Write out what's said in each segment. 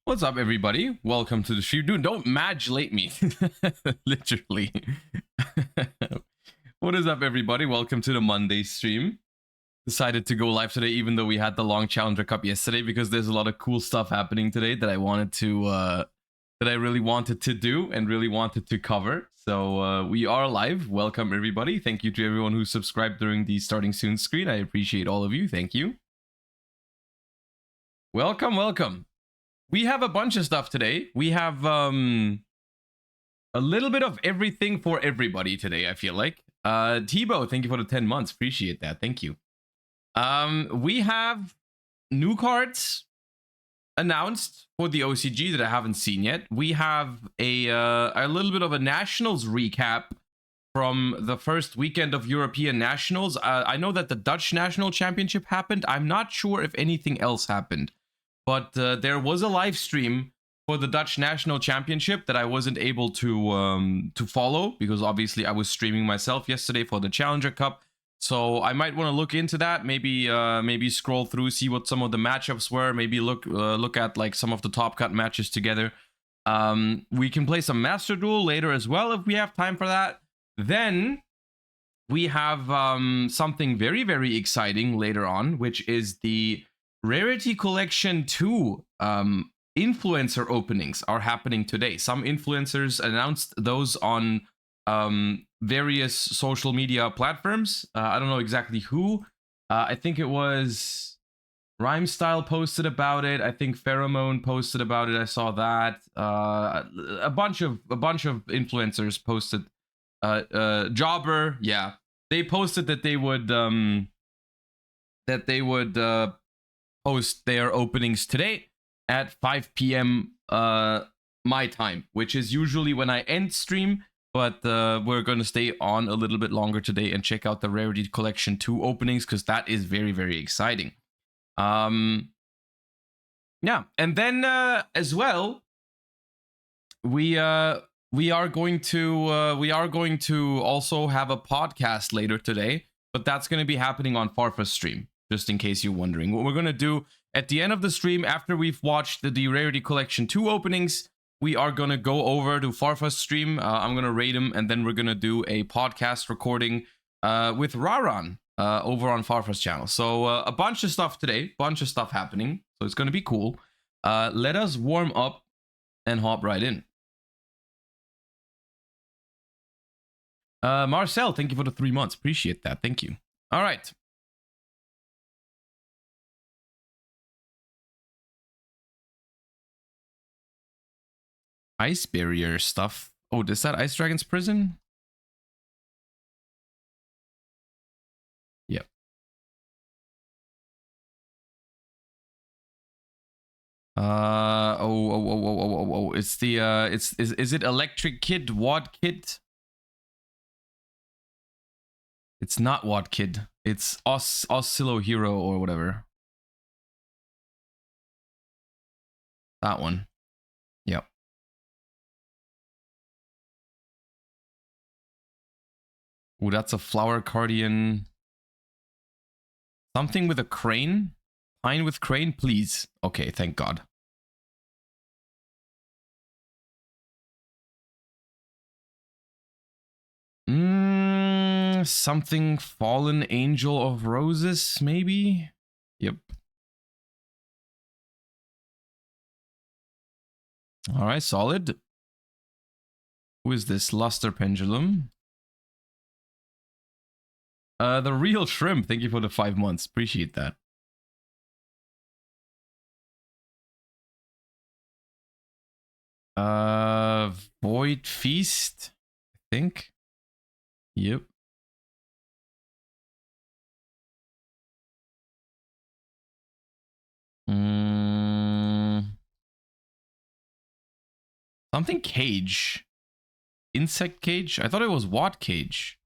What's up, everybody? Welcome to the stream. Dude, don't modulate me. Literally. What is up, everybody? Welcome to the Monday stream. Decided to go live today, even though we had the long Challenger Cup yesterday, because there's a lot of cool stuff happening today that I wanted to, that I really wanted to do and really wanted to cover. So we are live. Welcome, everybody. Thank you to everyone who subscribed during the starting soon screen. I appreciate all of you. Thank you. Welcome, welcome. We have a bunch of stuff today. We have a little bit of everything for everybody today, I feel like. Tebow, thank you for the 10 months. Appreciate that. Thank you. We have new cards announced for the OCG that I haven't seen yet. We have a little bit of a Nationals recap from the first weekend of European Nationals. I know that the Dutch National Championship happened. I'm not sure if anything else happened. But there was a live stream for the Dutch National Championship that I wasn't able to follow, because obviously I was streaming myself yesterday for the Challenger Cup. So I might want to look into that. Maybe scroll through, see what some of the matchups were. Maybe look at like some of the top cut matches together. We can play some Master Duel later as well if we have time for that. Then we have something very, very exciting later on, which is the Rarity Collection 2 influencer openings are happening today. Some influencers announced those on various social media platforms. I don't know exactly who. I think it was Rhymestyle posted about it. I think Pheromone posted about it. I saw that. A bunch of influencers posted. Jobber, yeah, they posted that they would post their openings today at 5 p.m. My time, which is usually when I end stream, but we're going to stay on a little bit longer today and check out the Rarity Collection 2 openings, because that is very, very exciting. Yeah, and then as well, we are going to also have a podcast later today, but that's going to be happening on Farfa's stream, just in case you're wondering. What we're going to do at the end of the stream, after we've watched the Rarity Collection 2 openings, we are going to go over to Farfa's stream. I'm going to raid him, and then we're going to do a podcast recording with Raran over on Farfa's channel. So a bunch of stuff today, bunch of stuff happening. So it's going to be cool. Let us warm up and hop right in. Marcel, thank you for the 3 months. Appreciate that. Thank you. All right. Ice barrier stuff. Oh, is that Ice Dragon's prison? Yep. Oh. It's the is it Electric Kid, Wad Kid? It's not Wad Kid. It's Oscillo Hero or whatever. That one. Yep. Oh, that's a Flower Cardian. Something with a crane? Pine with crane, please. Okay, thank God. Something Fallen Angel of Roses, maybe? Yep. All right, solid. Who is this? Luster Pendulum. The Real Shrimp, thank you for the 5 months. Appreciate that. Void Feast, I think. Yep. Something Cage. Insect Cage? I thought it was Watt Cage.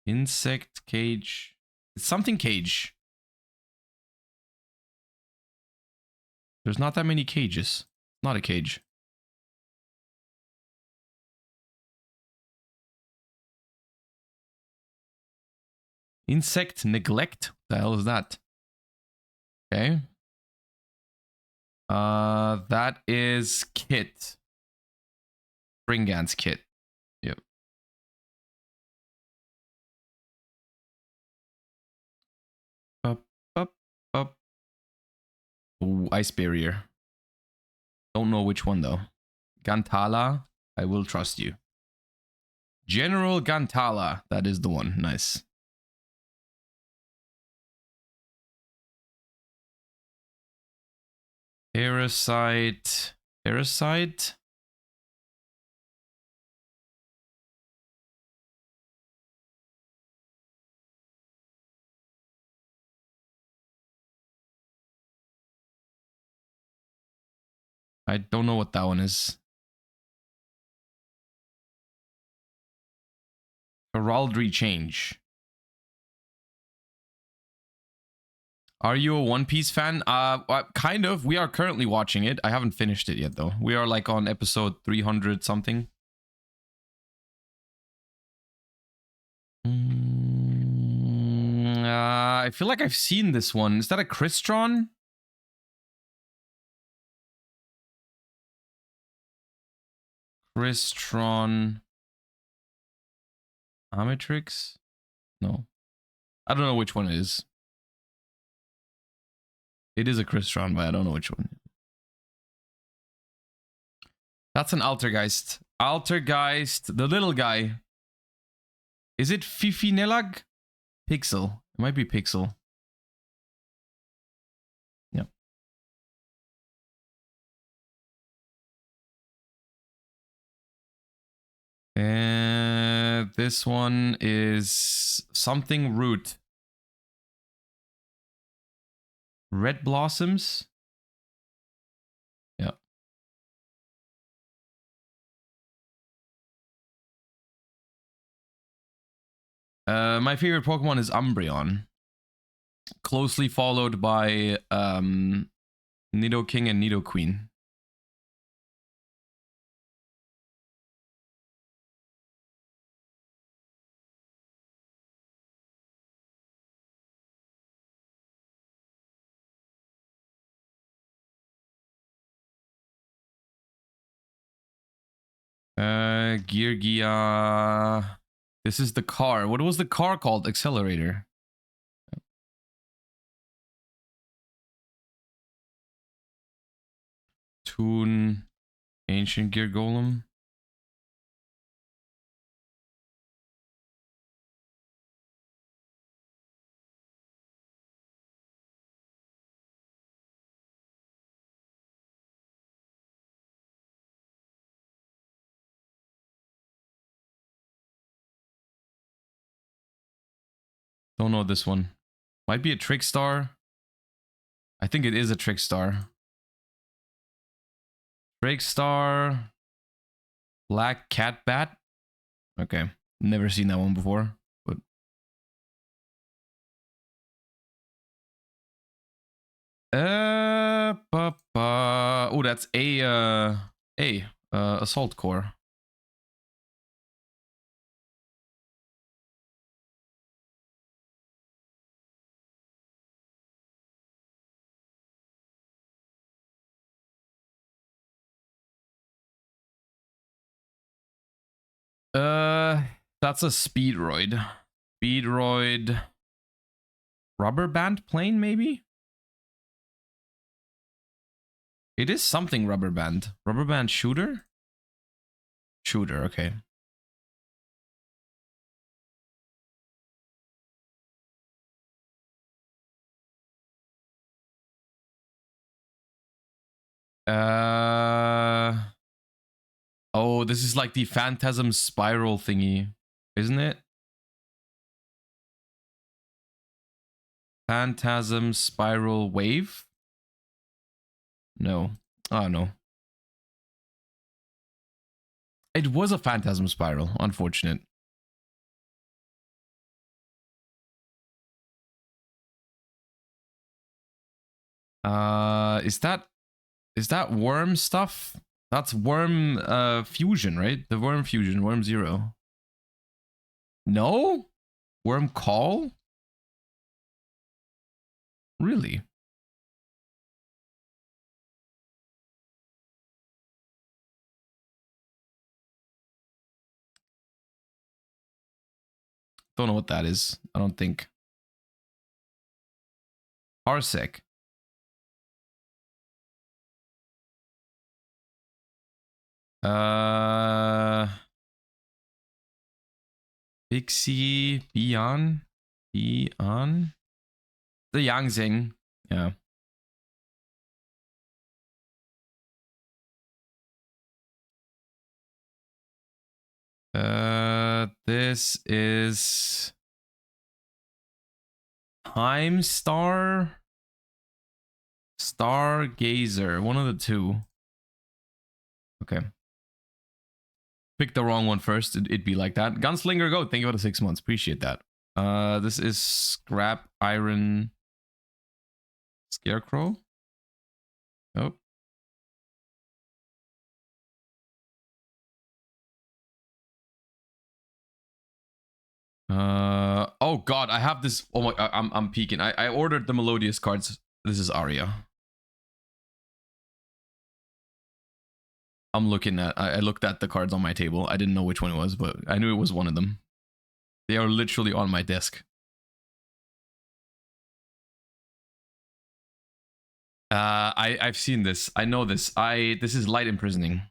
Insect Cage. It's something Cage. There's not that many cages. Not a cage. Insect Neglect? What the hell is that? Okay. That is Kit. Bringant's Kit. Yep. Up, up, up. Ooh, Ice Barrier. Don't know which one though. Gantala, I will trust you. General Gantala, that is the one. Nice. Parasite. Parasite? I don't know what that one is. Heraldry Change. Are you a One Piece fan? Kind of. We are currently watching it. I haven't finished it yet, though. We are like on episode 300 something. I feel like I've seen this one. Is that a Crystron? Crystron. Amatrix? No. I don't know which one it is. It is a Crystron, but I don't know which one. That's an Altergeist. Altergeist, the little guy. Is it Fifinelag? Pixel. It might be Pixel. Yep. And this one is something root. Red Blossoms? Yeah. My favorite Pokemon is Umbreon. Closely followed by Nidoking and Nidoqueen. Geargia. This is the car. What was the car called? Accelerator. Toon. Ancient Gear Golem. Don't know this one. Might be a Trickstar. I think it is a Trickstar. Trickstar. Black Cat Bat. Okay. Never seen that one before. But oh, that's Assault Core. That's a Speedroid. Speedroid. Rubber band plane, maybe? It is something rubber band. Rubber band shooter? Shooter, okay. Oh, this is like the Phantasm Spiral thingy, isn't it? Phantasm Spiral Wave? No. Oh, no. It was a Phantasm Spiral. Unfortunate. Is that worm stuff? That's worm fusion, right? The worm fusion, worm 0. No? Worm call? Really? Don't know what that is. I don't think. Parsec. Pixie Bian. Bian. The Yangzing. Yeah. This is Time Star. Stargazer. One of the two. Okay. Pick the wrong one first. It'd be like that. Gunslinger Go. Thank you for the 6 months. Appreciate that. This is Scrap Iron Scarecrow. Oh. Oh god, I have this. Oh my, I'm peeking. I ordered the Melodious cards. This is Aria. I'm looking at. I looked at the cards on my table. I didn't know which one it was, but I knew it was one of them. They are literally on my desk. I've seen this. I know this. This is Light Imprisoning.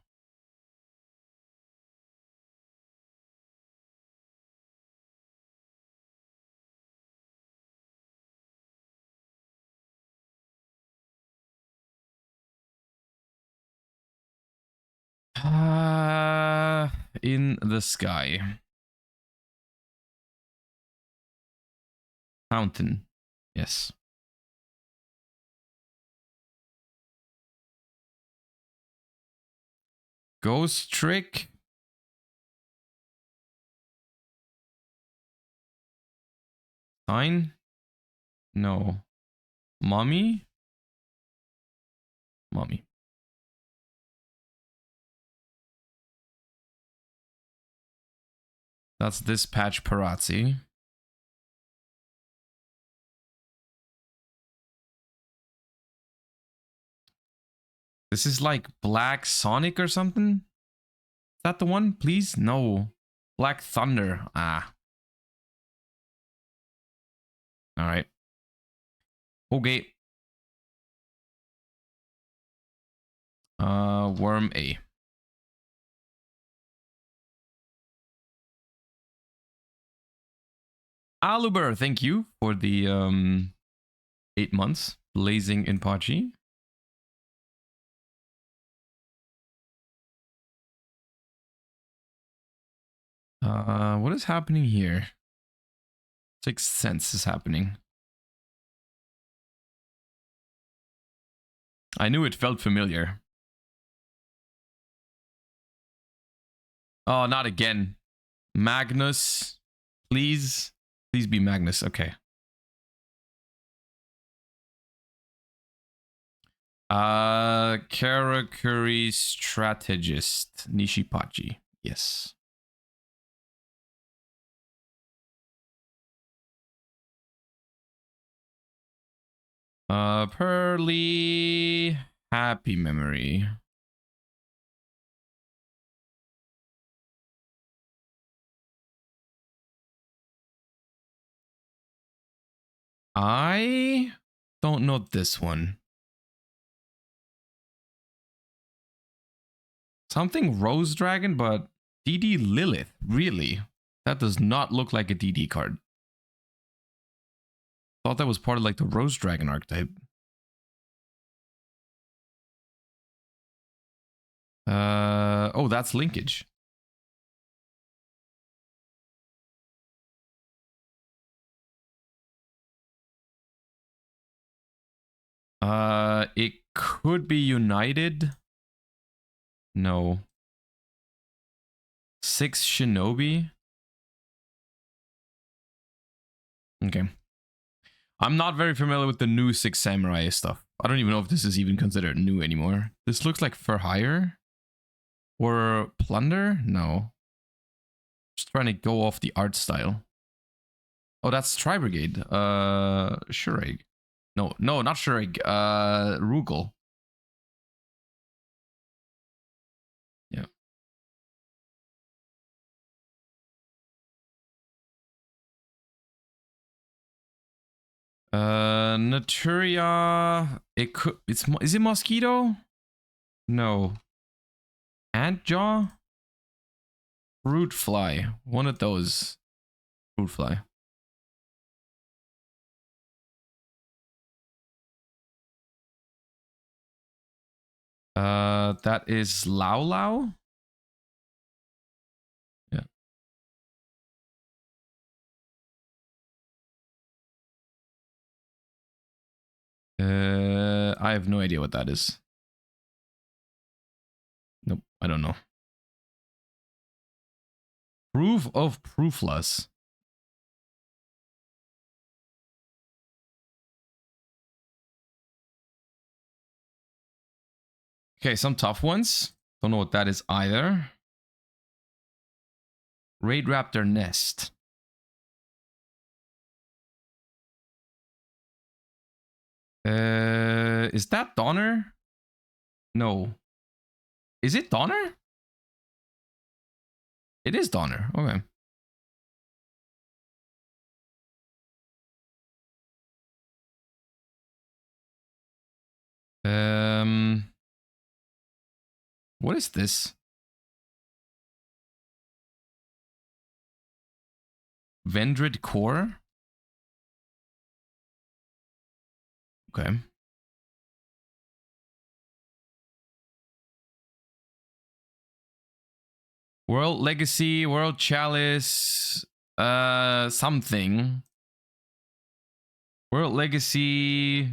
In the sky. Fountain. Yes. Ghost Trick. Sign? No. Mummy? Mummy. That's Dispatch Parazzi. This is like Black Sonic or something? Is that the one? Please? No. Black Thunder. Ah. Alright. Okay. Worm A. Aluber, thank you for the 8 months. Blazing in Pachi. What is happening here? Sixth Sense is happening. I knew it felt familiar. Oh, not again. Magnus. Please. Please be Magnus. Okay. Karakuri Strategist. Nishipachi. Yes. Pearly. Happy Memory. I don't know this one. Something Rose Dragon, but DD Lilith. Really? That does not look like a DD card. Thought that was part of like the Rose Dragon archetype. Oh, that's linkage. It could be United. No. 6 Shinobi. Okay. I'm not very familiar with the new 6 Samurai stuff. I don't even know if this is even considered new anymore. This looks like For Hire? Or Plunder? No. Just trying to go off the art style. Oh, that's Tri Brigade. Shureg. No, not Shureg. Rugal. Yeah. Naturia. Is it mosquito? No. Ant jaw? Fruit fly. One of those. Fruit fly. That is Lao Lao? Yeah. I have no idea what that is. Nope, I don't know. Proof of proofless. Okay, some tough ones. Don't know what that is either. Raid Raptor Nest. Is that Donner? No. Is it Donner? It is Donner. Okay. What is this? Vendrid Core? Okay. World Legacy, World Chalice, something. World Legacy.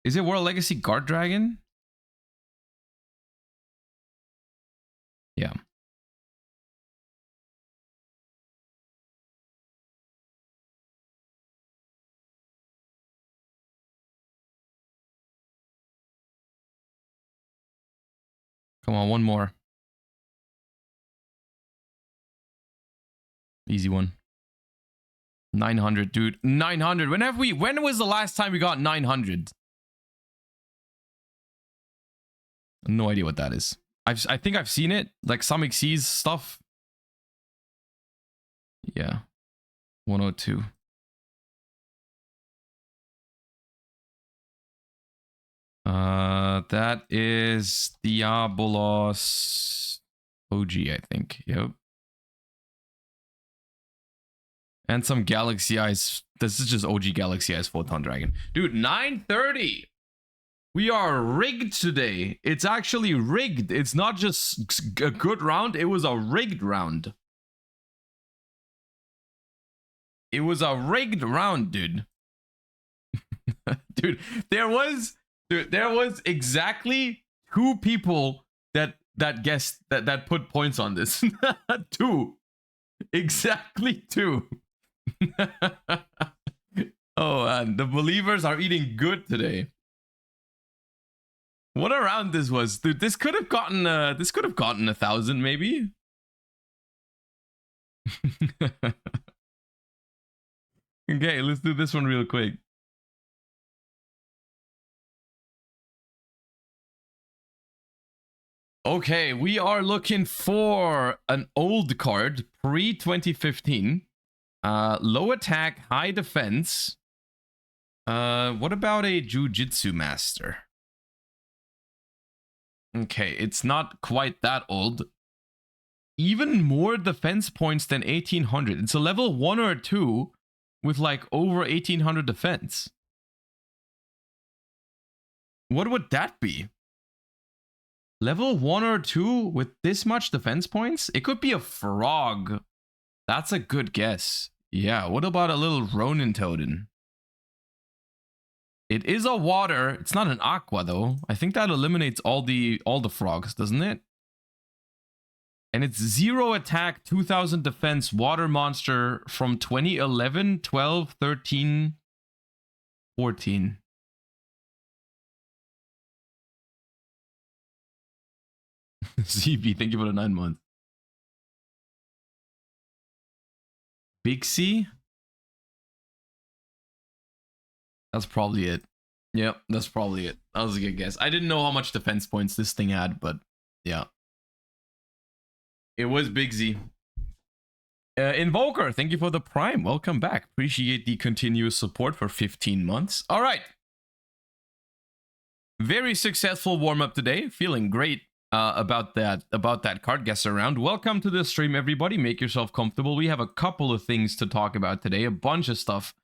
Is it World Legacy Guard Dragon? Yeah. Come on, one more. Easy one. 900, dude. 900. When was the last time we got 900? No idea what that is. I think I've seen it. Like some Xyz stuff. Yeah. 102. That is Diabolos OG, I think. Yep. And some Galaxy Eyes. This is just OG Galaxy Eyes Photon Dragon. Dude, 930. We are rigged today. It's actually rigged. It's not just a good round. It was a rigged round. It was a rigged round, dude. Dude, there was exactly 2 people that guessed that put points on this. 2. Exactly 2. Oh, and the believers are eating good today. What a round this was, dude. This could have gotten 1,000 maybe. Okay, let's do this one real quick. Okay, we are looking for an old card, pre-2015. Low attack, high defense. What about a Jujitsu Master? Okay, it's not quite that old. Even more defense points than 1800. It's a level 1 or 2 with like over 1800 defense. What would that be? Level 1 or 2 with this much defense points? It could be a frog. That's a good guess. Yeah, what about a little Ronin Totem? It is a water. It's not an aqua though. I think that eliminates all the frogs, doesn't it? And it's 0 attack, 2000 defense water monster from 2011, 12, 13, 14. ZB, thank you for the 9 months. Big C? That's probably it. Yep, that's probably it. That was a good guess. I didn't know how much defense points this thing had, but yeah. It was Big Z. Invoker, thank you for the Prime. Welcome back. Appreciate the continuous support for 15 months. All right. Very successful warm-up today. Feeling great about that card guesser round. Welcome to the stream, everybody. Make yourself comfortable. We have a couple of things to talk about today. A bunch of stuff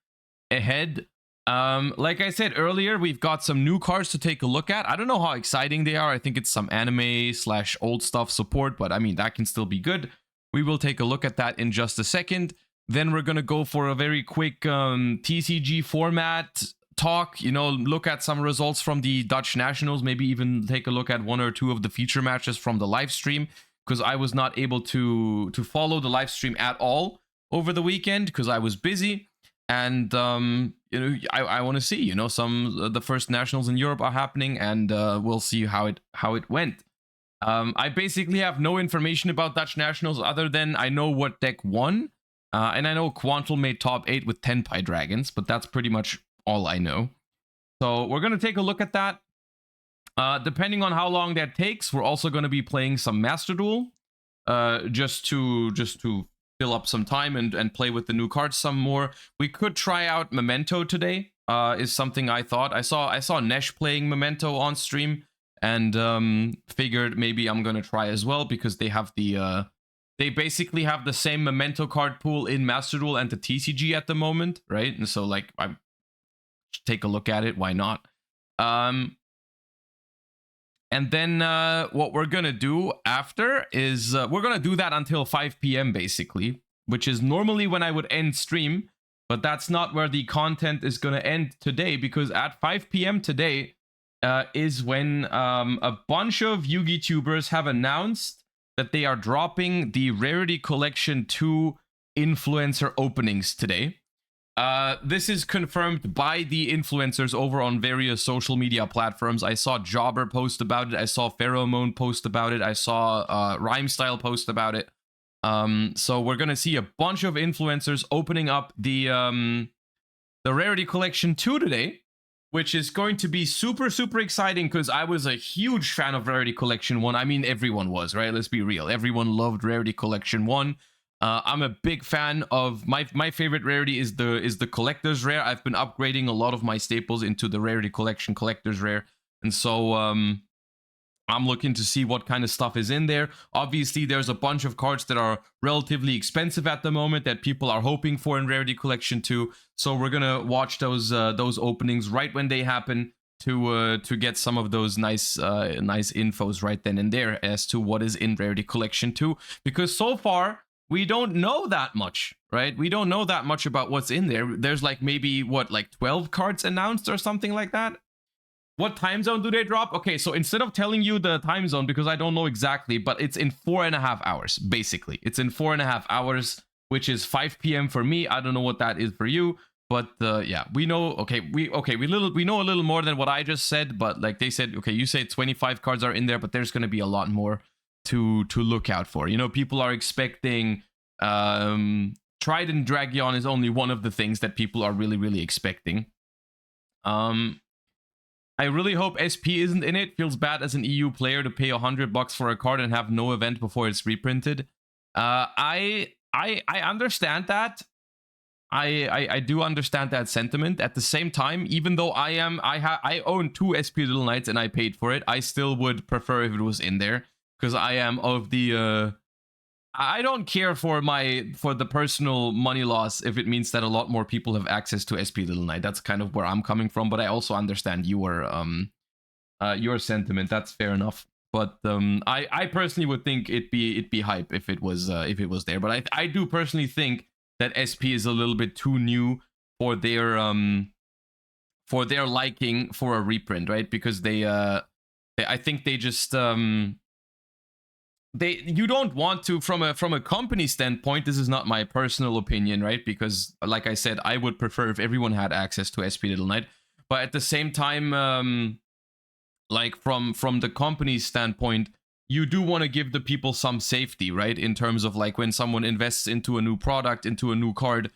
ahead. Like I said earlier, we've got some new cards to take a look at. I don't know how exciting they are. I think it's some anime / old stuff support, but I mean, that can still be good. We will take a look at that in just a second. Then we're going to go for a very quick TCG format talk, you know, look at some results from the Dutch Nationals, maybe even take a look at 1 or 2 of the feature matches from the live stream, because I was not able to follow the live stream at all over the weekend because I was busy. And you know, I want to see, you know, the first nationals in Europe are happening, and we'll see how it went. I basically have no information about Dutch Nationals other than I know what deck won, and I know Quantal made top 8 with 10 Pie Dragons, but that's pretty much all I know. So we're going to take a look at that. Depending on how long that takes, we're also going to be playing some Master Duel, just to fill up some time and play with the new cards some more. We could try out Memento today, is something I thought. I saw Nesh playing Memento on stream, and figured maybe I'm gonna try as well, because they have they basically have the same Memento card pool in Master Duel and the TCG at the moment, right? And so like, I take a look at it, why not? And then what we're gonna do after is we're gonna do that until 5 p.m. basically, which is normally when I would end stream, but that's not where the content is gonna end today, because at 5 p.m. today is when a bunch of Yugi tubers have announced that they are dropping the Rarity Collection 2 influencer openings today. This is confirmed by the influencers over on various social media platforms. I saw Jobber post about it. I saw Pheromone post about it. I saw Rhymestyle post about it. So we're gonna see a bunch of influencers opening up the Rarity Collection 2 today, which is going to be super, super exciting, because I was a huge fan of Rarity Collection 1. I mean, everyone was, right? Let's be real. Everyone loved Rarity Collection 1. I'm a big fan of my favorite rarity is the collector's rare. I've been upgrading a lot of my staples into the Rarity Collection collector's rare, and so I'm looking to see what kind of stuff is in there. Obviously, there's a bunch of cards that are relatively expensive at the moment that people are hoping for in Rarity Collection 2. So we're gonna watch those openings right when they happen to get some of those nice infos right then and there as to what is in Rarity Collection 2, because so far we don't know that much, right? We don't know that much about what's in there. There's like maybe, what, like 12 cards announced or something like that? What time zone do they drop? Okay, so instead of telling you the time zone, because I don't know exactly, but it's in 4.5 hours, basically. It's in 4.5 hours, which is 5 p.m. for me. I don't know what that is for you, but yeah, we know, we know a little more than what I just said, but like they said, okay, you say 25 cards are in there, but there's going to be a lot more to look out for. You know, people are expecting Trident Dragion is only one of the things that people are really, really expecting. I really hope SP isn't in it. Feels bad as an EU player to pay $100 for a card and have no event before it's reprinted. I understand that. I do understand that sentiment. At the same time, even though I own 2 SP Little Knights and I paid for it, I still would prefer if it was in there, because I am of the I don't care for the personal money loss if it means that a lot more people have access to SP Little Knight. That's kind of where I'm coming from, but I also understand your sentiment. That's fair enough. But I personally would think it'd be hype if it was there. But I do personally think that SP is a little bit too new for their liking for a reprint, right? Because I think they just you don't want to, from a company standpoint, this is not my personal opinion, right? Because like I said, I would prefer if everyone had access to SP Little Knight. But at the same time, like from the company's standpoint, you do want to give the people some safety, right? In terms of like when someone invests into a new product, into a new card,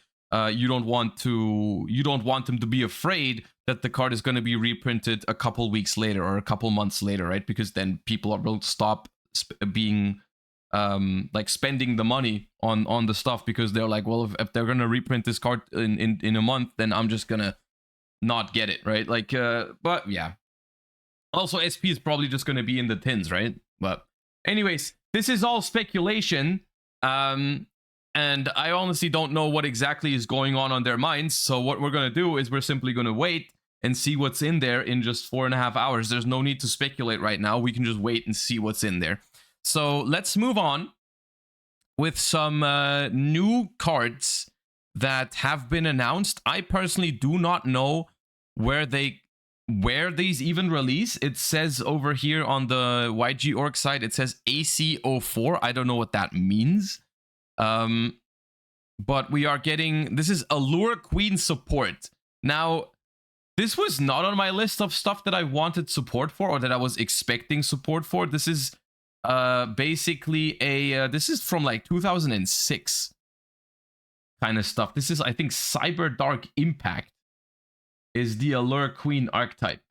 you don't want them to be afraid that the card is going to be reprinted a couple weeks later or a couple months later, right? Because then people will stop being like spending the money on the stuff, because they're like, well, if they're gonna reprint this card in a month, then I'm just gonna not get it, right? Like, but yeah. Also, SP is probably just gonna be in the tins, right? But anyways, this is all speculation. And I honestly don't know what exactly is going on their minds. So what we're going to do is we're simply going to wait and see what's in there in just 4.5 hours. There's no need to speculate right now. We can just wait and see what's in there. So let's move on with some new cards that have been announced. I personally do not know where these even release. It says over here on the YG.org site, it says AC04. I don't know what that means. But we are getting, this is Allure Queen support. Now, this was not on my list of stuff that I wanted support for or that I was expecting support for. This is basically a, this is from like 2006 kind of stuff. This is, I think, Cyber Dark Impact is the Allure Queen archetype.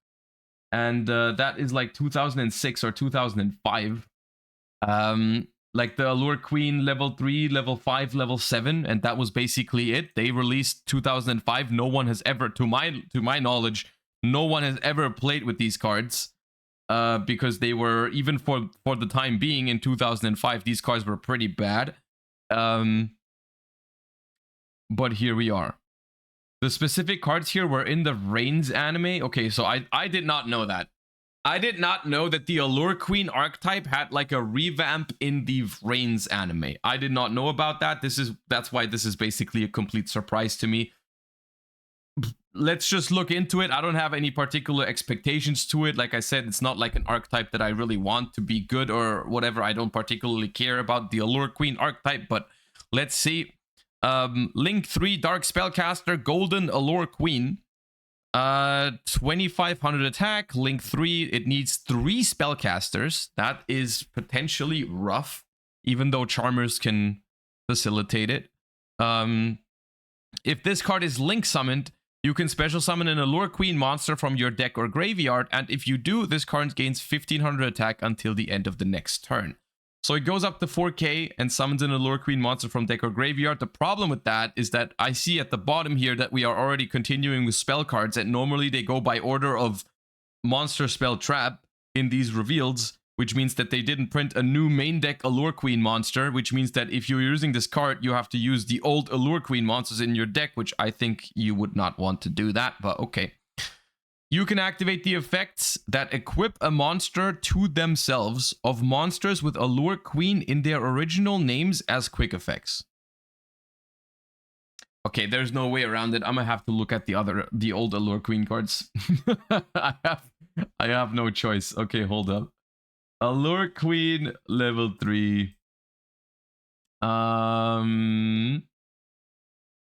And that is like 2006 or 2005. Like the Allure Queen level 3, level 5, level 7, and that was basically it. They released 2005. No one has ever, to my knowledge, no one has ever played with these cards. Because they were, even for the time being in 2005, these cards were pretty bad. But here we are. The specific cards here were in the Reigns anime. Okay, so I did not know that. I did not know that the Allure Queen archetype had like a revamp in the Reigns anime. I did not know about that. That's why this is basically a complete surprise to me. Let's just look into it. I don't have any particular expectations to it. Like I said, it's not like an archetype that I really want to be good or whatever. I don't particularly care about the Allure Queen archetype, but let's see. Link 3 Dark Spellcaster Golden Allure Queen. 2500 attack. Link 3. It needs 3 spellcasters. That is potentially rough, even though Charmers can facilitate it. If this card is link summoned, you can special summon an Allure Queen monster from your deck or graveyard, and if you do, this card gains 1500 attack until the end of the next turn. So it goes up to 4k and summons an Allure Queen monster from deck or graveyard. The problem with that is that I see at the bottom here that we are already continuing with spell cards, and normally they go by order of monster spell trap in these reveals, which means that they didn't print a new main deck Allure Queen monster, which means that if you're using this card, you have to use the old Allure Queen monsters in your deck, which I think you would not want to do that, but okay. You can activate the effects that equip a monster to themselves of monsters with Allure Queen in their original names as quick effects. Okay, there's no way around it. I'm gonna have to look at the old Allure Queen cards. I have no choice. Okay, hold up. Allure Queen level 3.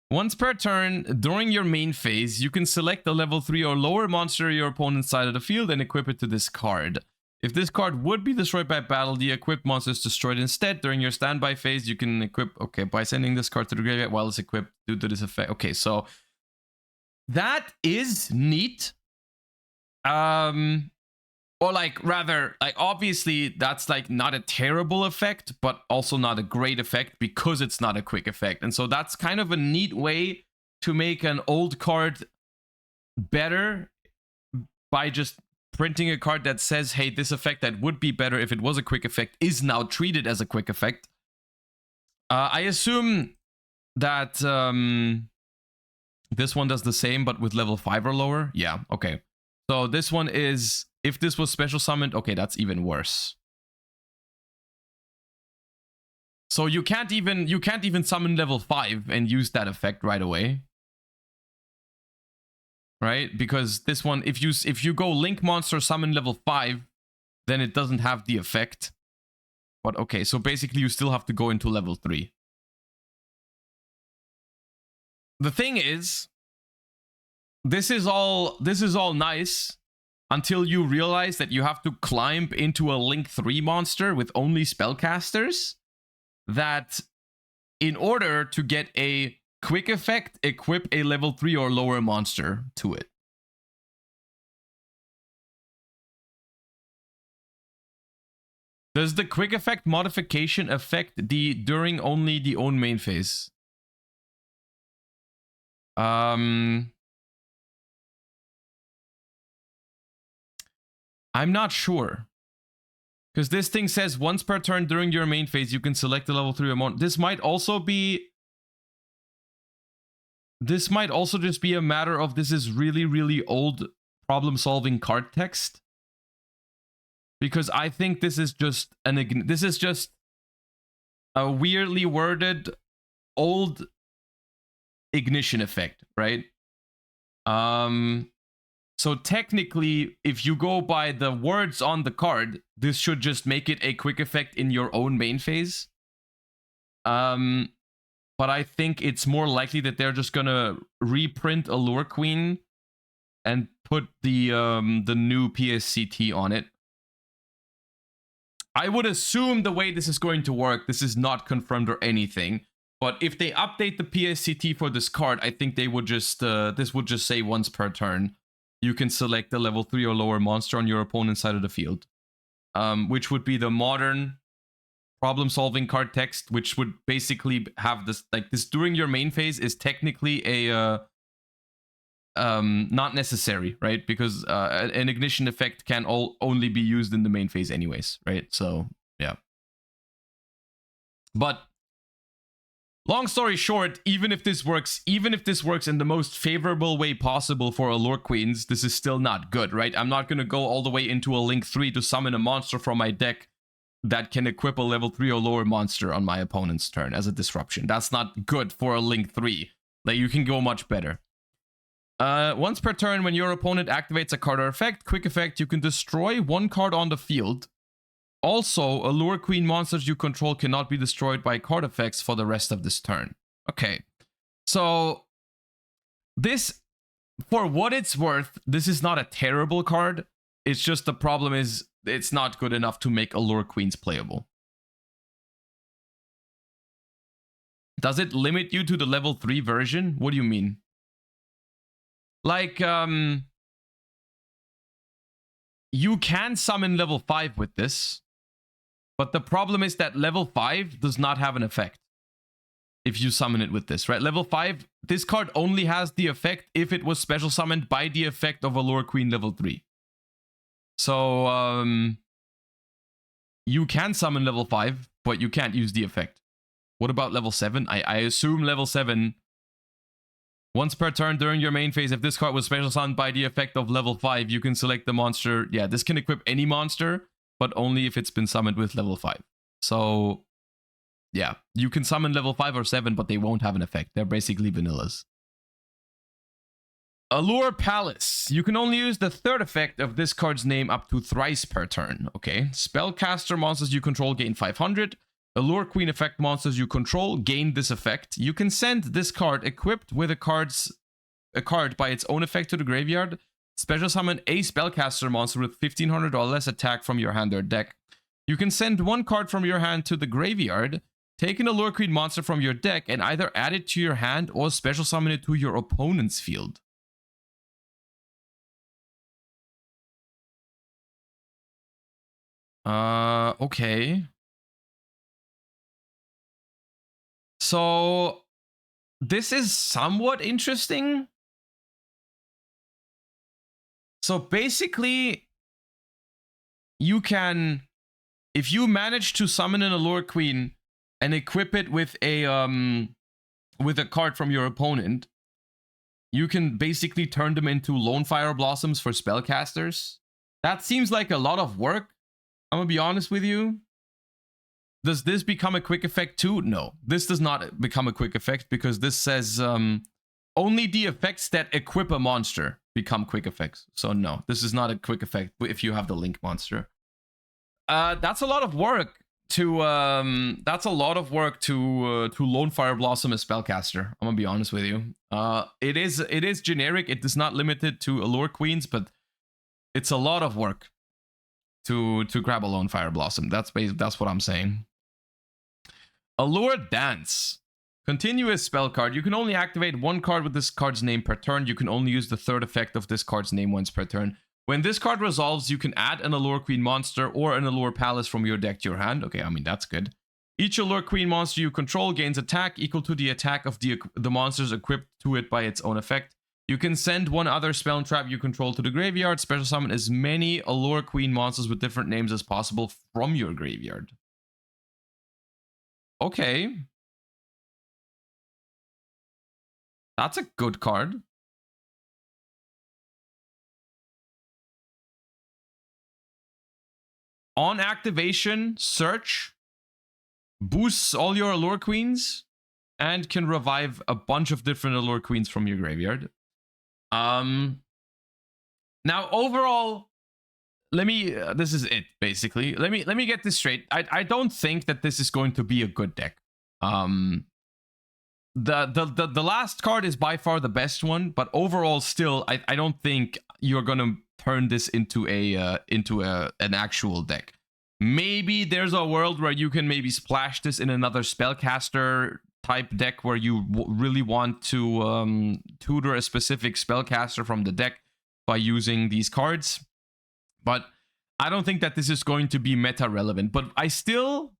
Once per turn, during your main phase, you can select a level 3 or lower monster your opponent's side of the field and equip it to this card. If this card would be destroyed by battle, the equipped monster is destroyed instead. During your standby phase, you can equip... Okay, by sending this card to the graveyard while it's equipped due to this effect. Okay, so... that is neat. Or like, rather, like, obviously, that's like not a terrible effect, but also not a great effect because it's not a quick effect. And so that's kind of a neat way to make an old card better by just printing a card that says, hey, this effect that would be better if it was a quick effect is now treated as a quick effect. I assume that this one does the same, but with level 5 or lower. Yeah, okay. So this one is... if this was special summoned, okay, that's even worse. So you can't even summon level 5 and use that effect right away. Right? Because this one, if you go link monster summon level 5, then it doesn't have the effect. But okay, so basically you still have to go into level 3. The thing is, this is all nice until you realize that you have to climb into a Link 3 monster with only spellcasters, that in order to get a quick effect, equip a level 3 or lower monster to it. Does the quick effect modification affect the during only the own main phase? I'm not sure. Because this thing says once per turn during your main phase, you can select the level 3 amount. This might also be... This might also just be a matter of this is really, really old problem-solving card text. Because I think this is just a weirdly worded old ignition effect, right? So technically, if you go by the words on the card, this should just make it a quick effect in your own main phase. But I think it's more likely that they're just gonna reprint Allure Queen and put the new PSCT on it. I would assume the way this is going to work, this is not confirmed or anything, but if they update the PSCT for this card, I think they would just, this would just say once per turn, you can select the level 3 or lower monster on your opponent's side of the field. Which would be the modern problem-solving card text, which would basically have this, like this during your main phase is technically a, not necessary, right? Because an ignition effect can only be used in the main phase anyways, right? So, yeah. But long story short, even if this works in the most favorable way possible for Allure Queens, this is still not good, right? I'm not going to go all the way into a Link 3 to summon a monster from my deck that can equip a level 3 or lower monster on my opponent's turn as a disruption. That's not good for a Link 3. Like, you can go much better. Once per turn, when your opponent activates a card or effect, quick effect, you can destroy one card on the field. Also, Allure Queen monsters you control cannot be destroyed by card effects for the rest of this turn. Okay, so this, for what it's worth, this is not a terrible card. It's just the problem is it's not good enough to make Allure Queens playable. Does it limit you to the level 3 version? What do you mean? Like, you can summon level 5 with this, but the problem is that level 5 does not have an effect if you summon it with this, right? Level 5, this card only has the effect if it was special summoned by the effect of Allure Queen level 3. So, you can summon level 5, but you can't use the effect. What about level 7? I assume level 7... Once per turn during your main phase, if this card was special summoned by the effect of level 5, you can select the monster. Yeah, this can equip any monster, but only if it's been summoned with level 5. So, yeah, you can summon level 5 or 7, but they won't have an effect. They're basically vanillas. Allure Palace. You can only use the third effect of this card's name up to thrice per turn. Okay. Spellcaster monsters you control gain 500. Allure Queen effect monsters you control gain this effect. You can send this card equipped with a card by its own effect to the graveyard. Special summon a spellcaster monster with 1500 or less attack from your hand or deck. You can send one card from your hand to the graveyard, take an Allure Queen monster from your deck, and either add it to your hand or special summon it to your opponent's field. Okay. So, this is somewhat interesting. So So you can, if you manage to summon an Allure Queen and equip it with a card from your opponent, you can basically turn them into Lone Fire Blossoms for spellcasters. That seems like a lot of work. I'm gonna be honest with you. Does this become a quick effect too? No, this does not become a quick effect because this says only the effects that equip a monster become quick effects. So no, this is not a quick effect if you have the Link monster. That's a lot of work to Lone Fire Blossom a spellcaster. I'm gonna be honest with you. It is generic. It is not limited to Allure Queens, but it's a lot of work to grab a Lone Fire Blossom. That's what I'm saying. Allure Dance. Continuous spell card. You can only activate one card with this card's name per turn. You can only use the third effect of this card's name once per turn. When this card resolves, you can add an Allure Queen monster or an Allure Palace from your deck to your hand. Okay, I mean, that's good. Each Allure Queen monster you control gains attack equal to the attack of the monsters equipped to it by its own effect. You can send one other spell and trap you control to the graveyard. Special summon as many Allure Queen monsters with different names as possible from your graveyard. Okay. That's a good card. On activation, search, boosts all your Allure Queens, and can revive a bunch of different Allure Queens from your graveyard. Now, overall, let me. This is it, basically. Let me get this straight. I don't think that this is going to be a good deck. The last card is by far the best one, but overall, still, I don't think you're gonna turn this into an actual deck. Maybe there's a world where you can maybe splash this in another spellcaster type deck where you really want to tutor a specific spellcaster from the deck by using these cards. But I don't think that this is going to be meta relevant. But I still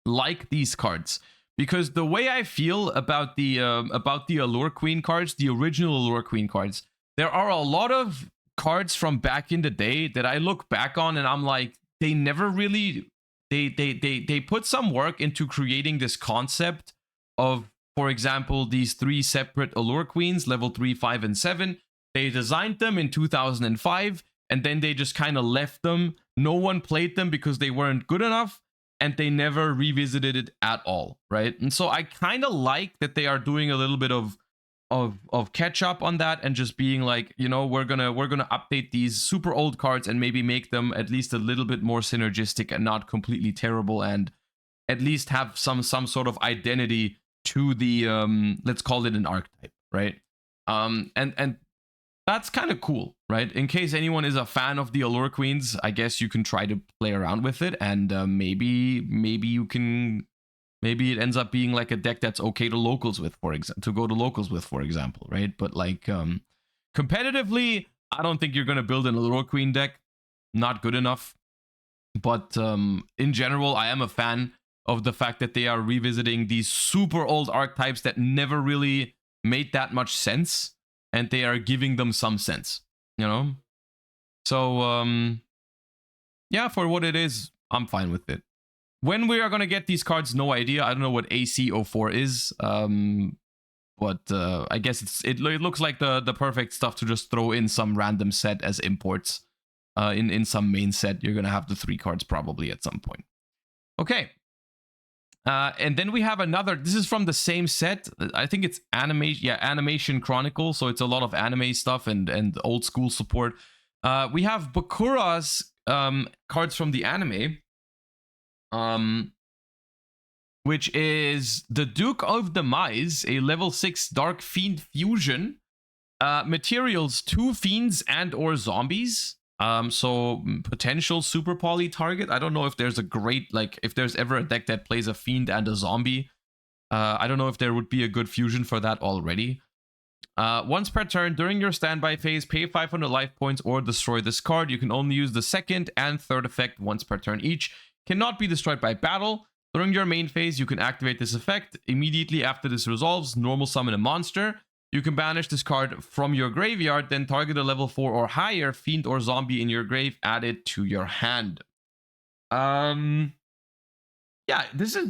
like these cards because the way I feel about the Allure Queen cards, the original Allure Queen cards, there are a lot of cards from back in the day that I look back on and I'm like, they never really they put some work into creating this concept of, for example, these 3 separate Allure Queens, level 3, 5, and 7. They designed them in 2005, and then they just kind of left them. No one played them because they weren't good enough, and they never revisited it at all, right? And so I kind of like that they are doing a little bit of catch up on that and just being like, you know, we're gonna update these super old cards and maybe make them at least a little bit more synergistic and not completely terrible, and at least have some sort of identity to the let's call it an archetype, right? And that's kind of cool, right? In case anyone is a fan of the Allure Queens, I guess you can try to play around with it, and maybe it ends up being like a deck that's okay to locals with, for example, right? But like competitively, I don't think you're gonna build an Allure Queen deck. Not good enough. But in general, I am a fan of the fact that they are revisiting these super old archetypes that never really made that much sense, and they are giving them some sense, you know? So, yeah, for what it is, I'm fine with it. When we are going to get these cards, no idea. I don't know what AC04 is, but I guess it looks like the perfect stuff to just throw in some random set as imports. In some main set, you're going to have the 3 cards probably at some point. Okay. And then we have another. This is from the same set. I think it's Animation Chronicle. So it's a lot of anime stuff and old school support. We have Bakura's cards from the anime, which is the Duke of Demise, a level 6 Dark Fiend fusion. Materials: 2 fiends and or zombies. So potential super poly target. I don't know if there's a great, like, if there's ever a deck that plays a fiend and a zombie. I don't know if there would be a good fusion for that already. Once per turn, during your standby phase, pay 500 life points or destroy this card. You can only use the second and third effect once per turn each. Cannot be destroyed by battle. During your main phase, you can activate this effect. Immediately after this resolves, normal summon a monster. You can banish this card from your graveyard, then target a level 4 or higher fiend or zombie in your grave, add it to your hand. Yeah, this is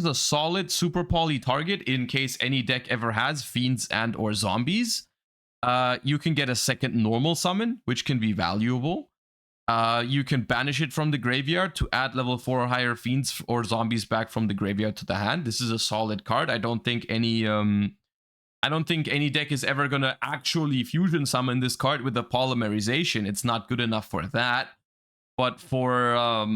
a solid super poly target in case any deck ever has fiends and or zombies. You can get a second normal summon, which can be valuable. You can banish it from the graveyard to add level 4 or higher fiends or zombies back from the graveyard to the hand. This is a solid card. I don't think any deck is ever gonna actually fusion summon this card with a polymerization. It's not good enough for that. But for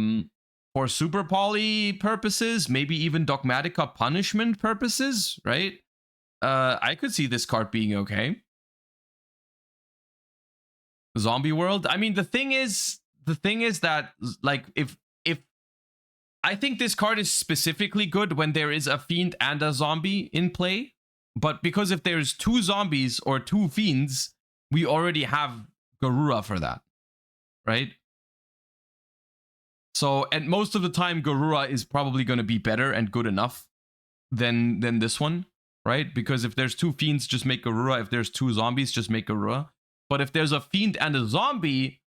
super poly purposes, maybe even Dogmatica punishment purposes, right? I could see this card being okay. Zombie World. I mean, the thing is that, like, if I think this card is specifically good when there is a fiend and a zombie in play. But because if there's 2 zombies or 2 fiends, we already have Garura for that, right? So, and most of the time, Garura is probably going to be better and good enough than this one, right? Because if there's 2 fiends, just make Garura. If there's 2 zombies, just make Garura. But if there's a fiend and a zombie,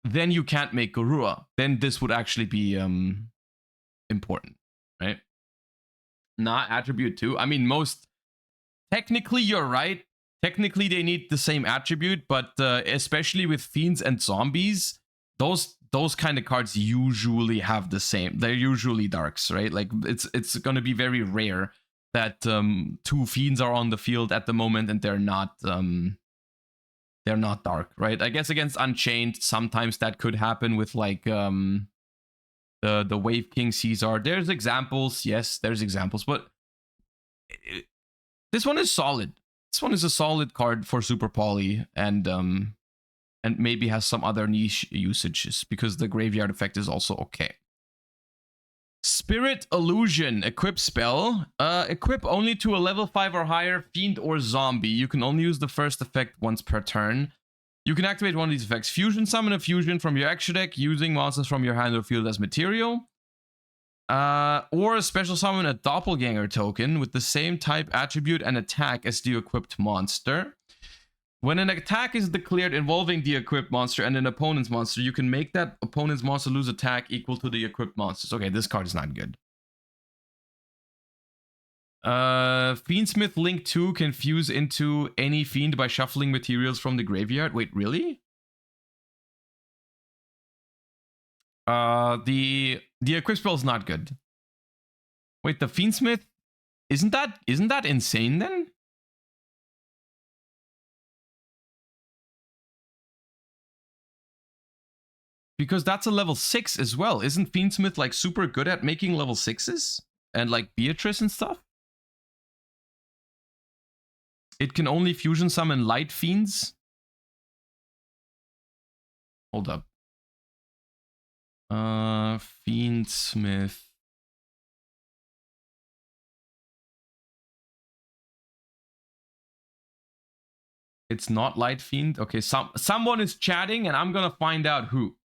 then you can't make Garura. Then this would actually be important, right? Not attribute 2. I mean, technically you're right. Technically they need the same attribute, but especially with fiends and zombies, those kind of cards usually have the same. They're usually darks, right? Like it's gonna be very rare that 2 fiends are on the field at the moment and they're not dark, right? I guess against Unchained, sometimes that could happen with like the Wave King Caesar. There's examples, yes, there's examples, but this one is solid. This one is a solid card for Super Poly, and maybe has some other niche usages because the graveyard effect is also okay. Spirit Illusion, equip spell. Equip only to a level 5 or higher fiend or zombie. You can only use the first effect once per turn. You can activate one of these effects. Fusion summon a fusion from your extra deck using monsters from your hand or field as material. Or special summon a doppelganger token with the same type, attribute, and attack as the equipped monster. When an attack is declared involving the equipped monster and an opponent's monster, you can make that opponent's monster lose attack equal to the equipped monsters. Okay, this card is not good. Fiendsmith Link 2 can fuse into any fiend by shuffling materials from the graveyard. Wait, really? The equip spell is not good. Wait, the Fiendsmith, isn't that insane then? Because that's a level 6 as well. Isn't Fiendsmith like super good at making level 6s? And like Beatrice and stuff? It can only fusion summon light fiends. Hold up. Fiendsmith. It's not light fiend. Okay, someone is chatting and I'm gonna find out who.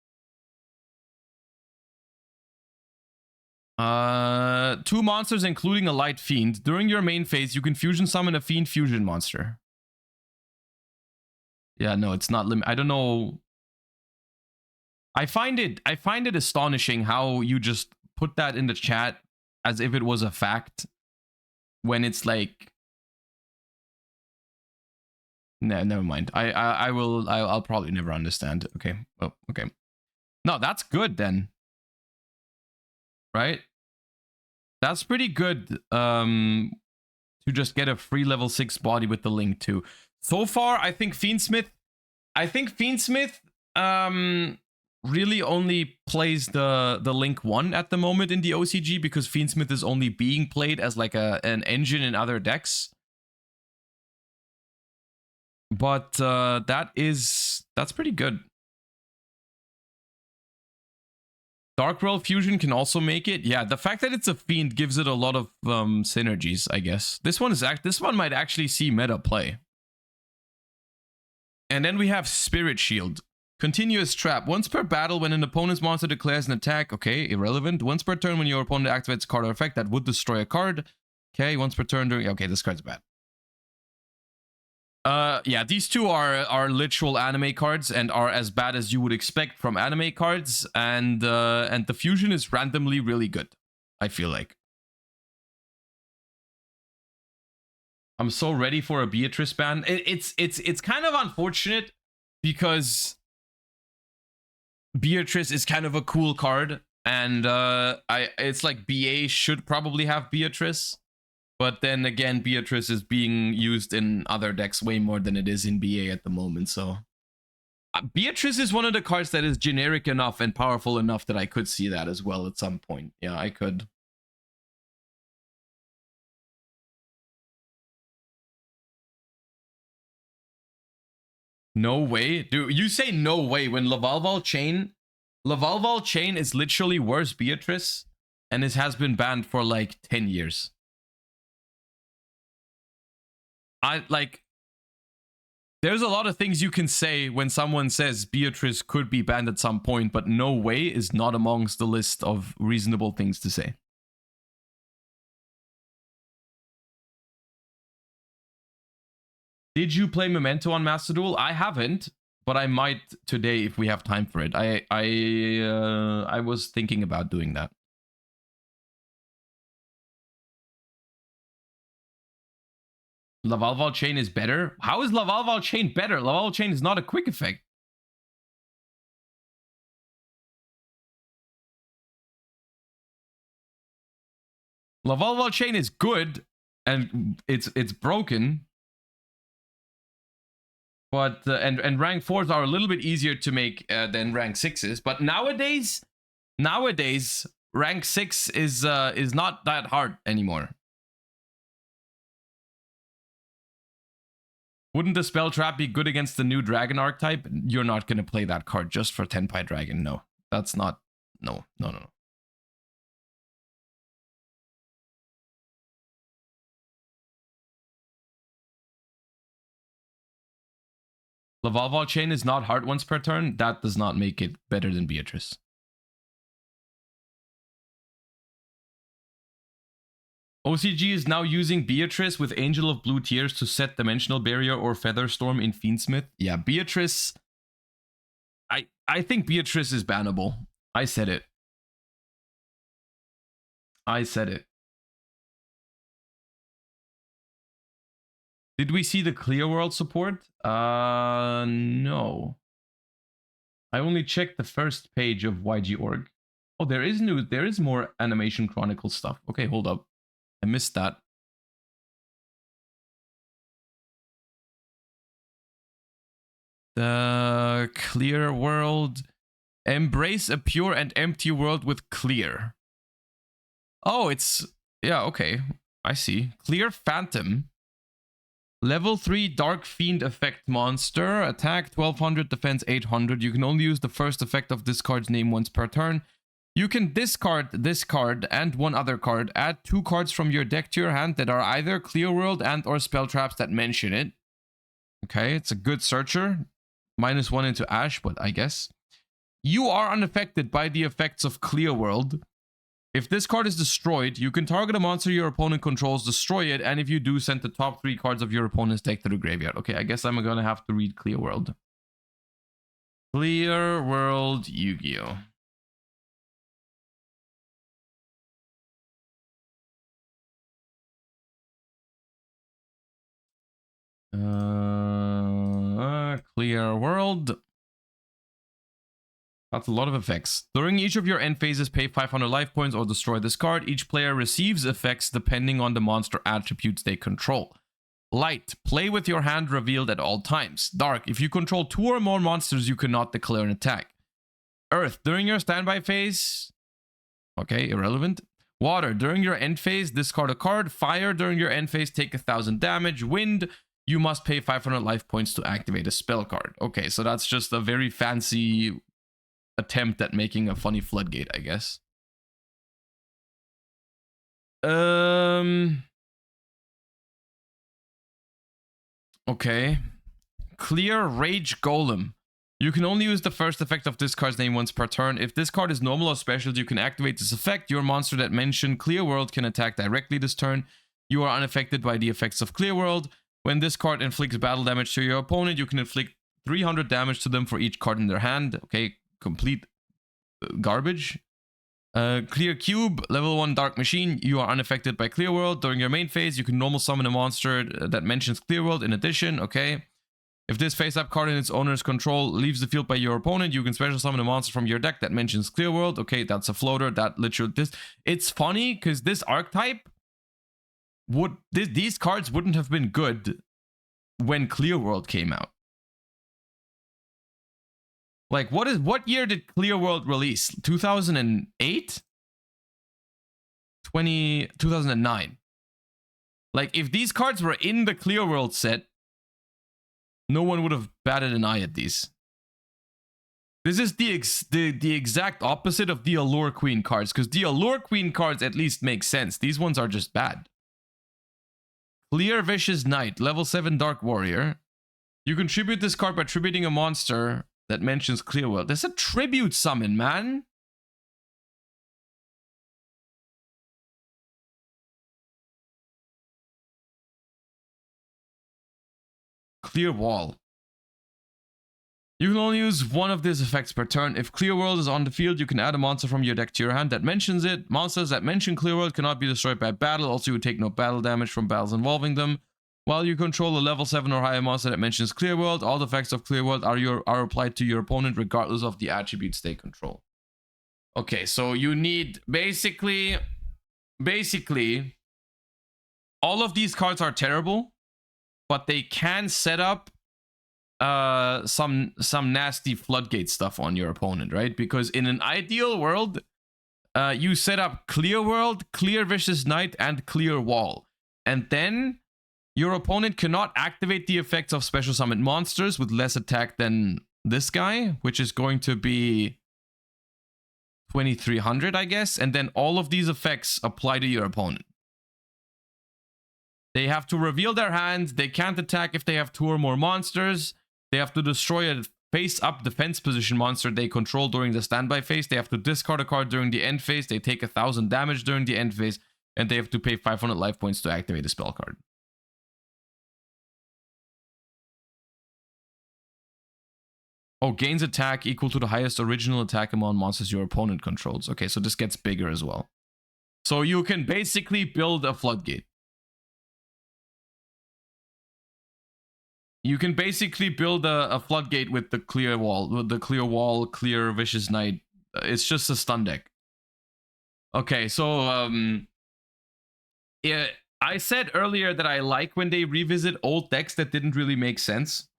2 monsters including a light fiend. During your main phase, you can fusion summon a fiend fusion monster. Yeah, no, it's not limit. I don't know. I find it astonishing how you just put that in the chat as if it was a fact when it's like, no, never mind. I'll probably never understand. Okay. Oh, okay. No, that's good then. Right? That's pretty good to just get a free level 6 body with the Link 2. So far, I think Fiendsmith really only plays the Link 1 at the moment in the OCG because Fiendsmith is only being played as like an engine in other decks. But that's pretty good. Dark World Fusion can also make it. Yeah, the fact that it's a fiend gives it a lot of synergies, I guess. This one might actually see meta play. And then we have Spirit Shield. Continuous Trap. Once per battle, when an opponent's monster declares an attack. Okay, irrelevant. Once per turn, when your opponent activates a card or effect that would destroy a card. Okay, once per turn during... Okay, this card's bad. Yeah, these two are literal anime cards and are as bad as you would expect from anime cards, and the fusion is randomly really good, I feel like. I'm so ready for a Beatrice ban. It's kind of unfortunate because Beatrice is kind of a cool card, and it's like BA should probably have Beatrice. But then again, Beatrice is being used in other decks way more than it is in BA at the moment, so... Beatrice is one of the cards that is generic enough and powerful enough that I could see that as well at some point. Yeah, I could. No way? Dude, you say no way when Lavalval Chain is literally worse Beatrice, and it has been banned for like 10 years. There's a lot of things you can say when someone says Beatrice could be banned at some point, but no way is not amongst the list of reasonable things to say. Did you play Memento on Master Duel? I haven't, but I might today if we have time for it. I was thinking about doing that. Lavalval chain is better? How is Lavalval chain better? Lavalval chain is not a quick effect. Lavalval chain is good, and it's broken. But and rank 4s are a little bit easier to make than rank 6s. But nowadays, rank 6 is not that hard anymore. Wouldn't the spell trap be good against the new dragon archetype? You're not going to play that card just for Tenpai Dragon. No, that's not. No. Lavalval chain is not hard once per turn. That does not make it better than Beatrice. OCG is now using Beatrice with Angel of Blue Tears to set Dimensional Barrier or Featherstorm in Fiendsmith. Yeah, Beatrice. I think Beatrice is bannable. I said it. Did we see the Clear World support? No. I only checked the first page of YG.org. Oh, there is more Animation Chronicle stuff. Okay, hold up. I missed that. The Clear World. Embrace a pure and empty world with clear. Oh, it's... Yeah, okay. I see. Clear Phantom. Level 3 Dark Fiend effect monster. Attack 1200, defense 800. You can only use the first effect of this card's name once per turn. You can discard this card and one other card. Add 2 cards from your deck to your hand that are either Clear World and or spell traps that mention it. Okay, it's a good searcher. -1 into Ash, but I guess. You are unaffected by the effects of Clear World. If this card is destroyed, you can target a monster your opponent controls, destroy it, and if you do, send the top 3 cards of your opponent's deck to the graveyard. Okay, I guess I'm gonna have to read Clear World. Clear World Yu-Gi-Oh! Clear World. That's a lot of effects. During each of your end phases, pay 500 life points or destroy this card. Each player receives effects depending on the monster attributes they control. Light. Play with your hand revealed at all times. Dark. If you control 2 or more monsters, you cannot declare an attack. Earth. During your standby phase... Okay, irrelevant. Water. During your end phase, discard a card. Fire. During your end phase, take 1000 damage. Wind. You must pay 500 life points to activate a spell card. Okay, so that's just a very fancy attempt at making a funny floodgate, I guess. Okay. Clear Rage Golem. You can only use the first effect of this card's name once per turn. If this card is normal or special, you can activate this effect. Your monster that mentioned Clear World can attack directly this turn. You are unaffected by the effects of Clear World. When this card inflicts battle damage to your opponent, you can inflict 300 damage to them for each card in their hand. Okay, complete garbage. Clear Cube, level 1 Dark Machine. You are unaffected by Clear World. During your main phase, you can normal summon a monster that mentions Clear World in addition. Okay. If this face-up card in its owner's control leaves the field by your opponent, you can special summon a monster from your deck that mentions Clear World. Okay, that's a floater. That literally... It's funny because this archetype these cards wouldn't have been good when Clear World came out. Like, what year did Clear World release? 2008? 2009. Like, if these cards were in the Clear World set, no one would have batted an eye at these. This is the exact opposite of the Allure Queen cards, because the Allure Queen cards at least make sense. These ones are just bad. Clear Vicious Knight, level 7 Dark Warrior. You can tribute this card by tributing a monster that mentions Clear World. There's a tribute summon, man. Clear Wall. You can only use one of these effects per turn. If Clear World is on the field, you can add a monster from your deck to your hand that mentions it. Monsters that mention Clear World cannot be destroyed by battle. Also, you take no battle damage from battles involving them. While you control a level 7 or higher monster that mentions Clear World, all the effects of Clear World are applied to your opponent regardless of the attributes they control. Okay, so you need basically all of these cards are terrible, but they can set up some nasty floodgate stuff on your opponent, right? Because in an ideal world, you set up Clear World, Clear Vicious Knight, and Clear Wall, and then your opponent cannot activate the effects of special summoned monsters with less attack than this guy, which is going to be 2300, I guess, and then all of these effects apply to your opponent. They have to reveal their hand. They can't attack if they have 2 or more monsters. They have to destroy a face-up defense position monster they control during the standby phase. They have to discard a card during the end phase. They take 1000 damage during the end phase. And they have to pay 500 life points to activate a spell card. Oh, gains attack equal to the highest original attack amount monsters your opponent controls. Okay, so this gets bigger as well. So you can basically build a floodgate. You can basically build a floodgate with the Clear Wall, Clear Vicious Knight. It's just a stun deck. Okay, so yeah, I said earlier that I like when they revisit old decks that didn't really make sense,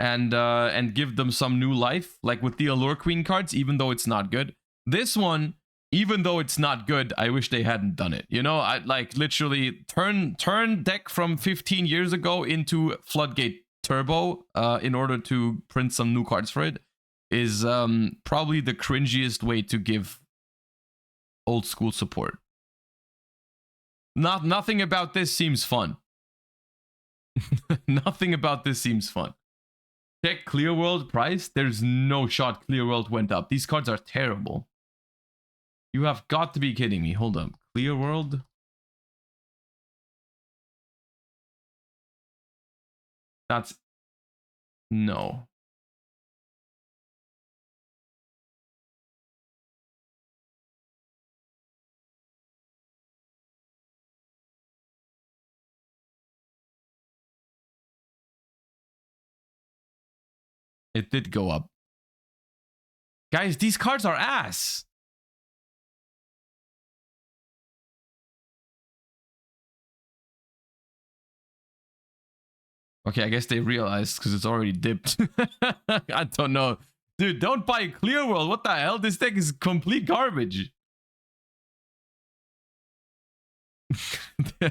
and give them some new life, like with the Allure Queen cards, even though it's not good. This one, even though it's not good, I wish they hadn't done it. You know, I like literally turn deck from 15 years ago into Floodgate Turbo in order to print some new cards for it is probably the cringiest way to give old school support. Nothing about this seems fun. Nothing about this seems fun. Check Clear World price. There's no shot Clear World went up. These cards are terrible. You have got to be kidding me. Hold up. Clear World. That's... no. It did go up. Guys, these cards are ass. Okay, I guess they realized because it's already dipped. I don't know. Dude, don't buy Clear World. What the hell? This deck is complete garbage.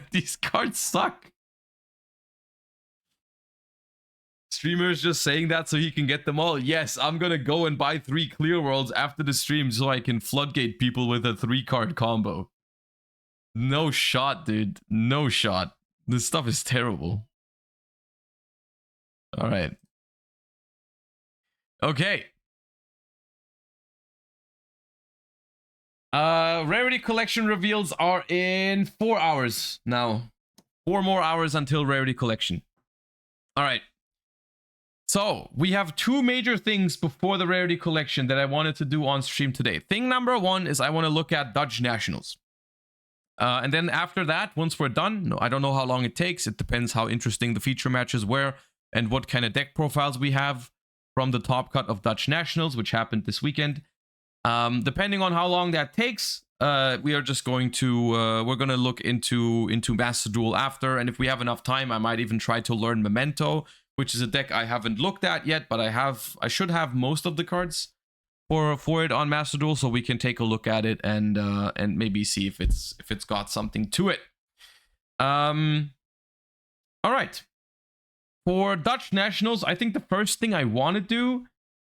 These cards suck. Streamer's just saying that so he can get them all. Yes, I'm gonna go and buy 3 Clear Worlds after the stream so I can floodgate people with a 3-card combo. No shot, dude. No shot. This stuff is terrible. All right. Okay. Rarity Collection reveals are in 4 hours now. 4 more hours until Rarity Collection. All right. So, we have 2 major things before the Rarity Collection that I wanted to do on stream today. Thing number 1 is I want to look at Dutch Nationals. And then after that, once we're done, I don't know how long it takes. It depends how interesting the feature matches were and what kind of deck profiles we have from the top cut of Dutch Nationals, which happened this weekend. Depending on how long that takes, we are just going to we're going to look into Master Duel after, and if we have enough time, I might even try to learn Memento, which is a deck I haven't looked at yet, but I should have most of the cards for it on Master Duel, so we can take a look at it and maybe see if it's got something to it. All right. For Dutch Nationals, I think the first thing I want to do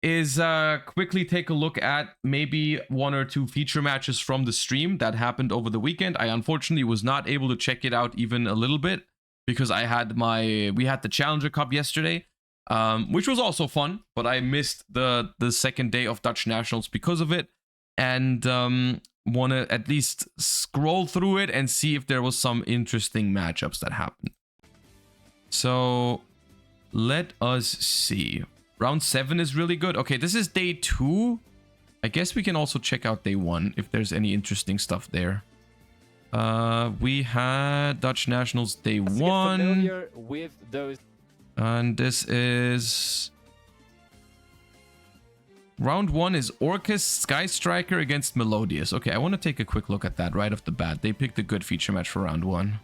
is quickly take a look at maybe 1 or 2 feature matches from the stream that happened over the weekend. I unfortunately was not able to check it out even a little bit because we had the Challenger Cup yesterday. which was also fun, but I missed the second day of Dutch Nationals because of it, and want to at least scroll through it and see if there was some interesting matchups that happened. So let us see. Round 7 is really good. Okay, this is day 2. I guess we can also check out day 1 if there's any interesting stuff there. We had Dutch Nationals day 1. Familiar with those. And this is... Round 1 is Orcus Sky Striker against Melodious. Okay, I want to take a quick look at that right off the bat. They picked a good feature match for round 1.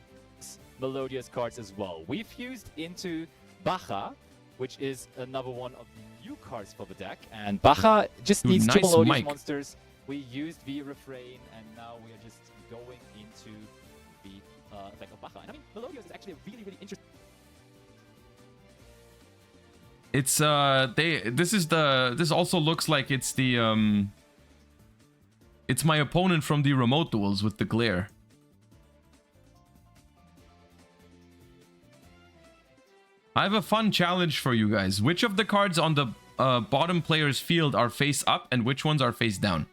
Melodious cards as well. We fused into Baja, which is another one of the new cards for the deck. And Baja just needs nice two Melodious mic. monsters. We used the Refrain, and now we are just going into the effect of Baja. And I mean, Melodious is actually a really, really interesting. It's this also looks like it's the it's my opponent from the remote duels with the glare. I have a fun challenge for you guys. Which of the cards on the bottom player's field are face up and which ones are face down?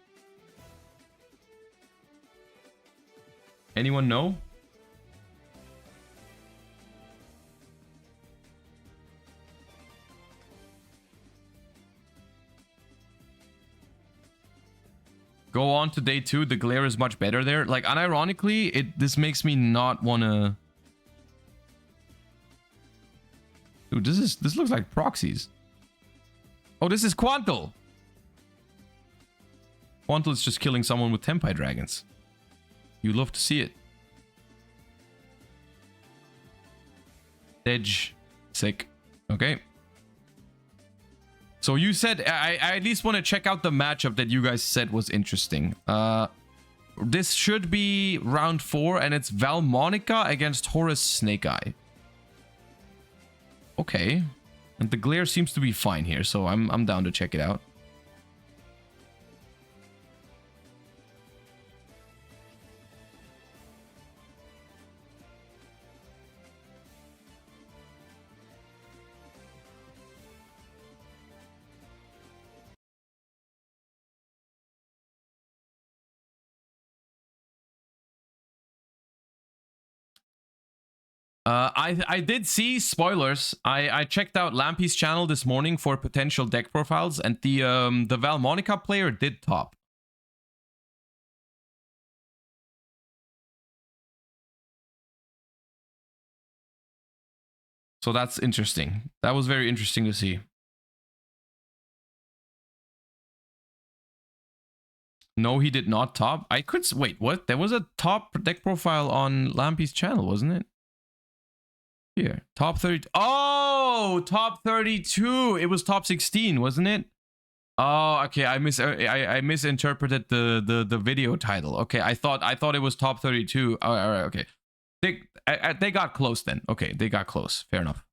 Anyone know? Go on to day 2. The glare is much better there. Like, unironically, this makes me not wanna... Dude, this looks like proxies. Oh, this is Quantal. Quantal is just killing someone with Tempai Dragons. You love to see it. Edge. Sick. Okay. So you said, I at least want to check out the matchup that you guys said was interesting. This should be round 4, and it's Valmonica against Horus Snake Eye. Okay. And the glare seems to be fine here, so I'm down to check it out. I did see spoilers. I checked out Lampy's channel this morning for potential deck profiles, and the Valmonica player did top. So that's interesting. That was very interesting to see. No, he did not top. I could wait. What? There was a top deck profile on Lampy's channel, wasn't it? Here, top 30. Oh, top 32. It was top 16, wasn't it? Oh, okay. I misinterpreted the video title. Okay, I thought it was top 32. All right, okay. They got close then. Okay, they got close. Fair enough.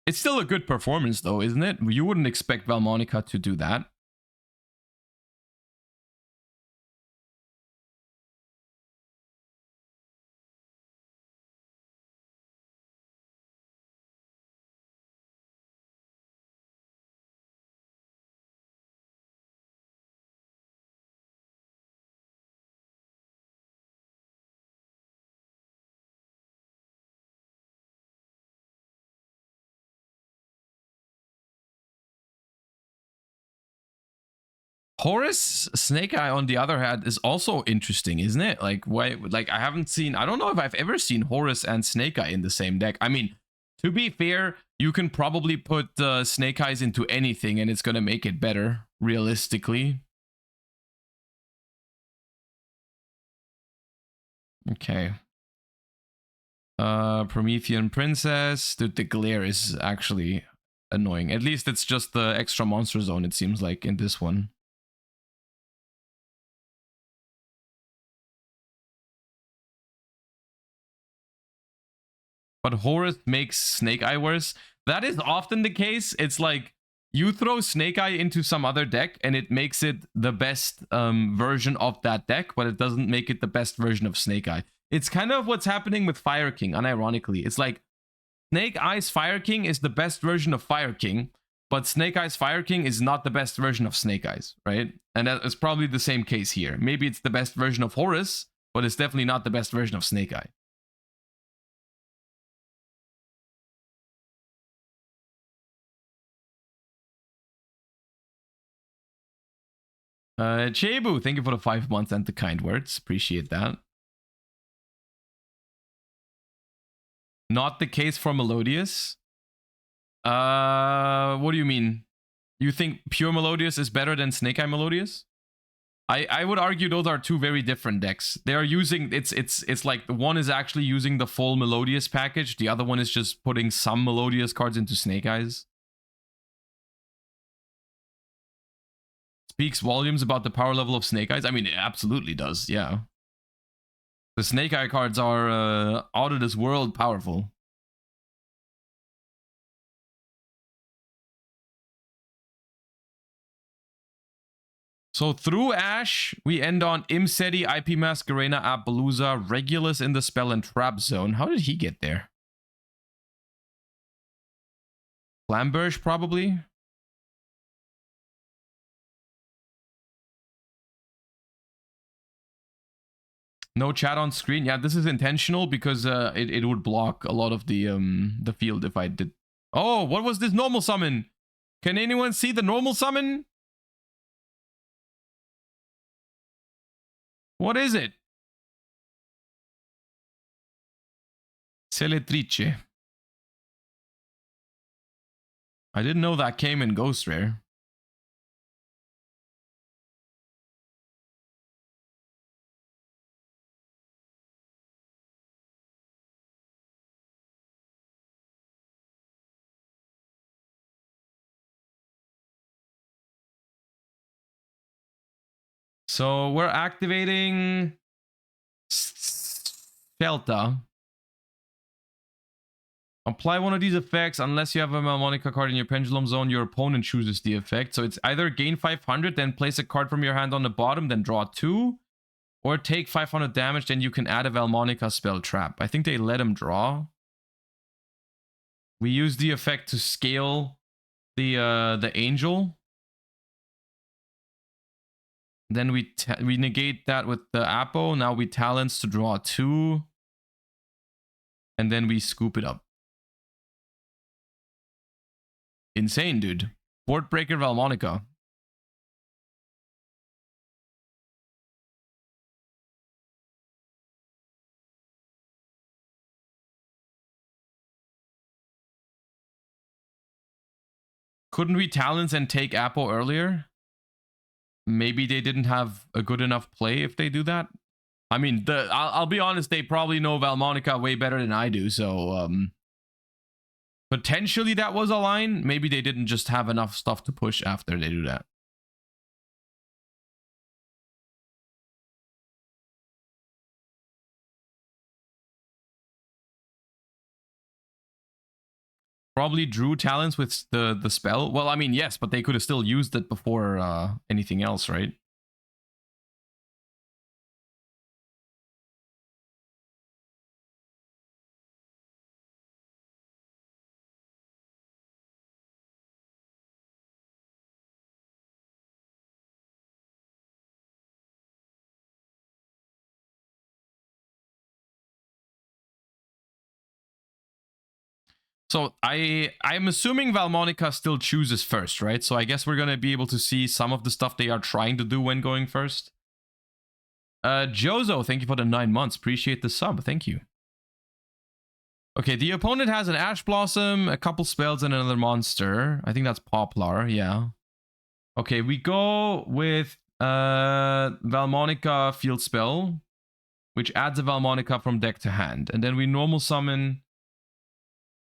It's still a good performance though, isn't it? You wouldn't expect Valmonica to do that. Horus Snake Eye, on the other hand, is also interesting, isn't it? Like, why? Like, I don't know if I've ever seen Horus and Snake Eye in the same deck. I mean, to be fair, you can probably put Snake Eyes into anything and it's gonna make it better, realistically. Okay. Promethean Princess. Dude, the glare is actually annoying. At least it's just the extra monster zone, it seems like, in this one. But Horus makes Snake Eye worse. That is often the case. It's like You throw Snake Eye into some other deck and it makes it the best version of that deck, but it doesn't make it the best version of Snake Eye. It's kind of what's happening with Fire King, unironically. It's like Snake Eye's Fire King is the best version of Fire King, but Snake Eye's Fire King is not the best version of Snake Eyes, right? And that is probably the same case here. Maybe it's the best version of Horus, but it's definitely not the best version of Snake Eye. Chebu, thank you for the 5 months and the kind words. Appreciate that. Not the case for Melodious. What do you mean? You think pure Melodious is better than Snake Eye Melodious? I would argue those are two very different decks. They are using it's like one is actually using the full Melodious package. The other one is just putting some Melodious cards into Snake Eyes. Speaks volumes about the power level of Snake Eyes. I mean, it absolutely does. Yeah. The Snake Eye cards are out of this world powerful. So through Ash, we end on Imseti, IP Masquerena, Appaloosa, Regulus in the Spell and Trap Zone. How did he get there? Flamberge, probably? No chat on screen. Yeah, this is intentional because it would block a lot of the field if I did. Oh, what was this normal summon? Can anyone see the normal summon? What is it? Celetrice. I didn't know that came in Ghost Rare. So we're activating Delta. Apply one of these effects unless you have a Melmonica card in your Pendulum Zone. Your opponent chooses the effect. So it's either gain 500, then place a card from your hand on the bottom, then draw 2. Or take 500 damage, then you can add a Valmonica spell trap. I think they let him draw. We use the effect to scale the angel. Then we negate that with the Apo. Now we talents to draw 2. And then we scoop it up. Insane, dude. Board Breaker Valmonica. Couldn't we talents and take Apo earlier? Maybe they didn't have a good enough play if they do that. I mean, I'll be honest, they probably know Valmonica way better than I do, so potentially that was a line. Maybe they didn't just have enough stuff to push after they do that. Probably drew talents with the spell. Well, I mean, yes, but they could have still used it before anything else, right? So I'm assuming Valmonica still chooses first, right? So I guess we're gonna be able to see some of the stuff they are trying to do when going first. Jozo, thank you for the 9 months. Appreciate the sub. Thank you. Okay, the opponent has an Ash Blossom, a couple spells, and another monster. I think that's Poplar, yeah. Okay, we go with Valmonica Field Spell, which adds a Valmonica from deck to hand. And then we normal summon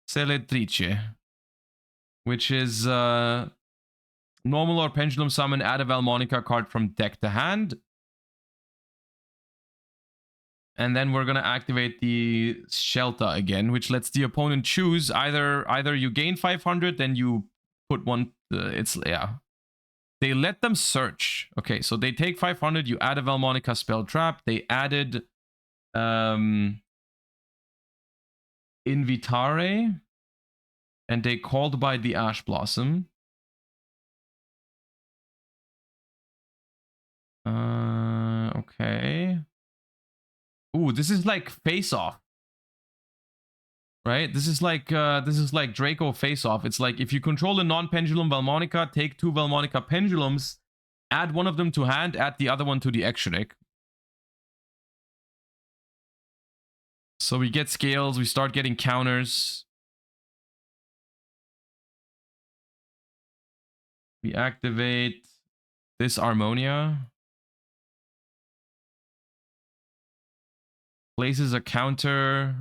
Celetrice, which is normal or Pendulum Summon, add a Valmonica card from deck to hand. And then we're going to activate the Shelta again, which lets the opponent choose either you gain 500, then you put one. It's yeah. They let them search. Okay, so they take 500. You add a Valmonica spell trap. They added Invitare, and they called by the Ash Blossom. Okay. Ooh, this is like face off. Right? This is like Draco face off. It's like if you control a non-pendulum Valmonica, take 2 Valmonica pendulums, add one of them to hand, add the other one to the extra deck. So we get scales, we start getting counters. We activate this Harmonia. Places a counter.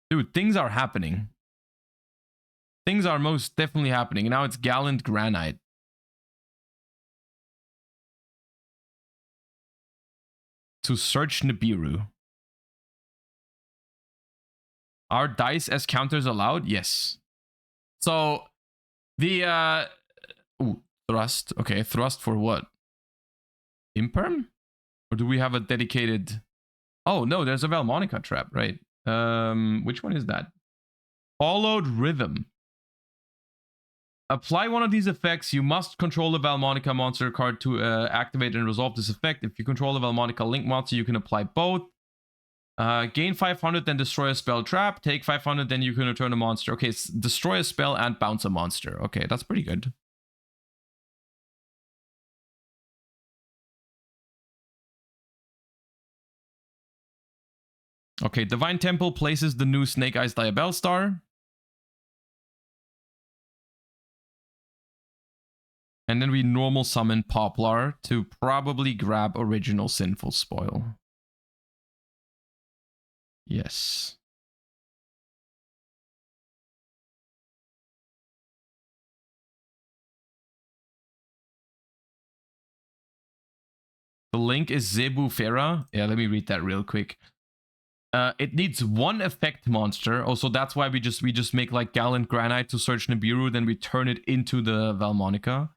Dude, things are happening. Things are most definitely happening. Now it's Gallant Granite. To search Nibiru. Are dice as counters allowed? Yes. So the thrust. Okay, thrust for what? Imperm? Or do we have a dedicated? Oh no, there's a Valmonica trap, right? Which one is that? Followed Rhythm. Apply one of these effects. You must control the Valmonica monster card to activate and resolve this effect. If you control the Valmonica Link monster, you can apply both. Gain 500, then destroy a spell trap. Take 500, then you can return a monster. Okay, destroy a spell and bounce a monster. Okay, that's pretty good. Okay, Divine Temple places the new Snake Eyes Diabellstar. And then we normal summon Poplar to probably grab original Sinful Spoil. Yes. The link is Zebu Fera. Yeah, let me read that real quick. It needs one effect monster. Also, that's why we just make like Gallant Granite to search Nibiru, then we turn it into the Valmonica.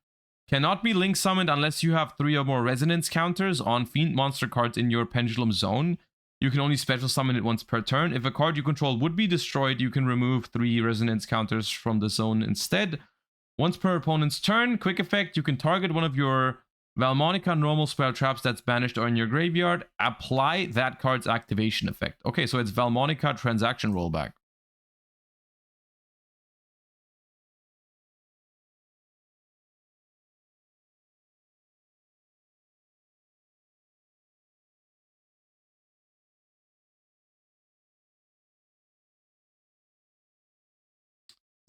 Cannot be link summoned unless you have 3 or more resonance counters on fiend monster cards in your pendulum zone. You can only special summon it once per turn. If a card you control would be destroyed, you can remove 3 resonance counters from the zone instead. Once per opponent's turn, quick effect, you can target one of your Valmonica normal spell traps that's banished or in your graveyard. Apply that card's activation effect. Okay, so it's Valmonica transaction rollback.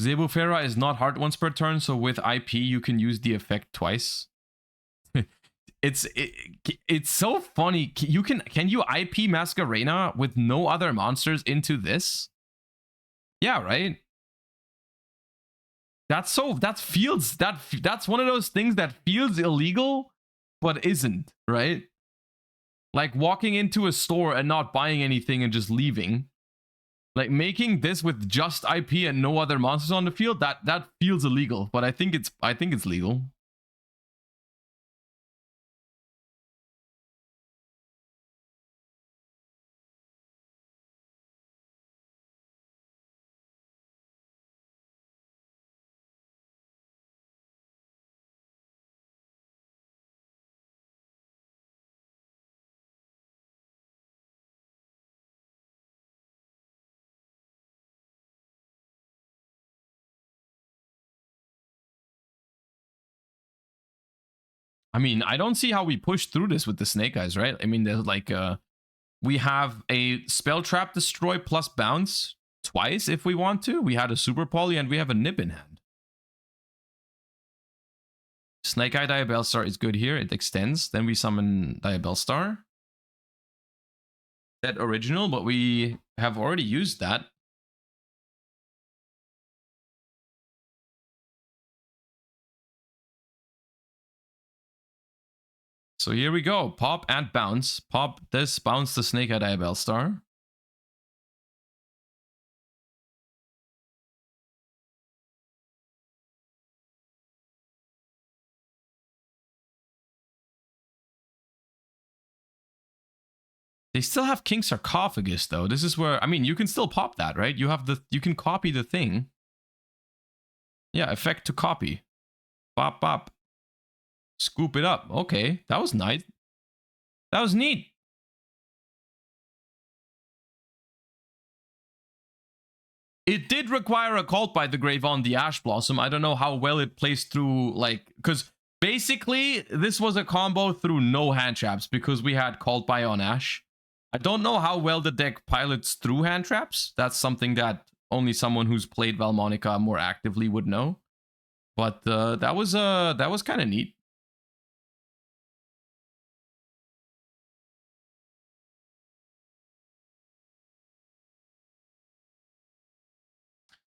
Zebu Fera is not hard once per turn, so with IP you can use the effect twice. It's so funny. Can you IP Masquerena with no other monsters into this? Yeah, right. That's one of those things that feels illegal but isn't, right? Like walking into a store and not buying anything and just leaving. Like making this with just IP and no other monsters on the field, that feels illegal, but I think it's legal. I mean, I don't see how we push through this with the Snake Eyes, right? I mean, there's like we have a Spell Trap Destroy plus bounce twice if we want to. We had a Super Poly and we have a Nib in hand. Snake Eye Diabellstar is good here. It extends. Then we summon Diabellstar. That original, but we have already used that. So here we go. Pop and bounce. Pop this, bounce the Snake Eye Diabellstar. They still have King Sarcophagus though. This is where, I mean, you can still pop that, right? You can copy the thing. Yeah, effect to copy. Pop, pop. Scoop it up. Okay, that was nice. That was neat. It did require a cult by the grave on the Ash Blossom. I don't know how well it plays through, like, because basically this was a combo through no hand traps because we had cult by on Ash. I don't know how well the deck pilots through hand traps. That's something that only someone who's played Valmonica more actively would know. But that was kind of neat.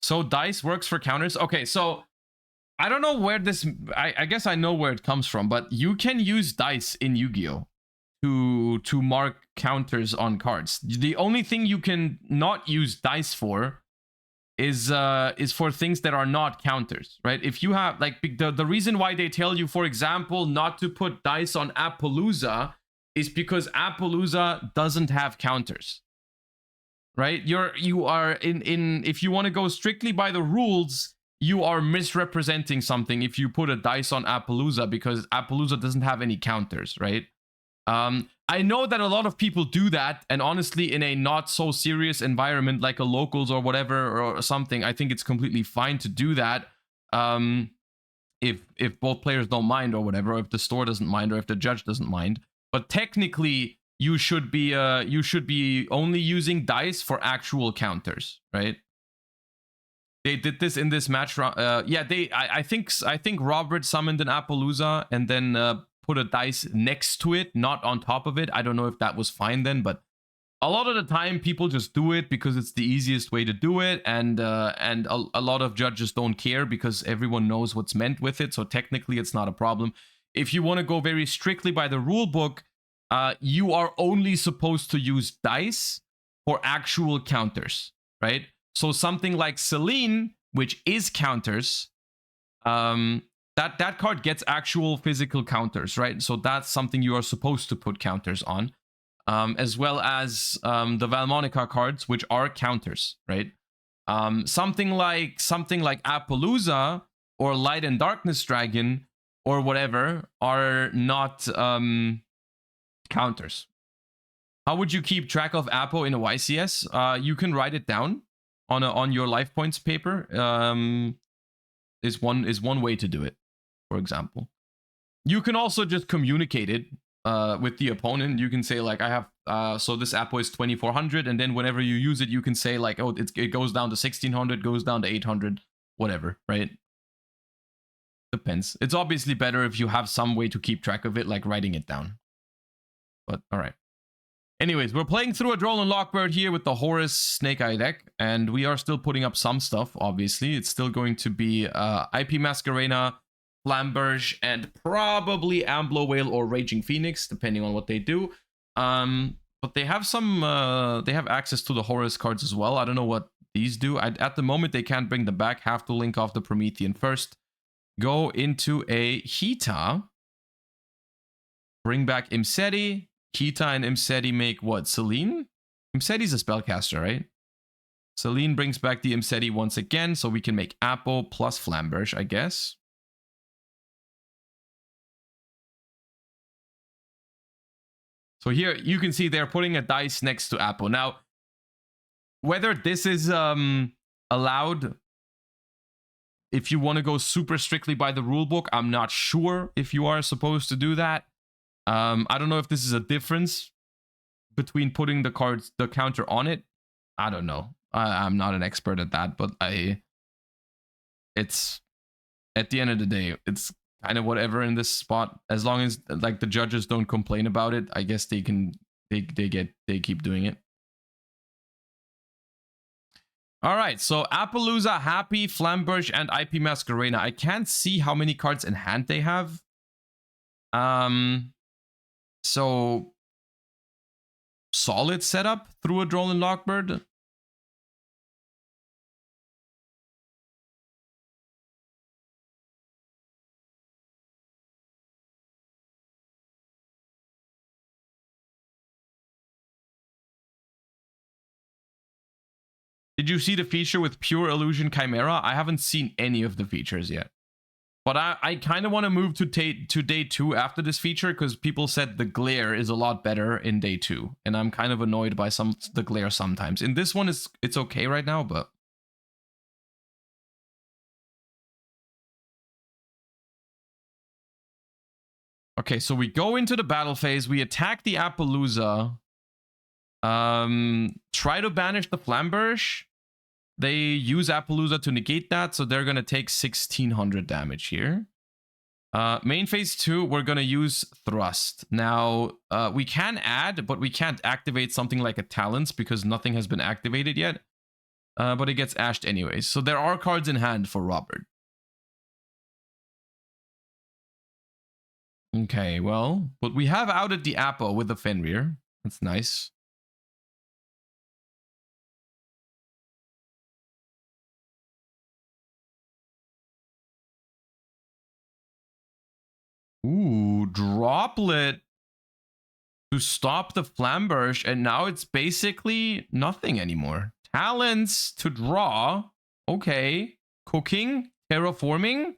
So dice works for counters. Okay, so I don't know where this. I guess I know where it comes from, but you can use dice in Yu-Gi-Oh to mark counters on cards. The only thing you can not use dice for is for things that are not counters, right? If you have like the reason why they tell you, for example, not to put dice on Appaloosa is because Appaloosa doesn't have counters. Right? You are in if you want to go strictly by the rules, you are misrepresenting something if you put a dice on Appaloosa because Appaloosa doesn't have any counters, right? I know that a lot of people do that, and honestly, in a not so serious environment like a locals or whatever or something, I think it's completely fine to do that. If both players don't mind or whatever, or if the store doesn't mind, or if the judge doesn't mind. But technically, you should be only using dice for actual counters, right? They did this in this match. Yeah, I think Robert summoned an Appaloosa and then put a dice next to it, not on top of it. I don't know if that was fine then, but a lot of the time people just do it because it's the easiest way to do it, and a lot of judges don't care because everyone knows what's meant with it. So technically, it's not a problem. If you want to go very strictly by the rule book, you are only supposed to use dice for actual counters, right? So something like Celine, which is counters, that card gets actual physical counters, right? So that's something you are supposed to put counters on, as well as the Valmonica cards, which are counters, right? Something like Appaloosa or Light and Darkness Dragon or whatever are not counters. How would you keep track of Appo in a YCS? You can write it down on your life points paper. Is one way to do it, for example. You can also just communicate it with the opponent. You can say like, I have so this Appo is 2400, and then whenever you use it, you can say like, oh, it goes down to 1600, goes down to 800, whatever, right? Depends. It's obviously better if you have some way to keep track of it, like writing it down. But all right. Anyways, we're playing through a Droll and Lockbird here with the Horus Snake Eye deck, and we are still putting up some stuff, obviously. It's still going to be IP Masquerena, Flamberge, and probably Amblo Whale or Raging Phoenix, depending on what they do. But they have some, they have access to the Horus cards as well. I don't know what these do. At the moment, they can't bring them back. Have to link off the Promethean first. Go into a Hita. Bring back Imseti. Hita and Imseti make what? Celine? Imseti's a spellcaster, right? Celine brings back the Imseti once again, so we can make Apple plus Flamberge, I guess. So here you can see they're putting a dice next to Apple. Now, whether this is allowed, if you want to go super strictly by the rulebook, I'm not sure if you are supposed to do that. I don't know if this is a difference between putting the counter on it. I don't know. I'm not an expert at that, but it's at the end of the day, it's kind of whatever in this spot. As long as like the judges don't complain about it, I guess they keep doing it. All right, so Appaloosa, Happy, Flamberge, and IP Masquerena. I can't see how many cards in hand they have. So solid setup through a Droll and Lockbird. Did you see the feature with Pure Illusion Chimera? I haven't seen any of the features yet. But I kind of want to move to day 2 after this feature, because people said the glare is a lot better in day 2. And I'm kind of annoyed by the glare sometimes. In this one, it's okay right now, but... Okay, so we go into the battle phase. We attack the Appaloosa. Try to banish the Flamberge. They use Appaloosa to negate that, so they're going to take 1600 damage here. Main phase 2, we're going to use Thrust. Now, we can add, but we can't activate something like a Talents because nothing has been activated yet. But it gets ashed anyways. So there are cards in hand for Robert. Okay, well, but we have outed the Appo with the Fenrir. That's nice. Ooh, Droplet to stop the Flamberge, and now it's basically nothing anymore. Talents to draw. Okay. Cooking, terraforming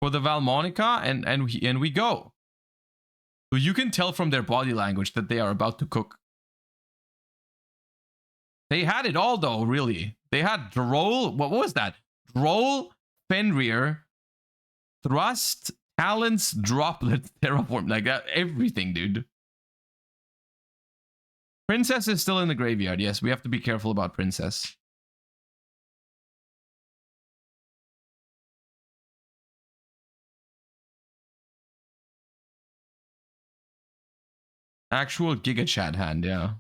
for the Valmonica, and we go. So you can tell from their body language that they are about to cook. They had it all though, really. They had Droll, what was that? Droll, Fenrir, Thrust, Talents, Droplet, Terraform, like that, everything, dude. Princess is still in the graveyard. Yes, we have to be careful about Princess. Actual Giga Chat hand, yeah.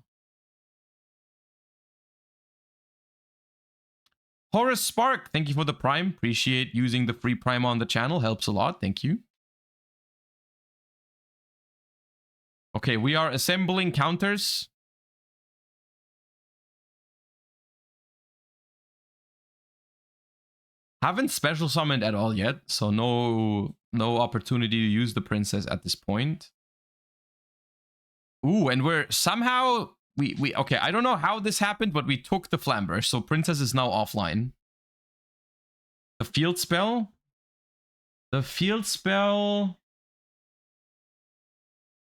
Horace Spark, thank you for the Prime. Appreciate using the free Prime on the channel. Helps a lot. Thank you. Okay, we are assembling counters. Haven't special summoned at all yet, so no opportunity to use the Princess at this point. Ooh, and we're somehow... Okay, I don't know how this happened, but we took the Flamberge, so Princess is now offline. The field spell? The field spell...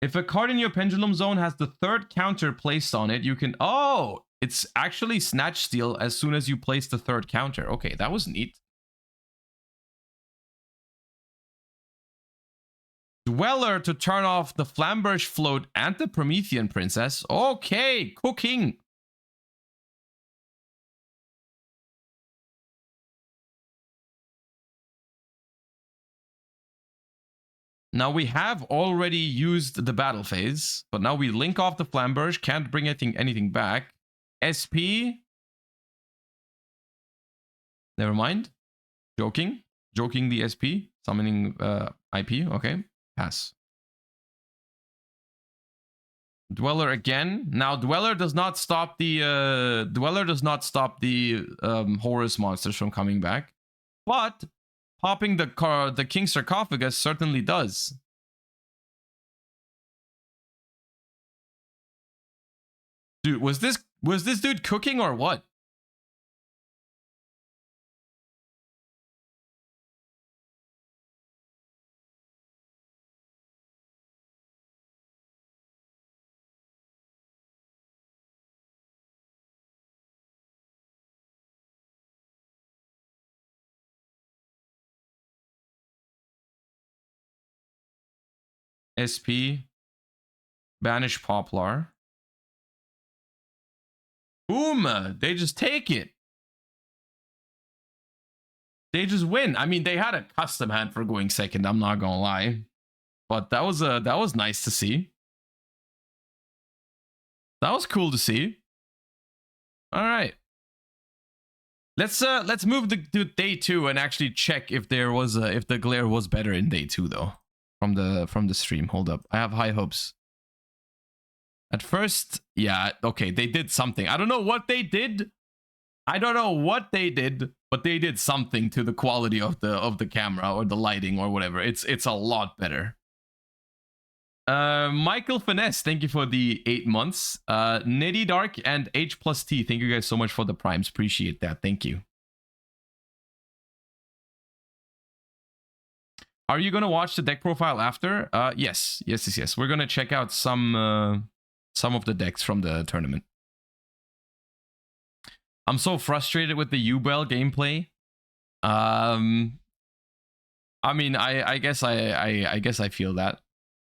If a card in your Pendulum Zone has the 3rd counter placed on it, you can... Oh! It's actually Snatch Steal as soon as you place the 3rd counter. Okay, that was neat. Dweller to turn off the Flamberge Float and the Promethean Princess. Okay, cooking. Now we have already used the battle phase, but now we link off the Flamberge, can't bring anything back. SP. Never mind. Joking the SP. Summoning IP. Okay. Pass. Dweller again. Now Dweller does not stop the Horus monsters from coming back, but popping the King Sarcophagus certainly does. Dude, was this dude cooking or what? SP, banish Poplar. Boom! They just take it. They just win. I mean, they had a custom hand for going second, I'm not gonna lie. But that was nice to see. That was cool to see. All right. Let's move to day 2 and actually check if the glare was better in day 2 though. From the stream. Hold up. I have high hopes. At first, yeah, okay, they did something. I don't know what they did. But they did something to the quality of the camera or the lighting or whatever. It's a lot better. Michael Finesse, thank you for the 8 months. Nitty Dark and H plus T, thank you guys so much for the primes. Appreciate that. Thank you. Are you gonna watch the deck profile after? Yes. We're gonna check out some of the decks from the tournament. I'm so frustrated with the Yubel gameplay. I mean, I guess I feel that.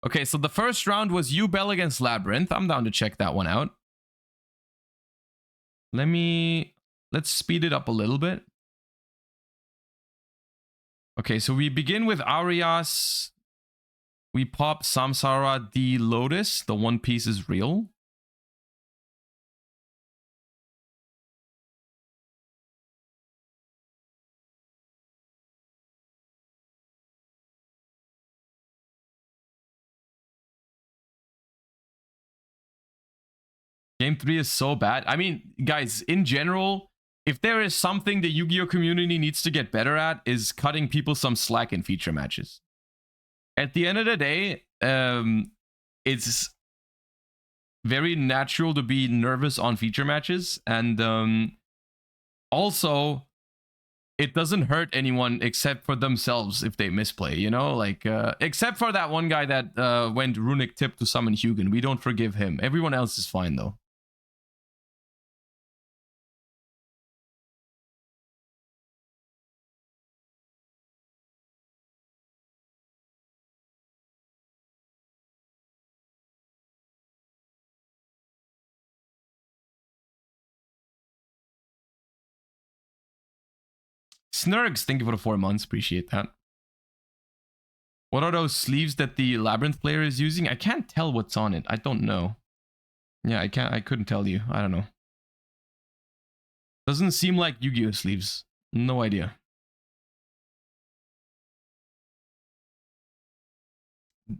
Okay, so the first round was Yubel against Labyrinth. I'm down to check that one out. Let's speed it up a little bit. Okay, so we begin with Arias. We pop Samsara, the Lotus. The One Piece is real. Game 3 is so bad. I mean, guys, in general, if there is something the Yu-Gi-Oh community needs to get better at, is cutting people some slack in feature matches. At the end of the day, it's very natural to be nervous on feature matches, and also it doesn't hurt anyone except for themselves if they misplay, you know, like except for that one guy that went Runick tip to summon Hugin. We don't forgive him. Everyone else is fine though. Snurgs, thank you for the 4 months. Appreciate that. What are those sleeves that the Labyrinth player is using? I can't tell what's on it. I don't know. Yeah, I couldn't tell you. I don't know. Doesn't seem like Yu-Gi-Oh sleeves. No idea.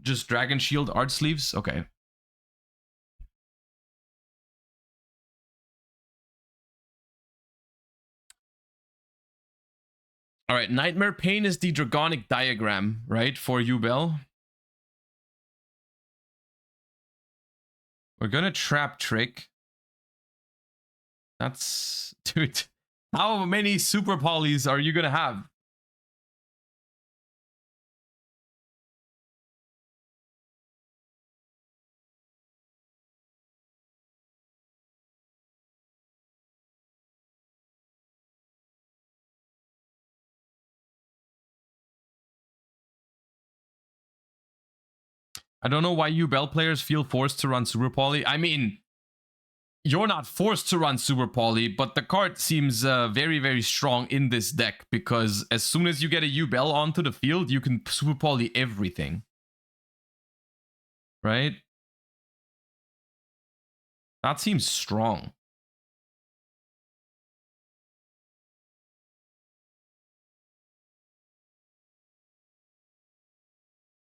Just Dragon Shield art sleeves? Okay. All right, Nightmare Pain is the Dragonic diagram, right, for Yubel. We're gonna Trap Trick. That's... Dude, how many Super Polys are you gonna have? I don't know why you Bell players feel forced to run Super Poly. I mean, you're not forced to run Super Poly, but the card seems very, very strong in this deck because as soon as you get a U-Bell onto the field, you can Super Poly everything. Right? That seems strong.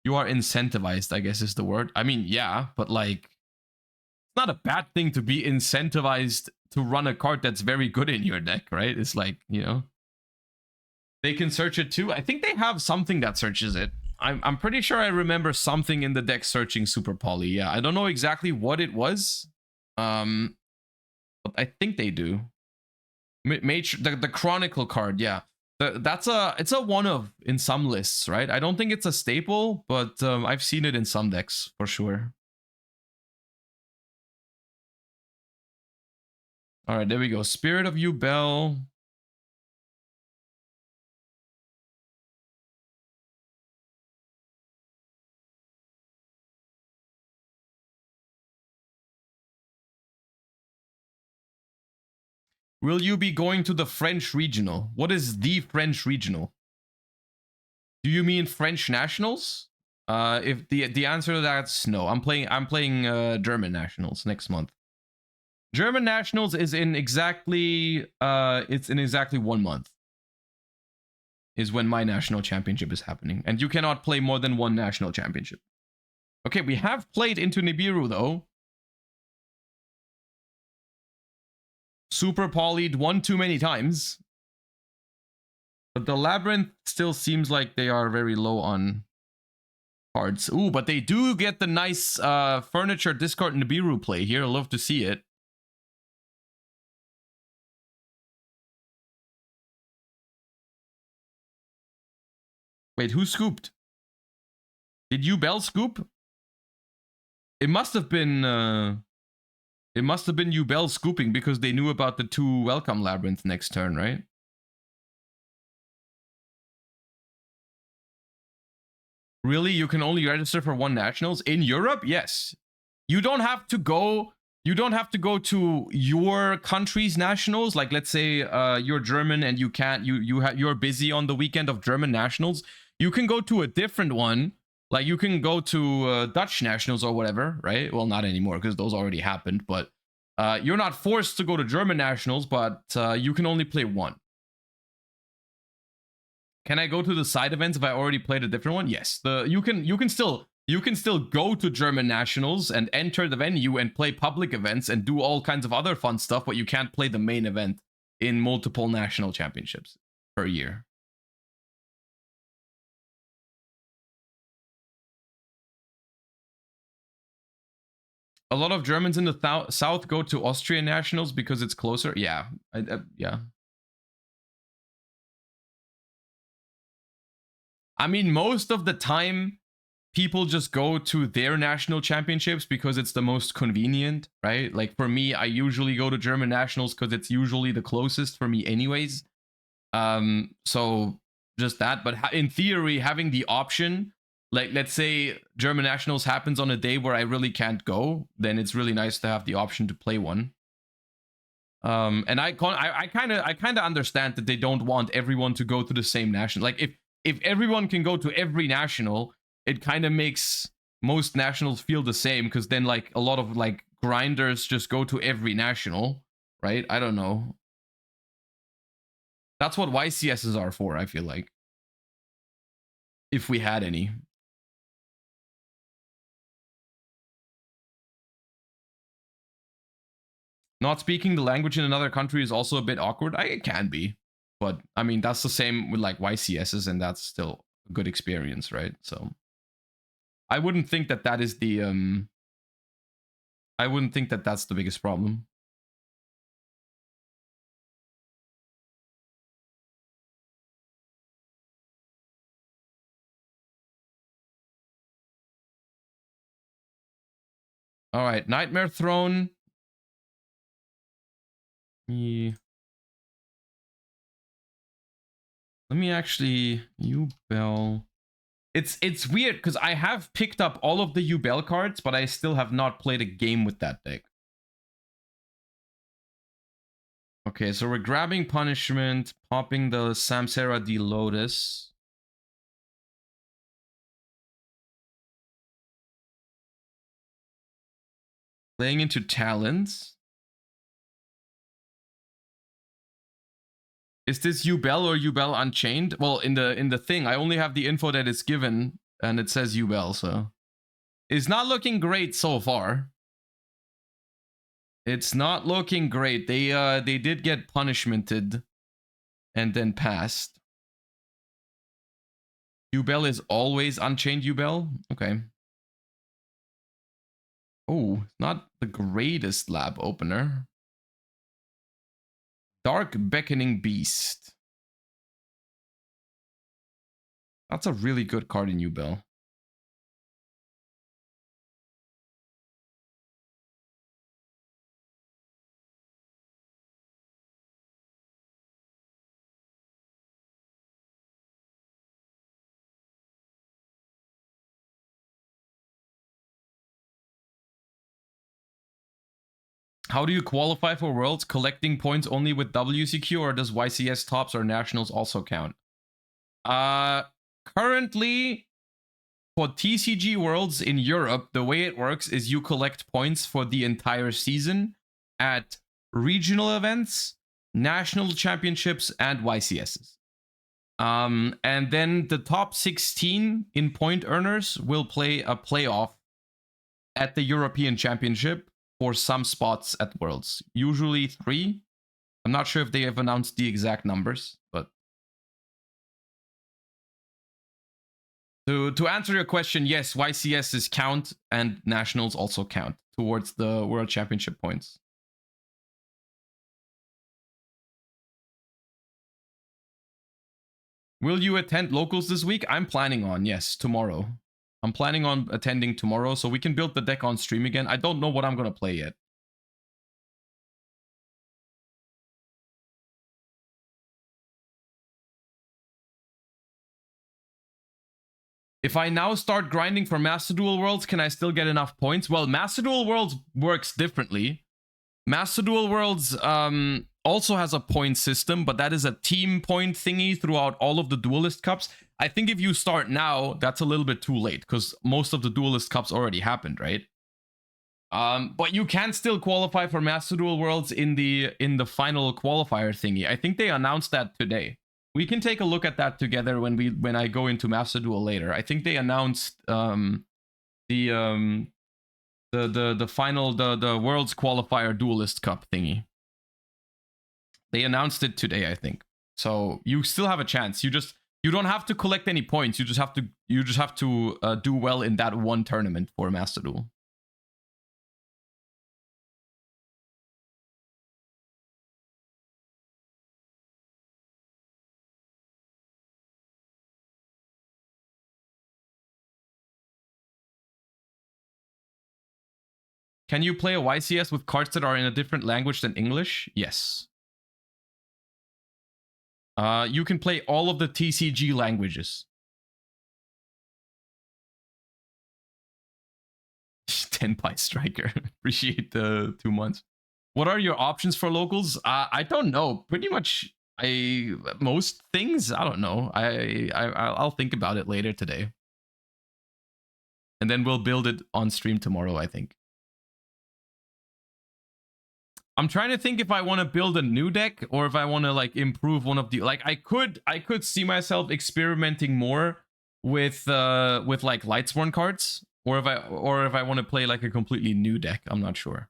You are incentivized, I guess is the word. I mean, yeah, but like, it's not a bad thing to be incentivized to run a card that's very good in your deck, right? It's like, you know, they can search it too. I think they have something that searches it. I'm pretty sure I remember something in the deck searching Super Poly. Yeah, I don't know exactly what it was. But I think they do. The Chronicle card, yeah. It's a one of in some lists, right? I don't think it's a staple, but I've seen it in some decks for sure. All right, there we go. Spirit of Yubel. Will you be going to the French regional? What is the French regional? Do you mean French nationals? If the answer to that's no. I'm playing German nationals next month. German nationals is in exactly 1 month. Is when my national championship is happening, and you cannot play more than one national championship. Okay, we have played into Nibiru though. Super polyed one too many times. But the Labyrinth still seems like they are very low on cards. Ooh, but they do get the nice furniture discard Nibiru play here. I love to see it. Wait, who scooped? Did you Bell scoop? It must have been you Bell scooping because they knew about the 2 welcome labyrinth next turn, right? Really? You can only register for 1 nationals in Europe? Yes. You don't have to go to your country's nationals. Like, let's say you're German and you can't you're busy on the weekend of German nationals. You can go to a different one. Like, you can go to Dutch nationals or whatever, right? Well, not anymore because those already happened, but you're not forced to go to German nationals, but you can only play 1. Can I go to the side events if I already played a different one? Yes. You can still go to German nationals and enter the venue and play public events and do all kinds of other fun stuff, but you can't play the main event in multiple national championships per year. A lot of Germans in the south go to Austrian nationals because it's closer. Yeah, yeah. I mean, most of the time, people just go to their national championships because it's the most convenient, right? Like, for me, I usually go to German nationals because it's usually the closest for me anyways. So just that. But in theory, having the option, like, let's say German nationals happens on a day where I really can't go, then it's really nice to have the option to play one. And I kind of understand that they don't want everyone to go to the same national. Like, if everyone can go to every national, it kind of makes most nationals feel the same, because then, like, a lot of, like, grinders just go to every national, right? I don't know. That's what YCSs are for, I feel like. If we had any. Not speaking the language in another country is also a bit awkward. It can be. But, I mean, that's the same with, like, YCSs, and that's still a good experience, right? So I wouldn't think that that is the I wouldn't think that that's the biggest problem. All right, Nightmare Throne. Yeah. Let me actually Bell. It's weird because I have picked up all of the Bell cards, but I still have not played a game with that deck. Okay, so we're grabbing Punishment, popping the Samsara D Lotus. Playing into Talons. Is this Bell or Bell Unchained? Well, in the thing, I only have the info that it's given, and it says Bell, so it's not looking great so far. It's not looking great. They did get punishmented and then passed. Bell is always Unchained Bell? Okay. Oh, not the greatest lab opener. Dark Beckoning Beast. That's a really good card in Bell. How do you qualify for Worlds? Collecting points only with WCQ, or does YCS tops or nationals also count? Currently, for TCG Worlds in Europe, the way it works is you collect points for the entire season at regional events, national championships, and YCSs. And then the top 16 in point earners will play a playoff at the European Championship for some spots at Worlds. Usually 3. I'm not sure if they have announced the exact numbers, but To answer your question, yes, YCSs count and nationals also count towards the World Championship points. Will you attend locals this week? I'm planning on, yes, tomorrow. I'm planning on attending tomorrow so we can build the deck on stream again. I don't know what I'm going to play yet. If I now start grinding for Master Duel Worlds, can I still get enough points? Well, Master Duel Worlds works differently. Master Duel Worlds also has a point system, but that is a team point thingy throughout all of the Duelist Cups. I think if you start now, that's a little bit too late because most of the Duelist Cups already happened, right? But you can still qualify for Master Duel Worlds in the final qualifier thingy. I think they announced that today. We can take a look at that together when I go into Master Duel later. I think they announced the final the World's Qualifier Duelist Cup thingy. They announced it today, I think. So you still have a chance. You don't have to collect any points. You just have to do well in that one tournament for Master Duel. Can you play a YCS with cards that are in a different language than English? Yes. You can play all of the TCG languages. 10 by striker. Appreciate the 2 months. What are your options for locals? I don't know. Pretty much most things. I don't know. I'll think about it later today. And then we'll build it on stream tomorrow, I think. I'm trying to think if I want to build a new deck or if I want to like improve one of the I could see myself experimenting more with like Lightsworn cards or if I want to play like a completely new deck. I'm not sure.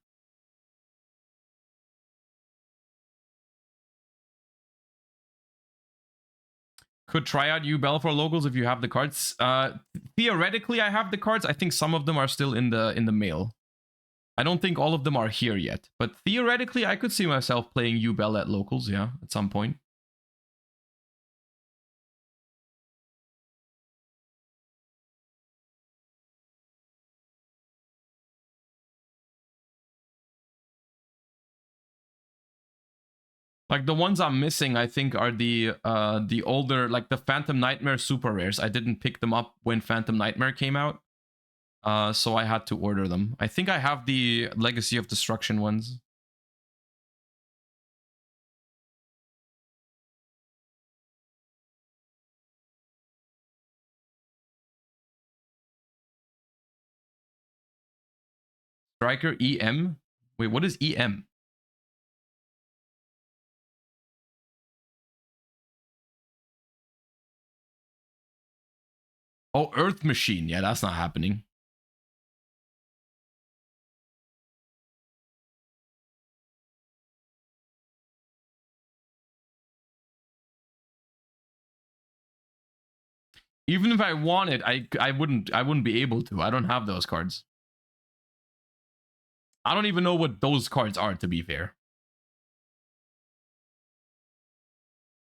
Could try out Yubel for locals if you have the cards. Theoretically, I have the cards. I think some of them are still in the mail. I don't think all of them are here yet, but theoretically, I could see myself playing Yubel at locals, yeah, at some point. Like the ones I'm missing, I think, are the older, like the Phantom Nightmare super rares. I didn't pick them up when Phantom Nightmare came out. So I had to order them. I think I have the Legacy of Destruction ones. Striker EM? Wait, what is EM? Oh, Earth Machine. Yeah, that's not happening. Even if I wanted, I wouldn't be able to. I don't have those cards. I don't even know what those cards are, to be fair.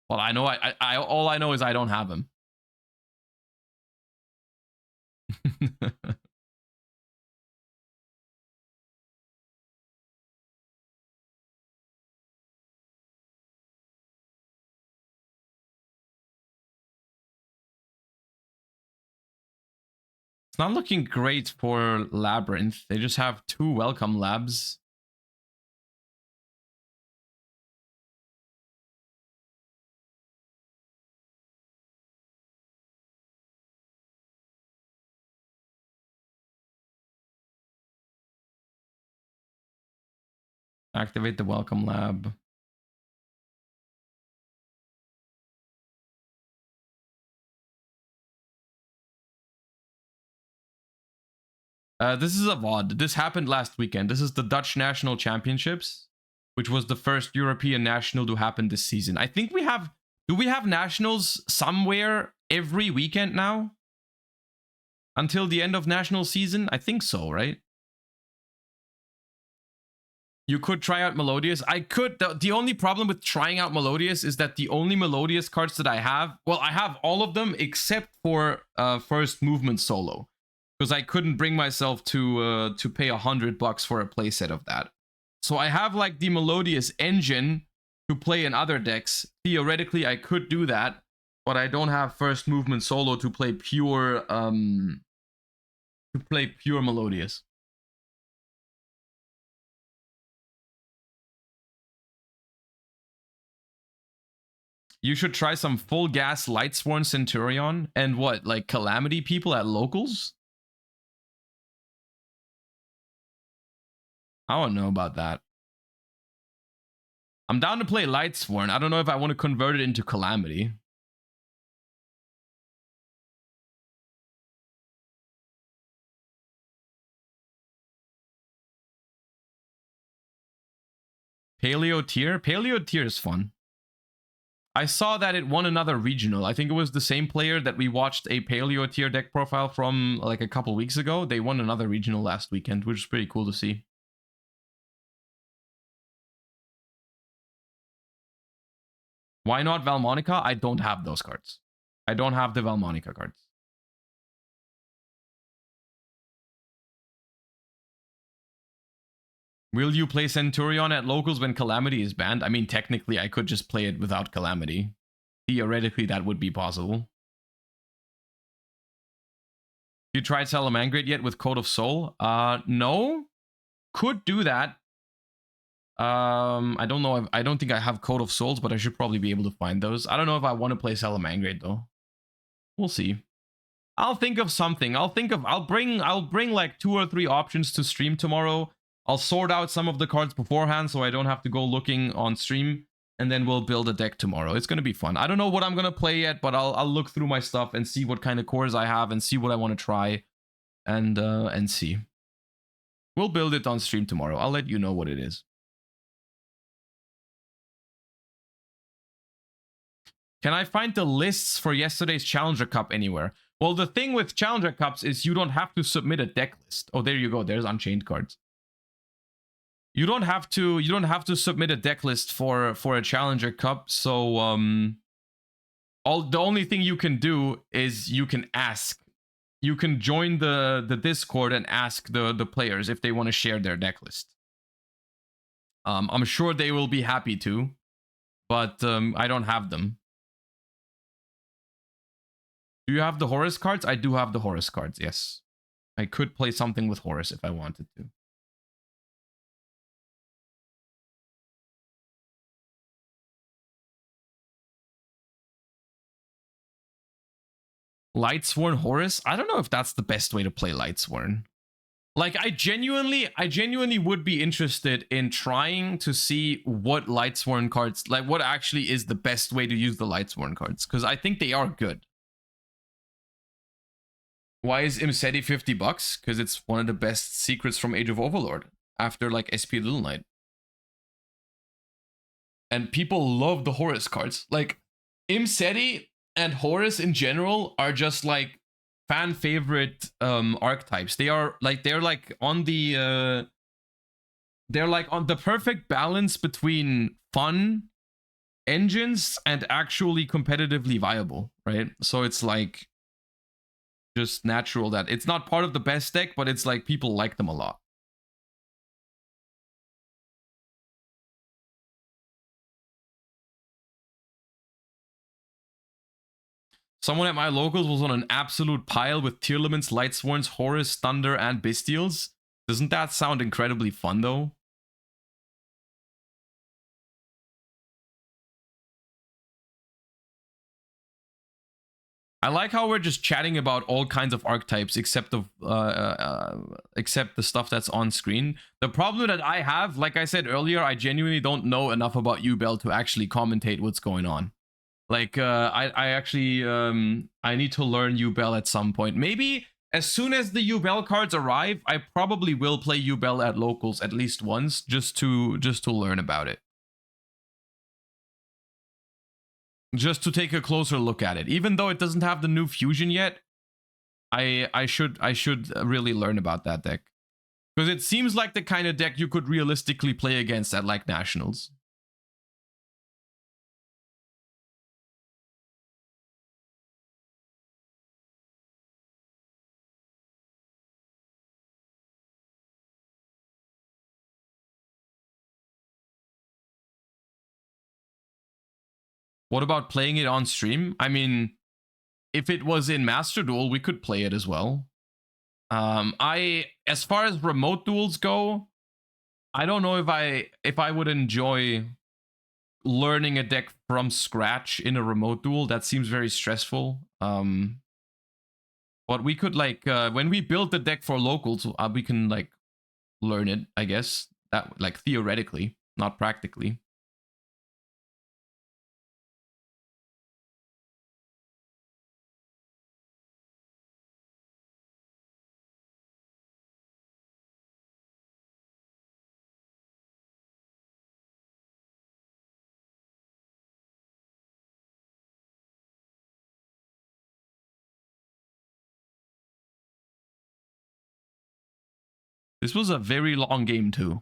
Well, I know all I know is I don't have them. It's not looking great for Labyrinth. They just have 2 welcome labs. Activate the welcome lab. This is a VOD. This happened last weekend. This is the Dutch National Championships, which was the first European national to happen this season. I think we have... Do we have nationals somewhere every weekend now? until the end of national season. I think so, right? You could try out Melodious. I could. The only problem with trying out Melodious is that the only Melodious cards that I have, well, I have all of them except for first movement solo, because I couldn't bring myself to pay $100 for a playset of that. So I have like the Melodious engine to play in other decks. Theoretically, I could do that, but I don't have first movement solo to play pure Melodious. You should try some full gas Lightsworn Centurion and what, like Calamity people at locals? I don't know about that. I'm down to play Lightsworn. I don't know if I want to convert it into Calamity. Paleo tier is fun. I saw that it won another regional. I think it was the same player that we watched a Paleo tier deck profile from like a couple weeks ago. They won another regional last weekend, which is pretty cool to see. Why not Valmonica? I don't have those cards. I don't have the Valmonica cards. Will you play Centurion at locals when Calamity is banned? I mean, technically, I could just play it without Calamity. Theoretically, that would be possible. You tried Salamangreat yet with Code of Soul? No. Could do that. I don't know. I don't think I have Code of Souls, but I should probably be able to find those. I don't know if I want to play Salamangreat though. We'll see. I'll think of something. I'll bring like 2 or 3 options to stream tomorrow. I'll sort out some of the cards beforehand so I don't have to go looking on stream, and then we'll build a deck tomorrow. It's going to be fun. I don't know what I'm going to play yet, but I'll look through my stuff and see what kind of cores I have and see what I want to try and see. We'll build it on stream tomorrow. I'll let you know what it is. Can I find the lists for yesterday's Challenger Cup anywhere? Well, the thing with Challenger Cups is you don't have to submit a deck list. Oh, there you go. There's Unchained cards. You don't have to submit a deck list for a Challenger Cup. So the only thing you can do is you can ask. You can join the Discord and ask the players if they want to share their deck list. I'm sure they will be happy to, but I don't have them. Do you have the Horus cards? I do have the Horus cards, yes. I could play something with Horus if I wanted to. Lightsworn Horus? I don't know if that's the best way to play Lightsworn. Like, I genuinely would be interested in trying to see what Lightsworn cards, like what actually is the best way to use the Lightsworn cards, because I think they are good. Why is Imseti $50? Because it's one of the best secrets from Age of Overlord after like SP Little Knight. And people love the Horus cards. Like, Imseti and Horus in general are just like fan favorite archetypes. They're like on the perfect balance between fun engines and actually competitively viable, right? So it's like just natural that it's not part of the best deck, but it's like people like them a lot. Someone at my locals was on an absolute pile with Tearlaments, Lightsworns, Horus, Thunder, and Bestials. Doesn't that sound incredibly fun, though? I like how we're just chatting about all kinds of archetypes except the stuff that's on screen. The problem that I have, like I said earlier, I genuinely don't know enough about Yubel to actually commentate what's going on. Like, I actually, I need to learn Yubel at some point. Maybe as soon as the Yubel cards arrive, I probably will play Yubel at locals at least once, just to learn about it. Just to take a closer look at it. Even though it doesn't have the new fusion yet, I should really learn about that deck. Because it seems like the kind of deck you could realistically play against at like nationals. What about playing it on stream? I mean, if it was in Master Duel, we could play it as well. As far as remote duels go, I don't know if I would enjoy learning a deck from scratch in a remote duel. That seems very stressful. But we could like when we build the deck for locals, we can like learn it, I guess. That like theoretically, not practically. This was a very long game too.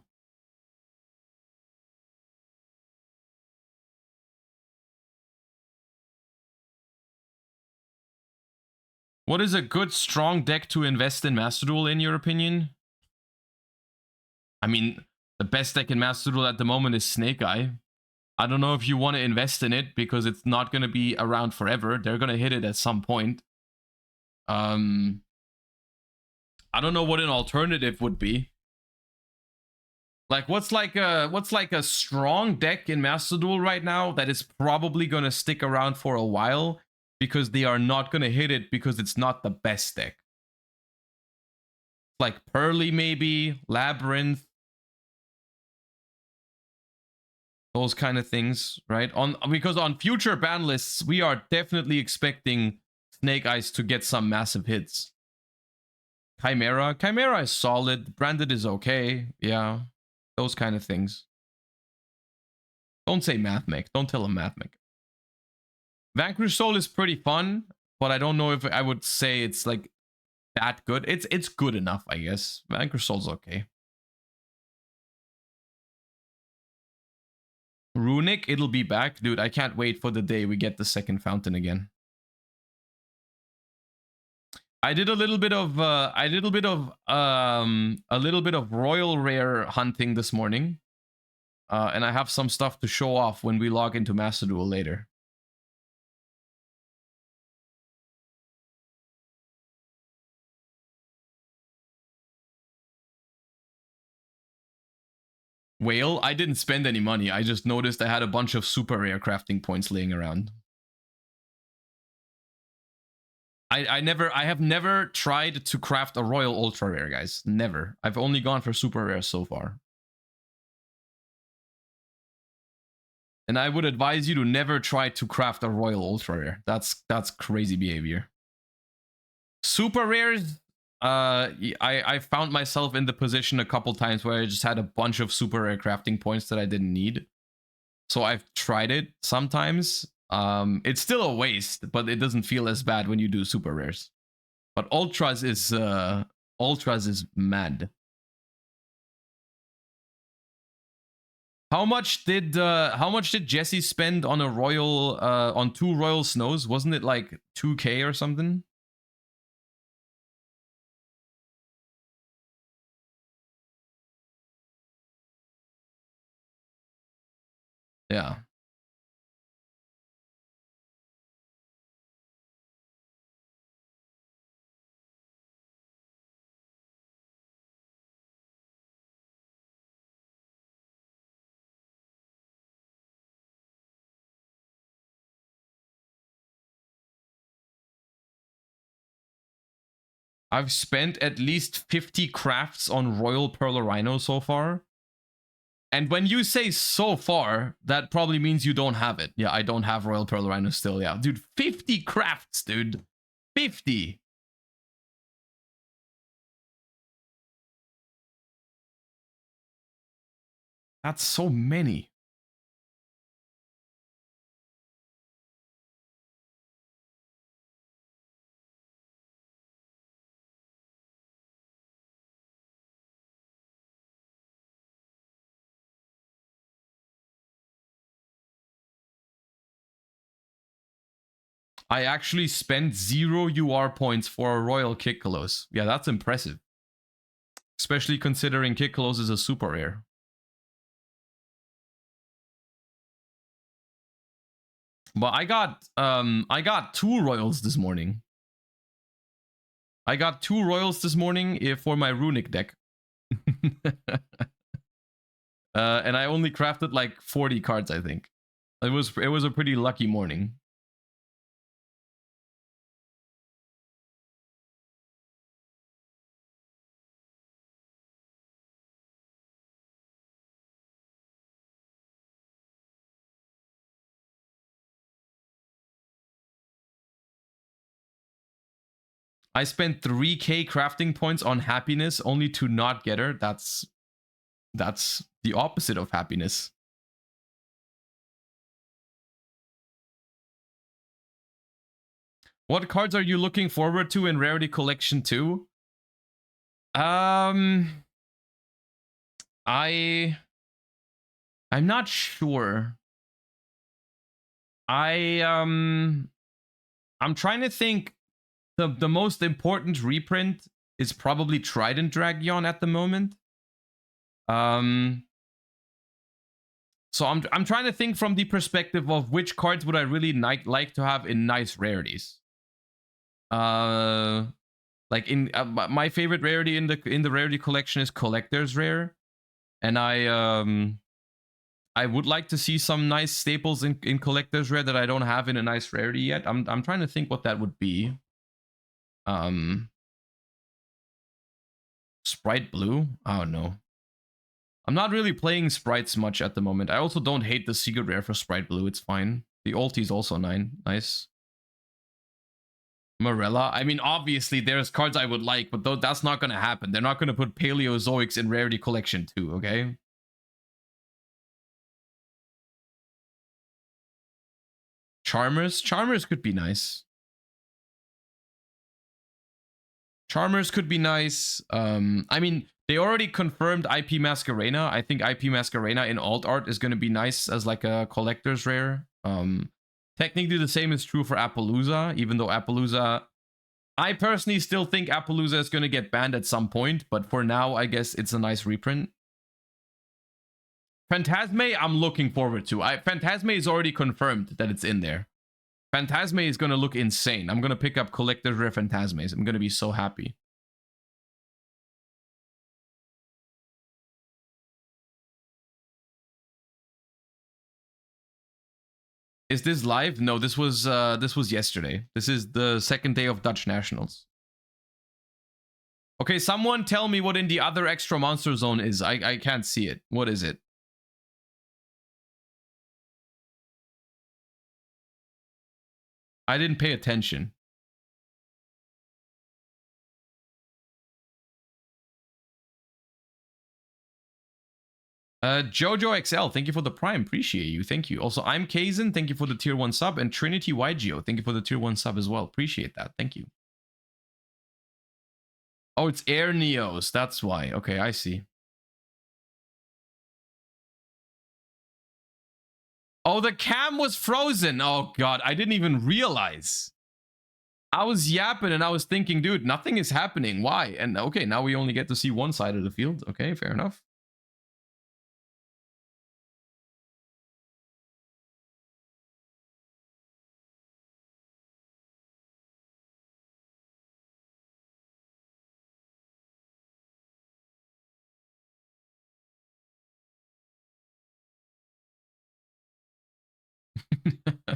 What is a good strong deck to invest in Master Duel in your opinion? I mean, the best deck in Master Duel at the moment is Snake Eye. I don't know if you want to invest in it because it's not going to be around forever. They're going to hit it at some point. I don't know what an alternative would be. Like what's like a strong deck in Master Duel right now that is probably going to stick around for a while because they are not going to hit it because it's not the best deck. Like Pearly maybe, Labyrinth, those kind of things, right? Because on future ban lists, we are definitely expecting Snake Eyes to get some massive hits. Chimera is solid. Branded is okay. Yeah, those kind of things. Don't say Mathmech. Don't tell him Mathmech. Vanquish Soul is pretty fun, but I don't know if I would say it's like that good. It's good enough, I guess. Vanquish Soul's okay. Runick, it'll be back. Dude, I can't wait for the day we get the second fountain again. I did a little bit of royal rare hunting this morning. And I have some stuff to show off when we log into Master Duel later. Whale, I didn't spend any money. I just noticed I had a bunch of super rare crafting points laying around. I have never tried to craft a royal ultra rare, guys. Never. I've only gone for super rare so far. And I would advise you to never try to craft a royal ultra rare. That's crazy behavior. Super rares, I found myself in the position a couple times where I just had a bunch of super rare crafting points that I didn't need. So I've tried it sometimes. It's still a waste, but it doesn't feel as bad when you do super rares. But ultras is mad. How much did Jesse spend on a royal on 2 royal snows? Wasn't it like 2K or something? Yeah. I've spent at least 50 crafts on Royal Pearl Rhino so far. And when you say so far, that probably means you don't have it. Yeah, I don't have Royal Pearl Rhino still. Yeah, dude, 50 crafts, dude. 50. That's so many. I actually spent 0 UR points for a Royal Kikkalos. Yeah, that's impressive. Especially considering Kikkalos is a super rare. But I got 2 Royals this morning. I got 2 Royals this morning for my Runick deck. And I only crafted like 40 cards, I think. It was a pretty lucky morning. I spent 3k crafting points on happiness only to not get her. That's the opposite of happiness. What cards are you looking forward to in Rarity Collection 2? I'm not sure. I'm trying to think. The most important reprint is probably Trident Dragon at the moment. So I'm trying to think from the perspective of which cards would I really like to have in nice rarities. Like in my favorite rarity in the Rarity Collection is Collector's Rare, and I would like to see some nice staples in Collector's Rare that I don't have in a nice rarity yet. I'm trying to think what that would be. Sprite Blue? Oh no. I'm not really playing sprites much at the moment. I also don't hate the secret rare for Sprite Blue. It's fine. The ulti is also nice. Morella. I mean, obviously, there's cards I would like, but that's not going to happen. They're not going to put Paleozoics in Rarity Collection 2, okay? Charmers? Charmers could be nice. Charmers could be nice. I mean, they already confirmed IP Masquerena. I think IP Masquerena in alt art is going to be nice as like a collector's rare. Technically, the same is true for Appaloosa, even though Appaloosa... I personally still think Appaloosa is going to get banned at some point, but for now, I guess it's a nice reprint. Phantasme, I'm looking forward to. Phantasme is already confirmed that it's in there. Phantasme is going to look insane. I'm going to pick up Collector's Rare Phantasmes. I'm going to be so happy. Is this live? No, this was yesterday. This is the second day of Dutch Nationals. Okay, someone tell me what in the other extra monster zone is. I can't see it. What is it? I didn't pay attention. Jojo XL, thank you for the prime. Appreciate you. Thank you. Also, I'm Kaizen. Thank you for the tier 1 sub. And Trinity YGO, thank you for the tier 1 sub as well. Appreciate that. Thank you. Oh, it's Air Neos. That's why. Okay, I see. Oh, the cam was frozen. Oh, God. I didn't even realize. I was yapping and I was thinking, dude, nothing is happening. Why? And okay, now we only get to see one side of the field. Okay, fair enough.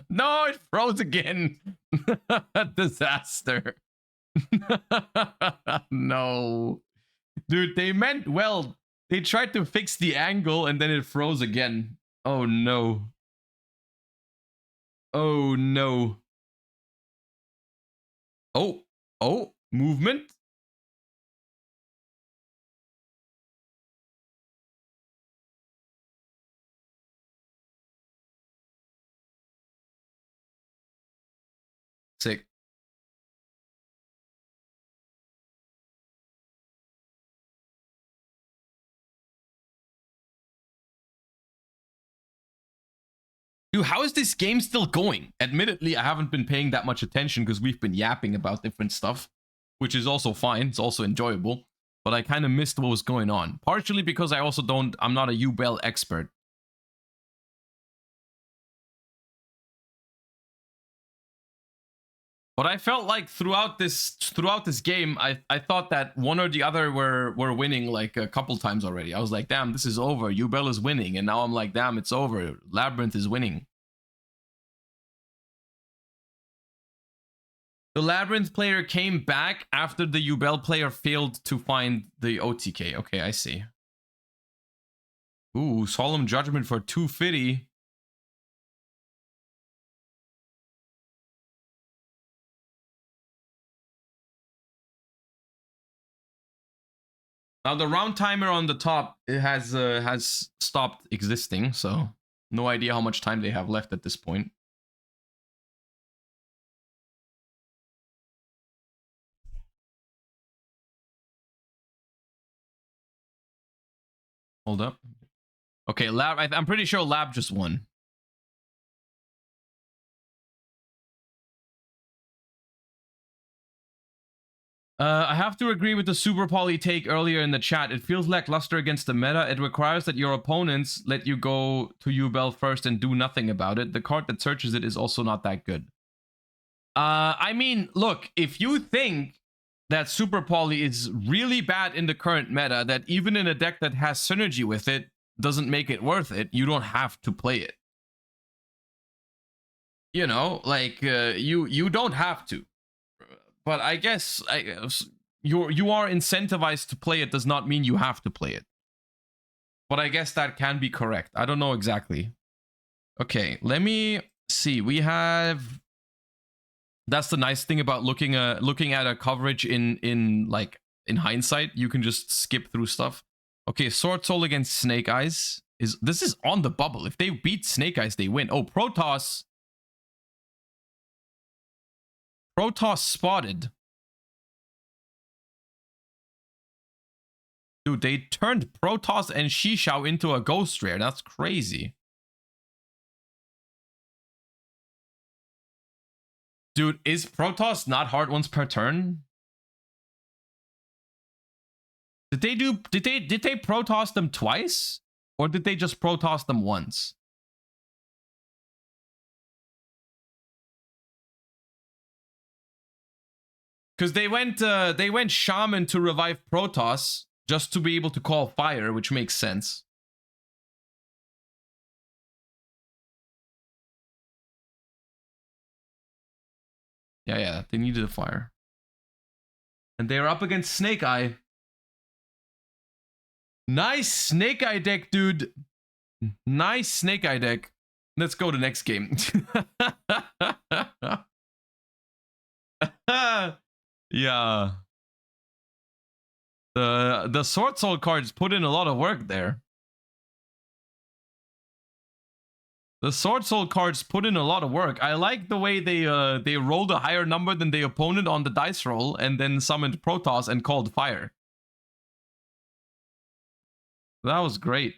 No, it froze again. Disaster. No. Dude, they meant well. They tried to fix the angle and then it froze again. Oh no. Oh no. Oh, movement. Sick. Dude, how is this game still going? Admittedly, I haven't been paying that much attention because we've been yapping about different stuff, which is also fine. It's also enjoyable. But I kind of missed what was going on. Partially because I'm not a Yubel expert. But I felt like throughout this game, I thought that one or the other were winning like a couple times already. I was like, damn, this is over. Yubel is winning. And now I'm like, damn, it's over. Labyrinth is winning. The Labyrinth player came back after the Yubel player failed to find the OTK. Okay, I see. Ooh, Solemn Judgment for 250. Now the round timer on the top has stopped existing, so no idea how much time they have left at this point. Hold up. Okay, Lab. I'm pretty sure Lab just won. I have to agree with the Super Poly take earlier in the chat. It feels lackluster against the meta. It requires that your opponents let you go to Yubel first and do nothing about it. The card that searches it is also not that good. I mean, look, if you think that Super Poly is really bad in the current meta, that even in a deck that has synergy with it doesn't make it worth it, you don't have to play it. You know, like you don't have to. But I guess you are incentivized to play it does not mean you have to play it. But I guess that can be correct. I don't know exactly. Okay, let me see. We have. That's the nice thing about looking at a coverage in hindsight. You can just skip through stuff. Okay, Sword Soul against Snake Eyes this is on the bubble. If they beat Snake Eyes, they win. Oh, Protoss spotted. Dude, they turned Protoss and Shishao into a Ghost Rare. That's crazy. Dude, is Protoss not hard once per turn? Did they Protoss them twice? Or did they just Protoss them once? Because they went Shaman to revive Protoss just to be able to call fire, which makes sense. Yeah, they needed a fire. And they're up against Snake Eye. Nice Snake Eye deck, dude. Nice Snake Eye deck. Let's go to next game. Yeah. The Sword Soul cards put in a lot of work there. The Sword Soul cards put in a lot of work. I like the way they rolled a higher number than the opponent on the dice roll and then summoned Protoss and called fire. That was great.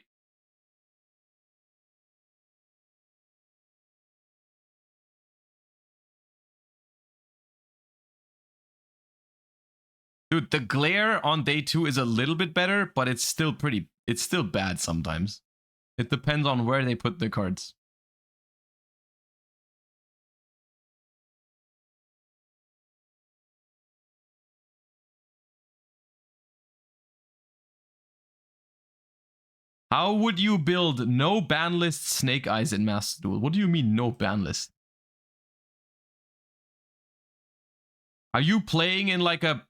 Dude, the glare on day 2 is a little bit better, but it's still bad sometimes. It depends on where they put the cards. How would you build no ban list Snake Eyes in Master Duel? What do you mean no ban list? Are you playing in like a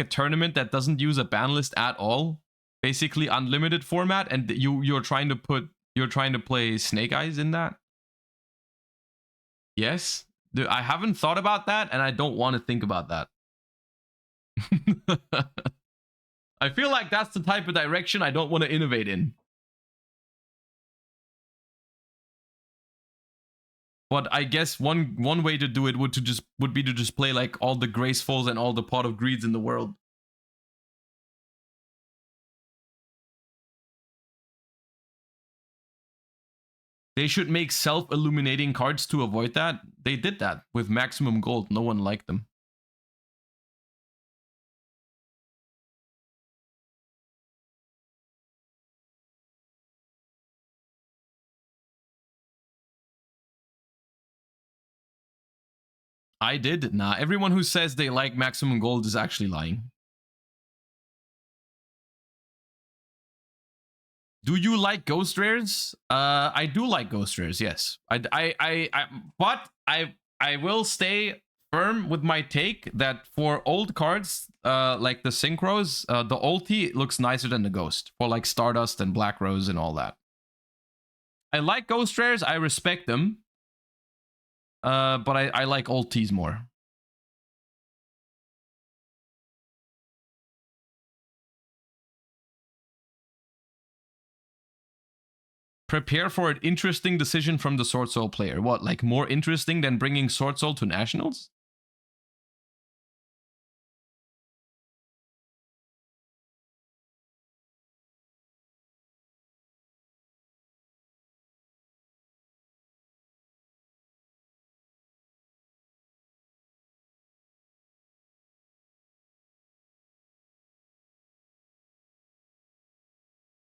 tournament that doesn't use a ban list at all? Basically unlimited format, and you're trying to play Snake Eyes in that? Yes. Dude, I haven't thought about that, and I don't want to think about that. I feel like that's the type of direction I don't want to innovate in. But I guess one way to do it would be to just play like all the Gracefuls and all the Pot of Greeds in the world. They should make self-illuminating cards to avoid that. They did that with maximum gold. No one liked them. I did. Nah, everyone who says they like maximum gold is actually lying. Do you like ghost rares? I do like ghost rares. Yes, but I will stay firm with my take that for old cards, like the synchros, the ulti looks nicer than the ghost for like Stardust and Black Rose and all that. I like ghost rares. I respect them. But I like ultis more. Prepare for an interesting decision from the Sword Soul player. What, like more interesting than bringing Sword Soul to Nationals?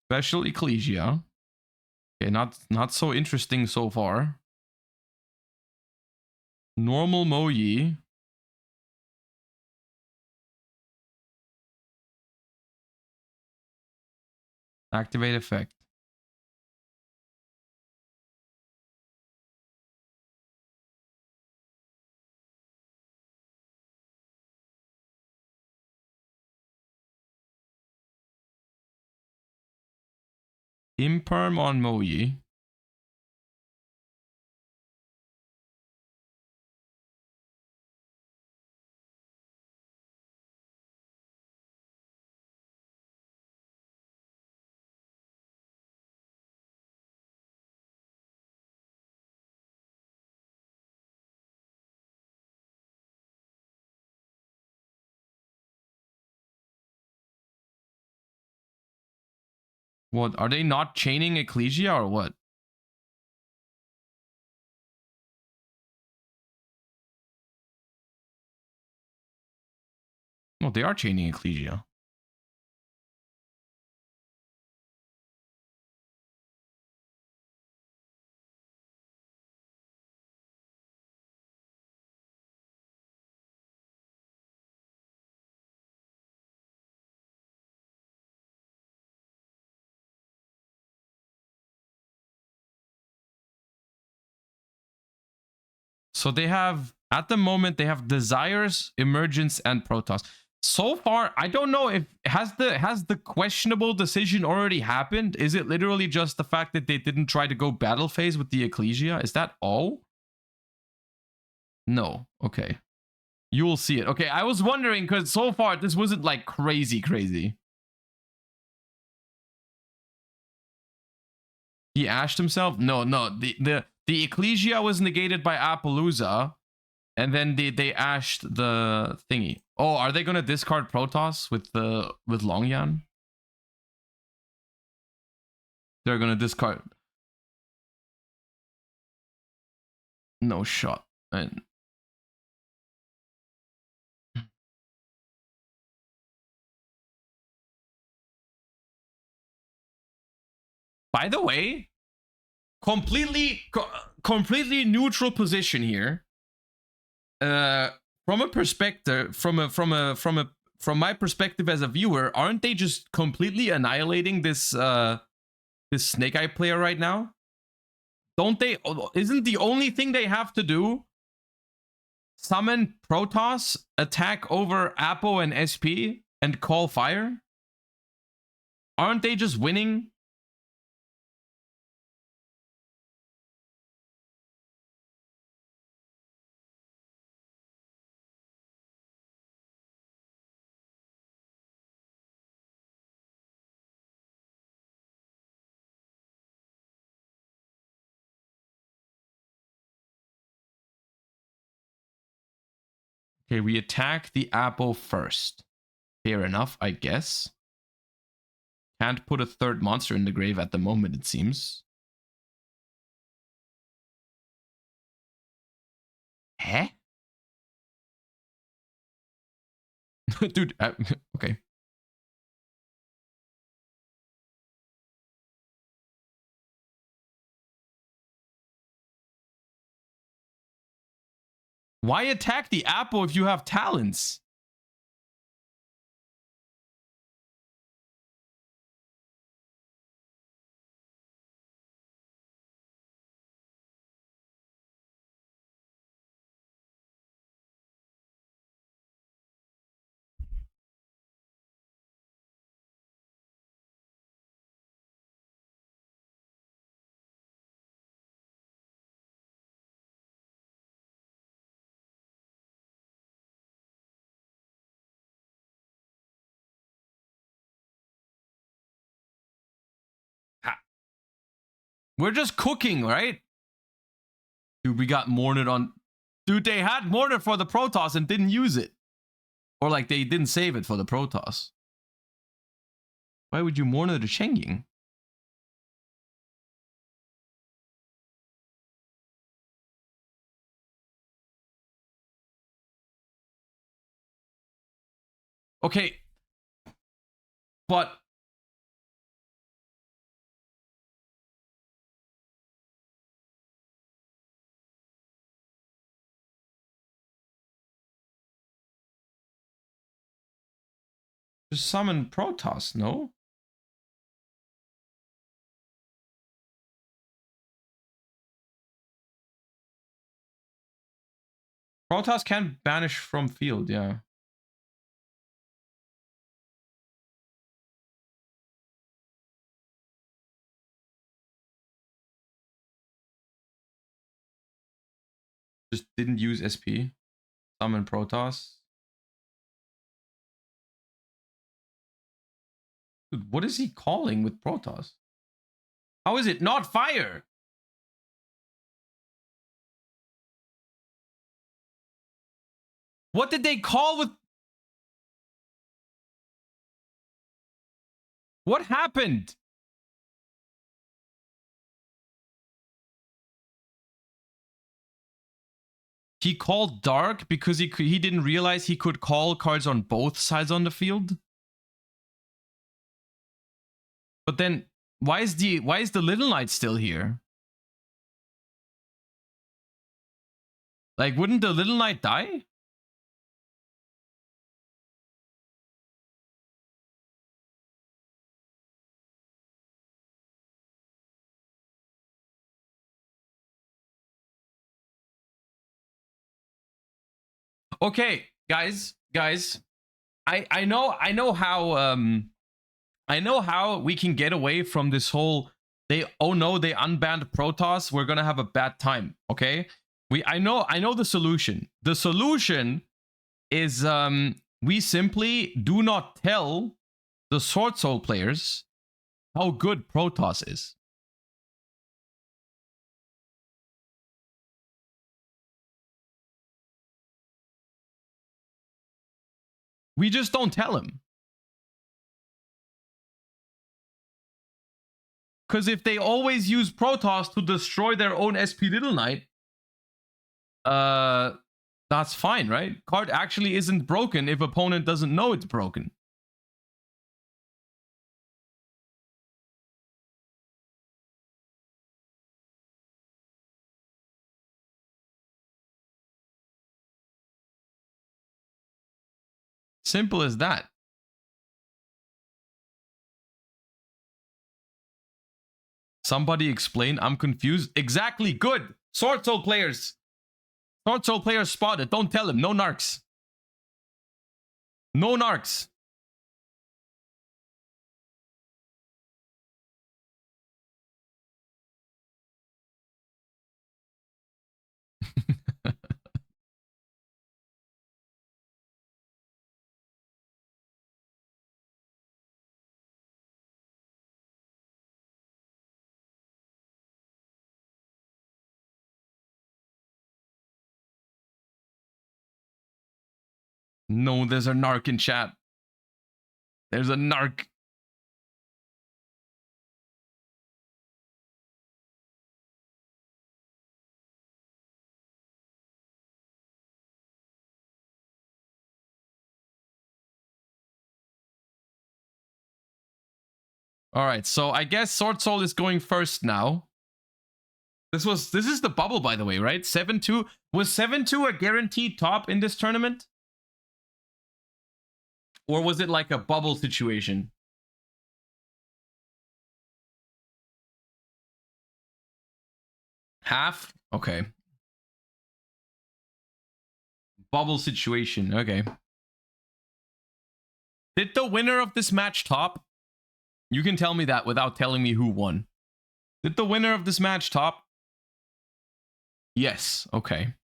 Special Ecclesia. Okay, not so interesting so far. Normal Moyi. Activate effect. Imperm on Moyi. What, are they not chaining Ecclesia or what? No, they are chaining Ecclesia. So they have, at the moment, they have Desires, Emergence, and Protoss. So far, I don't know if has the questionable decision already happened? Is it literally just the fact that they didn't try to go battle phase with the Ecclesia? Is that all? No. Okay. You will see it. Okay, I was wondering because so far this wasn't like crazy. He ashed himself? No. The Ecclesia was negated by Appaloosa. And then they ashed the thingy. Oh, are they gonna discard Protoss with Longyan? They're gonna discard. No shot. And by the way, completely neutral position here. From a perspective, from my perspective as a viewer, aren't they just completely annihilating this this Snake Eye player right now? Don't they? Isn't the only thing they have to do summon Protoss, attack over Apo and SP, and call fire? Aren't they just winning? Okay, we attack the Apo first. Fair enough, I guess. Can't put a third monster in the grave at the moment, it seems. Dude, okay. Why attack the apple if you have talents? We're just cooking, right? Dude, we got Mornet on... Dude, they had Mornet for the Protoss and didn't use it. Or like they didn't save it for the Protoss. Why would you Mornet a Shengying? Okay. But... Just summon Protoss, no? Protoss can banish from field, yeah. Just didn't use SP. Summon Protoss. Dude, what is he calling with Protoss? How is it not fire? What did they call with... What happened? He called Dark because he didn't realize he could call cards on both sides on the field. But then why is the Little Knight still here? Like, wouldn't the Little Knight die? Okay, guys. I know how we can get away from this whole oh no, they unbanned Protoss, we're gonna have a bad time. Okay, I know the solution. The solution is we simply do not tell the Sword Soul players how good Protoss is. We just don't tell him. Because if they always use Protoss to destroy their own SP Little Knight, that's fine, right? Card actually isn't broken if opponent doesn't know it's broken. Simple as that. Somebody explain. I'm confused. Exactly. Good. Sword Soul players. Sword Soul players spotted. Don't tell him. No narcs. No narcs. No, there's a narc in chat. There's a narc. All right, so I guess Sword Soul is going first now. This is the bubble, by the way, right? 7-2. Was 7-2 a guaranteed top in this tournament? Or was it like a bubble situation? Half? Okay. Bubble situation. Okay. Did the winner of this match top? You can tell me that without telling me who won. Did the winner of this match top? Yes. Okay.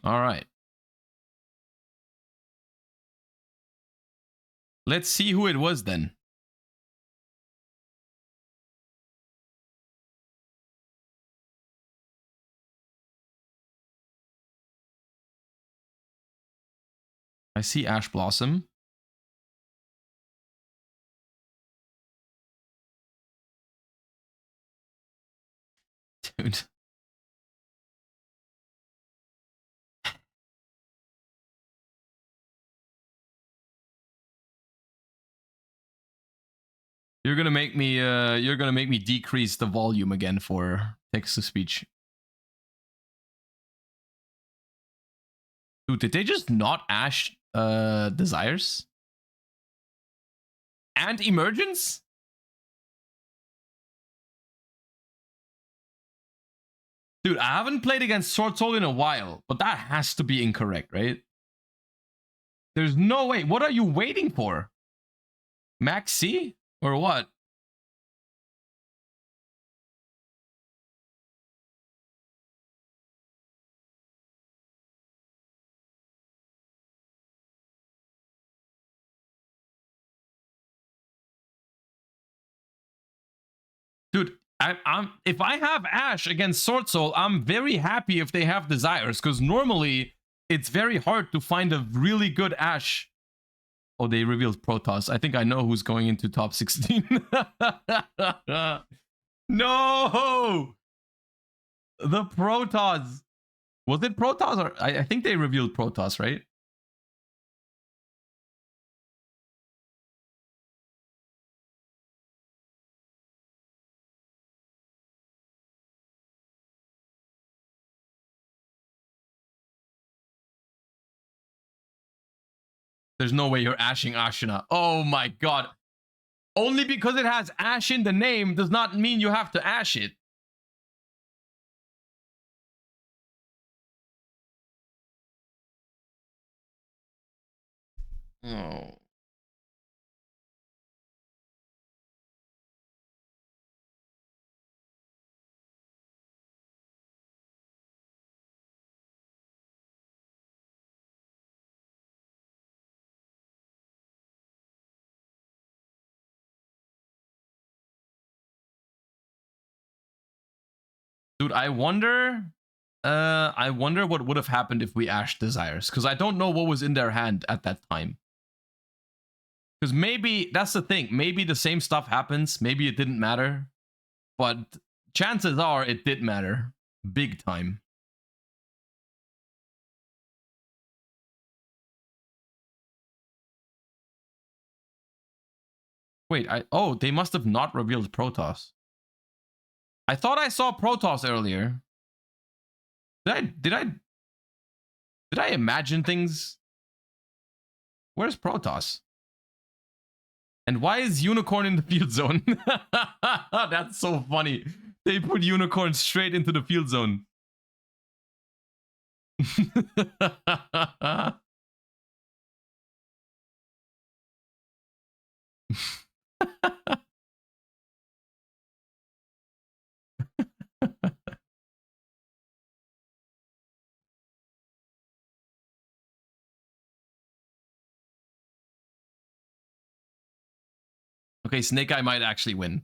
All right. Let's see who it was then. I see Ash Blossom. Dude. You're gonna make me decrease the volume again for text to speech. Dude, did they just not Ash Desires? And Emergence? Dude, I haven't played against Sword Soul in a while, but that has to be incorrect, right? There's no way. What are you waiting for? Max C? Or what? Dude, if I have Ash against Sword Soul, I'm very happy if they have Desires, because normally it's very hard to find a really good Ash. Oh, they revealed Protoss. I think I know who's going into top 16. No! The Protoss. Was it Protoss? Or I think they revealed Protoss, right? There's no way you're ashing Ashina. Oh my god. Only because it has Ash in the name does not mean you have to Ash it. Oh. Dude, I wonder what would have happened if we Ash Desires, because I don't know what was in their hand at that time. Because maybe that's the thing. Maybe the same stuff happens. Maybe it didn't matter. But chances are it did matter. Big time. Wait, oh, they must have not revealed Protoss. I thought I saw Protoss earlier. Did I imagine things? Where's Protoss? And why is Unicorn in the field zone? That's so funny. They put Unicorn straight into the field zone. Okay, Snake Eye might actually win.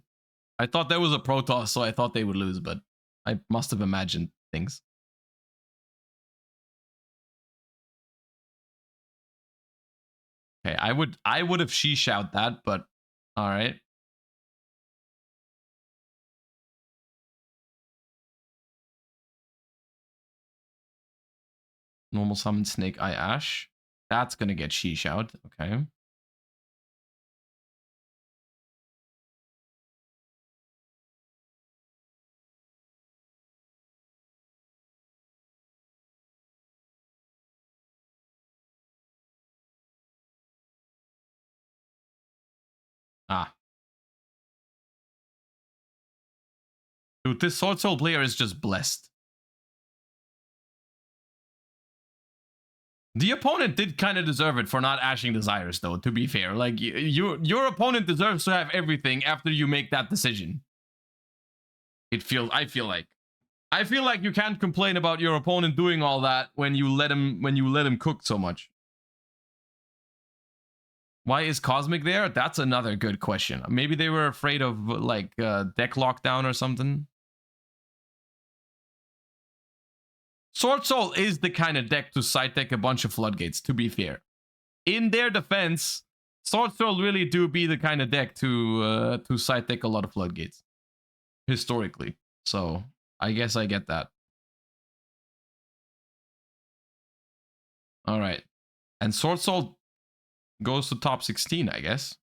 I thought there was a Protoss, so I thought they would lose, but I must have imagined things. Okay, I would have she-shout that, but all right. Normal summon Snake Eye Ash. That's gonna get sheesh out. Okay. Ah. Dude, this Sword Soul player is just blessed. The opponent did kind of deserve it for not ashing Desires, though, to be fair. Like, your opponent deserves to have everything after you make that decision. I feel like you can't complain about your opponent doing all that when you let him cook so much. Why is Cosmic there? That's another good question. Maybe they were afraid of like deck lockdown or something. Sword Soul is the kind of deck to side deck a bunch of floodgates, to be fair. In their defense, Sword Soul really do be the kind of deck to side deck a lot of floodgates. Historically. So, I guess I get that. Alright. And Sword Soul goes to top 16, I guess.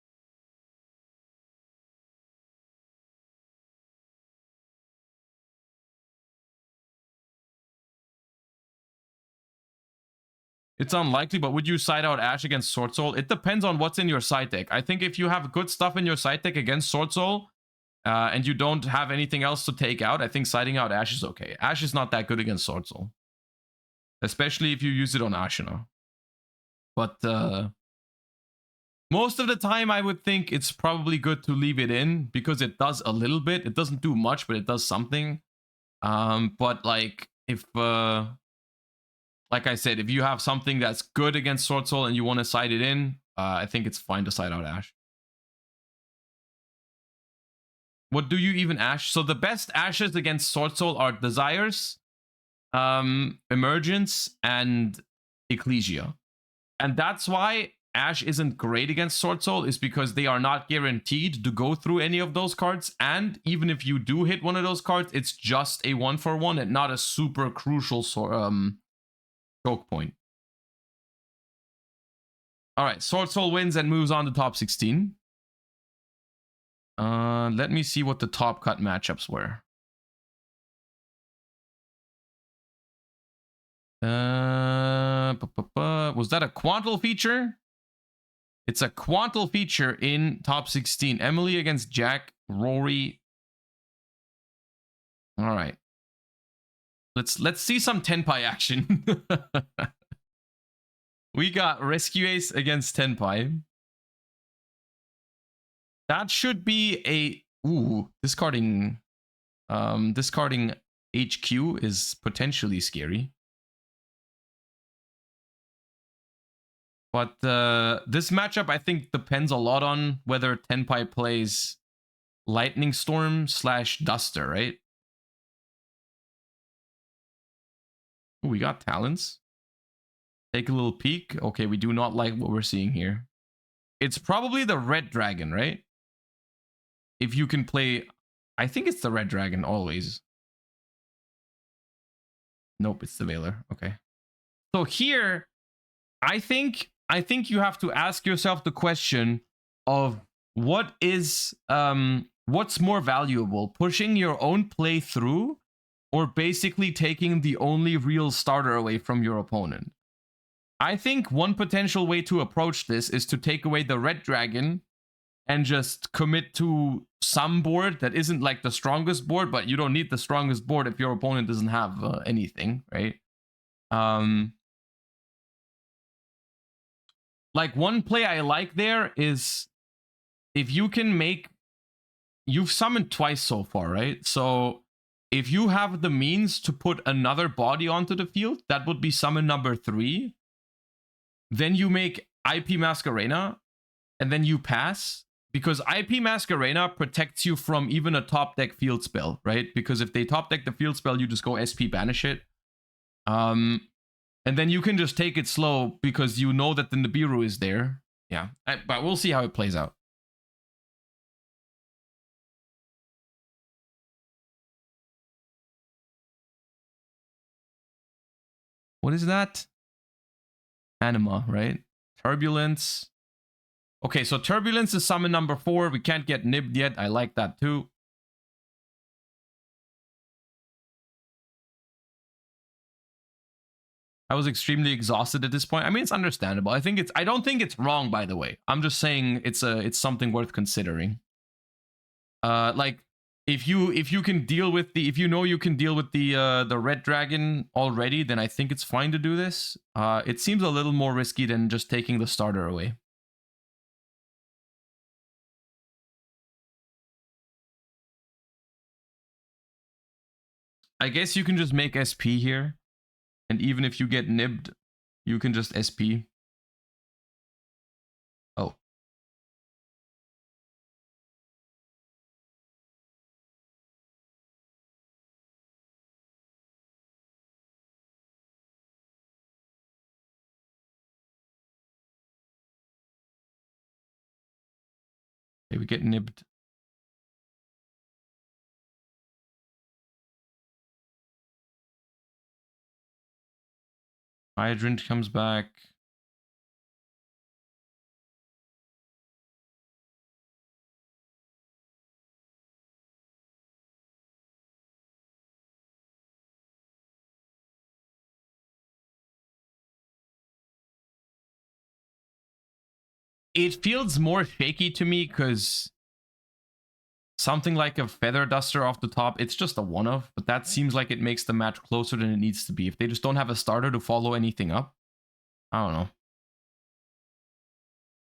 It's unlikely, but would you side out Ash against Sword Soul? It depends on what's in your side deck. I think if you have good stuff in your side deck against Sword Soul, and you don't have anything else to take out, I think siding out Ash is okay. Ash is not that good against Sword Soul. Especially if you use it on Ashina. But most of the time, I would think it's probably good to leave it in, because it does a little bit. It doesn't do much, but it does something. But like, if... like I said, if you have something that's good against Sword Soul and you want to side it in, I think it's fine to side out Ash. What do you even Ash? So the best Ashes against Sword Soul are Desires, Emergence, and Ecclesia. And that's why Ash isn't great against Sword Soul, is because they are not guaranteed to go through any of those cards. And even if you do hit one of those cards, it's just a 1-for-1 and not a super crucial choke point. Alright, Sword Soul wins and moves on to top 16. Let me see what the top cut matchups were. Was that a Quantal feature? It's a Quantal feature in top 16. Emily against Jack, Rory. All right. Let's see some Tenpai action. We got Rescue Ace against Tenpai. That should be a discarding HQ is potentially scary. But this matchup, I think, depends a lot on whether Tenpai plays Lightning Storm / Duster, right? Ooh, we got Talons. Take a little peek. Okay, we do not like what we're seeing here. It's probably the Red Dragon, right? If you can play... I think it's the Red Dragon always. Nope, it's the Veiler. Okay. So here, I think you have to ask yourself the question of what's more valuable, pushing your own play through or basically taking the only real starter away from your opponent. I think one potential way to approach this is to take away the Red Dragon and just commit to some board that isn't like the strongest board, but you don't need the strongest board if your opponent doesn't have anything, right? Like one play I like there is if you can make... You've summoned twice so far, right? So if you have the means to put another body onto the field, that would be summon number 3. Then you make IP Masquerena, and then you pass. Because IP Masquerena protects you from even a top deck field spell, right? Because if they top deck the field spell, you just go SP banish it. And then you can just take it slow because you know that the Nibiru is there. Yeah, but we'll see how it plays out. What is that? Anima, right? Turbulence. Okay, so Turbulence is summon number 4. We can't get nibbed yet. I like that too. I was extremely exhausted at this point. I mean, it's understandable. I don't think it's wrong, by the way. I'm just saying it's something worth considering. Like if you can deal with if you know you can deal with the red dragon already, then I think it's fine to do this. It seems a little more risky than just taking the starter away. I guess you can just make SP here. And even if you get nibbed, you can just SP. Oh. Okay, we get nibbed. Hydrant comes back. It feels more shaky to me because something like a feather duster off the top, it's just a one-off, but that seems like it makes the match closer than it needs to be. If they just don't have a starter to follow anything up, I don't know.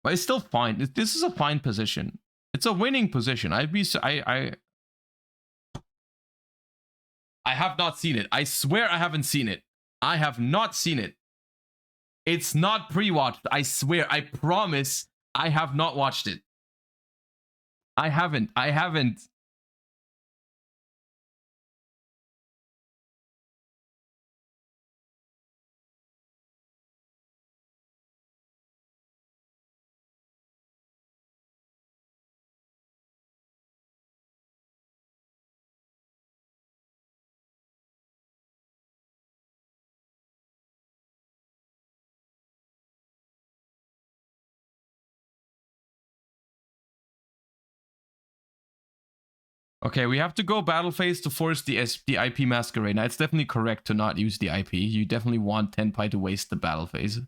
But it's still fine. This is a fine position. It's a winning position. I have not seen it. I swear I haven't seen it. I have not seen it. It's not pre-watched. I swear. I promise I have not watched it. I haven't. Okay, we have to go battle phase to force the IP Masquerade. Now, it's definitely correct to not use the IP. You definitely want Tenpai to waste the battle phase.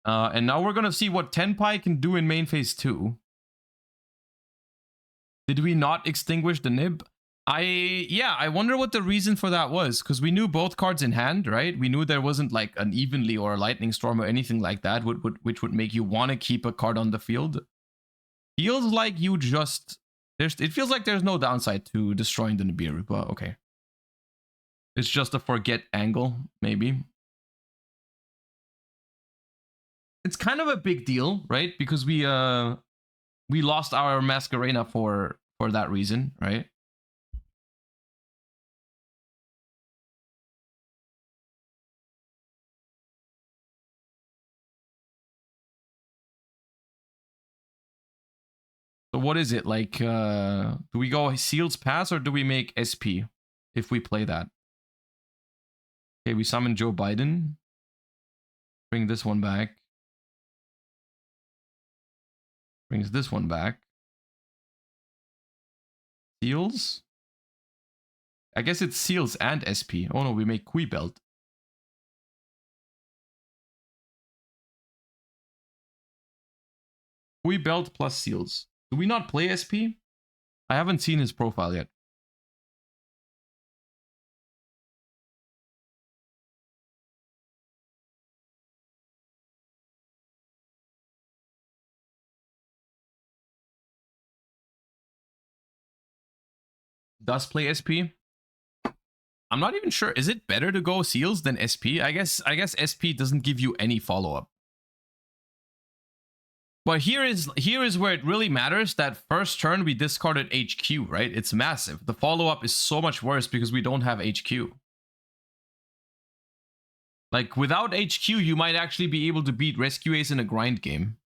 And now we're gonna see what Tenpai can do in main phase 2. Did we not extinguish the nib? I wonder what the reason for that was, because we knew both cards in hand, right? We knew there wasn't like an Evenly or a Lightning Storm or anything like that, which would make you want to keep a card on the field. Feels like you just... It feels like there's no downside to destroying the Nibiru, but okay. It's just a forget angle, maybe. It's kind of a big deal, right? Because we lost our Masquerena for that reason, right? So what is it? Like, do we go Seals Pass or do we make SP if we play that? Okay, we summon Joe Biden. Bring this one back. Brings this one back. Seals? I guess it's Seals and SP. Oh no, we make Kui Belt. Kui Belt plus Seals. Do we not play SP? I haven't seen his profile yet. Does play SP? I'm not even sure. Is it better to go Seals than SP? I guess SP doesn't give you any follow-up. But here is where it really matters. That first turn we discarded HQ, right? It's massive. The follow-up is so much worse because we don't have HQ. Like, without HQ, you might actually be able to beat Rescue Ace in a grind game.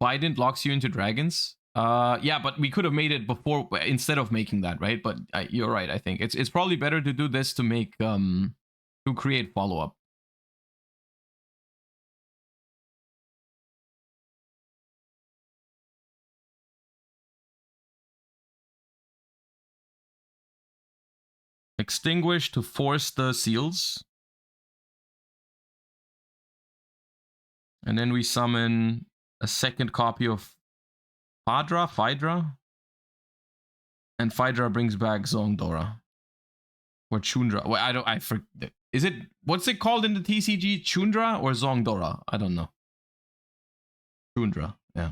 Biden locks you into dragons. Yeah, but we could have made it before instead of making that, right? But you're right. I think it's probably better to do this to make to create follow up. Extinguish to force the seals. And then we summon a second copy of Phaedra. And Phaedra brings back Zongdora. Or Chundra. Well, I forget. Is it, what's it called in the TCG? Chundra or Zongdora? I don't know. Chundra, yeah.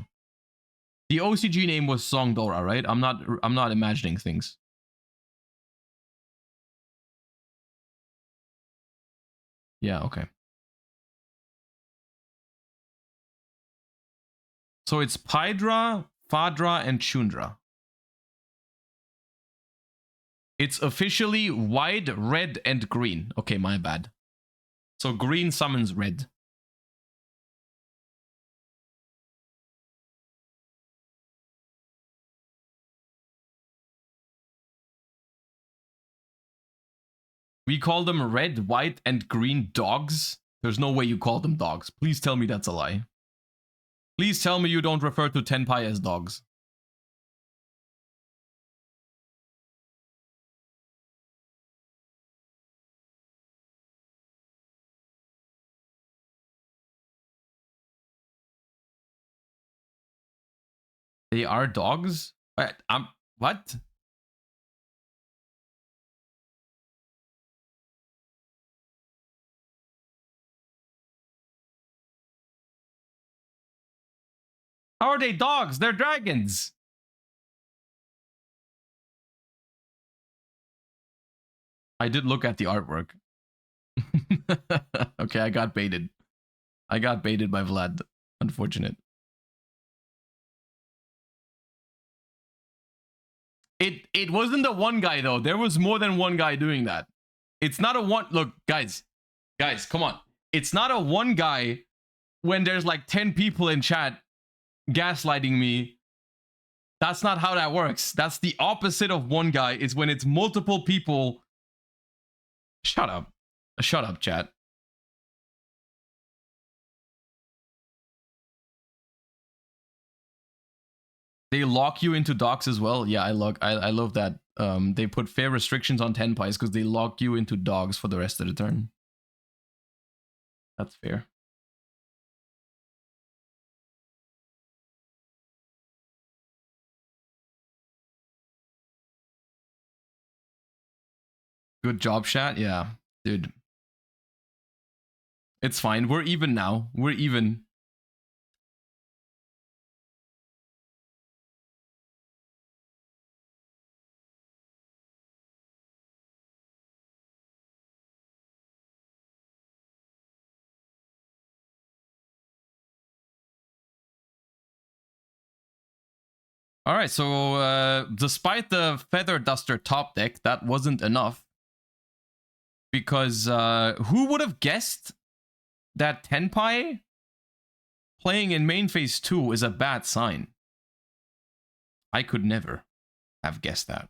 The OCG name was Zongdora, right? I'm not imagining things. Yeah, okay. So it's Phaedra, and Chundra. It's officially white, red, and green. Okay, my bad. So green summons red. We call them red, white, and green dogs. There's no way you call them dogs. Please tell me that's a lie. Please tell me you don't refer to Tenpai as dogs. They are dogs? What? How are they dogs? They're dragons. I did look at the artwork. Okay, I got baited. I got baited by Vlad. Unfortunate. It wasn't the one guy though. There was more than one guy doing that. It's not a one. Look, guys, come on. It's not a one guy when there's like 10 people in chat gaslighting me. That's not how that works. That's the opposite of one guy. It's when it's multiple people. Shut up. Shut up, chat. They lock you into docks as well. Yeah, I love that. They put fair restrictions on Tenpais because they lock you into dogs for the rest of the turn. That's fair. Good job, chat. Yeah, dude. It's fine. We're even now. We're even. All right, so despite the Feather Duster top deck, that wasn't enough. Because who would have guessed that Tenpai playing in main phase 2 is a bad sign? I could never have guessed that.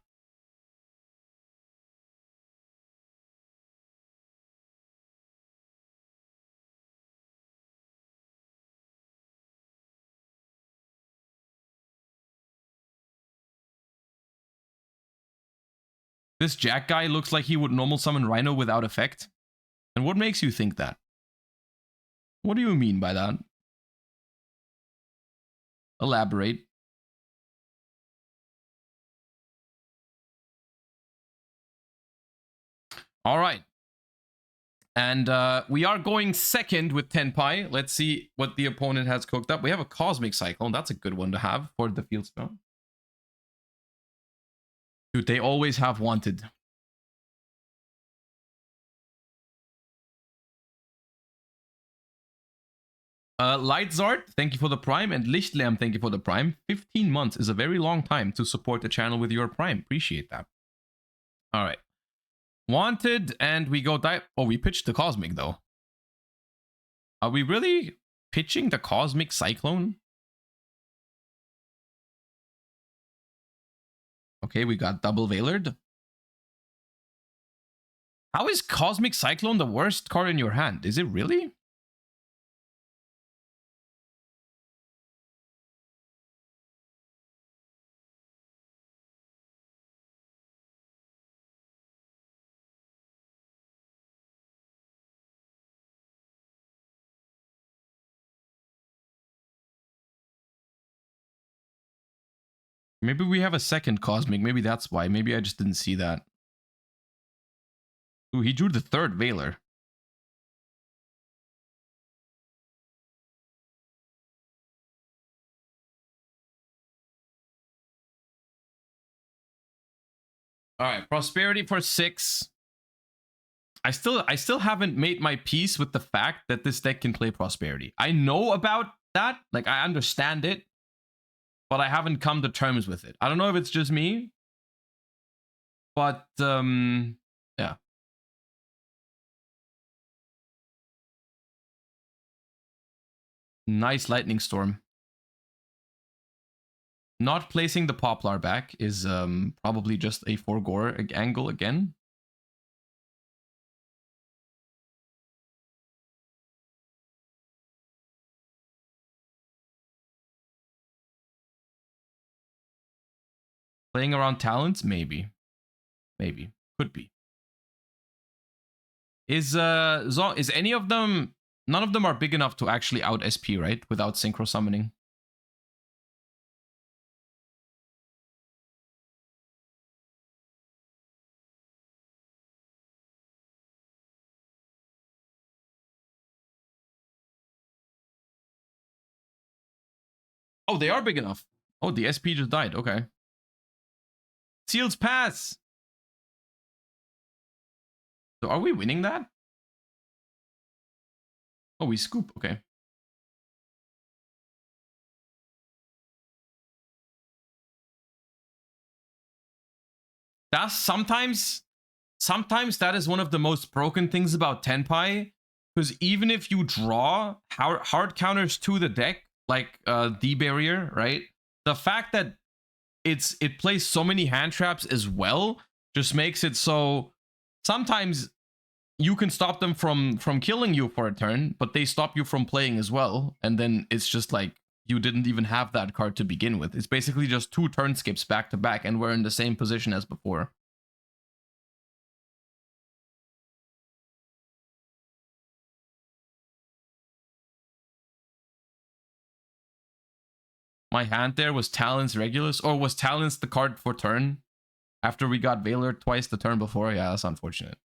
This Jack guy looks like he would normal summon Rhino without effect. And what makes you think that? What do you mean by that? Elaborate. All right. And we are going second with Tenpai. Let's see what the opponent has cooked up. We have a Cosmic Cyclone. That's a good one to have for the field spell. Dude, they always have wanted. Lightzart, thank you for the Prime. And Lichtlam, thank you for the Prime. 15 months is a very long time to support the channel with your Prime. Appreciate that. All right. Wanted, and we go dive. Oh, we pitched the Cosmic, though. Are we really pitching the Cosmic Cyclone? Okay, we got double Veilered. How is Cosmic Cyclone the worst card in your hand? Is it really? Maybe we have a second Cosmic. Maybe that's why. Maybe I just didn't see that. Ooh, he drew the third Veiler. All right, Prosperity for 6. I still haven't made my peace with the fact that this deck can play Prosperity. I know about that, like I understand it, but I haven't come to terms with it. I don't know if it's just me, but yeah. Nice Lightning Storm. Not placing the Poplar back is probably just a Gore angle again. Playing around talents, maybe. Maybe. Could be. Is any of them... None of them are big enough to actually out SP, right? Without Synchro Summoning. Oh, they are big enough. Oh, the SP just died. Okay. Seals pass. So are we winning that? Oh, we scoop. Okay. That's sometimes that is one of the most broken things about Tenpai, because even if you draw hard counters to the deck, like D barrier, right? The fact that it plays so many hand traps as well just makes it so sometimes you can stop them from killing you for a turn, but they stop you from playing as well, and then it's just like you didn't even have that card to begin with. It's basically just 2 turn skips back to back, and we're in the same position as before. My hand there was Talons Regulus, or was Talons the card for turn after we got Veiler twice the turn before? Yeah, that's unfortunate.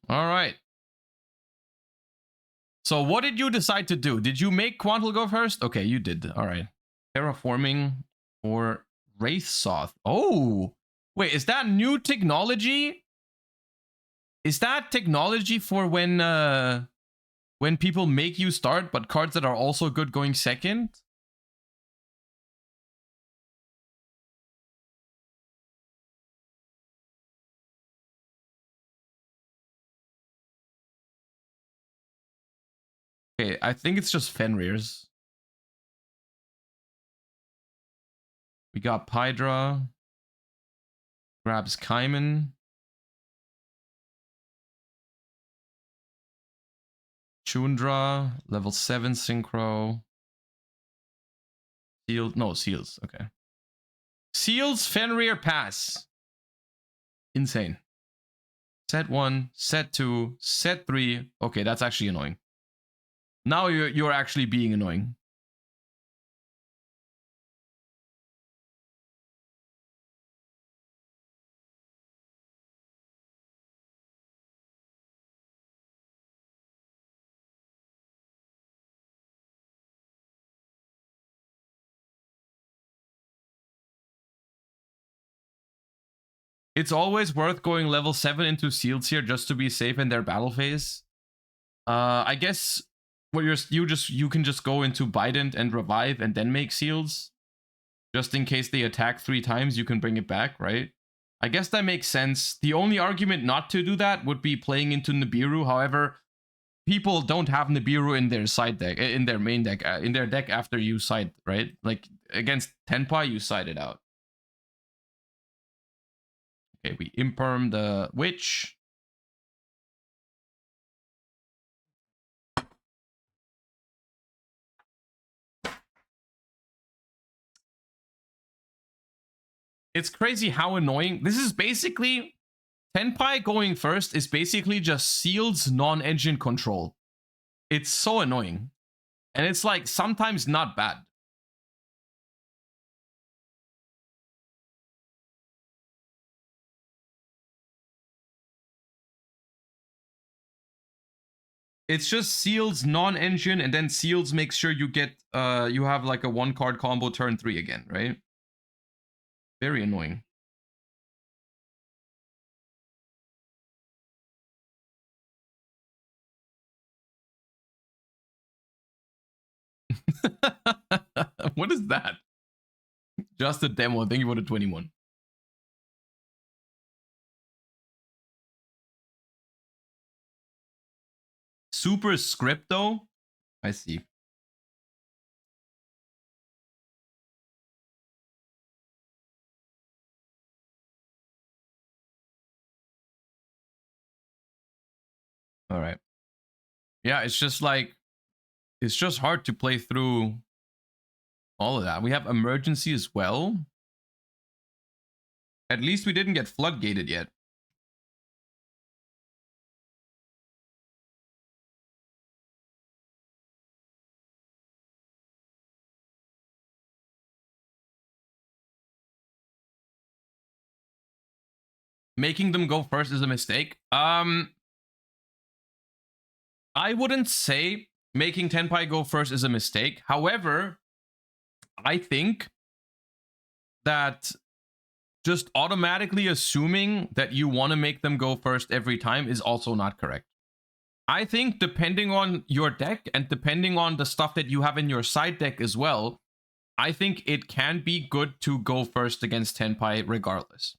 All right. So what did you decide to do? Did you make Quantal go first? Okay, you did. All right. Terraforming or Wraithsoth. Oh, wait, is that new technology? Is that technology for when people make you start, but cards that are also good going second? Okay, I think it's just Fenrir's. We got Pydra. Grabs Kaiman. Chundra. Level 7 Synchro. Seals. No, Seals. Okay. Seals Fenrir pass. Insane. Set 1, set 2, set 3. Okay, that's actually annoying. Now you're actually being annoying. It's always worth going level 7 into seals here just to be safe in their battle phase. I guess what you can just go into Bident and revive and then make seals. Just in case they attack 3 times, you can bring it back, right? I guess that makes sense. The only argument not to do that would be playing into Nibiru. However, people don't have Nibiru in their side deck, in their main deck, in their deck after you side, right? Like against Tenpai, you side it out. Okay, we imperm the witch. It's crazy how annoying. This is basically Tenpai going first is basically just seals non-engine control. It's so annoying. And it's like sometimes not bad. It's just seals non-engine, and then seals makes sure you get you have like a 1-card combo turn 3 again, right? Very annoying. What is that? Just a demo. Thank you for the 21. Super script though? I see. All right. Yeah, it's just like, it's just hard to play through all of that. We have emergency as well. At least we didn't get floodgated yet. Making them go first is a mistake. I wouldn't say making Tenpai go first is a mistake. However, I think that just automatically assuming that you want to make them go first every time is also not correct. I think depending on your deck and depending on the stuff that you have in your side deck as well, I think it can be good to go first against Tenpai regardless.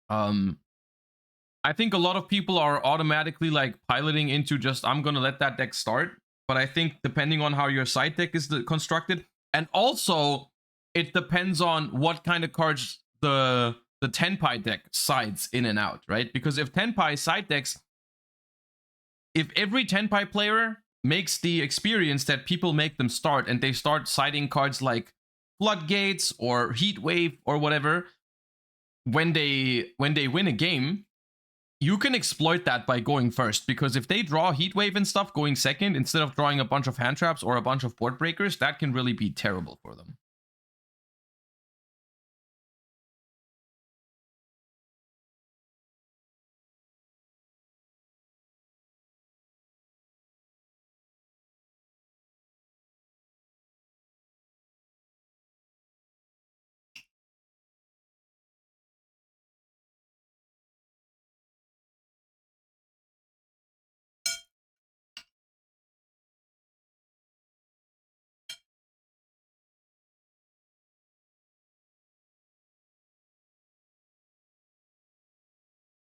I think a lot of people are automatically like piloting into just, I'm going to let that deck start. But I think depending on how your side deck is constructed, and also it depends on what kind of cards the Tenpai deck sides in and out, right? Because if Tenpai side decks, if every Tenpai player makes the experience that people make them start and they start siding cards like Floodgates or Heat Wave or whatever, when they win a game, you can exploit that by going first, because if they draw Heatwave and stuff going second instead of drawing a bunch of hand traps or a bunch of board breakers, that can really be terrible for them.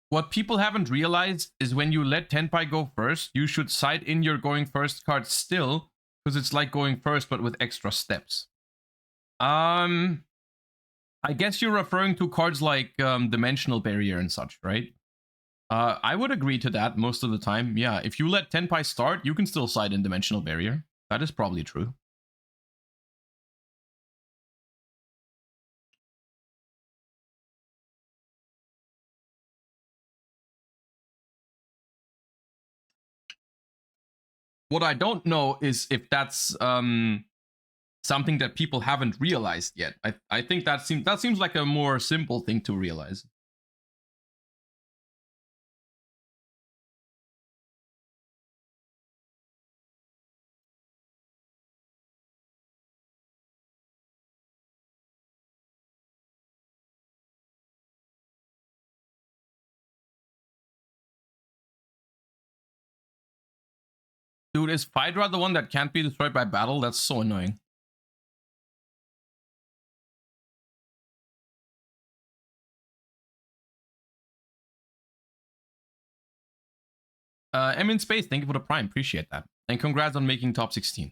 What people haven't realized is when you let Tenpai go first, you should side in your going first card still, because it's like going first but with extra steps. I guess you're referring to cards like Dimensional Barrier and such, right? I would agree to that most of the time. Yeah, if you let Tenpai start, you can still side in Dimensional Barrier. That is probably true. What I don't know is if that's something that people haven't realized yet. I think that seems like a more simple thing to realize. Dude, is Phaedra the one that can't be destroyed by battle? That's so annoying. M in space, thank you for the prime. Appreciate that. And congrats on making top 16.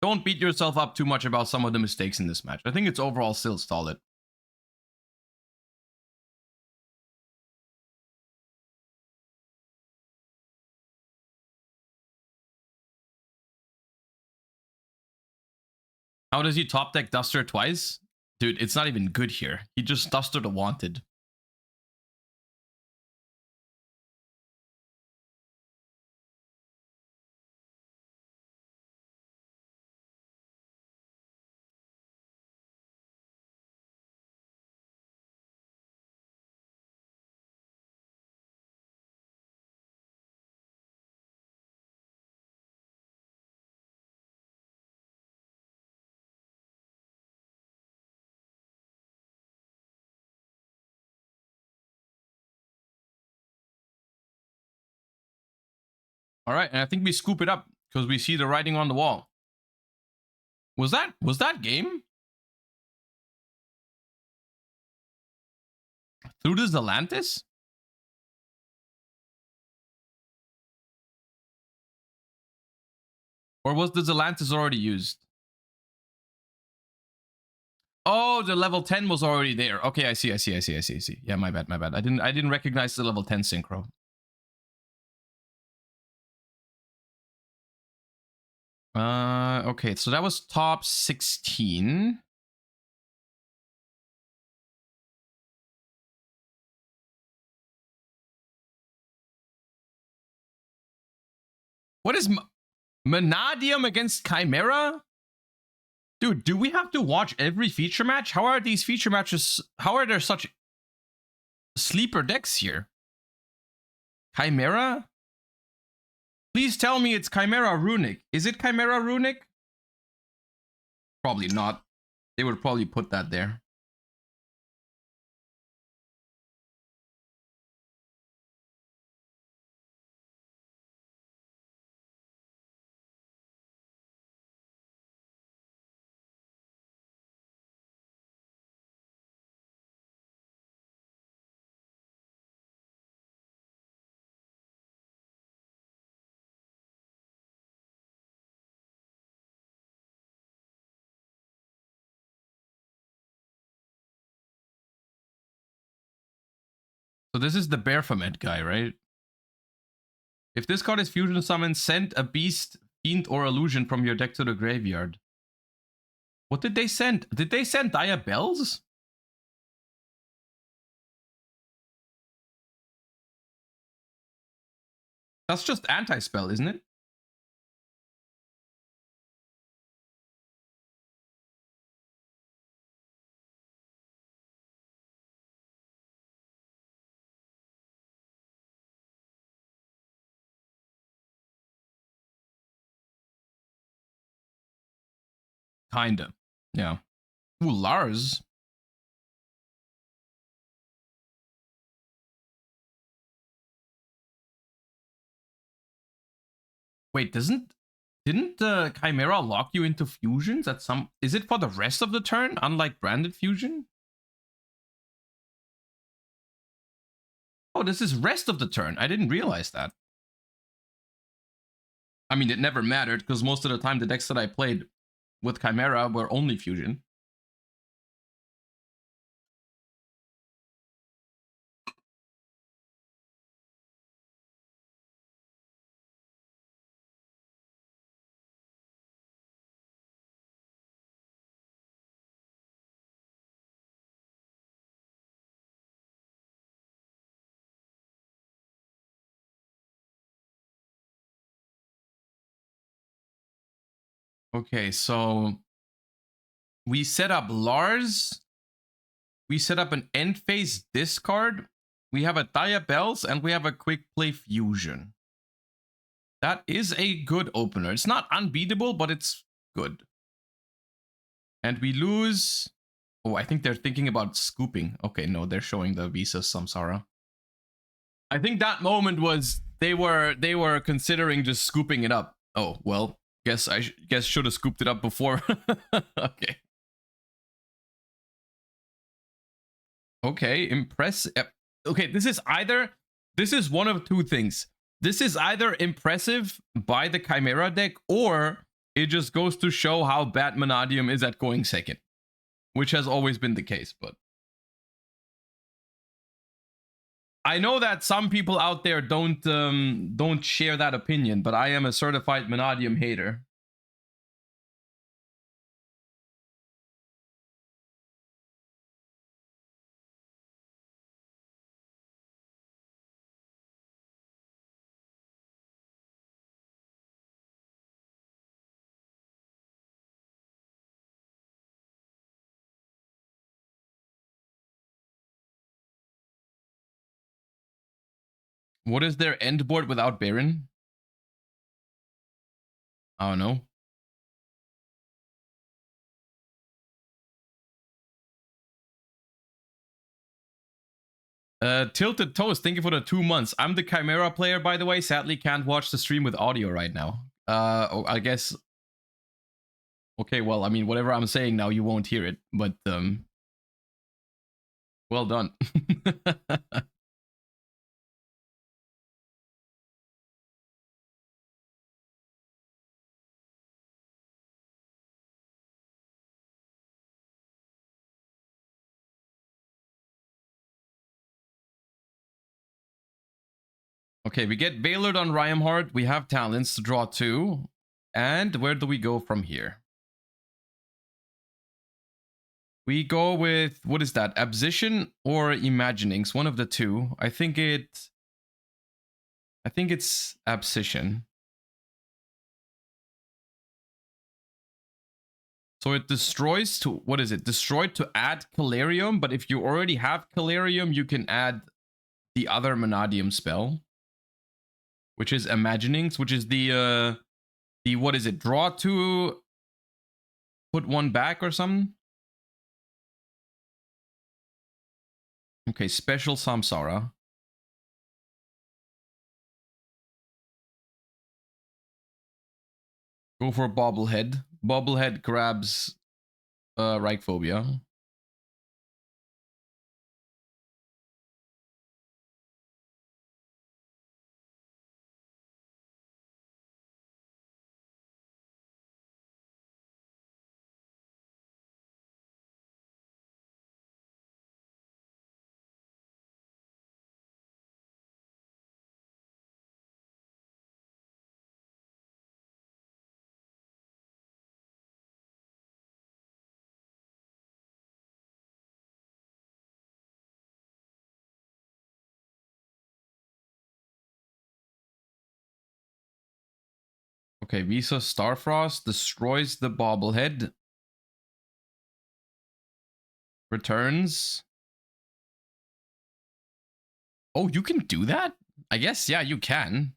Don't beat yourself up too much about some of the mistakes in this match. I think it's overall still solid. How does he top deck Duster twice? Dude, it's not even good here. He just Duster the Wanted. All right, and I think we scoop it up because we see the writing on the wall. Was that game? Through the Zelantis? Or was the Zelantis already used? Oh, the level 10 was already there. Okay, I see. Yeah, my bad. I didn't recognize the level 10 synchro. Okay, so that was top 16. What is Vanadium against Chimera? Dude, do we have to watch every feature match? How are these feature matches? How are there such sleeper decks here? Chimera? Please tell me it's Chimera Runick. Is it Chimera Runick? Probably not. They would probably put that there. So this is the Baphomet guy, right? If this card is fusion summoned, send a beast, fiend, or illusion from your deck to the graveyard. What did they send? Did they send Diabells? That's just anti-spell, isn't it? Kinda. Yeah. Ooh, Lars. Wait, didn't Chimera lock you into fusions at some... Is it for the rest of the turn, unlike branded fusion? Oh, this is rest of the turn. I didn't realize that. I mean, it never mattered, because most of the time the decks that I played with Chimera were only fusion. Okay, so we set up Lars. We set up an end phase discard. We have a Diabells and we have a quick play fusion. That is a good opener. It's not unbeatable, but it's good. And we lose... Oh, I think they're thinking about scooping. Okay, no, they're showing the Visa Samsara. I think that moment was they were considering just scooping it up. Oh well, guess I should have scooped it up before. Okay. Okay, impressive. Okay, this is one of two things. This is either impressive by the Chimera deck, or it just goes to show how bad Manadium is at going second, which has always been the case. But I know that some people out there don't share that opinion, but I am a certified Manadium hater. What is their end board without Baron? I don't know. Tilted Toast, thank you for the 2 months. I'm the Chimera player, by the way. Sadly, can't watch the stream with audio right now. I guess. Okay, well, I mean, whatever I'm saying now, you won't hear it, but well done. Okay, we get Bailored on Rhyamheart. We have talents to draw 2. And where do we go from here? We go with, what is that? Abzition or Imaginings? One of the two. I think it's Abzition. So it destroys to, what is it? Destroyed to add Calarium, but if you already have Calarium, you can add the other Manadium spell, which is Imaginings, which is the what is it? Draw 2, put 1 back or something? Okay, special Samsara. Go for Bobblehead. Bobblehead grabs Reichphobia. Okay, Visa Starfrost destroys the Bobblehead. Returns. Oh, you can do that? I guess, yeah, you can.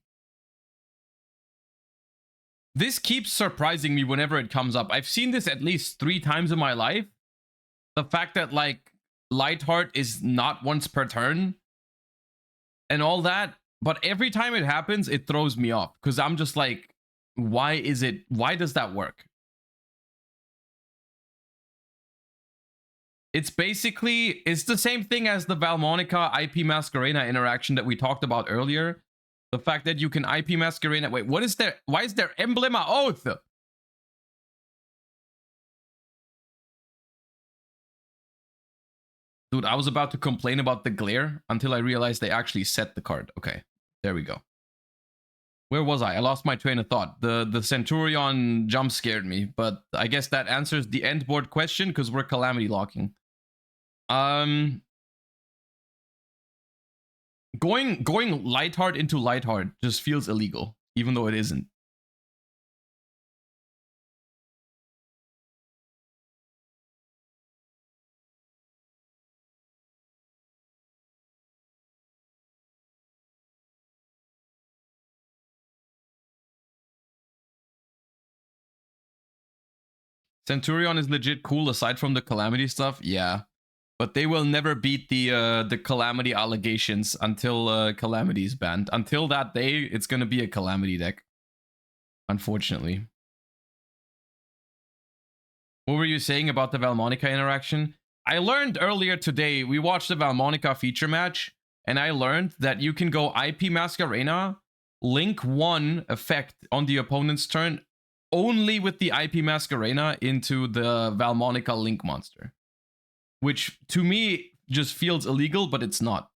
This keeps surprising me whenever it comes up. I've seen this at least 3 times in my life. The fact that, like, Lightheart is not once per turn and all that. But every time it happens, it throws me off. Because I'm just like, why does that work? It's basically, it's the same thing as the Valmonica IP Masquerena interaction that we talked about earlier. The fact that you can IP Masquerena. Wait, what is there? Why is there Emblema Oath? Dude, I was about to complain about the glare until I realized they actually set the card. Okay, there we go. Where was I? I lost my train of thought. The Centurion jump scared me, but I guess that answers the end board question because we're Calamity locking. Going Lightheart into Lightheart just feels illegal, even though it isn't. Centurion is legit cool aside from the Calamity stuff. Yeah. But they will never beat the Calamity allegations until Calamity is banned. Until that day, it's gonna be a Calamity deck. Unfortunately. What were you saying about the Valmonica interaction? I learned earlier today, we watched the Valmonica feature match, and I learned that you can go IP Masquerena, link 1 effect on the opponent's turn only with the IP Masquerena into the Valmonica link monster. Which to me just feels illegal, but it's not.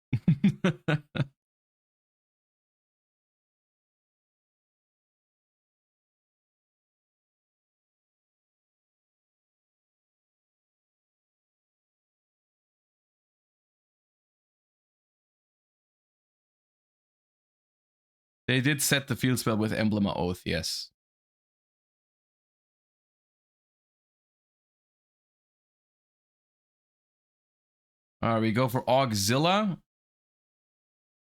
They did set the field spell with Emblem of Oath, yes. We go for Auxilla.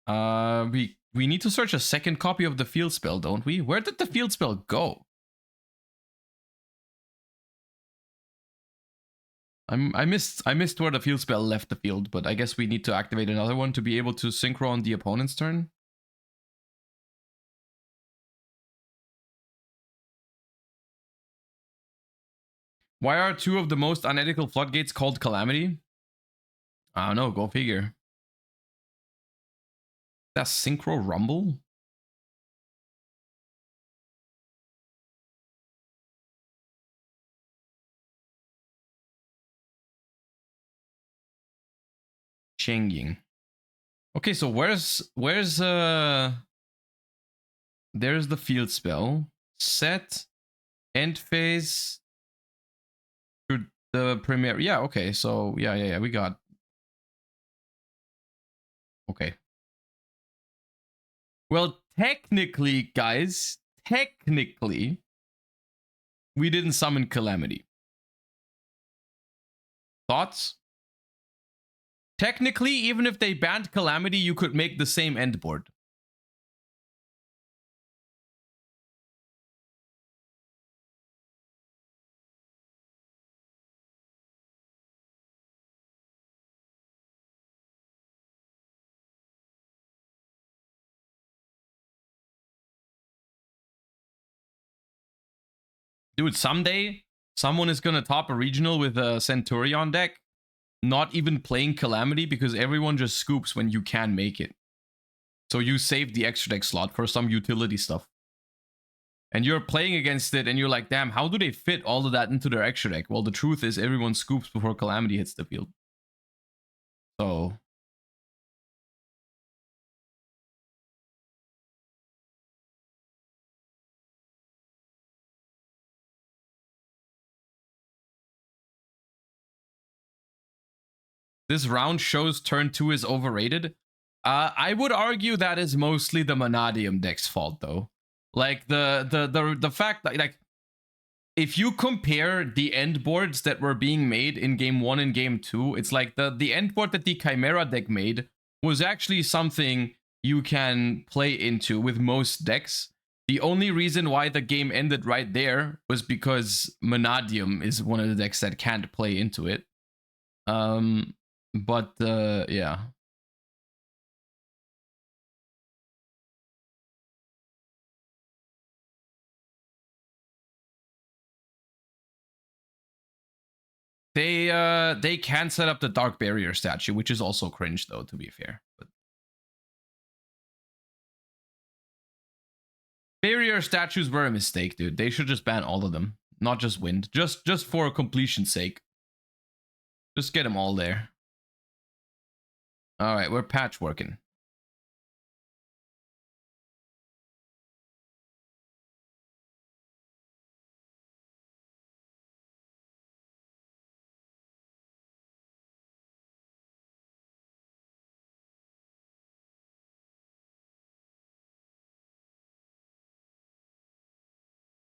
We need to search a second copy of the field spell, don't we? Where did the field spell go? I missed where the field spell left the field, but I guess we need to activate another one to be able to synchro on the opponent's turn. Why are 2 of the most unethical floodgates called Calamity? I don't know, go figure. That's Synchro Rumble? Chengying. Okay, so where's there's the field spell. Set end phase to the premiere. Yeah, okay. So yeah, we got. Okay. Well, technically, guys, we didn't summon Calamity. Thoughts? Technically, even if they banned Calamity, you could make the same end board. Dude, someday, someone is gonna top a regional with a Centurion deck, not even playing Calamity because everyone just scoops when you can make it. So you save the extra deck slot for some utility stuff. And you're playing against it and you're like, damn, how do they fit all of that into their extra deck? Well, the truth is everyone scoops before Calamity hits the field. So... this round shows turn 2 is overrated. I would argue that is mostly the Monadium deck's fault, though. Like, the fact that, like, if you compare the end boards that were being made in game 1 and game 2, it's like the end board that the Chimera deck made was actually something you can play into with most decks. The only reason why the game ended right there was because Monadium is one of the decks that can't play into it. But yeah. They can set up the Dark Barrier statue, which is also cringe though, to be fair. But barrier statues were a mistake, dude. They should just ban all of them, not just wind. Just for completion's sake. Just get them all there. All right, we're patchworking.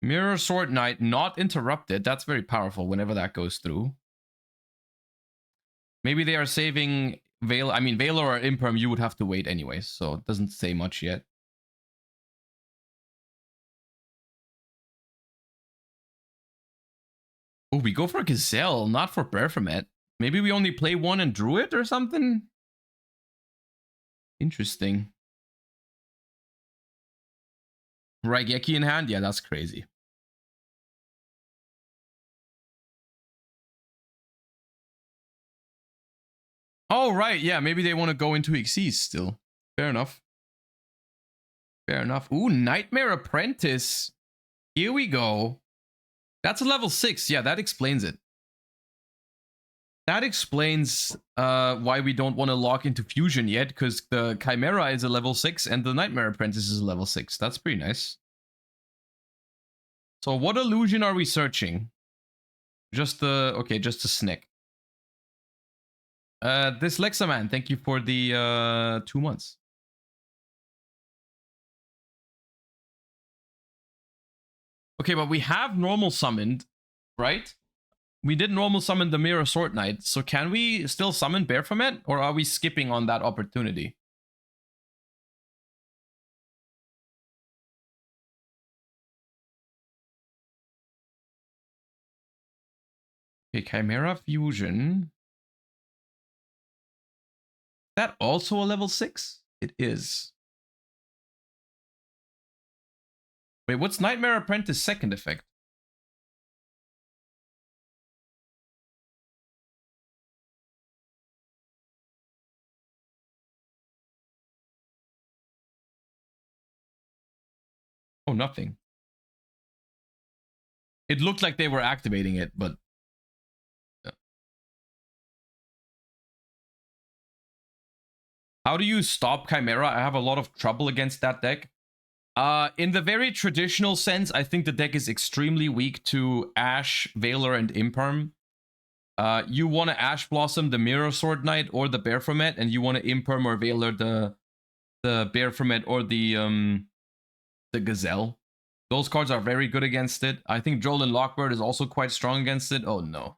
Mirror Sword Knight not interrupted. That's very powerful whenever that goes through. Maybe they are saving Veil. I mean, Valor or Imperm, you would have to wait anyways, so it doesn't say much yet. Oh, we go for Gazelle, not for Baphomet. Maybe we only play one and drew it or something? Interesting. Raigeki in hand? Yeah, that's crazy. Oh, right. Yeah, maybe they want to go into Xyz still. Fair enough. Fair enough. Ooh, Nightmare Apprentice. Here we go. That's a level 6. Yeah, that explains it. That explains why we don't want to lock into Fusion yet, because the Chimera is a level 6 and the Nightmare Apprentice is a level 6. That's pretty nice. So what illusion are we searching? Just the... Okay, just the Snick. This Lexaman, thank you for the 2 months. Okay, but we have normal summoned, right? We did normal summon the Mirror Sword Knight, so can we still summon Baphomet, or are we skipping on that opportunity? Okay, Chimera Fusion. That also a level 6? It is. Wait, what's Nightmare Apprentice second effect? Oh, nothing. It looked like they were activating it, but... How do you stop Chimera? I have a lot of trouble against that deck. In the very traditional sense, I think the deck is extremely weak to Ash, Veiler, and Imperm. You want to Ash Blossom the Mirror Sword Knight or the Baphomet, and you want to Imperm or Veiler the Baphomet or the Gazelle. Those cards are very good against it. I think Jolan Lockbird is also quite strong against it. Oh no.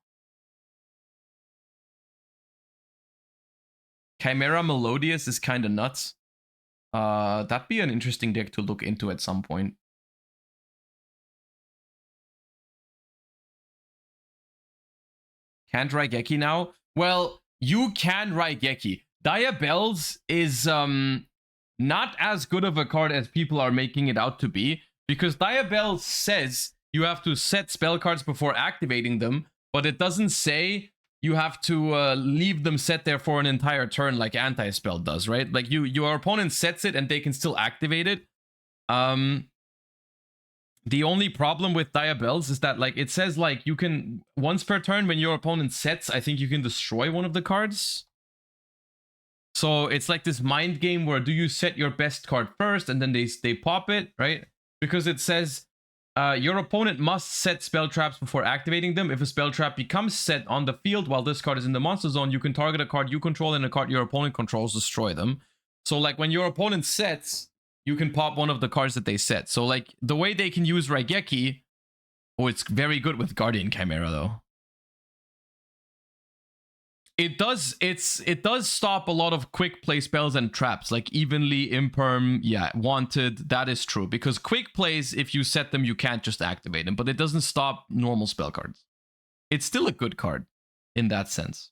Chimera Melodious is kind of nuts. That'd be an interesting deck to look into at some point. Can't Raigeki now? Well, you can Raigeki. Diabells is not as good of a card as people are making it out to be, because Diabells says you have to set spell cards before activating them, but it doesn't say you have to leave them set there for an entire turn like Anti-Spell does, right? Like your opponent sets it and they can still activate it. The only problem with Diabells is that, like, it says, like, you can, once per turn when your opponent sets, I think you can destroy one of the cards. So it's like this mind game where do you set your best card first and then they pop it, right? Because it says your opponent must set spell traps before activating them. If a spell trap becomes set on the field while this card is in the monster zone, you can target a card you control and a card your opponent controls, destroy them. So, like, when your opponent sets, you can pop one of the cards that they set. So, like, the way they can use Raigeki... Oh, it's very good with Guardian Chimera, though. It does stop a lot of quick play spells and traps, like Evenly, Imperm, yeah, Wanted, that is true. Because quick plays, if you set them, you can't just activate them, but it doesn't stop normal spell cards. It's still a good card, in that sense.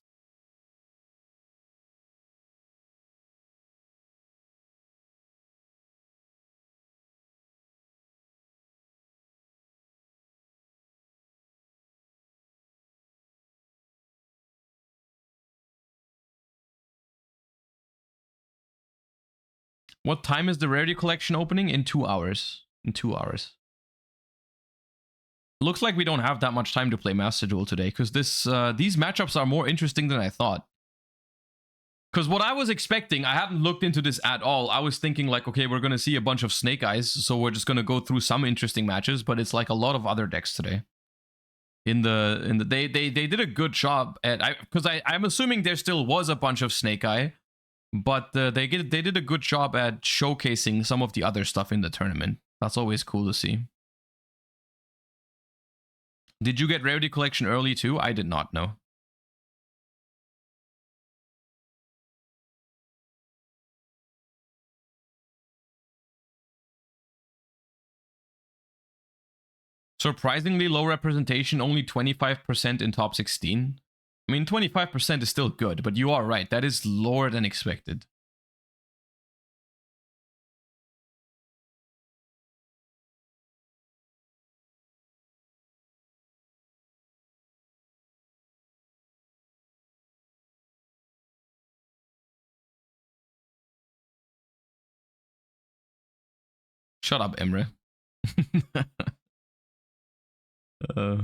What time is the Rarity Collection opening? In 2 hours. In 2 hours. Looks like we don't have that much time to play Master Duel today, because these matchups are more interesting than I thought. Because what I was expecting, I haven't looked into this at all. I was thinking, like, okay, we're going to see a bunch of Snake Eyes, so we're just going to go through some interesting matches, but it's like a lot of other decks today. They did a good job at, because I'm assuming there still was a bunch of Snake Eye, but they did a good job at showcasing some of the other stuff in the tournament. That's always cool to see. Did you get Rarity Collection early too? I did not know. Surprisingly low representation, only 25% in top 16. I mean, 25% is still good, but you are right. That is lower than expected. Shut up, Emre. uh.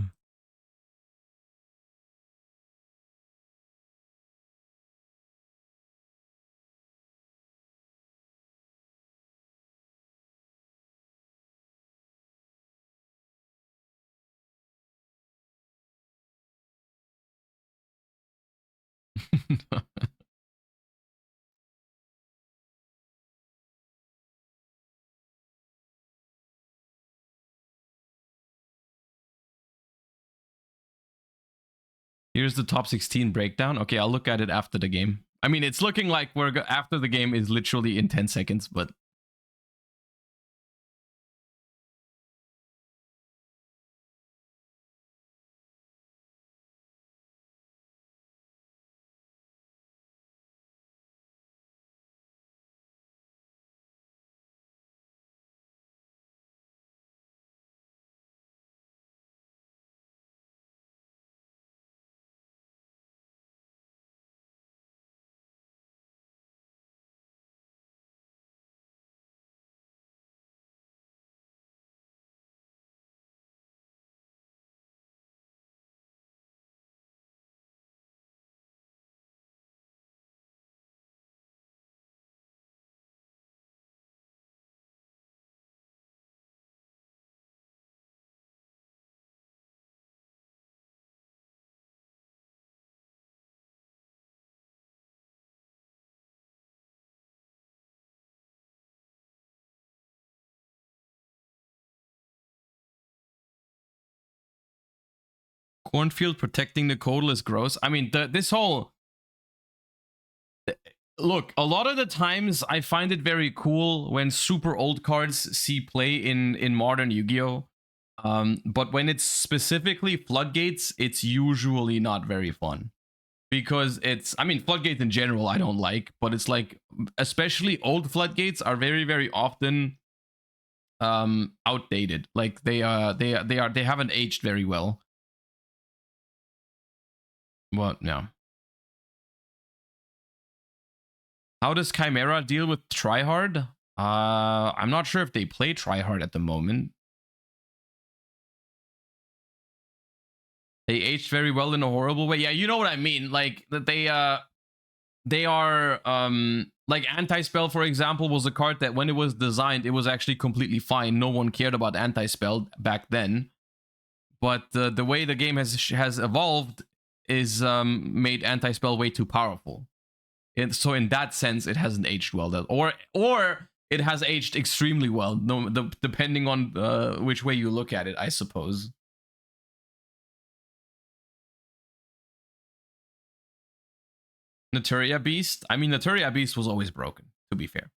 Here's the top 16 breakdown. Okay, I'll look at it after the game. I mean, it's looking like we're after the game is literally in 10 seconds, but cornfield protecting the Codal is gross. I mean, this whole... Look, a lot of the times I find it very cool when super old cards see play in modern Yu-Gi-Oh! But when it's specifically Floodgates, it's usually not very fun. Because it's... I mean, Floodgates in general I don't like, but it's like... Especially old Floodgates are very, very often outdated. Like, they haven't aged very well. But, yeah. How does Chimera deal with Tryhard? I'm not sure if they play Tryhard at the moment. They aged very well in a horrible way. Yeah, you know what I mean. Like, that they are like Anti-Spell, for example, was a card that when it was designed, it was actually completely fine. No one cared about Anti-Spell back then. But the way the game has evolved is made Anti-Spell way too powerful. And so in that sense, it hasn't aged well. Or it has aged extremely well, depending on which way you look at it, I suppose. Naturia Beast? I mean, Naturia Beast was always broken, to be fair.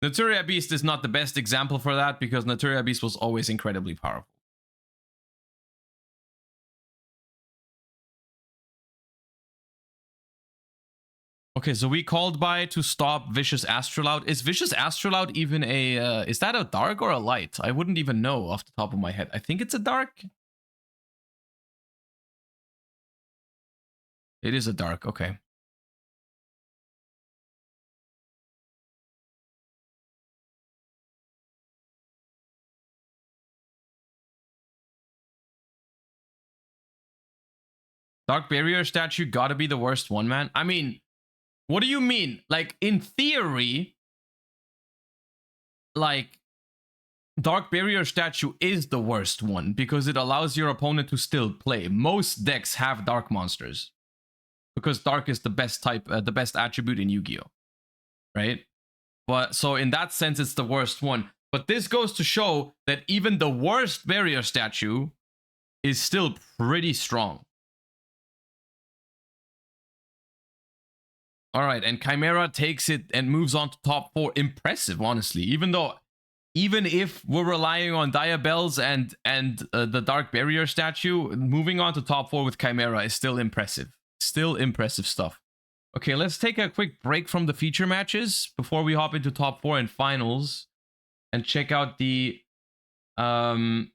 Naturia Beast is not the best example for that, because Naturia Beast was always incredibly powerful. Okay, so we called by to stop Vicious Astrolaut. Is Vicious Astrolaut even a... is that a dark or a light? I wouldn't even know off the top of my head. I think it's a dark. It is a dark, okay. Dark Barrier statue gotta be the worst one, man. I mean, what do you mean? Like, in theory, like, Dark Barrier statue is the worst one because it allows your opponent to still play. Most decks have dark monsters because dark is the best type, the best attribute in Yu-Gi-Oh! Right? But so in that sense, it's the worst one. But this goes to show that even the worst barrier statue is still pretty strong. All right, and Chimera takes it and moves on to top 4. Impressive, honestly. Even though even if we're relying on Diabells and the Dark Barrier statue, moving on to top 4 with Chimera is still impressive. Still impressive stuff. Okay, let's take a quick break from the feature matches before we hop into top 4 and finals and check out the top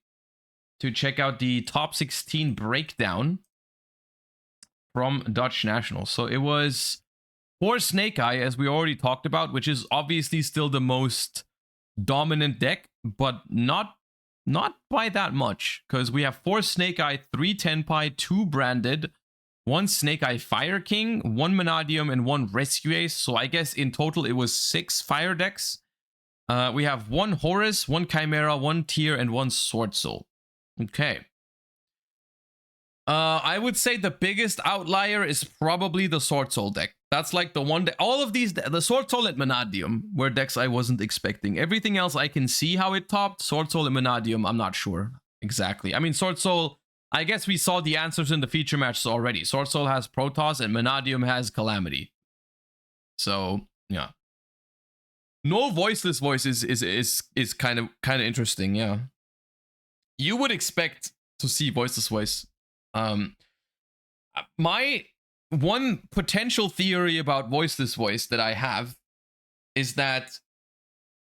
16 breakdown from Dutch National. So it was for Snake Eye, as we already talked about, which is obviously still the most dominant deck, but not by that much, because we have 4 Snake Eye, 3 Tenpai, 2 Branded, 1 Snake Eye Fire King, 1 Manadium, and 1 Rescue Ace. So I guess in total it was 6 fire decks. We have 1 Horus, 1 Chimera, 1 Tier, and 1 Sword Soul. Okay. I would say the biggest outlier is probably the Sword Soul deck. That's like the one that all of these, the Sword Soul and Manadium were decks I wasn't expecting. Everything else I can see how it topped. Sword Soul and Manadium, I'm not sure exactly. I mean, Sword Soul, I guess we saw the answers in the feature matches already. Sword Soul has Protoss and Manadium has Calamity. So, yeah. No Voiceless Voice is kind of interesting, yeah. You would expect to see Voiceless Voice. My one potential theory about Voiceless Voice that I have is that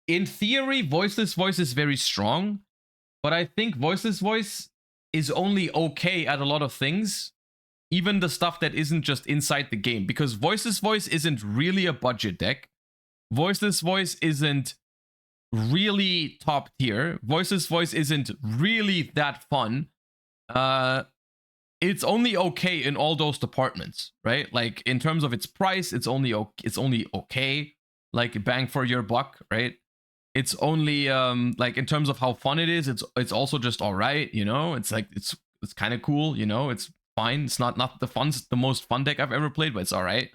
in theory, Voiceless Voice is very strong, but I think Voiceless Voice is only okay at a lot of things, even the stuff that isn't just inside the game, because Voiceless Voice isn't really a budget deck. Voiceless Voice isn't really top tier. Voiceless Voice isn't really that fun. It's only okay in all those departments, right? Like in terms of its price, it's only okay. Like bang for your buck, right? It's only like in terms of how fun it is, it's also just all right, you know? It's like it's kind of cool, you know? It's fine. It's not the most fun deck I've ever played, but it's all right.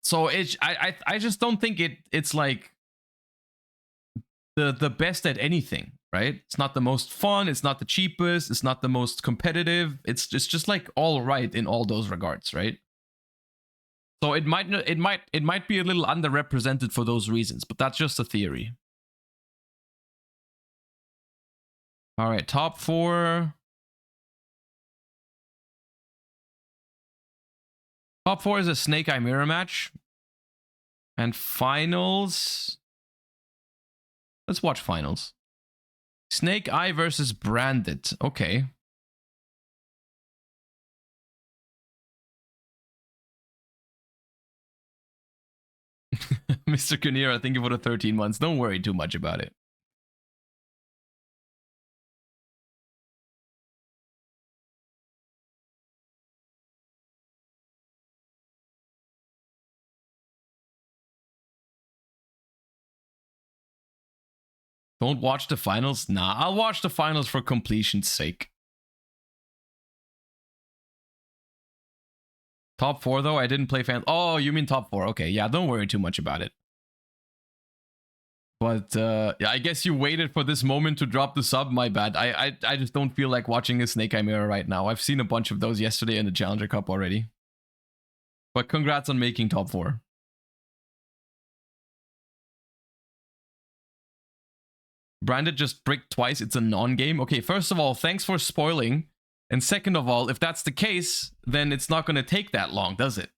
So I just don't think it's like the best at anything, right? It's not the most fun, it's not the cheapest, it's not the most competitive. It's just like all right in all those regards, right? So it might be a little underrepresented for those reasons, but that's just a theory. All right, top 4. Top 4 is a Snake Eye mirror match. And finals. Let's watch finals. Snake Eye versus Branded. Okay. Mr. Kunira, thank you for the 13 months. Don't worry too much about it. Don't watch the finals? Nah, I'll watch the finals for completion's sake. Top 4 though? I didn't play fans. Oh, you mean top 4. Okay, yeah, don't worry too much about it. But yeah, I guess you waited for this moment to drop the sub. My bad. I just don't feel like watching a Snake Eye mirror right now. I've seen a bunch of those yesterday in the Challenger Cup already. But congrats on making top 4. Branded just bricked twice. It's a non-game. Okay, first of all, thanks for spoiling. And second of all, if that's the case, then it's not going to take that long, does it?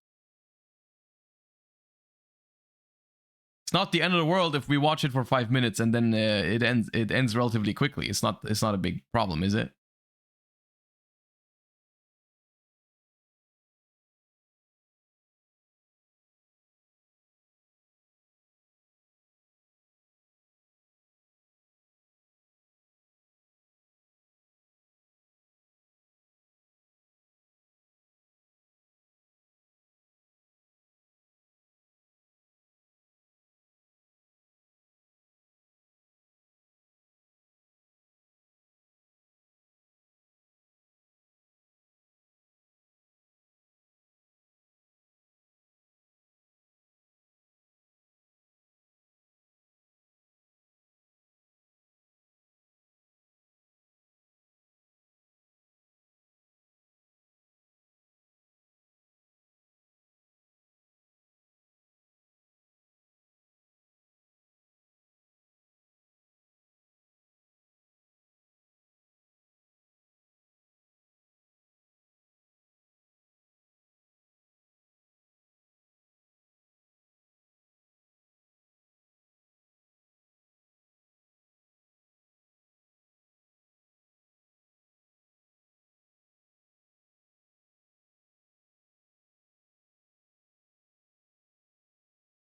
It's not the end of the world if we watch it for 5 minutes and then it ends relatively quickly. It's not a big problem, is it?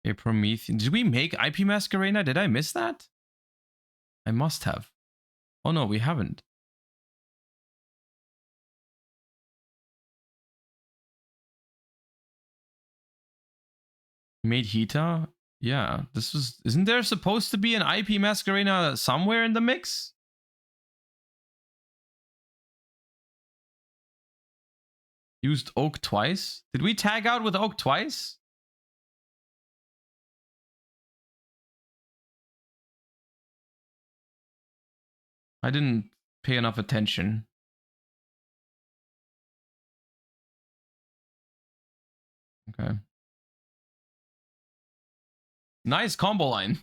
A Promethean. Did we make IP Masquerena? Did I miss that? I must have. Oh no, we haven't. Made Hita? Yeah, this was... Isn't there supposed to be an IP Masquerena somewhere in the mix? Used Oak twice? Did we tag out with Oak twice? I didn't pay enough attention. Okay. Nice combo line.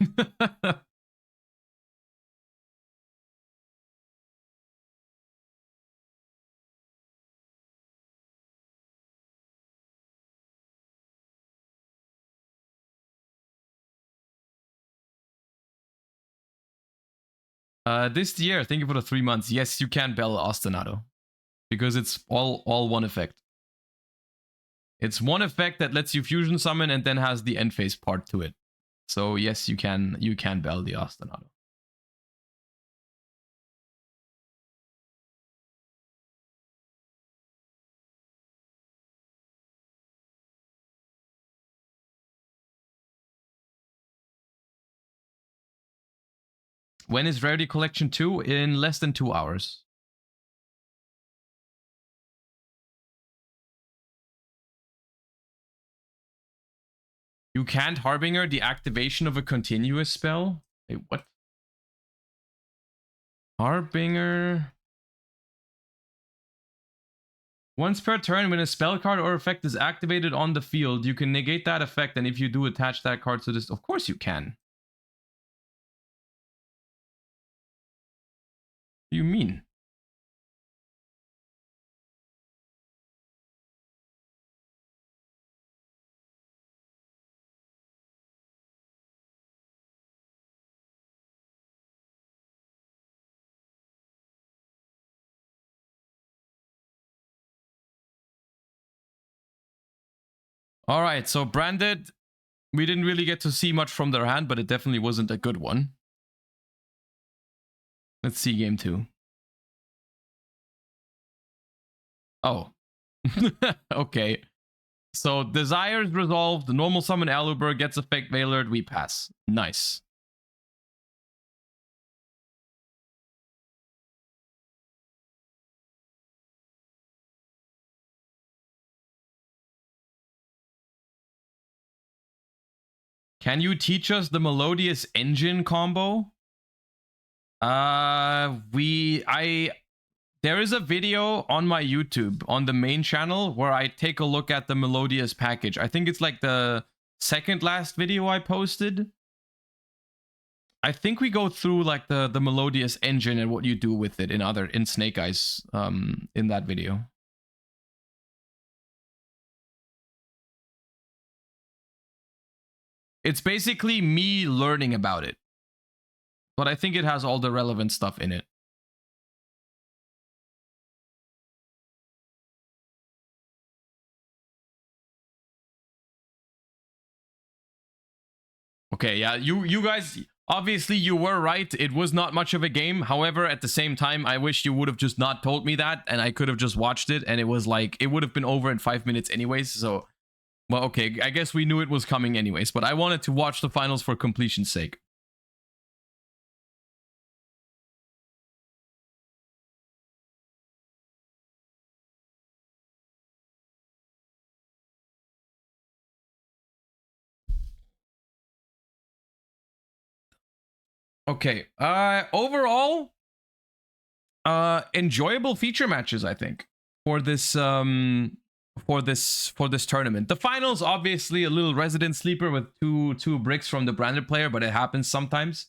This year, thank you for the 3 months. Yes, you can bell Ostinato. Because it's all one effect. It's one effect that lets you fusion summon and then has the end phase part to it. So yes, you can bell the Ostinato. When is Rarity Collection 2? In less than 2 hours. You can't Harbinger the activation of a continuous spell? Wait, what? Harbinger... Once per turn, when a spell card or effect is activated on the field, you can negate that effect, and if you do, attach that card to this... Of course you can. What do you mean? All right, so Branded, we didn't really get to see much from their hand, but it definitely wasn't a good one. Let's see game 2. Oh. Okay. So Desire is resolved, the normal summon Aluber gets effect Veilered, we pass. Nice. Can you teach us the Melodious Engine combo? There is a video on my YouTube on the main channel where I take a look at the Melodious package. I think it's like the second last video I posted. I think we go through like the Melodious Engine and what you do with it in Snake Eyes in that video. It's basically me learning about it. But I think it has all the relevant stuff in it. Okay, yeah, you guys, obviously you were right. It was not much of a game. However, at the same time, I wish you would have just not told me that and I could have just watched it and it was like, it would have been over in 5 minutes anyways. So, well, okay, I guess we knew it was coming anyways, but I wanted to watch the finals for completion's sake. Okay, overall, enjoyable feature matches, I think, for this tournament. The finals, obviously, a little resident sleeper with two bricks from the branded player, but it happens sometimes.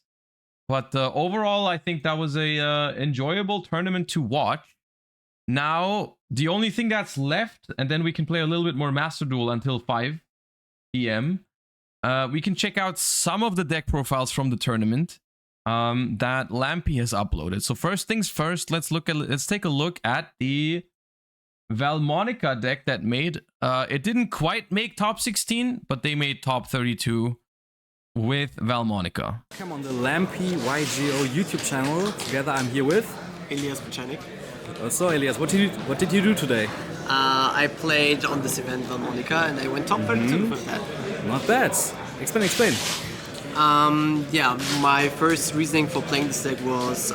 But overall, I think that was a enjoyable tournament to watch. Now, the only thing that's left, and then we can play a little bit more Master Duel until 5 p.m. We can check out some of the deck profiles from the tournament that Lampy has uploaded. So first things first, let's take a look at the Valmonica deck that made. It didn't quite make top 16, but they made top 32. with Valmonica. I'm on the Lampy YGO YouTube channel. Together I'm here with Elias Pachanik. So Elias, what did you do today? I played on this event Valmonica and I went top 32 for that. Not bad. Explain. Yeah, my first reasoning for playing this deck was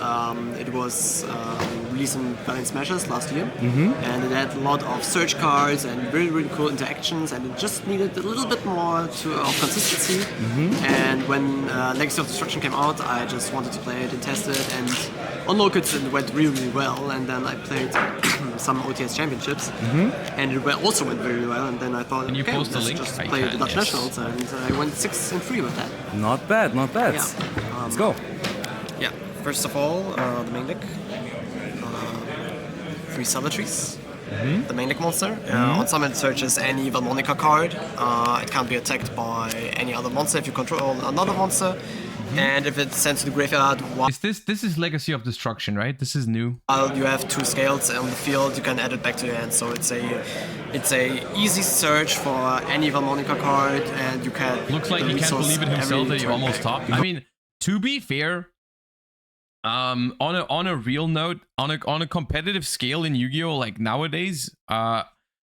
it was released in Balance Smashers last year, and it had a lot of search cards and really cool interactions, and it just needed a little bit more of consistency. And when Legacy of Destruction came out, I just wanted to play it and test it, and on locals it went really well. And then I played some OTS championships, and it also went very well. And then I thought, you okay, post the let's link? just I play can, the Dutch yes. Nationals, and I went 6-3 with that. Not bad. Yeah. Let's go. Yeah, first of all, the main deck. 3 Solitaries. The main deck monster. On summon, it searches any Valmonica card. It can't be attacked by any other monster if you control another monster. And if it's sent to the graveyard, while This is Legacy of Destruction, right? This is new. you have 2 scales on the field, you can add it back to your hand. So it's a easy search for any Valmonica card, and you can. Looks like he can't believe it himself that you almost topped. I mean, to be fair, on a real note, on a competitive scale in Yu-Gi-Oh, like nowadays,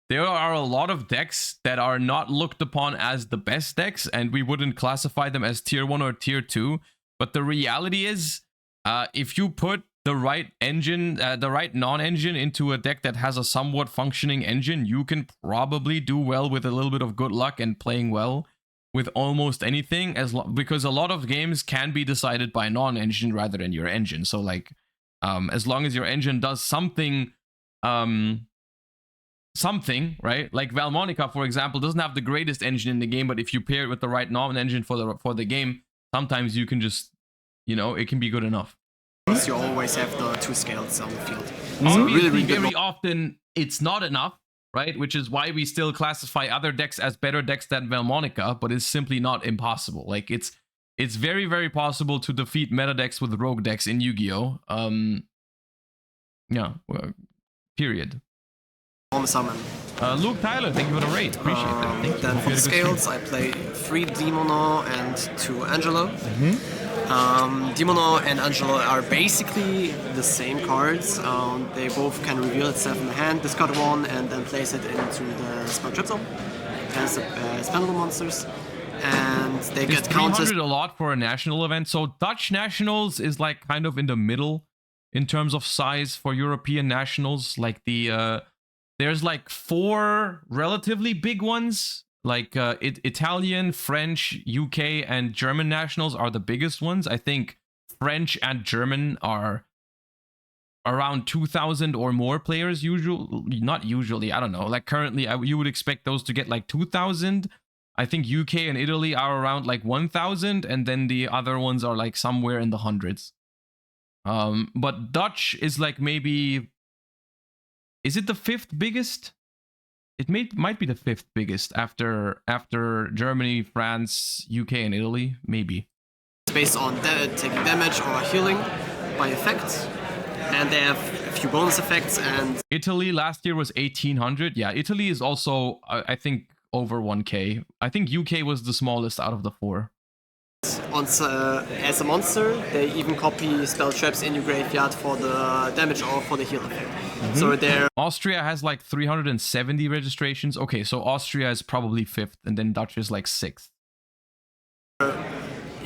there are a lot of decks that are not looked upon as the best decks, and we wouldn't classify them as tier 1 or tier 2. But the reality is, if you put the right engine, the right non-engine into a deck that has a somewhat functioning engine, you can probably do well with a little bit of good luck and playing well with almost anything, because a lot of games can be decided by non-engine rather than your engine. So like, as long as your engine does something, right? Like Valmonica, for example, doesn't have the greatest engine in the game, but if you pair it with the right non-engine for the game, sometimes you can just, it can be good enough. You always have the 2 scales on the field. Obviously, very often it's not enough, right? Which is why we still classify other decks as better decks than Valmonica, but it's simply not impossible. Like it's very, very possible to defeat meta decks with rogue decks in Yu-Gi-Oh. Period. On the summon. Luke Tyler, thank you for the raid. Appreciate that. Thank you. Then Hope for you the had a good stream. scales, I play 3 Demono and 2 Angelo. Demono and Angelo are basically the same cards. They both can reveal itself in the hand, discard 1, and then place it into the spell trap zone as spendable monsters. And they Is get counters. 300 a lot for a national event? So Dutch nationals is like kind of in the middle in terms of size for European nationals. Like there's like 4 relatively big ones. Like Italian, French, UK, and German nationals are the biggest ones. I think French and German are around 2,000 or more players. Not usually. I don't know. Like currently, you would expect those to get like 2,000. I think UK and Italy are around like 1,000, and then the other ones are like somewhere in the hundreds. But Dutch is like maybe. Is it the 5th biggest? It might be the 5th biggest after Germany, France, UK, and Italy, maybe. It's based on taking damage or healing by effect, and they have a few bonus effects. And Italy last year was 1,800. Yeah, Italy is also I think over 1K. I think UK was the smallest out of the 4. As a monster, they even copy spell traps in your graveyard for the damage or for the heal effect. So they're Austria has like 370 registrations. Okay, so Austria is probably 5th, and then Dutch is like 6th.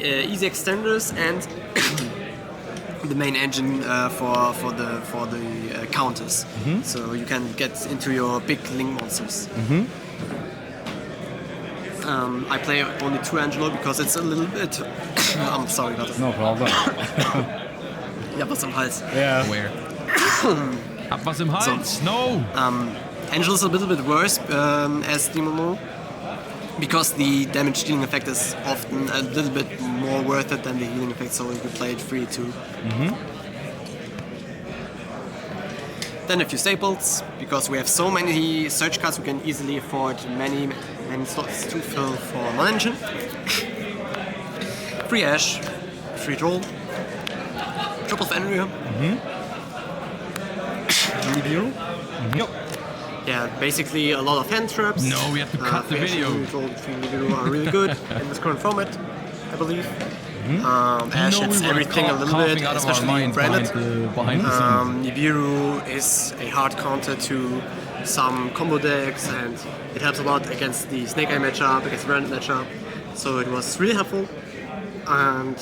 easy extenders and the main engine for the counters. So you can get into your big link monsters. I play only 2 Angelo because it's a little bit. I'm sorry about that. No problem. Ich hab was im Hals. Yeah. Where? Hab was im Hals? No! Angelo's a little bit worse as Demono because the damage dealing effect is often a little bit more worth it than the healing effect, so you can play it free too. Then a few staples, because we have so many search cards, we can easily afford many slots to fill for non-engine. Free Ash, free Troll, Triple Fenrir. Yeah, basically a lot of hand traps. No, we have to cut the video. Free Troll, free Nibiru are really good in this current format. I believe. You Ash know, we hits were everything a little bit, coughing out of our especially minds branded. behind the scenes. Nibiru is a hard counter to some combo decks, and it helps a lot against the Snake Eye matchup, against the branded matchup. So it was really helpful. And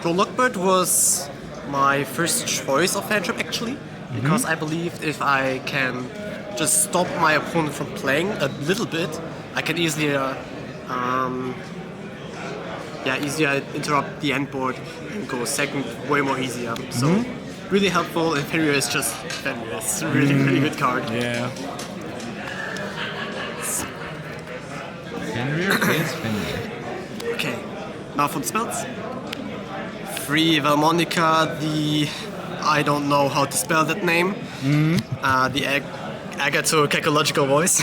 Draw Lockbird was my first choice of hand trap actually, because I believed if I can just stop my opponent from playing a little bit, I can easily easier interrupt the end board and go second way more easier. So really helpful, and Fenrir is just Fenrir. It's a really, really good card. Yeah. Fenrir is Fenrir. Okay, now for the spells. Free Valmonica, I don't know how to spell that name. The Agato-Cacological voice.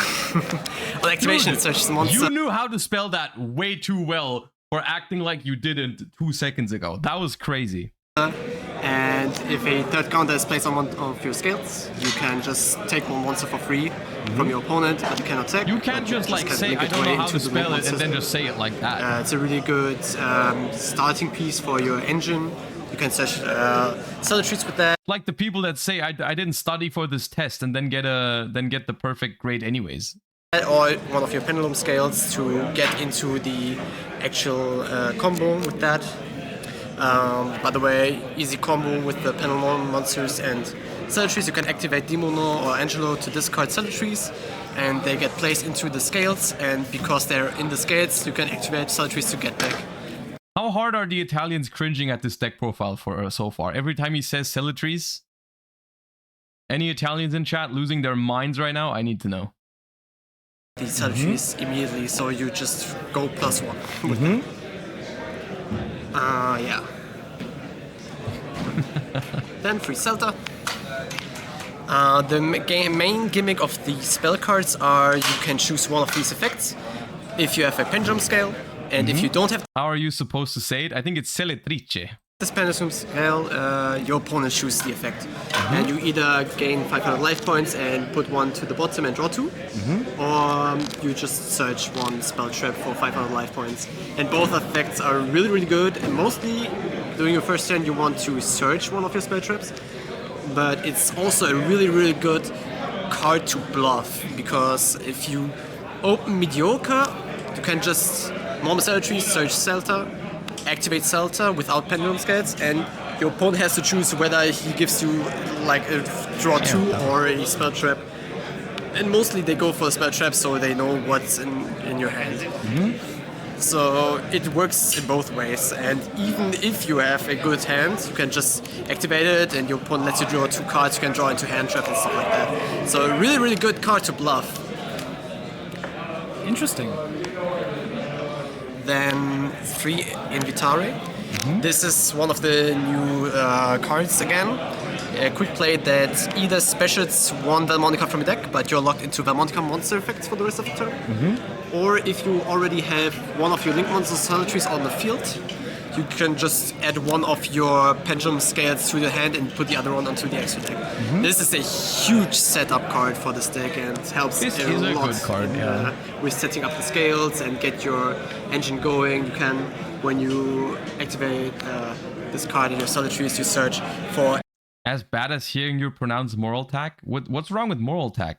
On activation, it searches the monster. You knew how to spell that way too well for acting like you didn't 2 seconds ago. That was crazy. And if a third counter is placed on one of your scales, you can just take one monster for free from your opponent, but you cannot attack. You can't just like say, I don't know how to spell it, and then just say it like that. It's a really good starting piece for your engine. You can search seller trees with that. Like the people that say, I didn't study for this test and then get the perfect grade anyways. Or one of your pendulum scales to get into the actual combo with that. By the way, easy combo with the pendulum monsters and Celatries. You can activate Demono or Angelo to discard Celatries, and they get placed into the scales, and because they're in the scales, you can activate Celatries to get back. How hard are the Italians cringing at this deck profile for so far? Every time he says Celatries? Any Italians in chat losing their minds right now? I need to know. These Celatries immediately, so you just go +1 with them. Yeah. Then free Celta. The main gimmick of the spell cards are you can choose one of these effects if you have a pendulum scale, and if you don't have How are you supposed to say it? I think it's Celetrice. this pendulum scale, your opponent chooses the effect. And you either gain 500 life points and put one to the bottom and draw 2, or you just search one spell trap for 500 life points. And both effects are really, really good. And mostly, during your first turn, you want to search one of your spell traps. But it's also a really, really good card to bluff, because if you open Mediocre, you can just normal Celatries, search Celta, activate Celta without pendulum scales, and your opponent has to choose whether he gives you like a draw 2 or a spell trap. And mostly they go for a spell trap, so they know what's in your hand. So it works in both ways, and even if you have a good hand, you can just activate it, and your opponent lets you draw 2 cards, you can draw into hand trap and stuff like that. So a really, really good card to bluff. Interesting. Then 3 Invitare. This is one of the new cards again. A quick play that either specials one Valmonica from your deck, but you're locked into Valmonica monster effects for the rest of the turn. Or if you already have one of your Link Monsters Celatries on the field, you can just add one of your Pendulum Scales to the hand and put the other one onto the extra deck. This is a huge setup card for this deck and helps This a is a lot good card, with setting up the scales and get your engine going. You can, when you activate this card in your Celatries, you search for... As bad as hearing you pronounce Moral Tack? What's wrong with Moral Tack?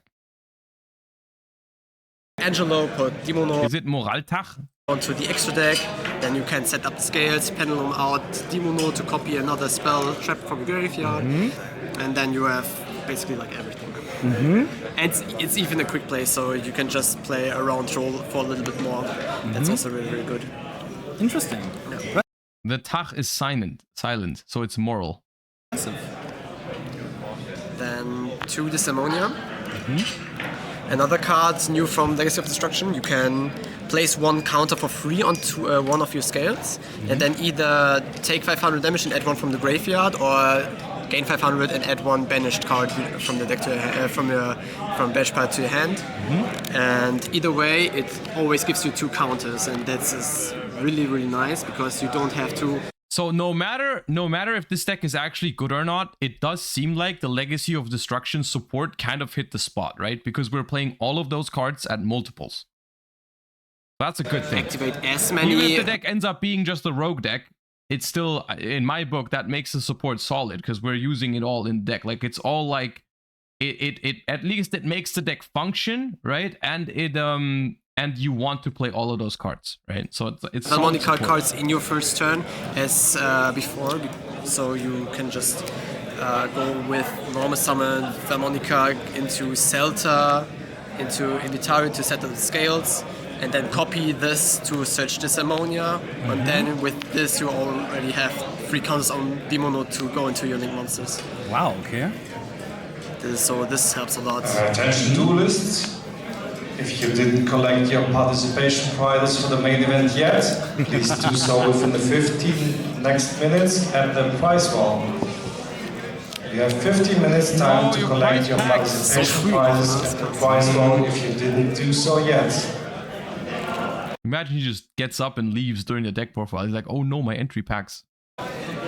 Angelo, put Demono Is it Moraltach? onto the extra deck, then you can set up the scales, pendulum out, Demono to copy another spell trap from graveyard, and then you have basically like everything. And it's even a quick play, so you can just play a round roll for a little bit more. That's also really, really good. Interesting. Yeah. The Tach is silent, so it's moral. Then 2 Disharmonia. Another card new from Legacy of Destruction. You can place one counter for free onto one of your scales, and then either take 500 damage and add one from the graveyard, or gain 500 and add one banished card from the deck to from bench pile to your hand. And either way, it always gives you 2 counters, and that's really, really nice because you don't have to. So no matter if this deck is actually good or not, it does seem like the Legacy of Destruction support kind of hit the spot, right? Because we're playing all of those cards at multiples. That's a good thing. activate as Even if many. the deck ends up being just a rogue deck, it's still, in my book, that makes the support solid because we're using it all in the deck. Like it's all like it at least it makes the deck function, right? And and you want to play all of those cards, right? So it's Harmonic solid support. cards in your first turn as before, so you can just go with normal summon Harmonica into Celta, into Naturi to settle the scales, and then copy this to search this ammonia, and then with this you already have 3 counters on Demono to go into your link monsters. Wow, okay. So this helps a lot. Attention duelists. If you didn't collect your participation prizes for the main event yet, please do so within the 15 next minutes at the prize wall. You have 15 minutes time to collect your participation prizes at the prize wall if you didn't do so yet. Imagine he just gets up and leaves during the deck profile. He's like, oh no, my entry packs.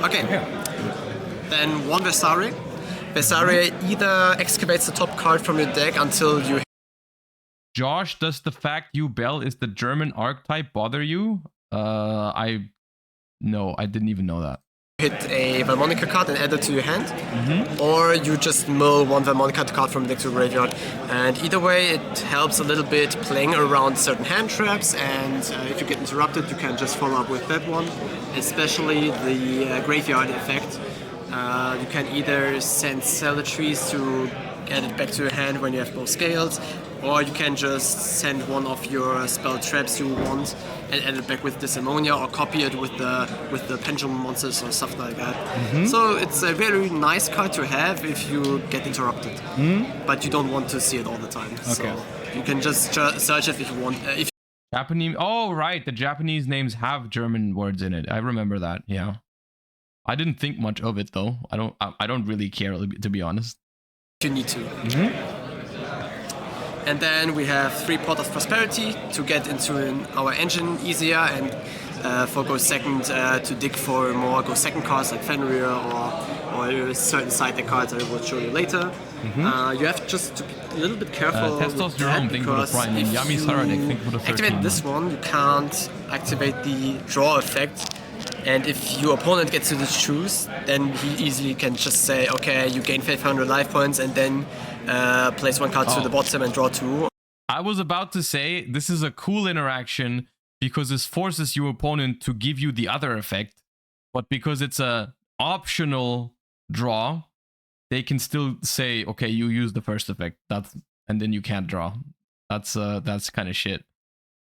Okay. Then one Versari. Versari either excavates the top card from your deck until you Josh, does the fact you Bell is the German archetype bother you? No, I didn't even know that. hit a Harmonica card and add it to your hand, or you just mill one Harmonica card from the deck to the graveyard. And either way, it helps a little bit playing around certain hand traps, and if you get interrupted, you can just follow up with that one, especially the graveyard effect. You can either send Celatries to get it back to your hand when you have both scales, or you can just send one of your spell traps you want and add it back with this ammonia, or copy it with the pendulum monsters or stuff like that. So it's a very nice card to have if you get interrupted, but you don't want to see it all the time. So you can just search it if you want. If Japanese. Oh, right. The Japanese names have German words in it. I remember that. Yeah. I didn't think much of it though. I don't really care, to be honest. you need to. And then we have 3 Pot of Prosperity to get into our engine easier, and for Go Second to dig for more Go Second cards like Fenrir or certain side deck cards I will show you later. You have just to be a little bit careful Testos with Jerome, that, thank you for the because prime. And if Yami you Saradek, thank you for the 13 activate this one, you can't activate the draw effect. And if your opponent gets to choose, then he easily can just say, okay, you gain 500 life points, and then place 1 card to the bottom and draw 2. I was about to say this is a cool interaction because this forces your opponent to give you the other effect, but because it's a optional draw, they can still say, okay, you use the first effect, and then you can't draw. That's kind of shit.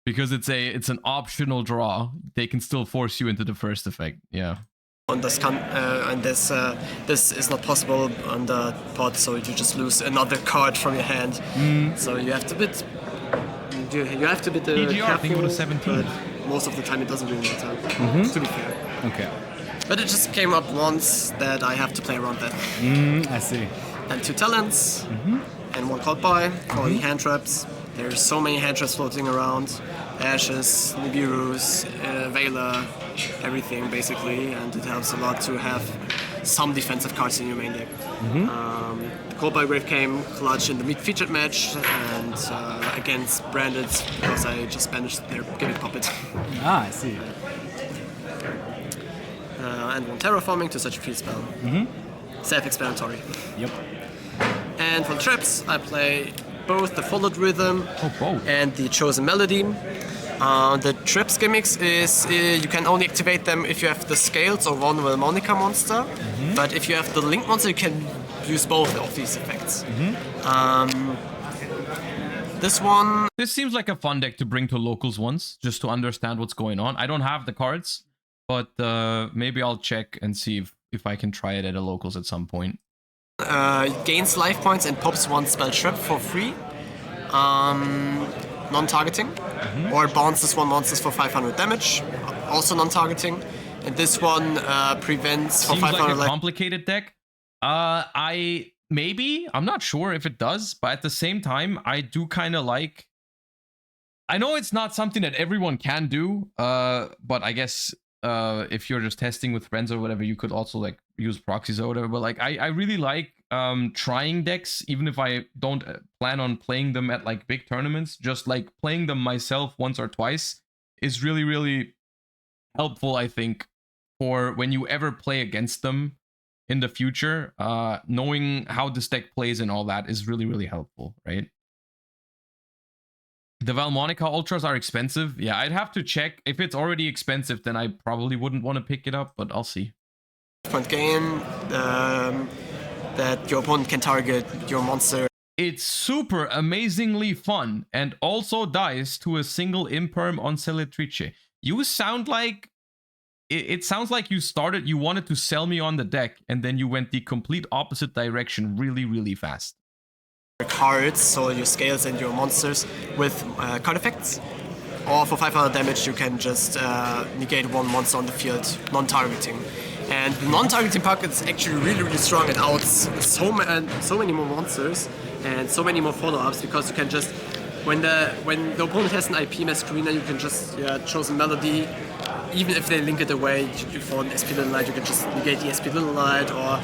Because it's an optional draw, they can still force you into the first effect. Yeah. And this is not possible on the pot, so you just lose another card from your hand. So you have to be PGR, thank you for the 17. but most of the time it doesn't really matter. To be fair. Okay. But it just came up once that I have to play around that. I see. And 2 talents and 1 called by for the hand traps. There's so many hand traps floating around. Ashes, Nibiru's, Vela, everything basically, and it helps a lot to have some defensive cards in your main deck. The Cold by Grave came clutch in the featured match, and against Branded, because I just banished their gimmick puppet. Ah, I see. And 1 terraforming to search a field spell. Self-explanatory. Yep. And for the traps, I play both the Followed Rhythm and the Chosen Melody. The traps gimmicks is you can only activate them if you have the Scales or one Harmonica monster, but if you have the Link monster, you can use both of these effects. This seems like a fun deck to bring to locals once, just to understand what's going on. I don't have the cards, but maybe I'll check and see if I can try it at a locals at some point. Gains life points and pops 1 spell trap for free, non-targeting, or bounces 1 monsters for 500 damage, also non-targeting. And this one prevents for Seems 500 like a complicated deck. I'm not sure if it does, but at the same time, I do kind of like. I know it's not something that everyone can do, but I guess if you're just testing with friends or whatever, you could also like use proxies or whatever. But like, I really like trying decks, even if I don't plan on playing them at like big tournaments. Just like playing them myself once or twice is really, really helpful, I think, for when you ever play against them in the future. Knowing how this deck plays and all that is really, really helpful, right? The Valmonica Ultras are expensive. Yeah, I'd have to check. If it's already expensive, then I probably wouldn't want to pick it up, but I'll see. Point gain, that your opponent can target your monster. It's super amazingly fun and also dies to a single imperm on Celetrice. You sound like... It sounds like you wanted to sell me on the deck, and then you went the complete opposite direction really, really fast. Cards, so your scales and your monsters with card effects. Or for 500 damage, you can just negate one monster on the field, non-targeting. And the non-targeting pocket is actually really, really strong. It outs so many more monsters and so many more follow-ups, because you can just, when the opponent has an IP Mass Screener, you can just choose a melody. Even if they link it away for an SP Little Light, you can just negate the SP Little Light, or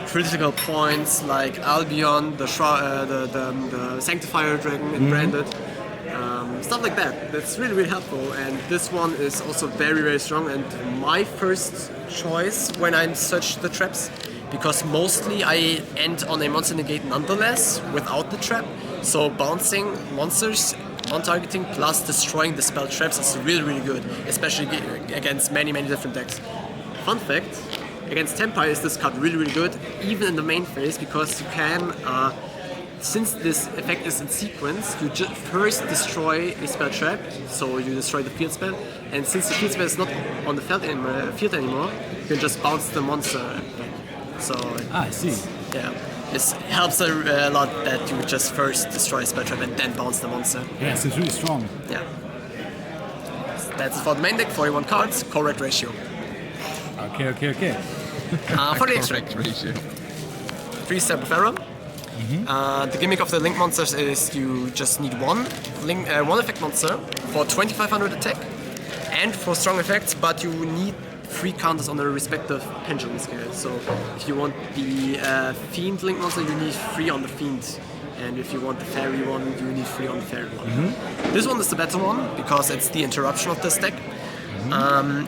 critical points like Albion, the Sanctifier Dragon, and Branded. Stuff like that. That's really, really helpful. And this one is also very, very strong, and my first choice when I search the traps, because mostly I end on a monster negate nonetheless without the trap. So bouncing monsters, non-targeting plus destroying the spell traps is really, really good, especially against many, many different decks. Fun fact, against Tempire is this card really, really good, even in the main phase, because you can, since this effect is in sequence, you first destroy a spell trap, so you destroy the field spell, and since the field spell is not on the field anymore, you can just bounce the monster back. So I see. Yeah. It helps a lot that you just first destroy a spell trap and then bounce the monster. Yes, it's really strong. Yeah. That's for the main deck, 41 cards, correct ratio. Okay. For the extract ratio. 3-step of error. The gimmick of the link monsters is you just need one effect monster for 2500 attack and for strong effects, but you need 3 counters on the respective pendulum scale. So if you want the Fiend link monster, you need 3 on the Fiend. And if you want the Fairy one, you need 3 on the Fairy one. This one is the better one, because it's the interruption of this deck.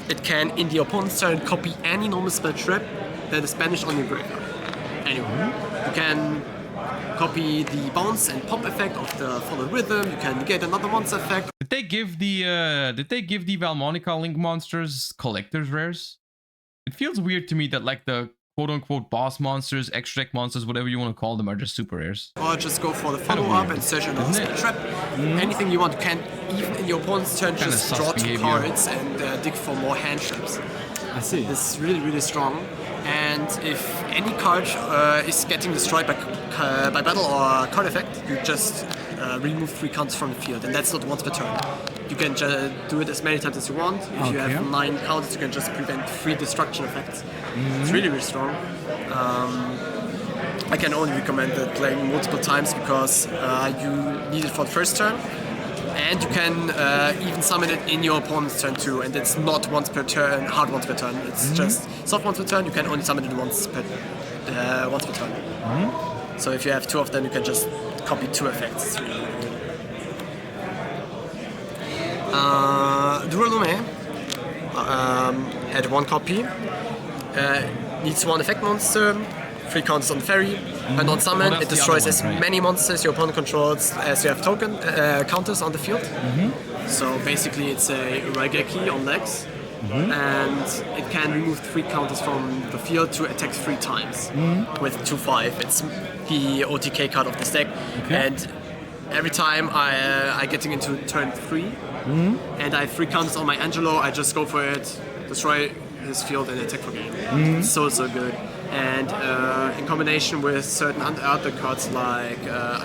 It can, in the opponent's turn, copy any normal spell trap that is banished on your graveyard. Anyway, you can copy the bounce and pop effect of the followed rhythm. You can get another monster effect. Did they give the Valmonica Link monsters collector's rares? It feels weird to me that like the quote-unquote boss monsters, extra deck monsters, whatever you want to call them, are just super rares. Or just go for the follow-up and search another spell trap. Anything you want. You can, even in your opponent's turn, just draw 2 cards and dig for more hand traps. I see. This is really, really strong. And if any card is getting destroyed by battle or card effect, you just remove 3 counters from the field, and that's not once per turn. You can do it as many times as you want. If you have 9 counters, you can just prevent 3 destruction effects. It's really, really strong. I can only recommend it playing multiple times, because you need it for the first turn, and you can even summon it in your opponent's turn too, and it's not once per turn, hard once per turn. It's just soft once per turn. You can only summon it once per turn. So if you have 2 of them, you can just copy 2 effects. It's really, really good. Duralume had 1 copy. Needs 1 effect monster, 3 counters on the Fairy, and on summon it destroys as many monsters your opponent controls as you have token counters on the field. So basically it's a Raigeki on legs, and it can remove 3 counters from the field to attack 3 times with 2/5. It's the OTK card of this deck, and every time I getting into turn 3 and I have 3 counters on my Angelo, I just go for it, destroy his field and attack for game. So good. And in combination with certain other cards like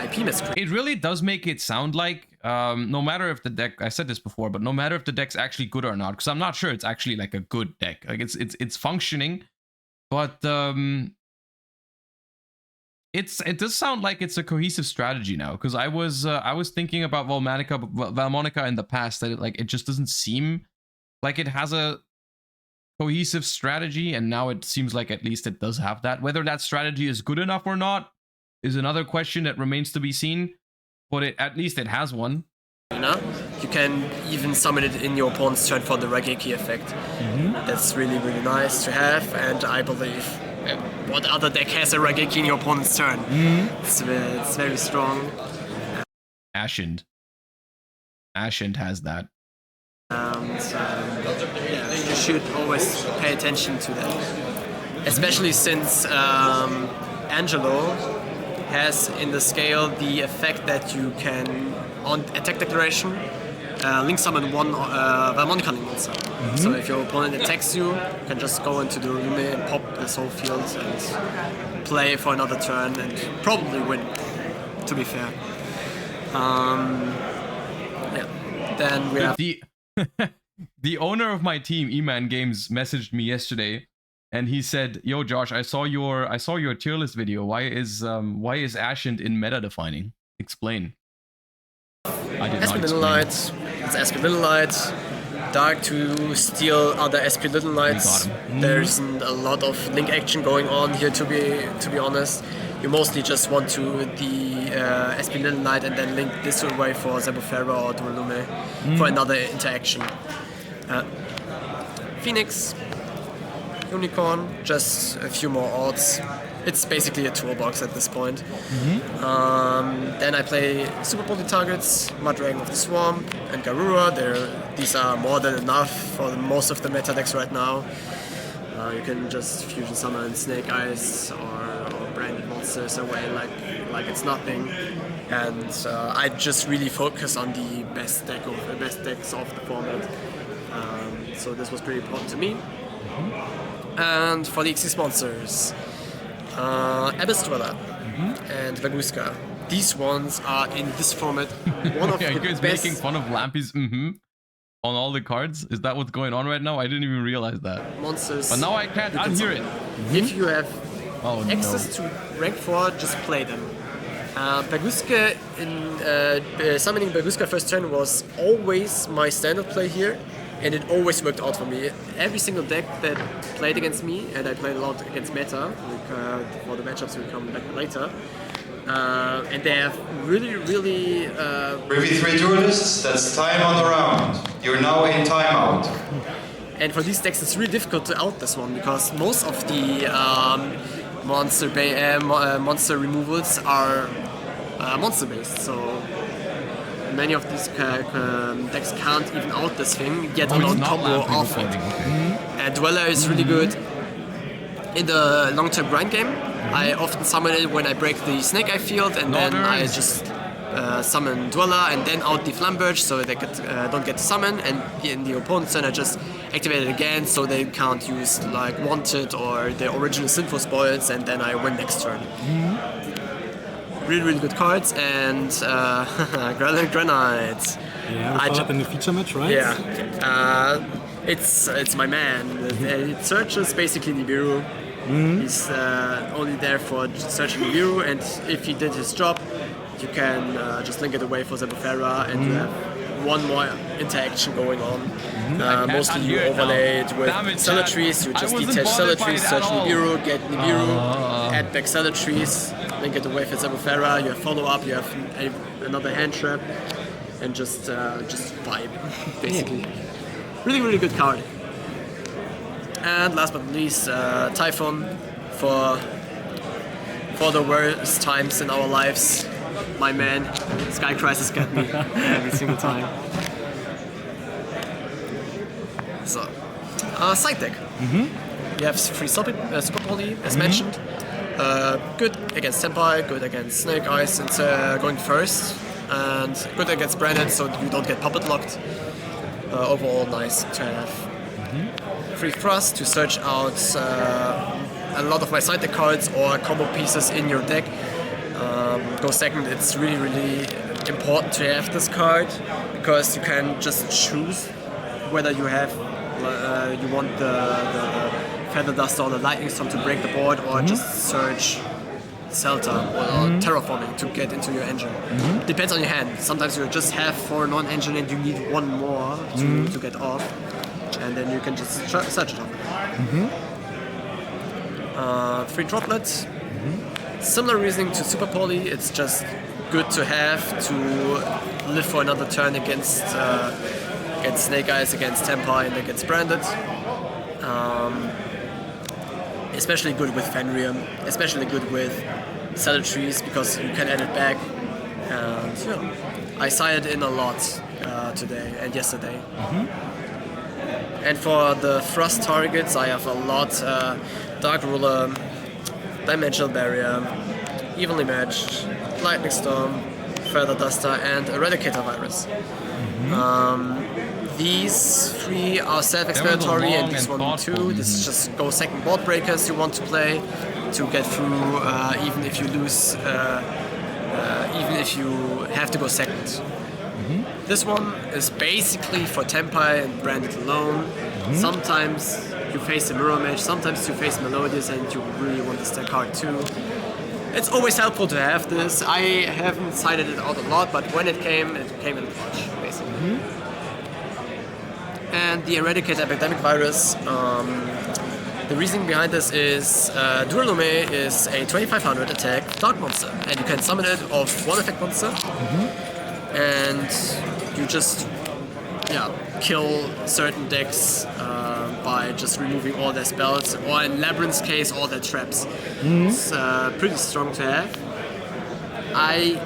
IP Miscreant. It really does make it sound like no matter if the deck, I said this before, but no matter if the deck's actually good or not, because I'm not sure it's actually like a good deck. Like it's functioning, but it does sound like it's a cohesive strategy now. Because I was thinking about Valmonica in the past, that it just doesn't seem like it has a cohesive strategy, and now it seems like at least it does have that. Whether that strategy is good enough or not is another question that remains to be seen, but at least it has one. You know, you can even summon it in your opponent's turn for the Raigeki effect. That's really, really nice to have, and I believe what other deck has a Raigeki in your opponent's turn? It's very strong. Ascend has that. Yeah, you should always pay attention to that, especially since Angelo has in the scale the effect that you can, on attack declaration, link summon one Valmonica monster. So if your opponent attacks you, you can just go into the room and pop this whole field and play for another turn and probably win, to be fair. Yeah. Then we have the owner of my team, E-Man Games, messaged me yesterday, and he said, "Yo, Josh, I saw your tier list video. Why is Ascend in meta defining? Explain." I did not SP Little explain. Knight. It's SP Little Knight. Dark to steal other SP Little Knights. There isn't a lot of link action going on here, to be honest. You mostly just want to the SP Little Knight and then link this away for Zebufera or Duelume for another interaction. Phoenix, Unicorn, just a few more odds. It's basically a toolbox at this point. Then I play Super Poly targets, Muddragon of the Swamp, and Garura. These are more than enough for most of the meta decks right now. You can just fusion summon Snake Eyes or branded monsters away like it's nothing. And I just really focus on the best decks of the format. So this was pretty important to me. And for the XC sponsors, Abyss Dweller and Vaguska. These ones are in this format one of Yeah, the you guys best. making fun of Lampy's on all the cards? Is that what's going on right now? I didn't even realize that. Monsters. But now I can't unhear it. If you have Oh access to rank 4, just play them. Baguska summoning Baguska first turn was always my standard play here, and it always worked out for me. Every single deck that played against me, and I played a lot against meta, for the matchups we'll come back later, and they have really, really... Review 3 duelists, that's time on the round. You're now in timeout. And for these decks, it's really difficult to out this one, because most of the monster removals are monster-based, so many of these decks can't even out this thing, yet alone combo off it. And Dweller is really good in the long-term grind game. I often summon it when I break the Snake Eye field, and then I just summon Dweller and then out the Flamberge so they don't get to summon, and in the opponent's turn I just activate it again so they can't use like Wanted or the original Sinful Spoils, and then I win next turn. Really, really good cards, and Granite. Yeah, we fought in the feature match, right? Yeah, it's my man. It searches basically Nibiru. He's only there for searching Nibiru, and if he did his job, you can just link it away for Zebufera, and you have one more interaction going on. Mostly you overlay it with Celatries, you just detach Celatries, search Nibiru, get Nibiru, add back Celatries, link it away for Zebufera, you have follow-up, you have another hand trap, and just vibe, basically. Really, really good card. And last but not least, Typhon for the worst times in our lives. My man, Sky Crisis got me every single time. So, side deck. You have free Super Poly, as mentioned. Good against Senpai, good against Snake Eyes, and going first. And good against Branded, so you don't get puppet locked. Overall, nice to have. Free Thrust to search out a lot of my side deck cards or combo pieces in your deck. Go second, it's really, really important to have this card, because you can just choose whether you have you want the Feather Dust or the Lightning Storm to break the board, or just search Celta or Terraforming to get into your engine. Depends on your hand. Sometimes you just have 4 non-engine and you need one more to get off, and then you can just search it off. Free droplet. Similar reasoning to Super Poly. It's just good to have to live for another turn against Snake Eyes, against Tempai, and against Branded. Especially good with Fenrir, especially good with Salad Trees because you can add it back. And I sired in a lot today and yesterday. And for the thrust targets, I have a lot. Dark Ruler, Dimensional Barrier, Evenly Matched, Lightning Storm, Feather Duster, and Eradicator Virus. These three are self-explanatory, and these one too. This is just go second board breakers you want to play to get through, even if you lose, even if you have to go second. This one is basically for Tempai and Branded alone. Sometimes you face a Mirror Mage, sometimes you face Melodious and you really want to stack hard too. It's always helpful to have this. I haven't cited it out a lot, but when it came in clutch, basically. And the Eradicate Epidemic Virus, the reasoning behind this is Duralume is a 2500 attack Dark Monster, and you can summon it off one effect monster, and you just kill certain decks by just removing all their spells, or in Labyrinth's case, all their traps. It's pretty strong to have. I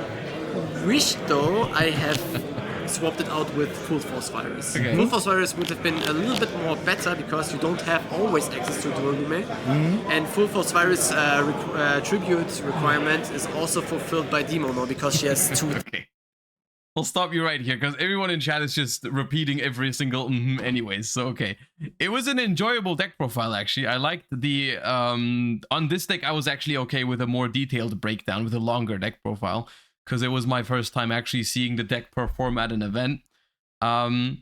wish though I have swapped it out with Full Force Virus. Full Force Virus would have been a little bit more better because you don't have always access to Duralume. And Full Force Virus tribute requirement is also fulfilled by Demono because she has two. Okay. I'll stop you right here because everyone in chat is just repeating every single anyways. So, okay. It was an enjoyable deck profile, actually. I liked the... on this deck, I was actually okay with a more detailed breakdown with a longer deck profile because it was my first time actually seeing the deck perform at an event. It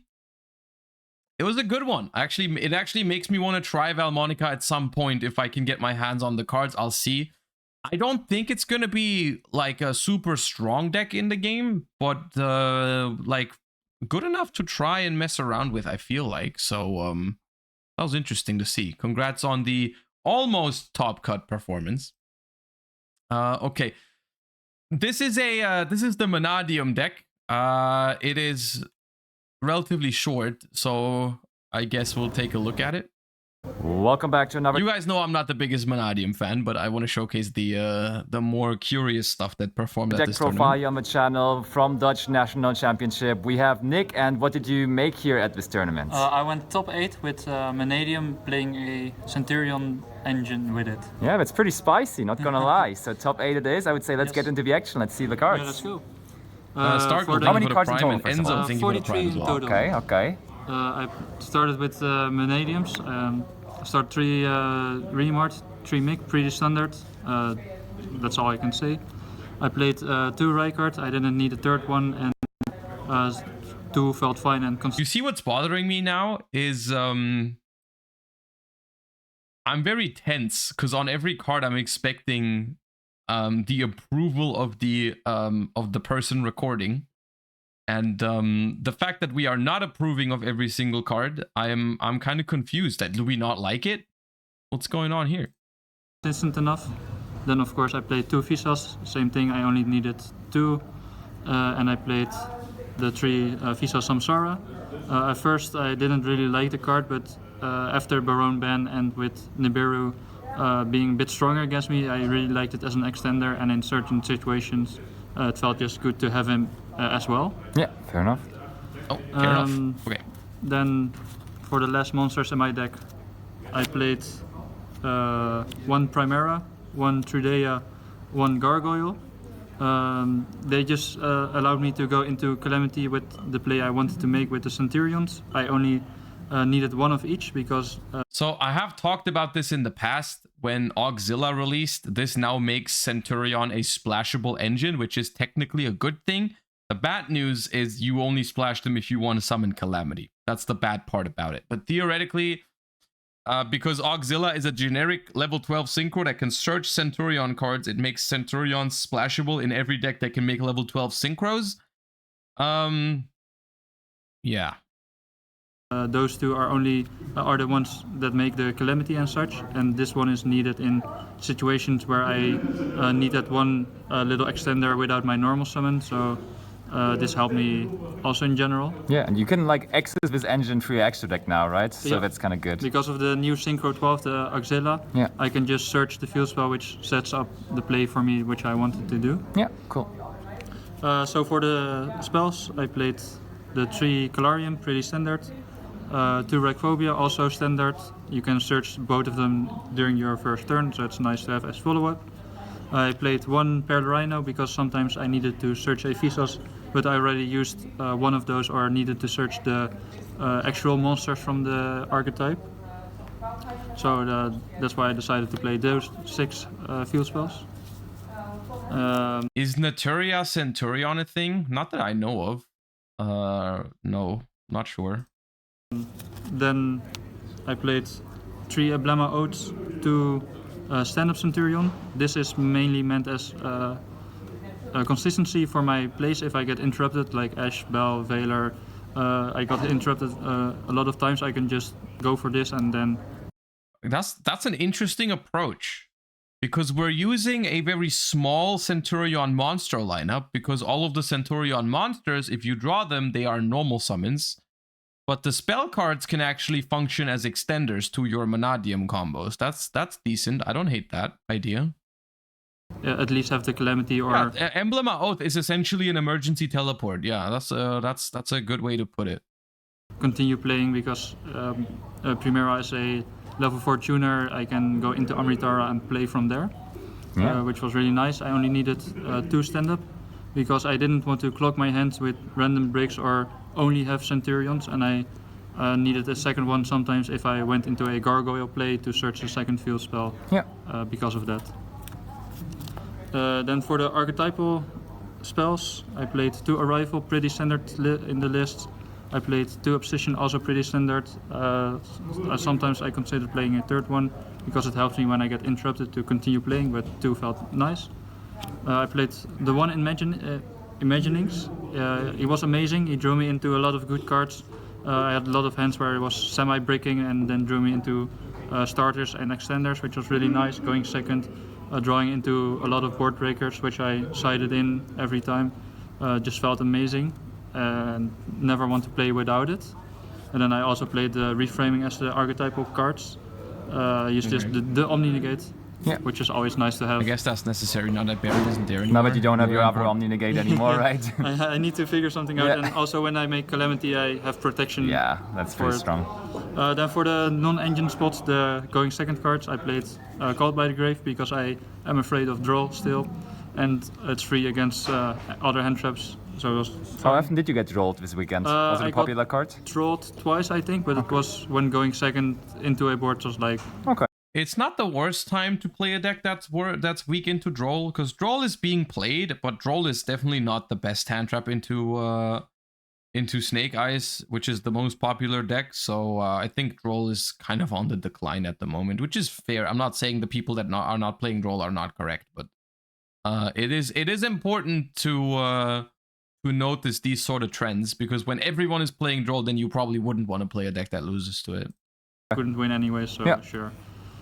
was a good one. Actually, it actually makes me want to try Valmonica at some point. If I can get my hands on the cards, I'll see. I don't think it's gonna be like a super strong deck in the game, but like good enough to try and mess around with, I feel like. So that was interesting to see. Congrats on the almost top cut performance. Okay. This is the Monadium deck. It is relatively short, so I guess we'll take a look at it. Welcome back to another... You guys know I'm not the biggest Monadium fan, but I want to showcase the more curious stuff that performed at this profile tournament. on the channel from Dutch National Championship. We have Nick, and what did you make here at this tournament? I went top 8 with Monadium, playing a Centurion engine with it. Yeah, that's pretty spicy, not gonna lie. So top 8 it is. I would say let's get into the action. Let's see the cards. Yeah, let's go. Start with how many cards in total? and Enzo thinking for the 43 prime as in well. total. Okay. I started with Monadiums. I started 3 Remart, 3 Mick, pretty standard. That's all I can say. I played 2 Rykard. I didn't need a third one, and 2 felt fine and You see what's bothering me now is I'm very tense because on every card I'm expecting the approval of the person recording, and the fact that we are not approving of every single card, I'm kind of confused. That do we not like it? What's going on here? consistent enough. Then of course I played 2 Visas, same thing, I only needed 2. And I played the 3 Visa Samsara. At first I didn't really like the card, but after Baron ban and with Nibiru being a bit stronger against me, I really liked it as an extender, and in certain situations it felt just good to have him as well. Yeah, fair enough. Oh, fair enough. Okay. Then for the last monsters in my deck, I played 1 Primera, 1 Trudea, 1 Gargoyle. They just allowed me to go into Calamity with the play I wanted to make with the Centurions. I only needed 1 of each because... So I have talked about this in the past when Auxilla released. This now makes Centurion a splashable engine, which is technically a good thing. The bad news is you only splash them if you want to summon Calamity. That's the bad part about it. But theoretically, because Auxilla is a generic level 12 synchro that can search Centurion cards, it makes Centurion splashable in every deck that can make level 12 synchros. Yeah. Those two are the ones that make the Calamity and such, and this one is needed in situations where I need that one little extender without my normal summon, so this helped me also in general. Yeah, and you can like access this engine through your extra deck now, right? So Yeah. that's kind of good. Because of the new Synchro 12, the Auxilla, Yeah. I can just search the field spell, which sets up the play for me, which I wanted to do. Yeah, cool. So for the spells, I played the 3 Calarium, pretty standard. 2 Ragphobia, also standard. You can search both of them during your first turn, so it's nice to have as follow-up. I played 1 Paired Rhino because sometimes I needed to search a Visos, but I already used one of those or needed to search the actual monsters from the archetype. So that's why I decided to play those 6 field spells. Is Naturia Centurion a thing? Not that I know of. No, not sure. Then I played 3 Emblema Oaths, 2 Stand-Up Centurion. This is mainly meant as a consistency for my plays if I get interrupted, like Ash, Bell, Veiler. I got interrupted a lot of times. I can just go for this and then... That's an interesting approach. Because we're using a very small Centurion monster lineup, because all of the Centurion monsters, if you draw them, they are normal summons. But the spell cards can actually function as extenders to your Monadium combos. That's decent. I don't hate that idea. At least have the Calamity or... Yeah, Emblema Oath is essentially an emergency teleport. Yeah, that's a good way to put it. Continue playing because Primera is a level 4 tuner. I can go into Amritara and play from there, which was really nice. I only needed 2 stand-up because I didn't want to clog my hands with random bricks or only have Centurions, and I needed a second one sometimes if I went into a Gargoyle play to search the second field spell because of that. Then for the archetypal spells, I played 2 Arrival, pretty standard in the list. I played 2 Obsession, also pretty standard. Sometimes I consider playing a third one because it helps me when I get interrupted to continue playing, but 2 felt nice. I played the 1 Imaginings. He was amazing. He drew me into a lot of good cards. I had a lot of hands where it was semi-bricking and then drew me into starters and extenders, which was really nice. Going second, drawing into a lot of board breakers, which I sided in every time. Just felt amazing. And never want to play without it. And then I also played the Reframing as the archetypal cards. Used this, the Omni Negate, which is always nice to have. I guess that's necessary now that Baron isn't there anymore. No, but you don't have your other Omni Negate anymore, right? I need to figure something out. And also when I make Calamity, I have protection. Yeah, that's pretty strong. Then for the non-engine spots, the going second cards, I played Called by the Grave because I am afraid of draw still. And it's free against other hand traps. So it was How often did you get rolled this weekend? Was it a popular card? Trolled twice, I think, but it was when going second into a board, just like... Okay. It's not the worst time to play a deck that's weak into Droll, because Droll is being played, but Droll is definitely not the best hand trap into Snake Eyes, which is the most popular deck. So I think Droll is kind of on the decline at the moment, which is fair. I'm not saying the people that are not playing Droll are not correct, but it is important to notice these sort of trends, because when everyone is playing Droll, then you probably wouldn't want to play a deck that loses to it. Couldn't win anyway, so sure.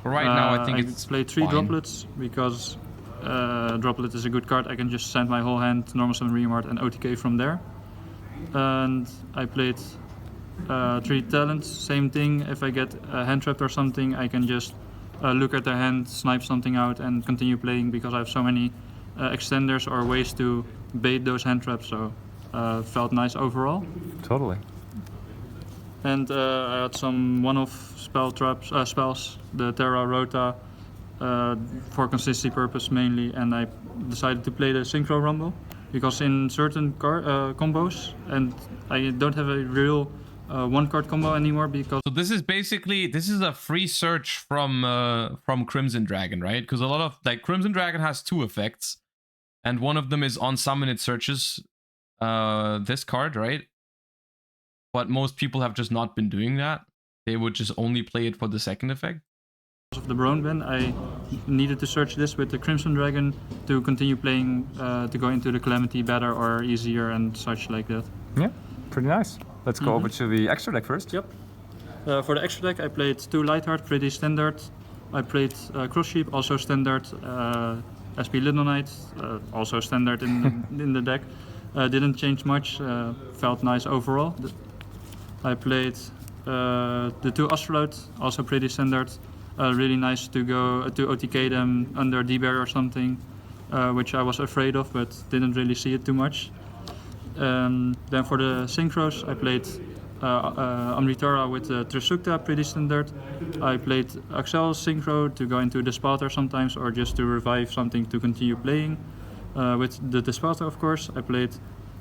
Right now, I think it's played 3 fine. Droplets because Droplet is a good card. I can just send my whole hand, normal summon Remart, and OTK from there. And I played 3 Talents, same thing. If I get hand trapped or something, I can just look at their hand, snipe something out, and continue playing because I have so many extenders or ways to bait those hand traps. So felt nice overall. Totally. And I had some one-off spells, the Terra Rota, for consistency purpose mainly, and I decided to play the Synchro Rumble because in certain combos, and I don't have a real one-card combo anymore because... So this is a free search from Crimson Dragon, right? Because a lot of, like, Crimson Dragon has 2 effects, and one of them is on summon it searches this card, right? But most people have just not been doing that. They would just only play it for the second effect. Because of the Brown Ben, I needed to search this with the Crimson Dragon to continue playing, to go into the Calamity better or easier and such like that. Yeah, pretty nice. Let's go over to the extra deck first. Yep. For the extra deck, I played 2 Lightheart, pretty standard. I played Cross Sheep, also standard. SP Little Knight, also standard in the deck. Didn't change much. Felt nice overall. I played the 2 Astrolot, also pretty standard. Really nice to go to OTK them under D-Bear or something, which I was afraid of, but didn't really see it too much. Then for the synchros, I played Amritara with Trisukta, pretty standard. I played Axel synchro to go into Despater sometimes, or just to revive something to continue playing. With the Despater, of course, I played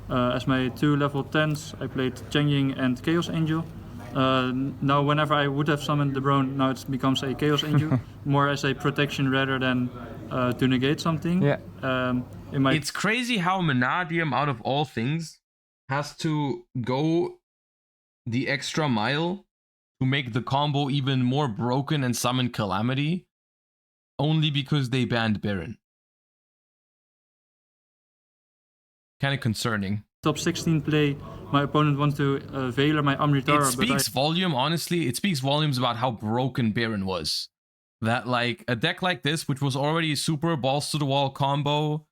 as my 2 level 10s. I played Changying and Chaos Angel. Now, whenever I would have summoned the Brone, now it becomes a Chaos Angel, more as a protection rather than to negate something. Yeah. It's crazy how Menadium, out of all things, has to go the extra mile to make the combo even more broken and summon Calamity, only because they banned Baron. Kind of concerning. Top 16 play, my opponent wants to Veiler my Amritara. It speaks volume, honestly. It speaks volumes about how broken Baron was. That, like, a deck like this, which was already super balls to the wall combo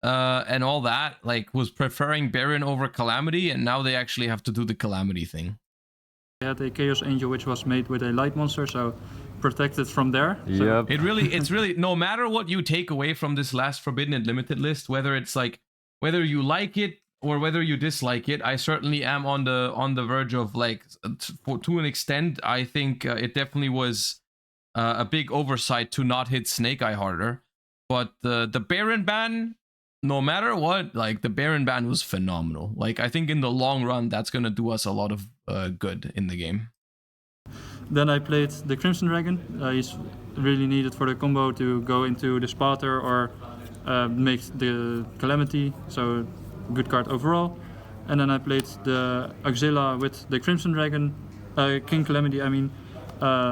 and all that, like, was preferring Baron over Calamity, and now they actually have to do the Calamity thing. I had a Chaos Angel which was made with a light monster, so protected from there. Yep. It's really, no matter what you take away from this last Forbidden and Limited list, whether it's like, whether you like it or whether you dislike it, I certainly am on the verge of, like, to an extent, I think it definitely was a big oversight to not hit Snake Eye harder. But the Baron ban, no matter what, like, the Baron ban was phenomenal. Like, I think in the long run, that's gonna do us a lot of good in the game. Then I played the Crimson Dragon. He's really needed for the combo to go into the Spater or make the Calamity, so good card overall. And then I played the Auxilia with the Crimson Dragon, King Calamity, I mean,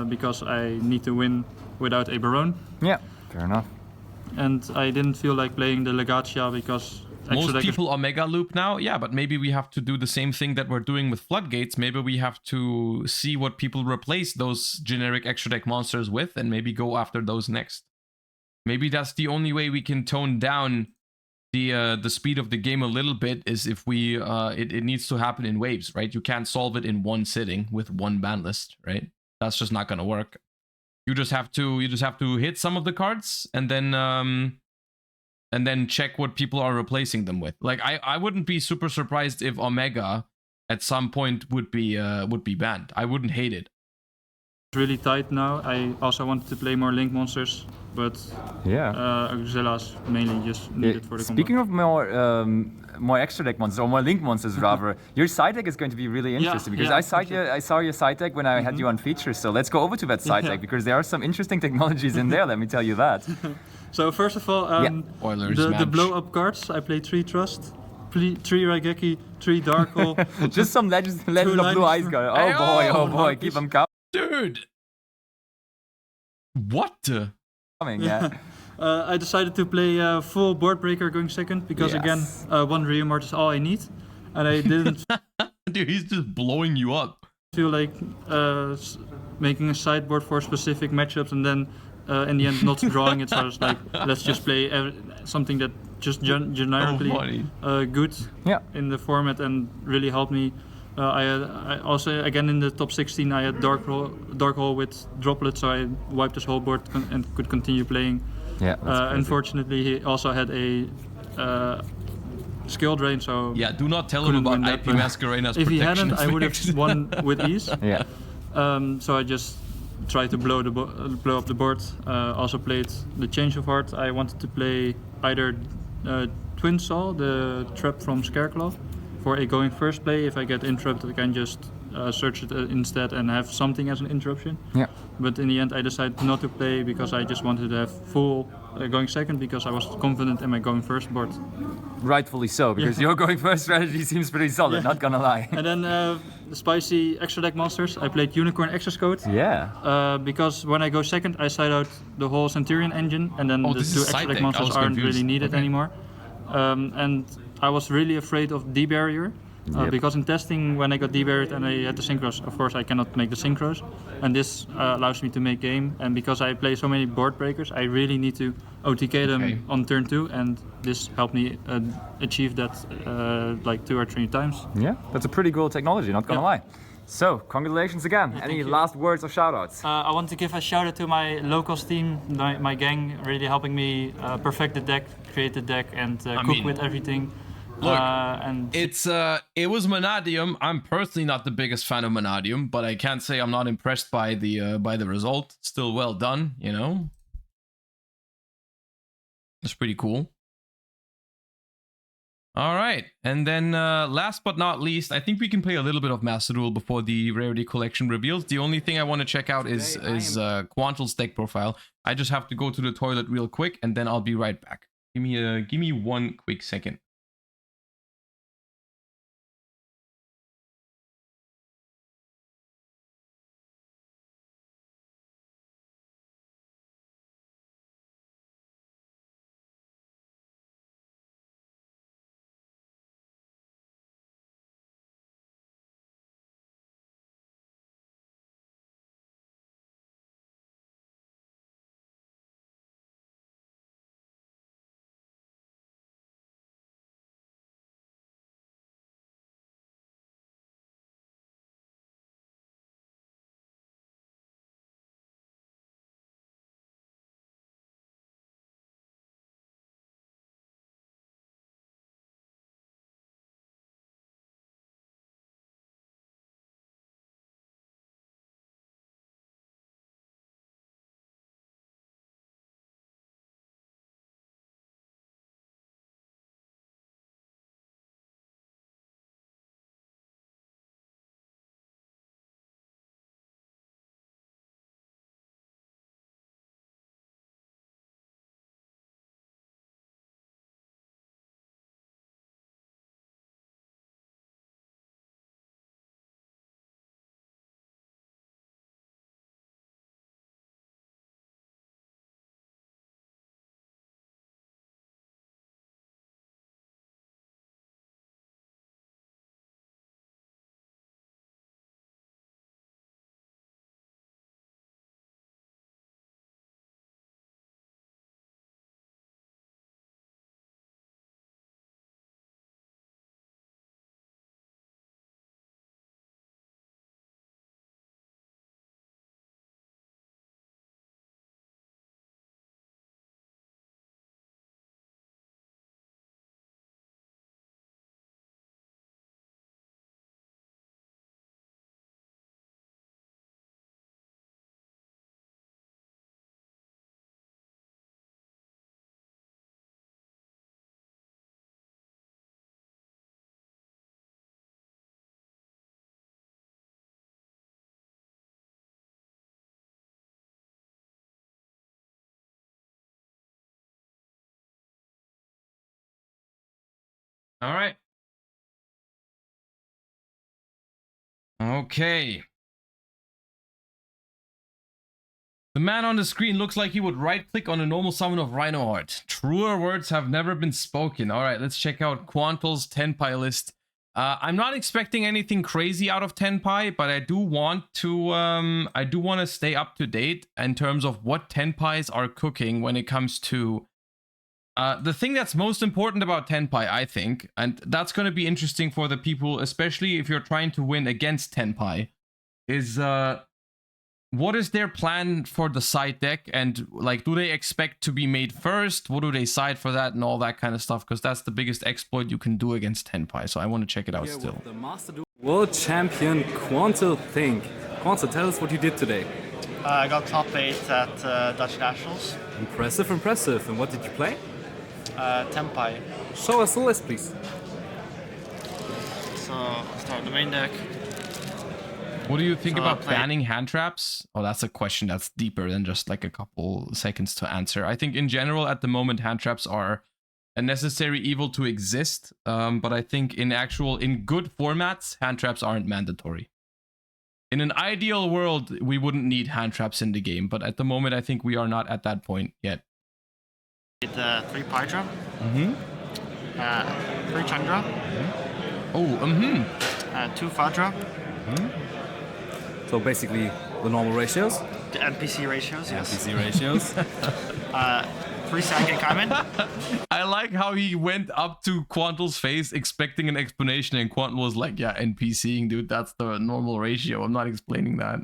because I need to win without a Baron. Yeah, fair enough. And I didn't feel like playing the Legacia because most people Omega Loop now, yeah, but maybe we have to do the same thing that we're doing with Floodgates. Maybe we have to see what people replace those generic extra deck monsters with and maybe go after those next. Maybe that's the only way we can tone down the speed of the game a little bit, is if we it needs to happen in waves, right? You can't solve it in one sitting with one ban list, right? That's just not gonna work. You just have to hit some of the cards and then check what people are replacing them with. Like, I wouldn't be super surprised if Omega at some point would be banned. I wouldn't hate it. It's really tight now. I also wanted to play more Link monsters, but yeah, Auxilia's mainly just needed for the combo. Speaking of more extra deck monsters, or more Link monsters rather, your side deck is going to be really interesting, because I saw your side deck when I had you on features, so let's go over to that side deck, because there are some interesting technologies in there, let me tell you that. So first of all, the blow-up cards, I played 3 Trust, 3 Raigeki, 3 Dark Hole. Just some Legend of Blue Eyes guy. Oh boy, keep them coming. Dude! What? Yeah. I decided to play full board breaker going second, because again, 1 Reamart is all I need. And I didn't... Dude, he's just blowing you up. Feel like making a sideboard for specific matchups and then in the end not drawing it, so I was like, let's just play something that just generically good in the format and really helped me. I also, again in the top 16, I had Dark Hole with Droplet, so I wiped this whole board and could continue playing. Yeah. Unfortunately, he also had a skill drain, so yeah. Do not tell him about IP Masquerade's protection. If he hadn't, I would have won with ease. Yeah. So I just tried to blow up the board. Also played the Change of Heart. I wanted to play either Twin Saw, the trap from Scareclaw, for a going first play. If I get interrupted, I can just search it instead and have something as an interruption. Yeah. But in the end, I decided not to play because I just wanted to have full going second, because I was confident in my going first board. Rightfully so, because your going first strategy seems pretty solid, not gonna lie. And then the spicy extra deck monsters, I played Unicorn Exascode. Yeah. Because when I go second, I side out the whole Centurion engine, and then the 2 extra deck monsters aren't really needed anymore. And I was really afraid of D-Barrier, Yep. Because in testing, when I got deburied and I had the synchros, of course I cannot make the synchros, and this allows me to make game. And because I play so many board breakers, I really need to OTK them on turn 2, and this helped me achieve that like 2 or 3 times. Yeah, that's a pretty cool technology, not gonna lie. So, congratulations again. Any last words or shoutouts? I want to give a shout out to my locals team, my gang, really helping me perfect the deck, create the deck, and cook with everything. Look, and it was Vanadium. I'm personally not the biggest fan of Vanadium, but I can't say I'm not impressed by the result. Still well done, you know. It's pretty cool. All right, and then last but not least, I think we can play a little bit of Master Duel before the Rarity Collection reveals. The only thing I want to check out is Quantal's deck profile. I just have to go to the toilet real quick, and then I'll be right back. Give me 1 quick second. All right. Okay. The man on the screen looks like he would right-click on a normal summon of Rhinoheart. Truer words have never been spoken. All right, let's check out Quantal's Tenpai list. I'm not expecting anything crazy out of Tenpai, but I do want to stay up to date in terms of what Tenpais are cooking when it comes to the thing that's most important about Tenpai, I think, and that's going to be interesting for the people, especially if you're trying to win against Tenpai, is what is their plan for the side deck, and like, do they expect to be made first? What do they side for that and all that kind of stuff? Because that's the biggest exploit you can do against Tenpai. So I want to check it out still. With the Master Duel World Champion Quantal Think. Quantal, tell us what you did today. I got top 8 at Dutch Nationals. Impressive, impressive. And what did you play? Tenpai. Show us the list, please. So I'll start the main deck. What do you think about banning hand traps? Oh, that's a question that's deeper than just like a couple seconds to answer. I think in general, at the moment, hand traps are a necessary evil to exist. But I think in good formats, hand traps aren't mandatory. In an ideal world, we wouldn't need hand traps in the game. But at the moment, I think we are not at that point yet. 3 Pydra. 3 Chandra. Oh, 2 Fadra. So basically the normal ratios. The NPC ratios, yes. NPC ratios. 3 Sangen Kaimen. I like how he went up to Quantel's face expecting an explanation, and Quantel was like, yeah, NPCing, dude, that's the normal ratio. I'm not explaining that.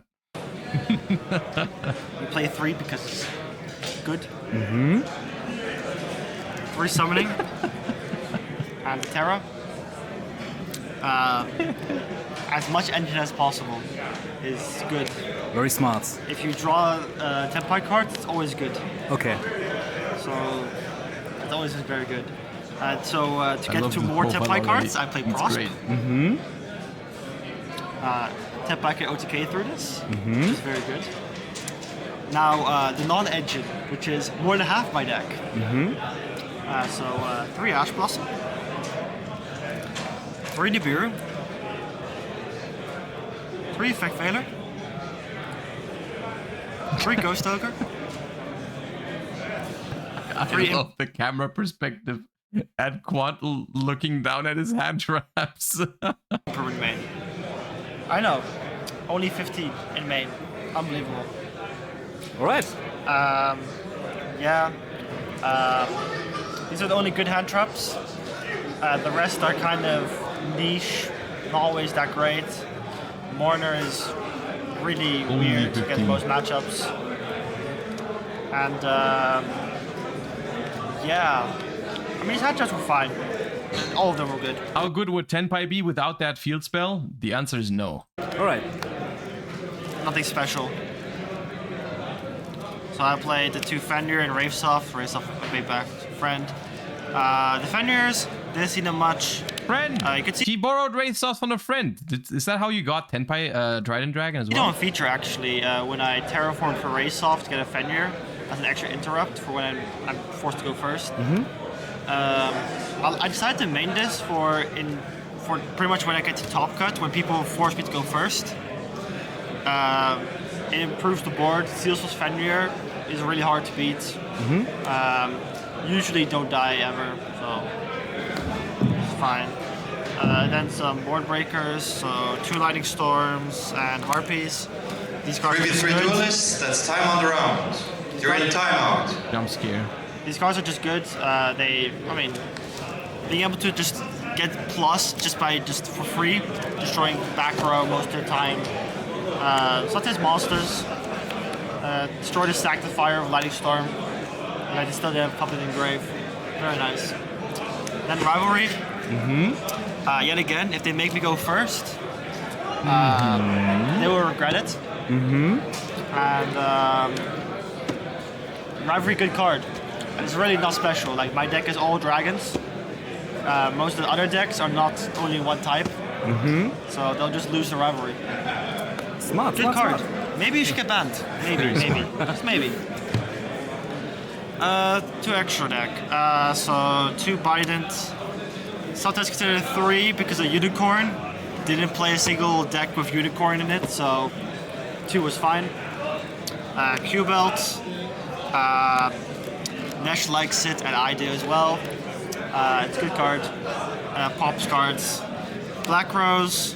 We play 3 because it's good. 3 Summoning. And Terra. As much engine as possible is good. Very smart. If you draw Tenpai cards, it's always good. Okay. So it's always very good. So to I get love to the more profile Tenpai cards, I already. play It's Prosp. great. Tenpai can OTK through this, which is very good. Now the non-engine, which is more than half my deck. So 3 Ash Blossom, 3 Nibiru, 3 Effect Veiler, 3 Ghost Ogre, I love the camera perspective and Quantel looking down at his hand traps. Permanent main. I know, only 15 in main. Unbelievable. All right. Yeah. These are the only good hand traps. The rest are kind of niche, not always that great. Mourner is really weird to get 15. most matchups. And yeah, I mean, his hand traps were fine. All of them were good. How good would Tenpai be without that field spell? The answer is no. All right. Nothing special. So I played the 2 Fenrir and Ravesoft. Ravesoft, a big back friend. The Fenrirs, didn't see them much. Friend! You could see He borrowed Wraith Sauce from a friend. Is that how you got Tenpai Trident Dragon as you well? know a feature actually when I terraformed for Ravesoft to get a Fenrir as an extra interrupt for when I'm forced to go first. I decided to main this for pretty much when I get to top cut, when people force me to go first. It improves the board. Sealsless Fenrir is really hard to beat. Usually don't die ever, so it's fine. Then some board breakers, so 2 Lightning Storms and Harpies. These cards are Previous just 3 good. duelists, that's time on the round. You're in timeout. Jump scare. These cards are just good. I mean, being able to just get plus just for free, destroying back row most of the time. Sometimes monsters. Destroy the Sanctifier of Lightning Storm. And I still have Puppet Engrave. Very nice. Then Rivalry. Yet again, if they make me go first, they will regret it. And Rivalry, good card. It's really not special. Like, my deck is all dragons. Most of the other decks are not only one type. So they'll just lose the Rivalry. Smart. Good Smart. card. Smart. Maybe you should get banned. Maybe. Just maybe. 2 extra deck. So 2 Bident. Sometimes considered 3 because of Unicorn. Didn't play a single deck with Unicorn in it, so 2 was fine. Q-Belt. Nesh likes it, and I do as well. It's a good card. Pops cards. Black Rose.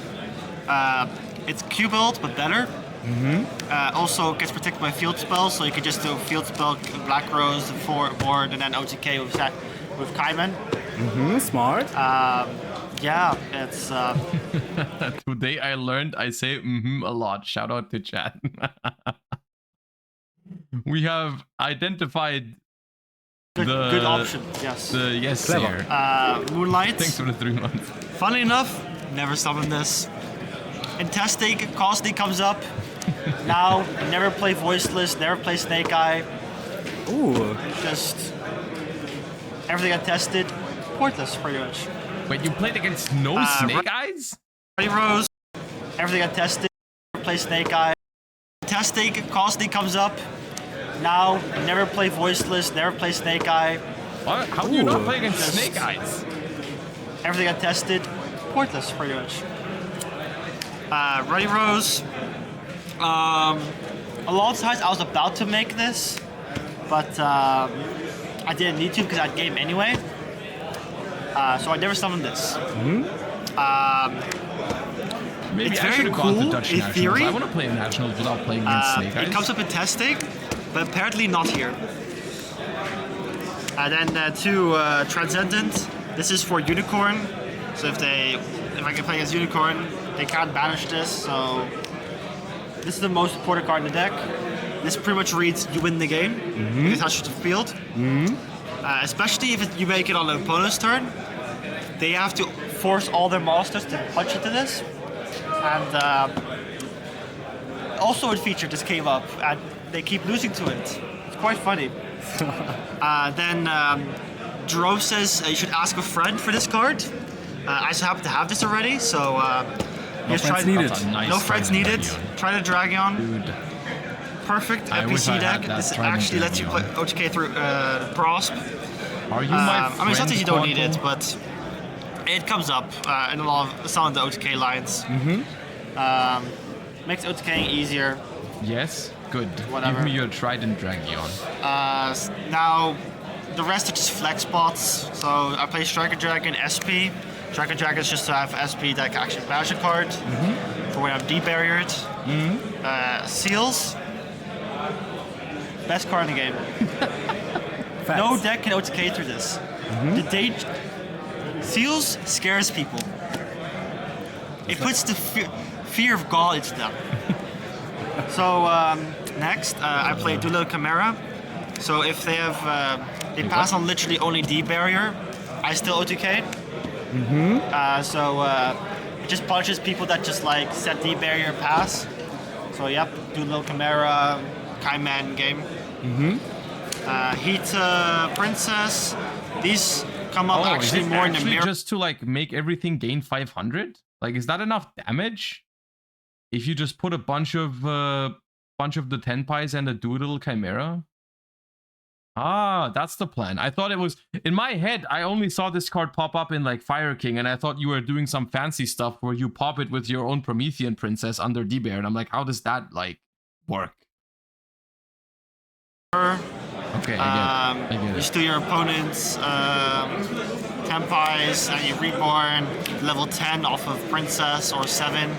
It's Q-Belt, but better. Also gets protected by field spells, so you can just do a field spell, Black Rose, board, and then OTK with Kaimen. Smart. Yeah, it's... Today I learned I say a lot. Shout out to chat. We have identified good option, yes. Yes, Clever. sir. Moonlight. Thanks for the 3 months. Funny enough, never summoned this. In testing, Costly comes up. Now, never play Voiceless, never play Snake Eye. Ooh. Just everything I tested, pointless pretty much. Wait, you played against no Snake Eyes? Rarity Rose, everything I tested, never play Snake Eye. Testing, Costly comes up. Now, never play Voiceless, never play Snake Eye. What? How do you not Ooh. play against Just- Snake Eyes? Everything I tested, pointless pretty much. Rarity Rose. A lot of times I was about to make this, but I didn't need to because I'd game anyway. So I never summoned this. Maybe it's I should very have gone cool to Dutch in Nationals. theory. I want to play Nationals without playing against Snake Eyes. It comes up in testing, but apparently not here. And then Transcendent. This is for Unicorn. So if I can play as Unicorn, they can't banish this. So this is the most important card in the deck. This pretty much reads you win the game. You touch the field. Especially if you make it on the opponent's turn. They have to force all their monsters to punch into this. And also a feature just came up and they keep losing to it. It's quite funny. Then Jerome says you should ask a friend for this card. I just happen to have this already, so no friends needed. Nice no friends needed. Try the Dragon. Dude. Perfect I wish I NPC had deck. that This Trident actually lets you play Dragon. OTK through Brosp. Are you my I mean, it's not that you don't need it, Quantum? but it comes up in a lot of some of the OTK lines. Makes OTKing easier. Yes? Good. Whatever. Give me your Trident Dragon. Now, the rest are just flex spots. So I play Striker Dragon, SP. Striker Dragon is just to have SP that can actually bash a card for when I'm debarriered. Seals. Best card in the game. No deck can OTK through this. Seals scares people. It puts the fear of God into them. So next, I play Duel Chimera. So if they have, they pass on literally only D barrier, I still OTK. It just punches people that just like set D barrier pass. So yep, Duel Chimera, Kaiman game. Heat Princess. These come up actually is it more in the actually mirror. just to like make everything gain 500? Like, is that enough damage? If you just put a bunch of the Tenpais and a Doodle Chimera? Ah, that's the plan. I thought it was... In my head, I only saw this card pop up in like Fire King, and I thought you were doing some fancy stuff where you pop it with your own Promethean Princess under D-Bear, and I'm like, how does that, like, work? Okay, I get You it. steal your opponent's Tempais, and you reborn level 10 off of Princess or 7.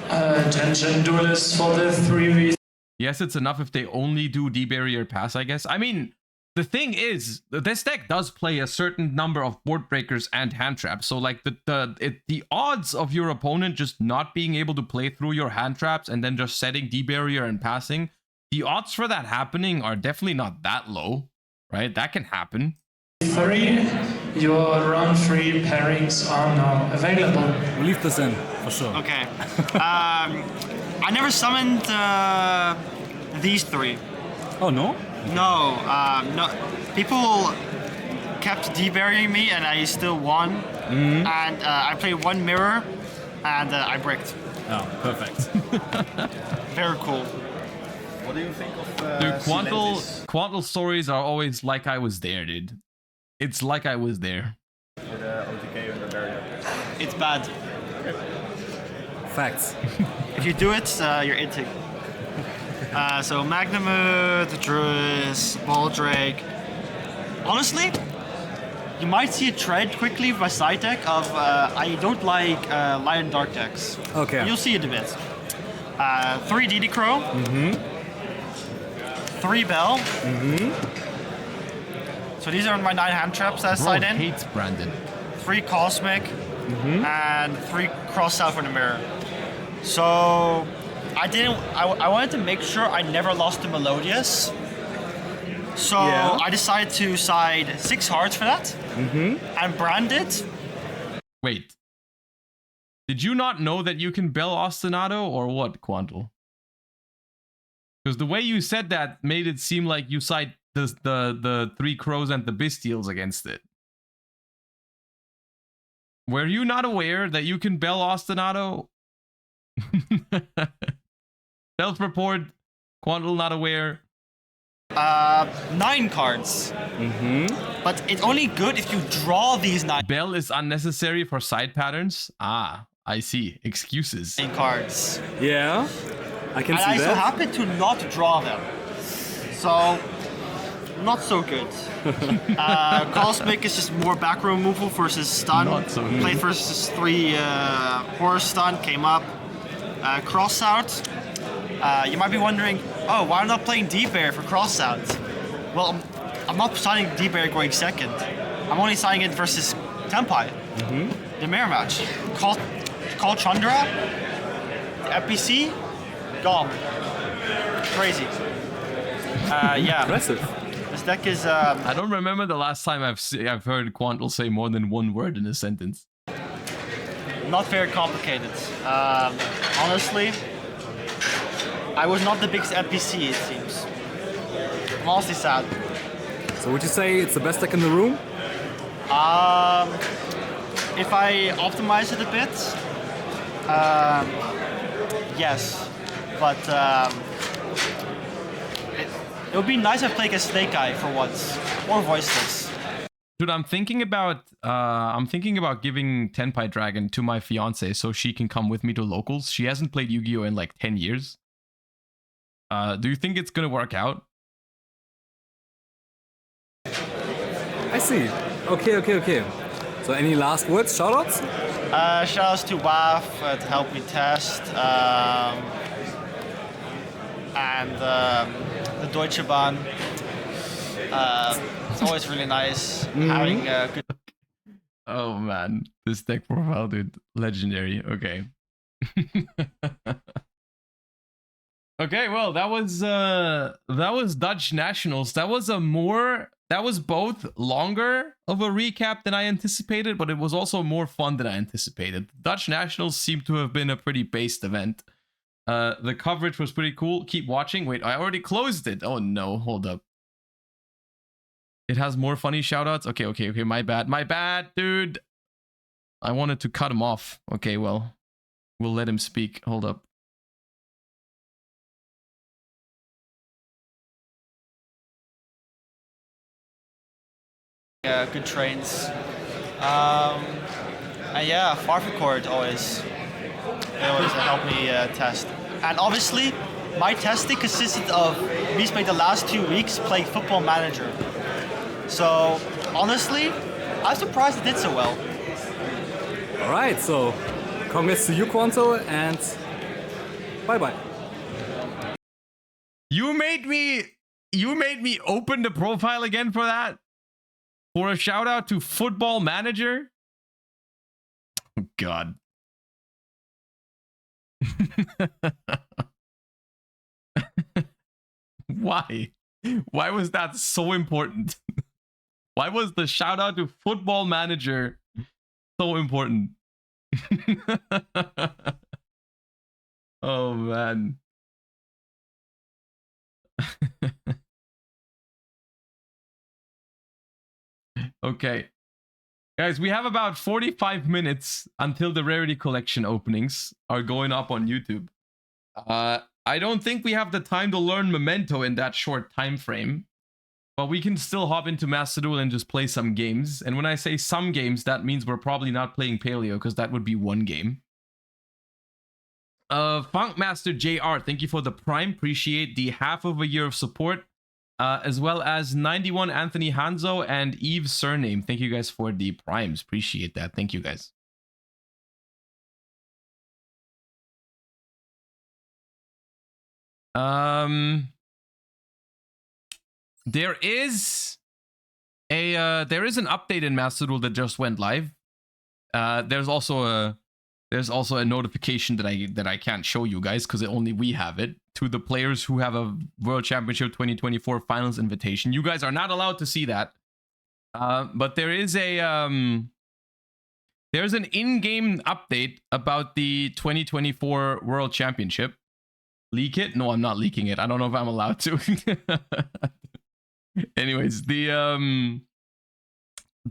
Attention duelists for the 3v. Yes, it's enough if they only do D-Barrier pass, I guess. I mean, the thing is, this deck does play a certain number of board breakers and hand traps. So, like, the odds of your opponent just not being able to play through your hand traps and then just setting D-Barrier and passing, the odds for that happening are definitely not that low, right? That can happen. 3, your round 3 pairings are now available. We'll leave this in, for sure. Okay. I never summoned these 3. Oh, no? No, no. People kept deburying me, and I still won. And I played 1 mirror, and I bricked. Oh, perfect. Very cool. What do you think of Dude, Quantal stories are always like I was there, dude. It's like I was there. with OTK under barrier? It's bad. Facts. If you do it, you're inting. So Magnamut, Druis, Baldrake. Honestly, you might see a trend quickly with my side deck of I don't like light and dark decks. Okay. You'll see it a bit. 3 DD Crow. 3 Bell. So these are my 9 hand traps that I Bro side in. hates Brandon. 3 Cosmic. And 3 Cross out for the mirror. So I wanted to make sure I never lost to Melodious. So Yeah. I decided to side 6 hearts for that. And brand it. Wait. Did you not know that you can Bell Ostinato or what, Quantal? Because the way you said that made it seem like you side the 3 crows and the bestials against it. Were you not aware that you can Bell Ostinato? Self-report. Quantal not aware. 9 cards. But it's only good if you draw these 9 Bell is unnecessary for side patterns. Ah, I see. Excuses. cards. Yeah, I can And see I so that. happen to not draw them. So not so good. Cosmic is just more back row removal versus stun. Not so good. Played versus 3 horror stun, came up. Cross out. You might be wondering, oh, why am I not playing deep air for cross out? Well, I'm not signing deep air going second. I'm only signing it versus Tenpai. The mirror match. Call Chandra, FPC, gone. Crazy. Yeah. Impressive. This deck is. I don't remember the last time I've heard Quantle say more than one word in a sentence. Not very complicated. Honestly, I was not the biggest NPC, it seems. I'm honestly sad. So would you say it's the best deck in the room? If I optimize it a bit, yes. But it would be nice if I play a Snake Eye for once, or Voiceless. Dude, I'm thinking about giving Tenpai Dragon to my fiance so she can come with me to locals. She hasn't played Yu-Gi-Oh in like 10 years. Do you think it's gonna work out? I see. Okay. So any last words, shoutouts? Shoutouts to WAF to help me test, and the Deutsche Bahn. It's always really nice having good. Oh man, this deck profile, dude, legendary. Okay. Okay, well, that was Dutch Nationals. That was both longer of a recap than I anticipated, but it was also more fun than I anticipated. Dutch Nationals seemed to have been a pretty based event. The coverage was pretty cool. Keep watching. Wait, I already closed it. Oh no, hold up. It has more funny shoutouts. Okay, my bad, dude. I wanted to cut him off. Okay, well, we'll let him speak. Hold up. Good trains. And yeah, Farfacord always help me test. And obviously, my testing consisted of me spending the last 2 weeks playing Football Manager. So honestly, I'm surprised it did so well. All right, so congrats to you, Quanto, and bye-bye. You made me open the profile again for that? For a shout out to Football Manager? Oh god. Why? Why was that so important? Why was the shout out to Football Manager so important? Oh man. Okay. Guys, we have about 45 minutes until the Rarity Collection openings are going up on YouTube. I don't think we have the time to learn Memento in that short time frame. But we can still hop into Master Duel and just play some games. And when I say some games, that means we're probably not playing Paleo, because that would be one game. Funkmaster JR, thank you for the Prime. Appreciate the half of a year of support. As well as 91 Anthony Hanzo and Eve's Surname. Thank you guys for the Primes. Appreciate that. Thank you guys. There is an update in Master Duel that just went live. There's also a notification that I can't show you guys because only we have it, to the players who have a World Championship 2024 Finals invitation. You guys are not allowed to see that. But there is there's an in-game update about the 2024 World Championship. Leak it? No, I'm not leaking it. I don't know if I'm allowed to. Anyways, the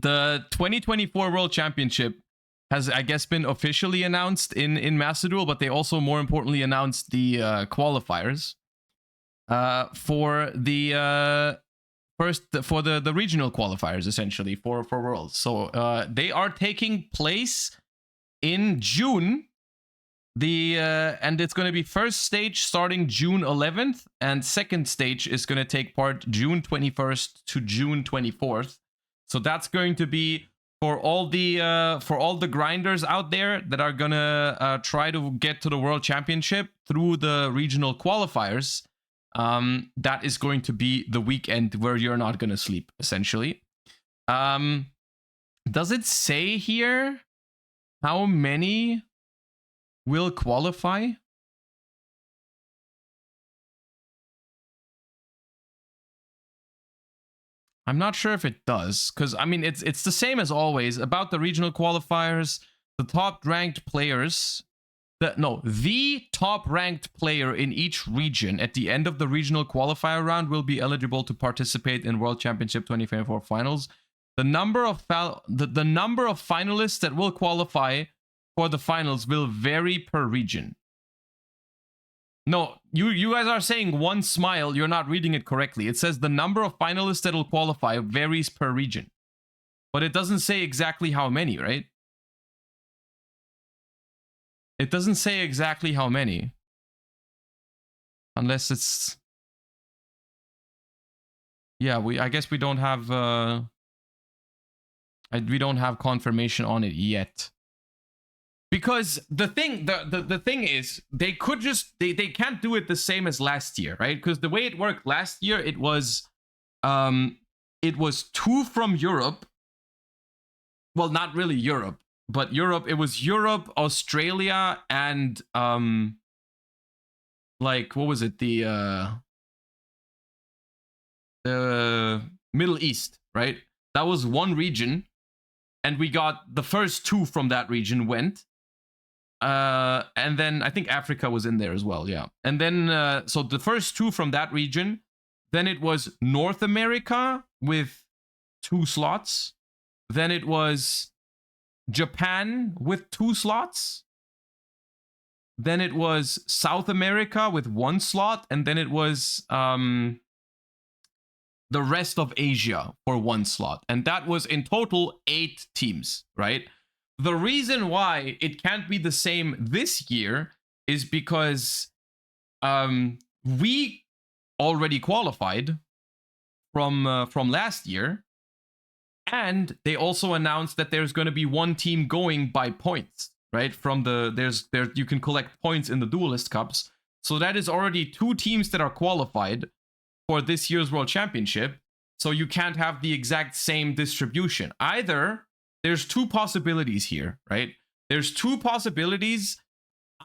2024 World Championship has, I guess, been officially announced in Master Duel, but they also, more importantly, announced the qualifiers for the the regional qualifiers, essentially for Worlds. So they are taking place in June And it's going to be first stage starting June 11th, and second stage is going to take part June 21st to June 24th. So that's going to be for all the grinders out there that are gonna try to get to the World Championship through the regional qualifiers. That is going to be the weekend where you're not gonna sleep, essentially. Does it say here how many will qualify? I'm not sure if it does, because I mean it's the same as always about the regional qualifiers. The top ranked players, the top ranked player in each region at the end of the regional qualifier round will be eligible to participate in World Championship 2024 finals. The number of finalists that will qualify for the finals will vary per region. No, you guys are saying one smile. You're not reading it correctly. It says the number of finalists that will qualify varies per region. But it doesn't say exactly how many, right? It doesn't say exactly how many. Unless it's... Yeah, I guess we don't have... we don't have confirmation on it yet. Because the thing is, they could just they can't do it the same as last year, right? Because the way it worked last year, it was 2 from Europe. Well, not really Europe, but Europe. It was Europe, Australia, and like what was it? The Middle East, right? That was one region, and we got the first 2 from that region went. And then I think Africa was in there as well, yeah. And then, so the first 2 from that region, then it was North America with 2 slots. Then it was Japan with 2 slots. Then it was South America with 1 slot. And then it was the rest of Asia for 1 slot. And that was in total 8 teams, right? The reason why it can't be the same this year is because we already qualified from last year, and they also announced that there's going to be 1 team going by points, right? From you can collect points in the Duelist Cups, so that is already 2 teams that are qualified for this year's World Championship. So you can't have the exact same distribution either. There's 2 possibilities here, right? There's 2 possibilities.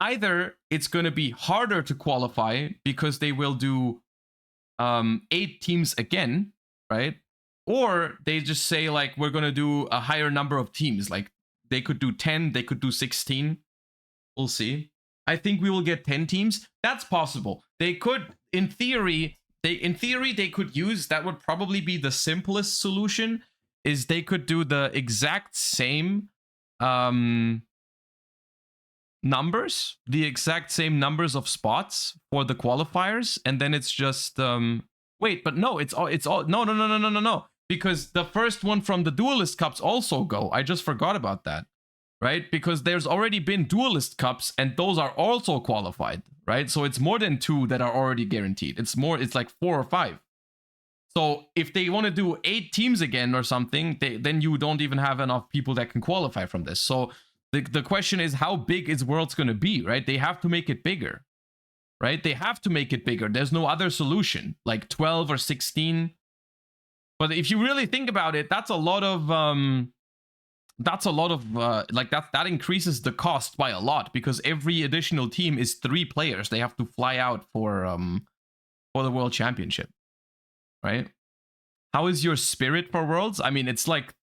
Either it's going to be harder to qualify because they will do 8 teams again, right? Or they just say, like, we're going to do a higher number of teams. Like, they could do 10, they could do 16. We'll see. I think we will get 10 teams. That's possible. They could, in theory, they could use, that would probably be the simplest solution, is they could do the exact same numbers, the exact same numbers of spots for the qualifiers, and then it's just wait, but no, it's all no, because the first one from the Duelist Cups also go. I just forgot about that, right? Because there's already been Duelist Cups, and those are also qualified, right? So it's more than 2 that are already guaranteed. It's like 4 or 5. So if they want to do 8 teams again or something, then you don't even have enough people that can qualify from this. So the question is, how big is Worlds going to be, right? They have to make it bigger, right? They have to make it bigger. There's no other solution, like 12 or 16. But if you really think about it, that's a lot of like that increases the cost by a lot, because every additional team is 3 players. They have to fly out for the World Championship. Right? How is your spirit for Worlds? I mean, it's like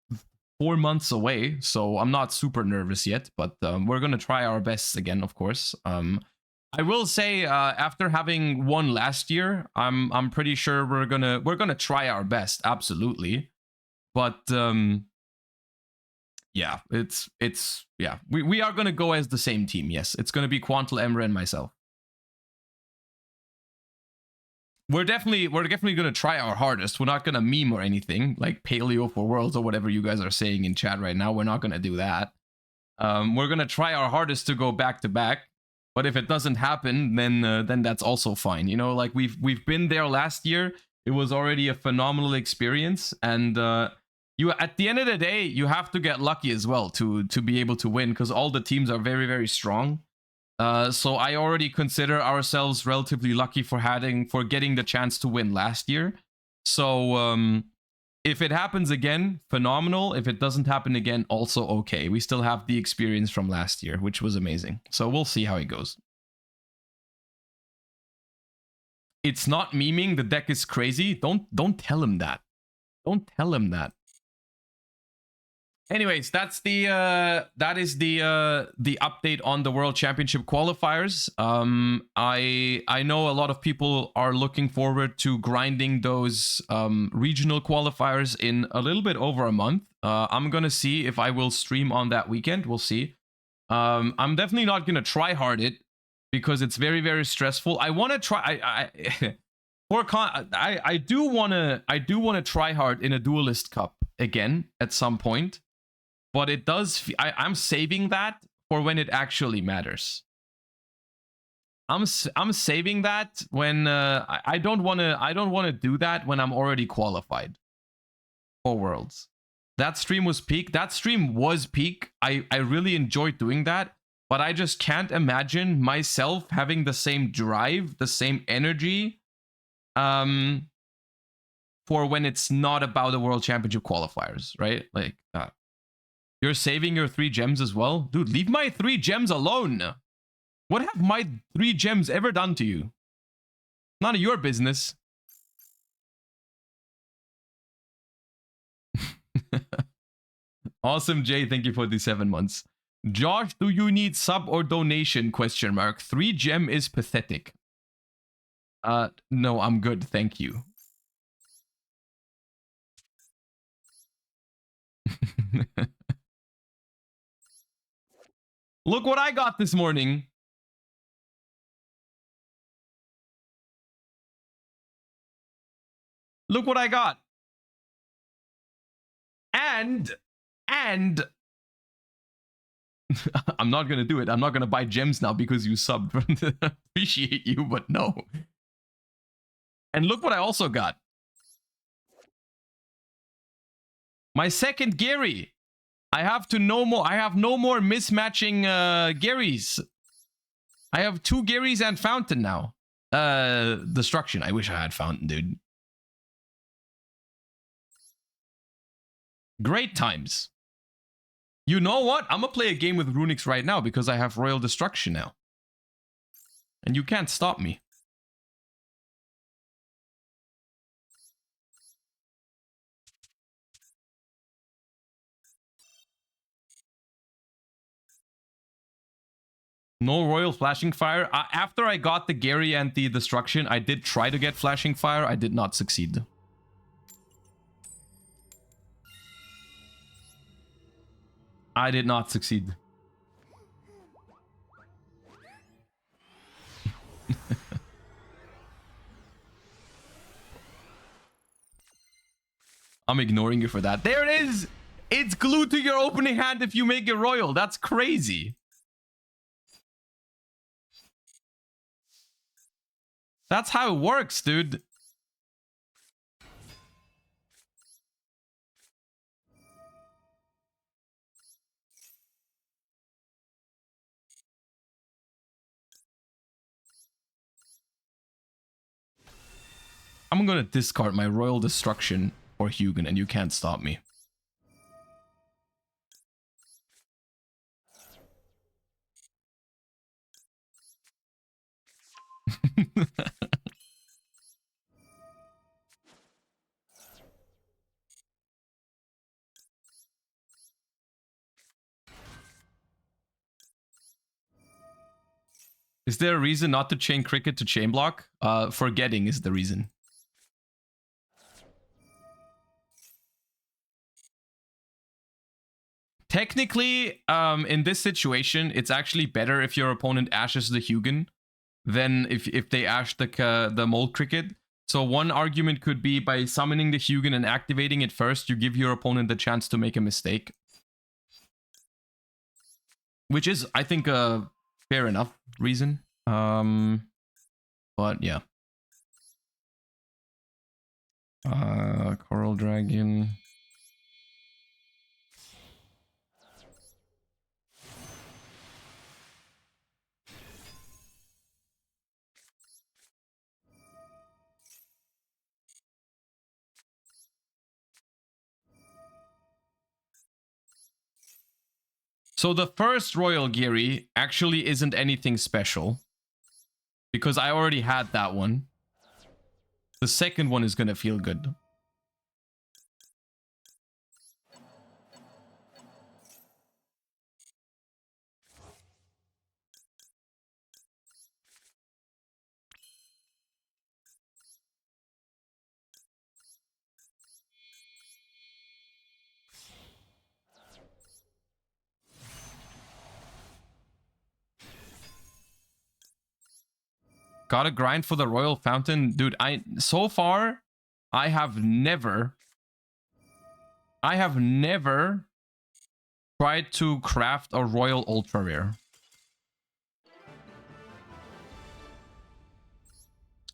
4 months away, so I'm not super nervous yet, but we're gonna try our best again, of course. I will say, after having won last year, I'm pretty sure we're gonna try our best, absolutely. But yeah, we are gonna go as the same team. Yes, it's gonna be Quantal, Emre, and myself. We're definitely gonna try our hardest. We're not gonna meme or anything like Paleo for Worlds or whatever you guys are saying in chat right now. We're not gonna do that. We're gonna try our hardest to go back to back. But if it doesn't happen, then that's also fine. You know, like we've been there last year. It was already a phenomenal experience, and you at the end of the day, you have to get lucky as well to be able to win, because all the teams are very, very strong. So I already consider ourselves relatively lucky for getting the chance to win last year. So if it happens again, phenomenal. If it doesn't happen again, also okay. We still have the experience from last year, which was amazing. So we'll see how it goes. It's not memeing. The deck is crazy. Don't tell him that. Don't tell him that. Anyways, that is the update on the World Championship qualifiers. I know a lot of people are looking forward to grinding those regional qualifiers in a little bit over a month. I'm gonna see if I will stream on that weekend. We'll see. I'm definitely not gonna try hard it because it's very, very stressful. I want to try. I do wanna try hard in a Duelist Cup again at some point. But it does. I'm saving that for when it actually matters. I'm saving that when I don't want to do that when I'm already qualified for Worlds. That stream was peak. That stream was peak. I really enjoyed doing that. But I just can't imagine myself having the same drive, the same energy, for when it's not about the World Championship qualifiers, right? Like. You're saving your 3 gems as well? Dude, leave my 3 gems alone. What have my 3 gems ever done to you? None of your business. Awesome, Jay. Thank you for the 7 months. Josh, do you need sub or donation? Question mark. 3 gem is pathetic. No, I'm good. Thank you. Look what I got this morning. Look what I got. And I'm not going to do it. I'm not going to buy gems now because you subbed. Appreciate you, but no. And look what I also got. My second Gary. I have no more mismatching Garys. I have 2 Garys and Fountain now. Destruction. I wish I had Fountain, dude. Great times. You know what? I'm gonna play a game with Runics right now because I have Royal Destruction now. And you can't stop me. No Royal Flashing Fire. After I got the Gary and the Destruction, I did try to get Flashing Fire. I did not succeed. I did not succeed. I'm ignoring you for that. There it is! It's glued to your opening hand if you make it Royal. That's crazy. That's how it works, dude. I'm gonna discard my Royal Destruction for Hugin, and you can't stop me. Is there a reason not to chain Cricket to chain block? Forgetting is the reason. Technically, in this situation, it's actually better if your opponent ashes the Hugin than if they ash the Mold Cricket. So one argument could be by summoning the Hugin and activating it first, you give your opponent the chance to make a mistake. Which is, I think, fair enough. reason. But yeah. Coral Dragon. So the first Royal Geary actually isn't anything special, because I already had that one. The second one is gonna feel good. Gotta grind for the Royal Fountain. Dude, so far, I have never tried to craft a Royal Ultra Rare.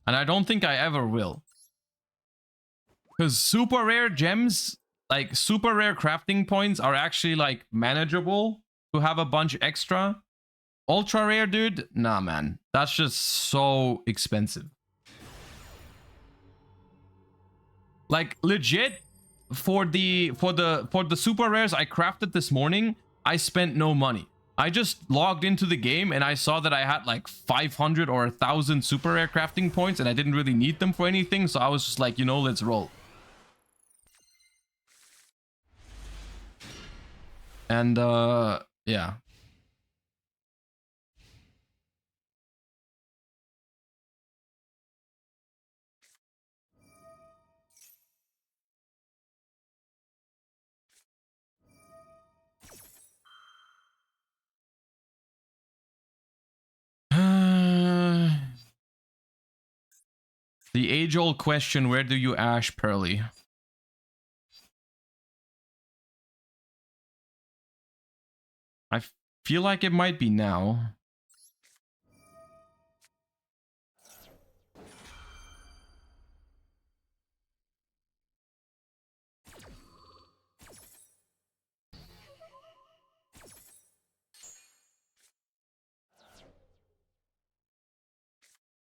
And I don't think I ever will. Because super rare gems, like super rare crafting points, are actually like manageable to have a bunch extra. Ultra rare, dude, nah, man, that's just so expensive. Like legit, for the super rares I crafted this morning, I spent no money. I just logged into the game and I saw that I had like 500 or 1,000 super rare crafting points, and I didn't really need them for anything, so I was just like, you know, let's roll. And yeah. The age-old question, where do you ash Pearly? I feel like it might be now.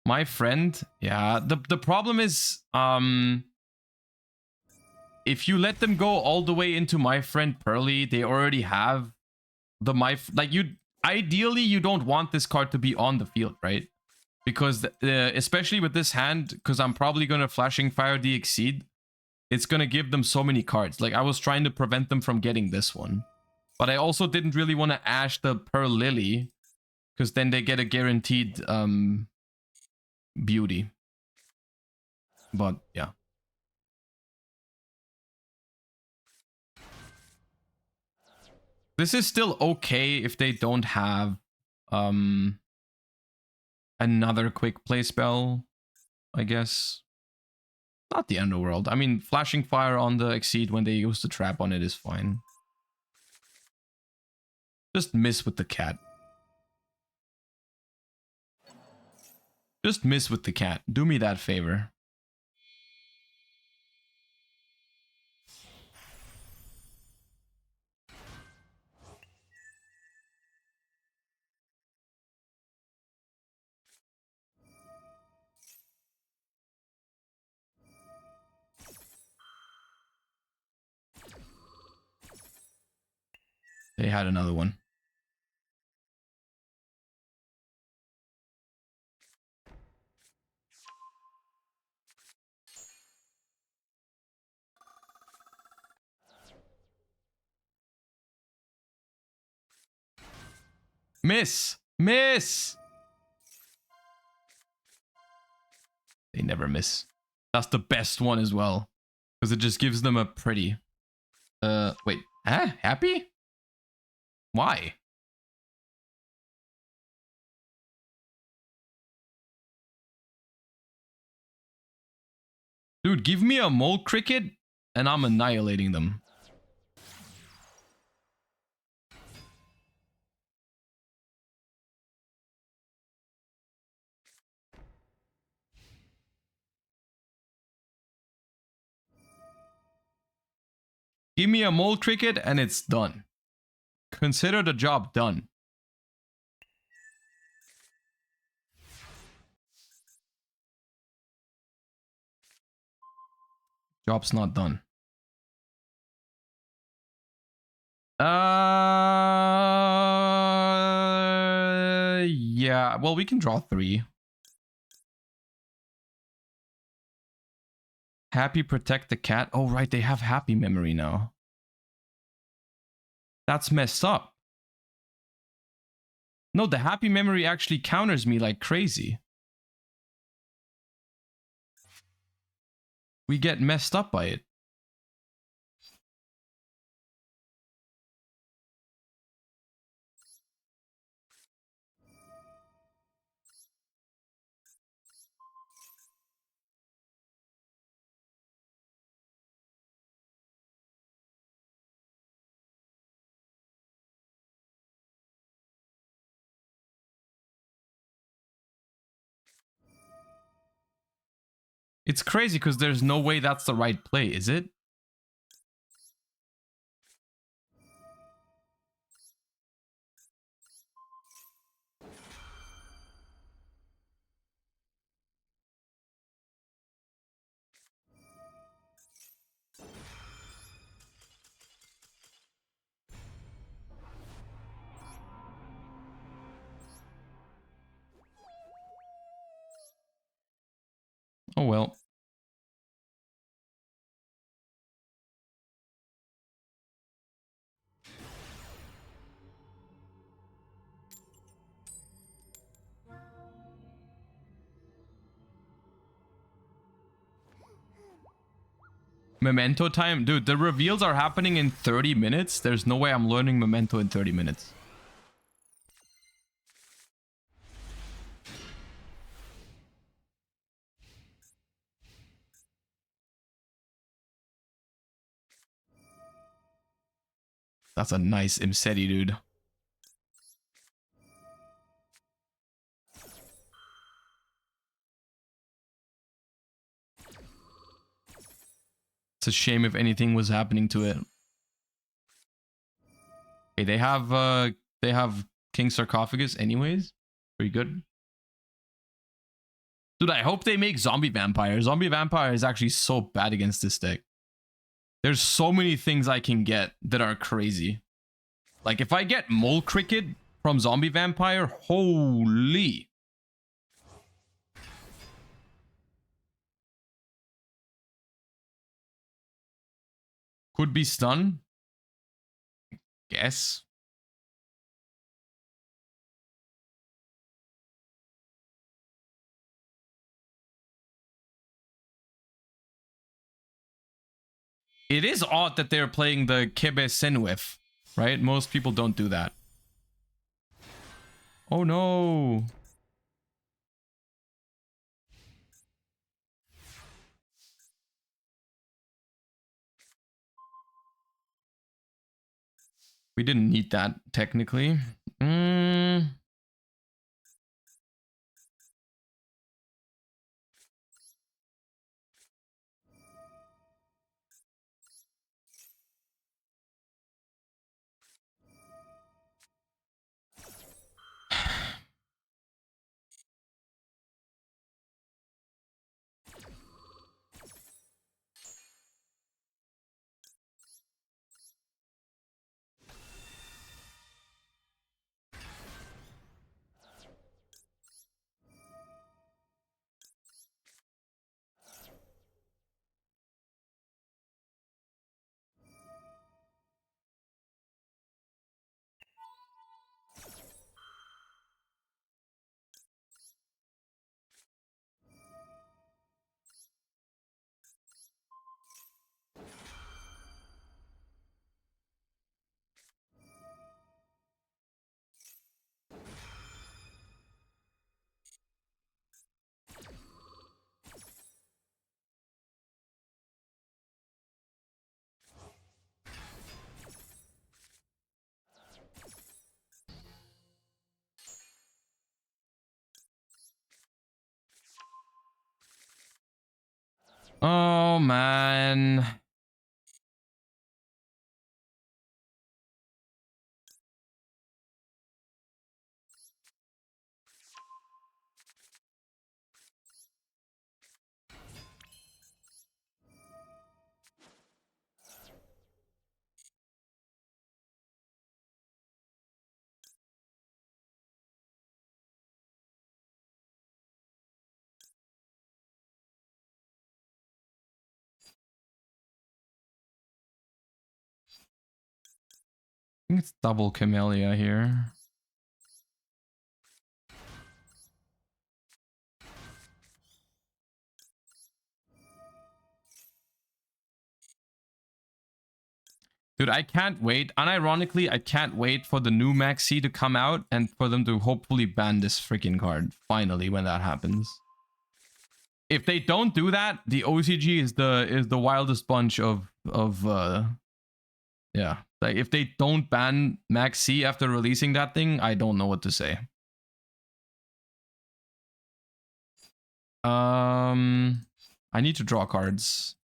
My friend, yeah, the problem is, if you let them go all the way into my friend Pearly, they already have the ideally you don't want this card to be on the field, right? Because especially with this hand, because I'm probably gonna Flashing Fire the Exceed, it's gonna give them so many cards. Like I was trying to prevent them from getting this one, but I also didn't really want to ash the Pearl Lily, because then they get a guaranteed beauty. But yeah. This is still okay if they don't have another quick play spell, I guess. Not the end of the world. I mean, Flashing Fire on the Exceed when they use the trap on it is fine. Just miss with the cat. Just miss with the cat. Do me that favor. They had another one. Miss! Miss! They never miss. That's the best one as well, because it just gives them a pretty. Wait. Huh? Happy? Why? Dude, give me a mole cricket and I'm annihilating them. Give me a mole cricket and it's done. Consider the job done. Job's not done. Yeah, well, we can draw 3. Happy protect the cat. Oh, right, they have happy memory now. That's messed up. No, the happy memory actually counters me like crazy. We get messed up by it. It's crazy because there's no way that's the right play, is it? Oh well. Memento time? Dude, the reveals are happening in 30 minutes. There's no way I'm learning Memento in 30 minutes. That's a nice Imseti, dude. It's a shame if anything was happening to it. Okay, they have King Sarcophagus anyways. Pretty good. Dude, I hope they make Zombie Vampire. Zombie Vampire is actually so bad against this deck. There's so many things I can get that are crazy. Like if I get Mole Cricket from Zombie Vampire, holy. Could be stun. Guess. It is odd that they're playing the Kebe Senwef, right? Most people don't do that. Oh no. We didn't need that, technically. Oh man. think it's double Camellia here. Dude, I can't wait. Unironically, I can't wait for the new Maxi to come out and for them to hopefully ban this freaking card finally when that happens. If they don't do that, the OCG is the wildest bunch of yeah. Like if they don't ban Maxi after releasing that thing, I don't know what to say. I need to draw cards.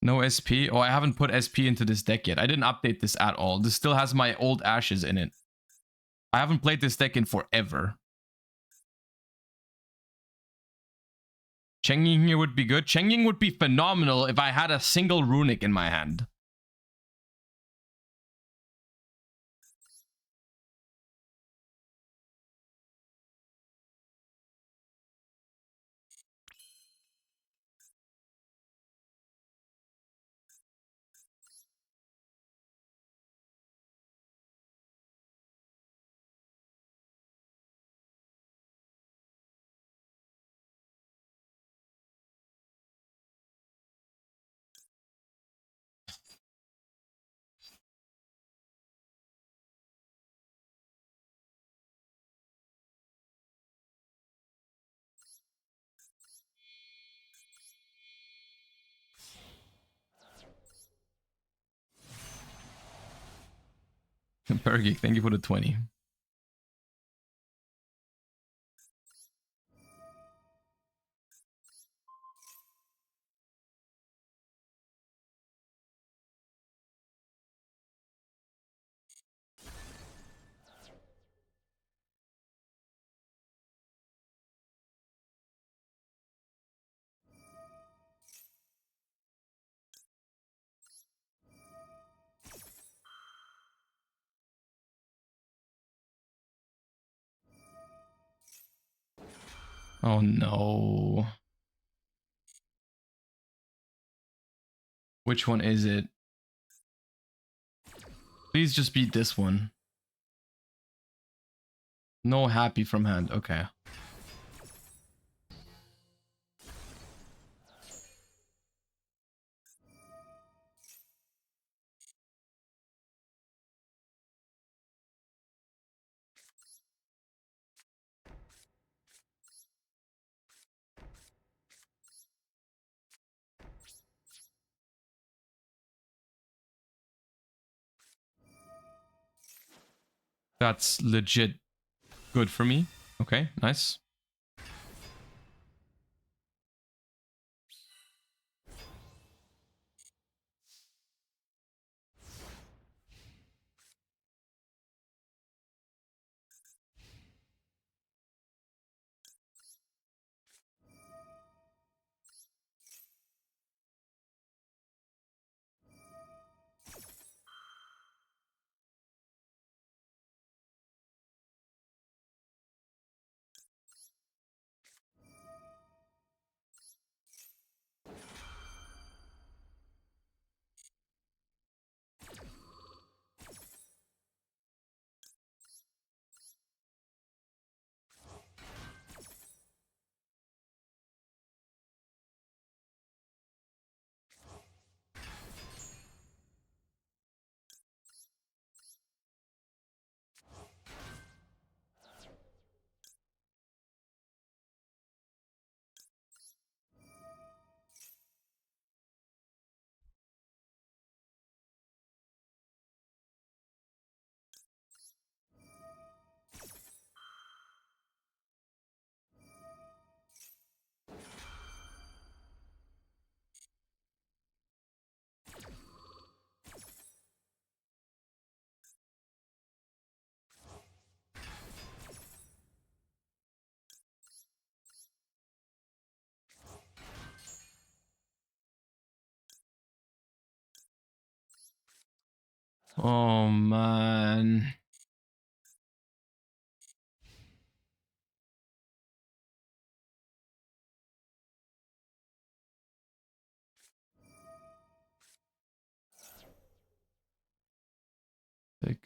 No SP? Oh, I haven't put SP into this deck yet. I didn't update this at all. This still has my old ashes in it. I haven't played this deck in forever. Chengying here would be good. Chengying would be phenomenal if I had a single Runick in my hand. Pergeek, thank you for the 20. Oh no. Which one is it? Please just beat this one. No happy from hand. Okay. That's legit good for me. Okay, nice. Oh man. Sick.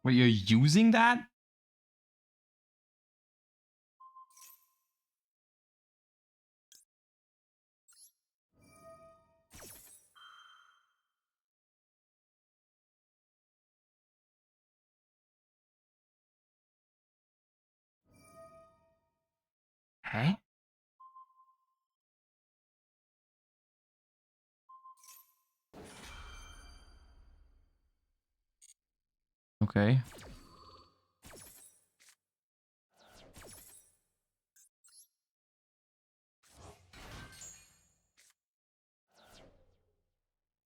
Wait, you're using that? Huh? Okay.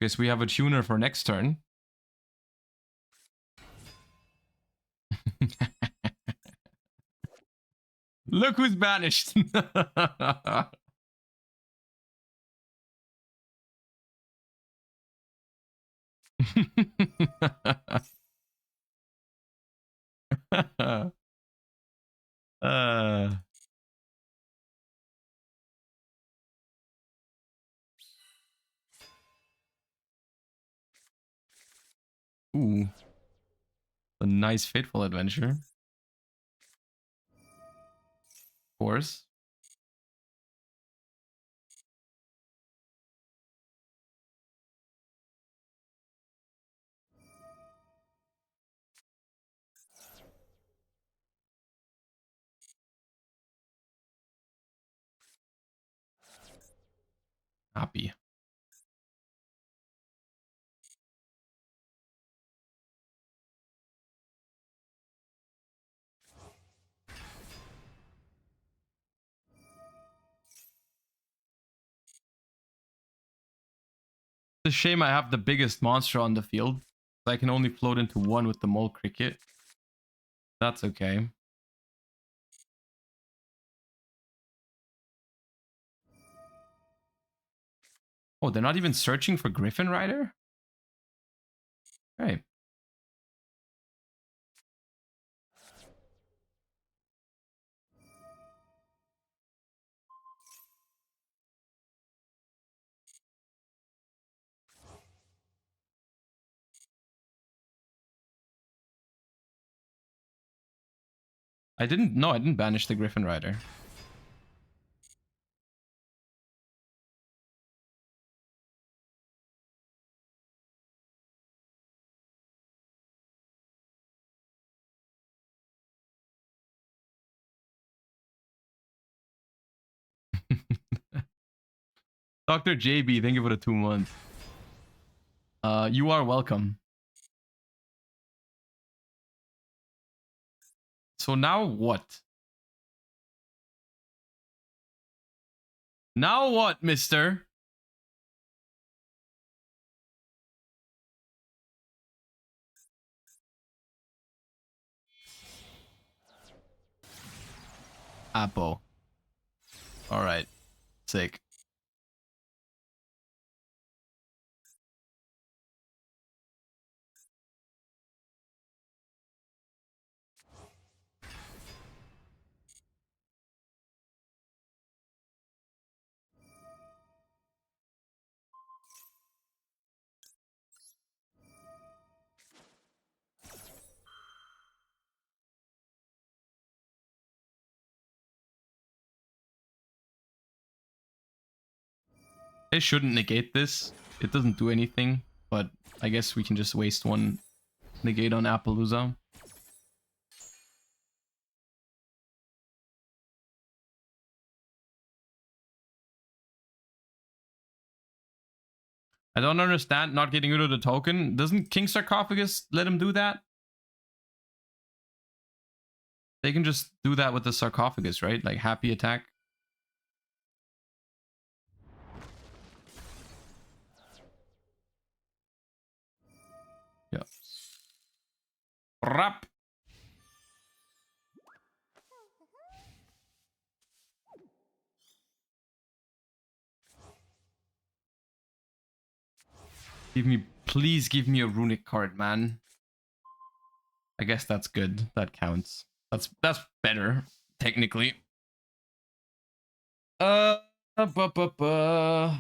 Guess we have a tuner for next turn. Look who's banished. uh, ooh. A nice fateful adventure. Of course. Happy. It's a shame I have the biggest monster on the field. I can only float into one with the mole cricket. That's okay. Oh, they're not even searching for Griffin Rider? Right. I didn't banish the Griffin Rider. Dr. JB, thank you for the 2 months. You are welcome. So now what? Now what, mister? Apo. All right. Sick. I shouldn't negate this. It doesn't do anything, but I guess we can just waste one negate on Appaloosa. I don't understand not getting rid of the token. Doesn't King Sarcophagus let him do that? They can just do that with the Sarcophagus, right? Like happy attack. Yeah. Rap. Please give me a runic card, man. I guess that's good. That counts. That's better, technically. Bu, bu, bu.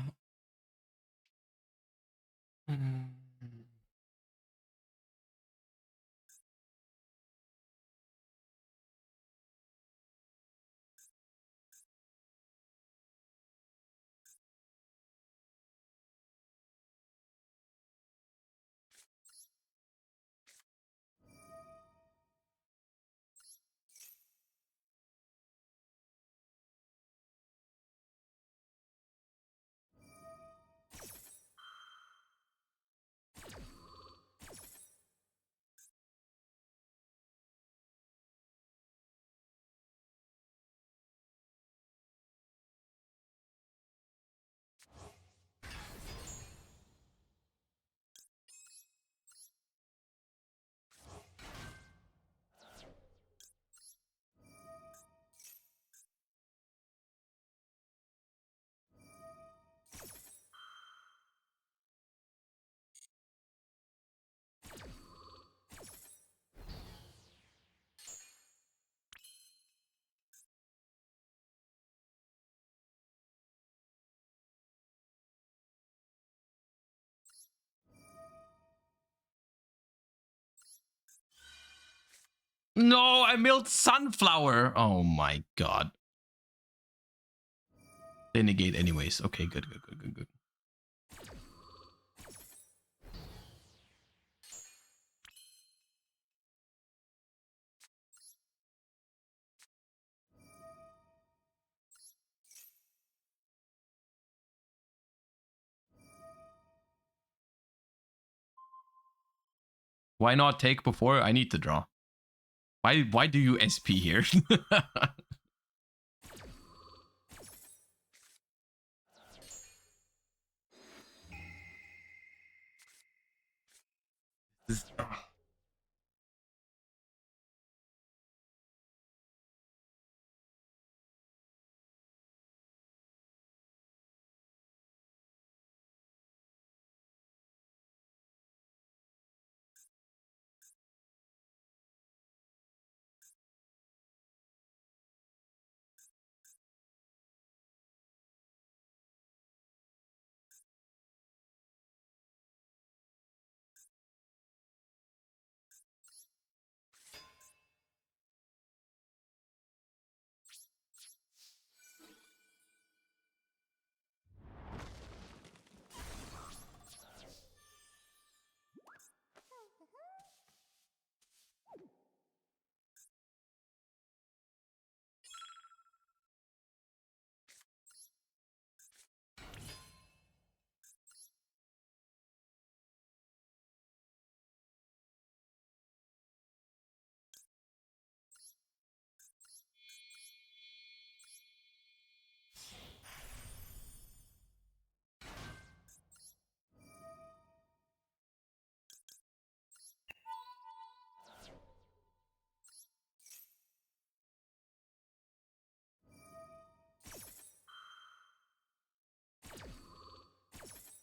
No, I milled Sunflower. Oh my god. They negate anyways. Okay, good. Why not take before? I need to draw. Why do you SP here?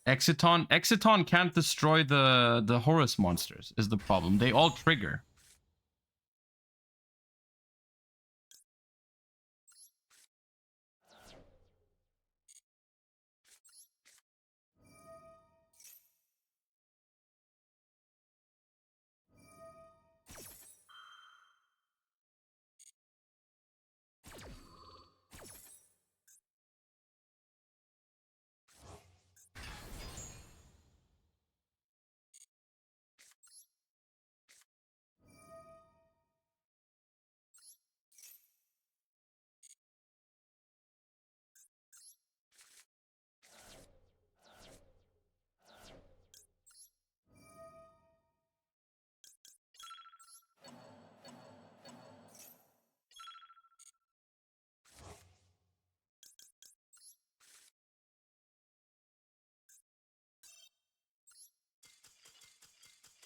Exiton can't destroy the Horus monsters is the problem. They all trigger.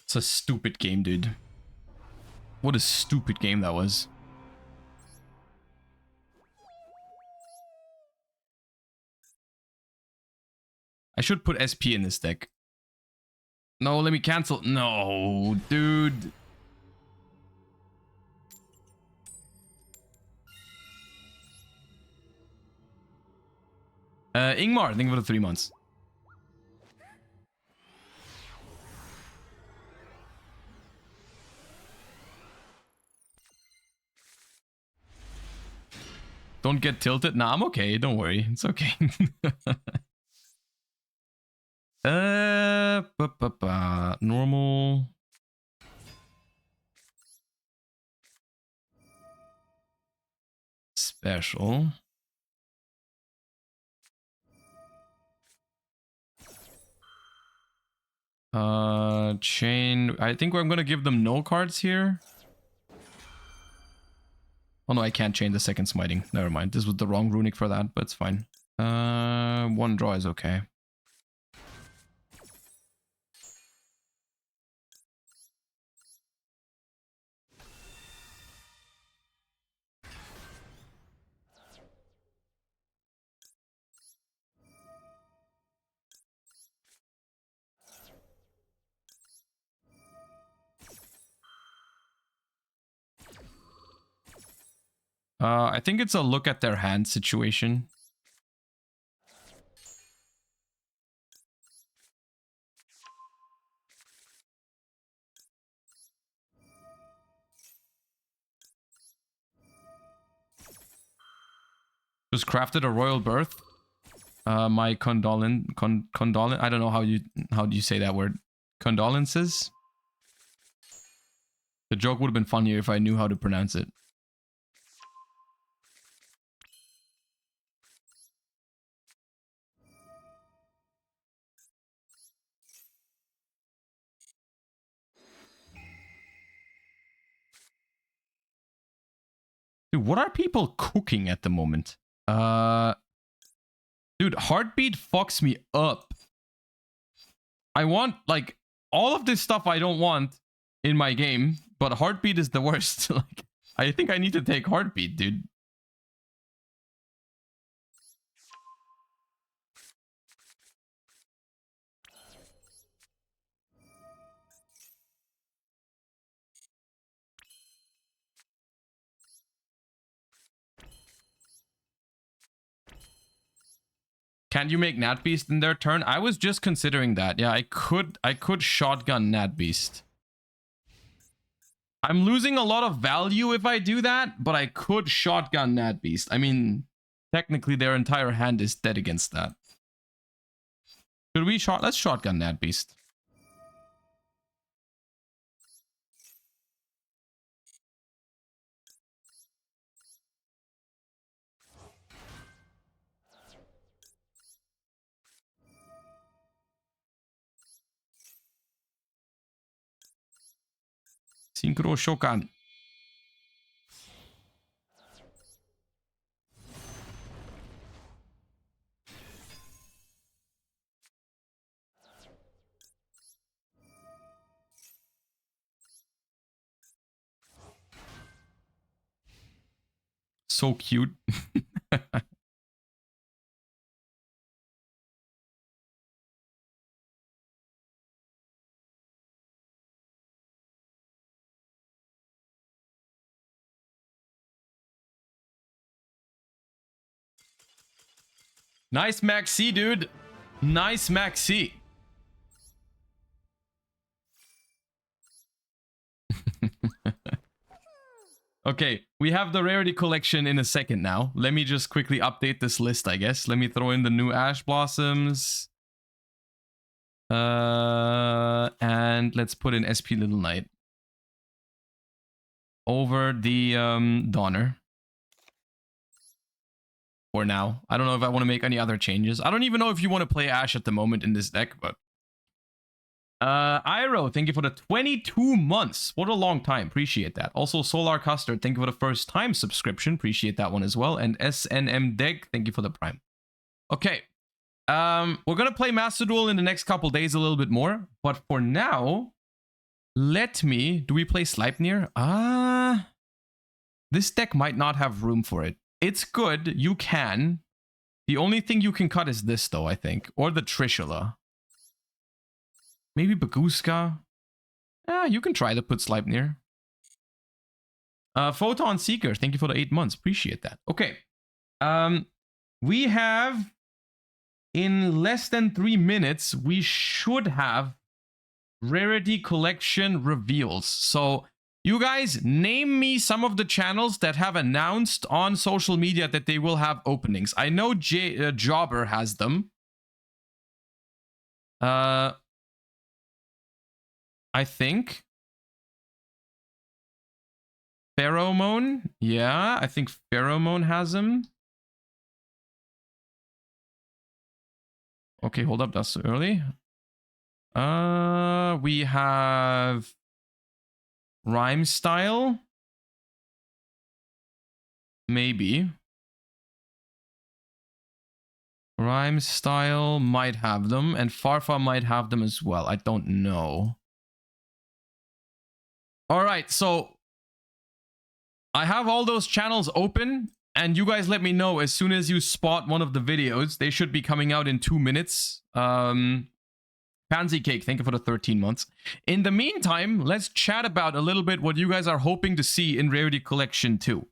It's a stupid game, dude. What a stupid game that was. I should put SP in this deck. No, let me cancel. No, dude. Ingmar, thank you for the 3 months. Don't get tilted. Nah, I'm okay. Don't worry. It's okay. Normal. Special. Chain. I think I'm gonna give them no cards here. Oh no, I can't chain the second smiting. Never mind. This was the wrong runic for that, but it's fine. One draw is okay. I think it's a look at their hand situation. Just crafted a royal birth. My condolence. I don't know how do you say that word. Condolences. The joke would have been funnier if I knew how to pronounce it. Dude, what are people cooking at the moment? Dude, heartbeat fucks me up. I want, like, all of this stuff I don't want in my game, but heartbeat is the worst. Like, I think I need to take heartbeat, dude. Can't you make Nat Beast in their turn? I was just considering that. Yeah, I could shotgun Nat Beast. I'm losing a lot of value if I do that, but I could shotgun Nat Beast. I mean, technically their entire hand is dead against that. Should we let's shotgun Nat Beast. Synchro Shokan. So cute. Nice Maxi, dude. Nice Maxi. Okay, we have the Rarity Collection in a second now. Let me just quickly update this list, I guess. Let me throw in the new Ash Blossoms. And let's put in SP Little Knight. Over the Donner. For now. I don't know if I want to make any other changes. I don't even know if you want to play Ash at the moment in this deck, but... Iro, thank you for the 22 months. What a long time. Appreciate that. Also, Solar Custard, thank you for the first time subscription. Appreciate that one as well. And SNM Deck, thank you for the Prime. Okay. We're gonna play Master Duel in the next couple days a little bit more. But for now, let me... Do we play Sleipnir? This deck might not have room for it. It's good. You can. The only thing you can cut is this, though, I think. Or the Trishula. Maybe Baguska. You can try to put Sleipnir. Photon Seeker, thank you for the 8 months. Appreciate that. Okay. We have, in less than 3 minutes, we should have Rarity Collection reveals. So, you guys, name me some of the channels that have announced on social media that they will have openings. I know Jobber has them. I think. Pheromone. Yeah, I think Pheromone has them. Okay, hold up. That's early. We have Rhyme Style. Maybe. Rhyme Style might have them, and Farfa might have them as well. I don't know. All right, so I have all those channels open, and you guys let me know as soon as you spot one of the videos. They should be coming out in 2 minutes. Pansy Cake, thank you for the 13 months. In the meantime, let's chat about a little bit what you guys are hoping to see in Rarity Collection 2.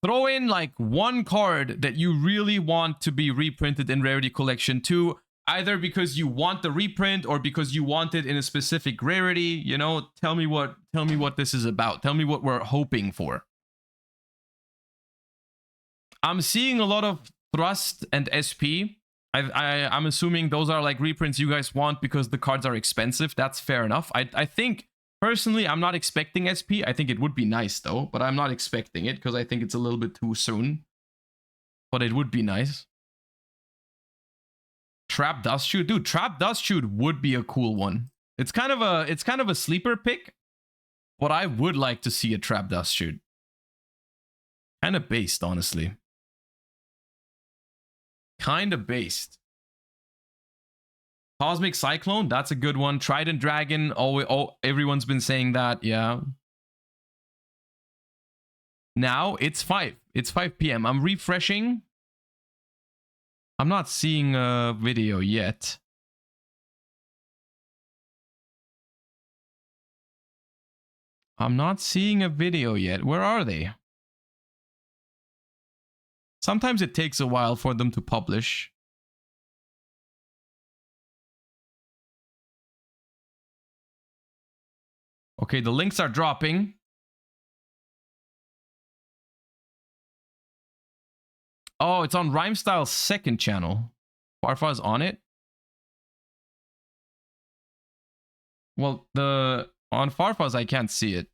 Throw in like one card that you really want to be reprinted in Rarity Collection 2. Either because you want the reprint or because you want it in a specific rarity, you know, tell me what this is about. Tell me what we're hoping for. I'm seeing a lot of Thrust and SP. I'm assuming those are like reprints you guys want because the cards are expensive. That's fair enough. I think, personally, I'm not expecting SP. I think it would be nice though, but I'm not expecting it because I think it's a little bit too soon. But it would be nice. Trap Dust Shoot, dude. Trap Dust Shoot would be a cool one. It's kind of a sleeper pick, but I would like to see a Trap Dust Shoot. Kind of based, honestly. Kind of based. Cosmic Cyclone, that's a good one. Trident Dragon, everyone's been saying that, yeah. Now it's 5. It's 5 p.m. I'm refreshing. I'm not seeing a video yet. I'm not seeing a video yet. Where are they? Sometimes it takes a while for them to publish. Okay, the links are dropping. Oh, it's on Rhymestyle's second channel. Farfa's on it. Well, on Farfa's I can't see it.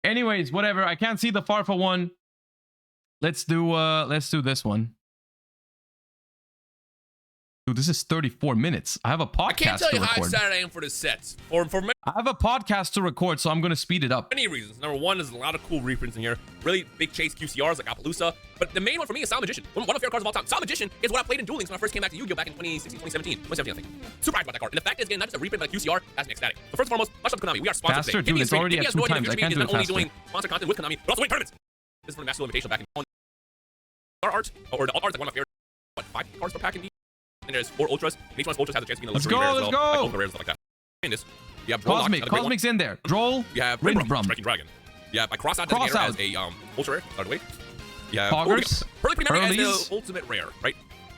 Anyways, whatever. I can't see the Farfa one. Let's do this one. Dude, this is 34 minutes. I have a podcast to record. I can't tell you how excited I am for this set. I have a podcast to record, so I'm going to speed it up. Many reasons. Number one, there's a lot of cool reprints in here. Really big chase QCRs like Appaloosa. But the main one for me is Sound Magician. One of my favorite cards of all time. Sound Magician is what I played in Duel Links when I first came back to Yu-Gi-Oh! Back in 2017, I think. Super hyped about that card. And the fact is, getting not just a reprint but a QCR, that's me ecstatic. So first and foremost, much love to Konami. We are sponsored today. Dude, it's already at 2 times. I can't do it faster. Not only doing sponsor content with Konami, but also winning tournaments. This is from the Master Duel Invitational back in our art, or the alt art's like one of my favorite, 5 cards per pack in D. And there's 4 ultras, and each one of those ultras has a chance to be in the Let's go, let's go! Like ultra rares and stuff like that. In this, you have Cosmic's in there. Droll, you have Rinbrum, Striking Dragon. Yeah, I cross out as a ultra rare, by the way. Yeah. Poggers? Pearly Primary as Pearlies? the ultimate rare, right?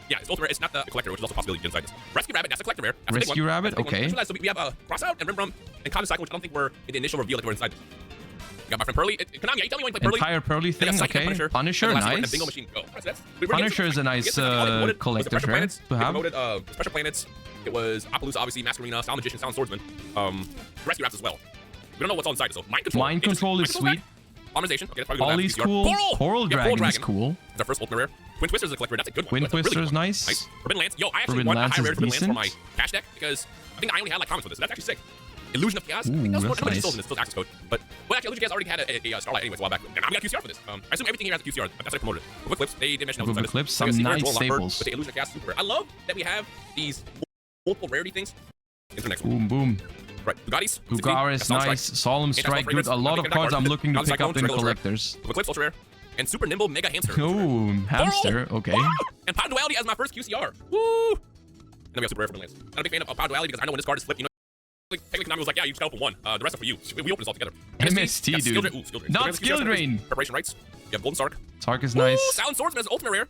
Yeah, it's ultimate rare. It's not the collector, which is also a possibility inside this. Rescue Rabbit, that's the collector rare. That's the big Rescue one. Rabbit, That's the big one. okay. So we have Crossout and Rimbrum and Common Cycle, which I don't think were in the initial reveal that were inside. You got my friend Pearly. Konami, you tell me when you play Pearly. Entire Pearly They got thing, Psychic and okay. Punisher. Punisher, And the last one, nice. Bingo Machine, go. Punisher is a nice collector's rare planets to have. Promoted Special Planets. It was Appaloosa, obviously, Master Arena, Sound Magician, Sound Swordsman. Rescue Raps as well. We don't know what's all inside, so Mind Control. Mind Control is sweet. Polymerization. Okay, that's probably Ollie's cool. Coral Yeah, Dragon is cool. It's our first ultimate rare. Twin Twister is a collector. That's a good one. Twin That's a really Twister good is one. nice. Forbidden Lance. Yo, I actually Forbidden won a Lance high is rare Forbidden Lance for my decent. cash deck because I think I only had like comments for this. That's actually sick. Illusion of Chaos. Ooh, That was that's more nice. still in this, still access code. But well, actually, Illusion of Chaos already had a Starlight anyways a while back. And I'm gonna QCR for this. I assume everything here has a QCR. That's why I promoted it. Quick Clips. They did mention Quick Clips, some nice staples. With the Illusion of Chaos super. I love that we have these multiple rarity things. Into the next one. Boom, boom. Right, Bugattis. Bugaris, nice. Solemn Strike, good. A lot of cards I'm looking to pick up in collectors. Quick Clips, ultra rare. And Super Nimble Mega Hamster. Oh, hamster, okay. And Power Duality as my first QCR. Woo! And then we have Super Rare for Lance. I'm a big fan of Power Duality because I know when this card is flipped, you know, like, technically Konami was like, yeah, you just got open one. The rest are for you. We open this all together. MST, dude. Skill Drain. Not Skill Drain. Preparation rights. You have Golden Sark. Sark is nice. Sound Swordsman as the ultimate rare.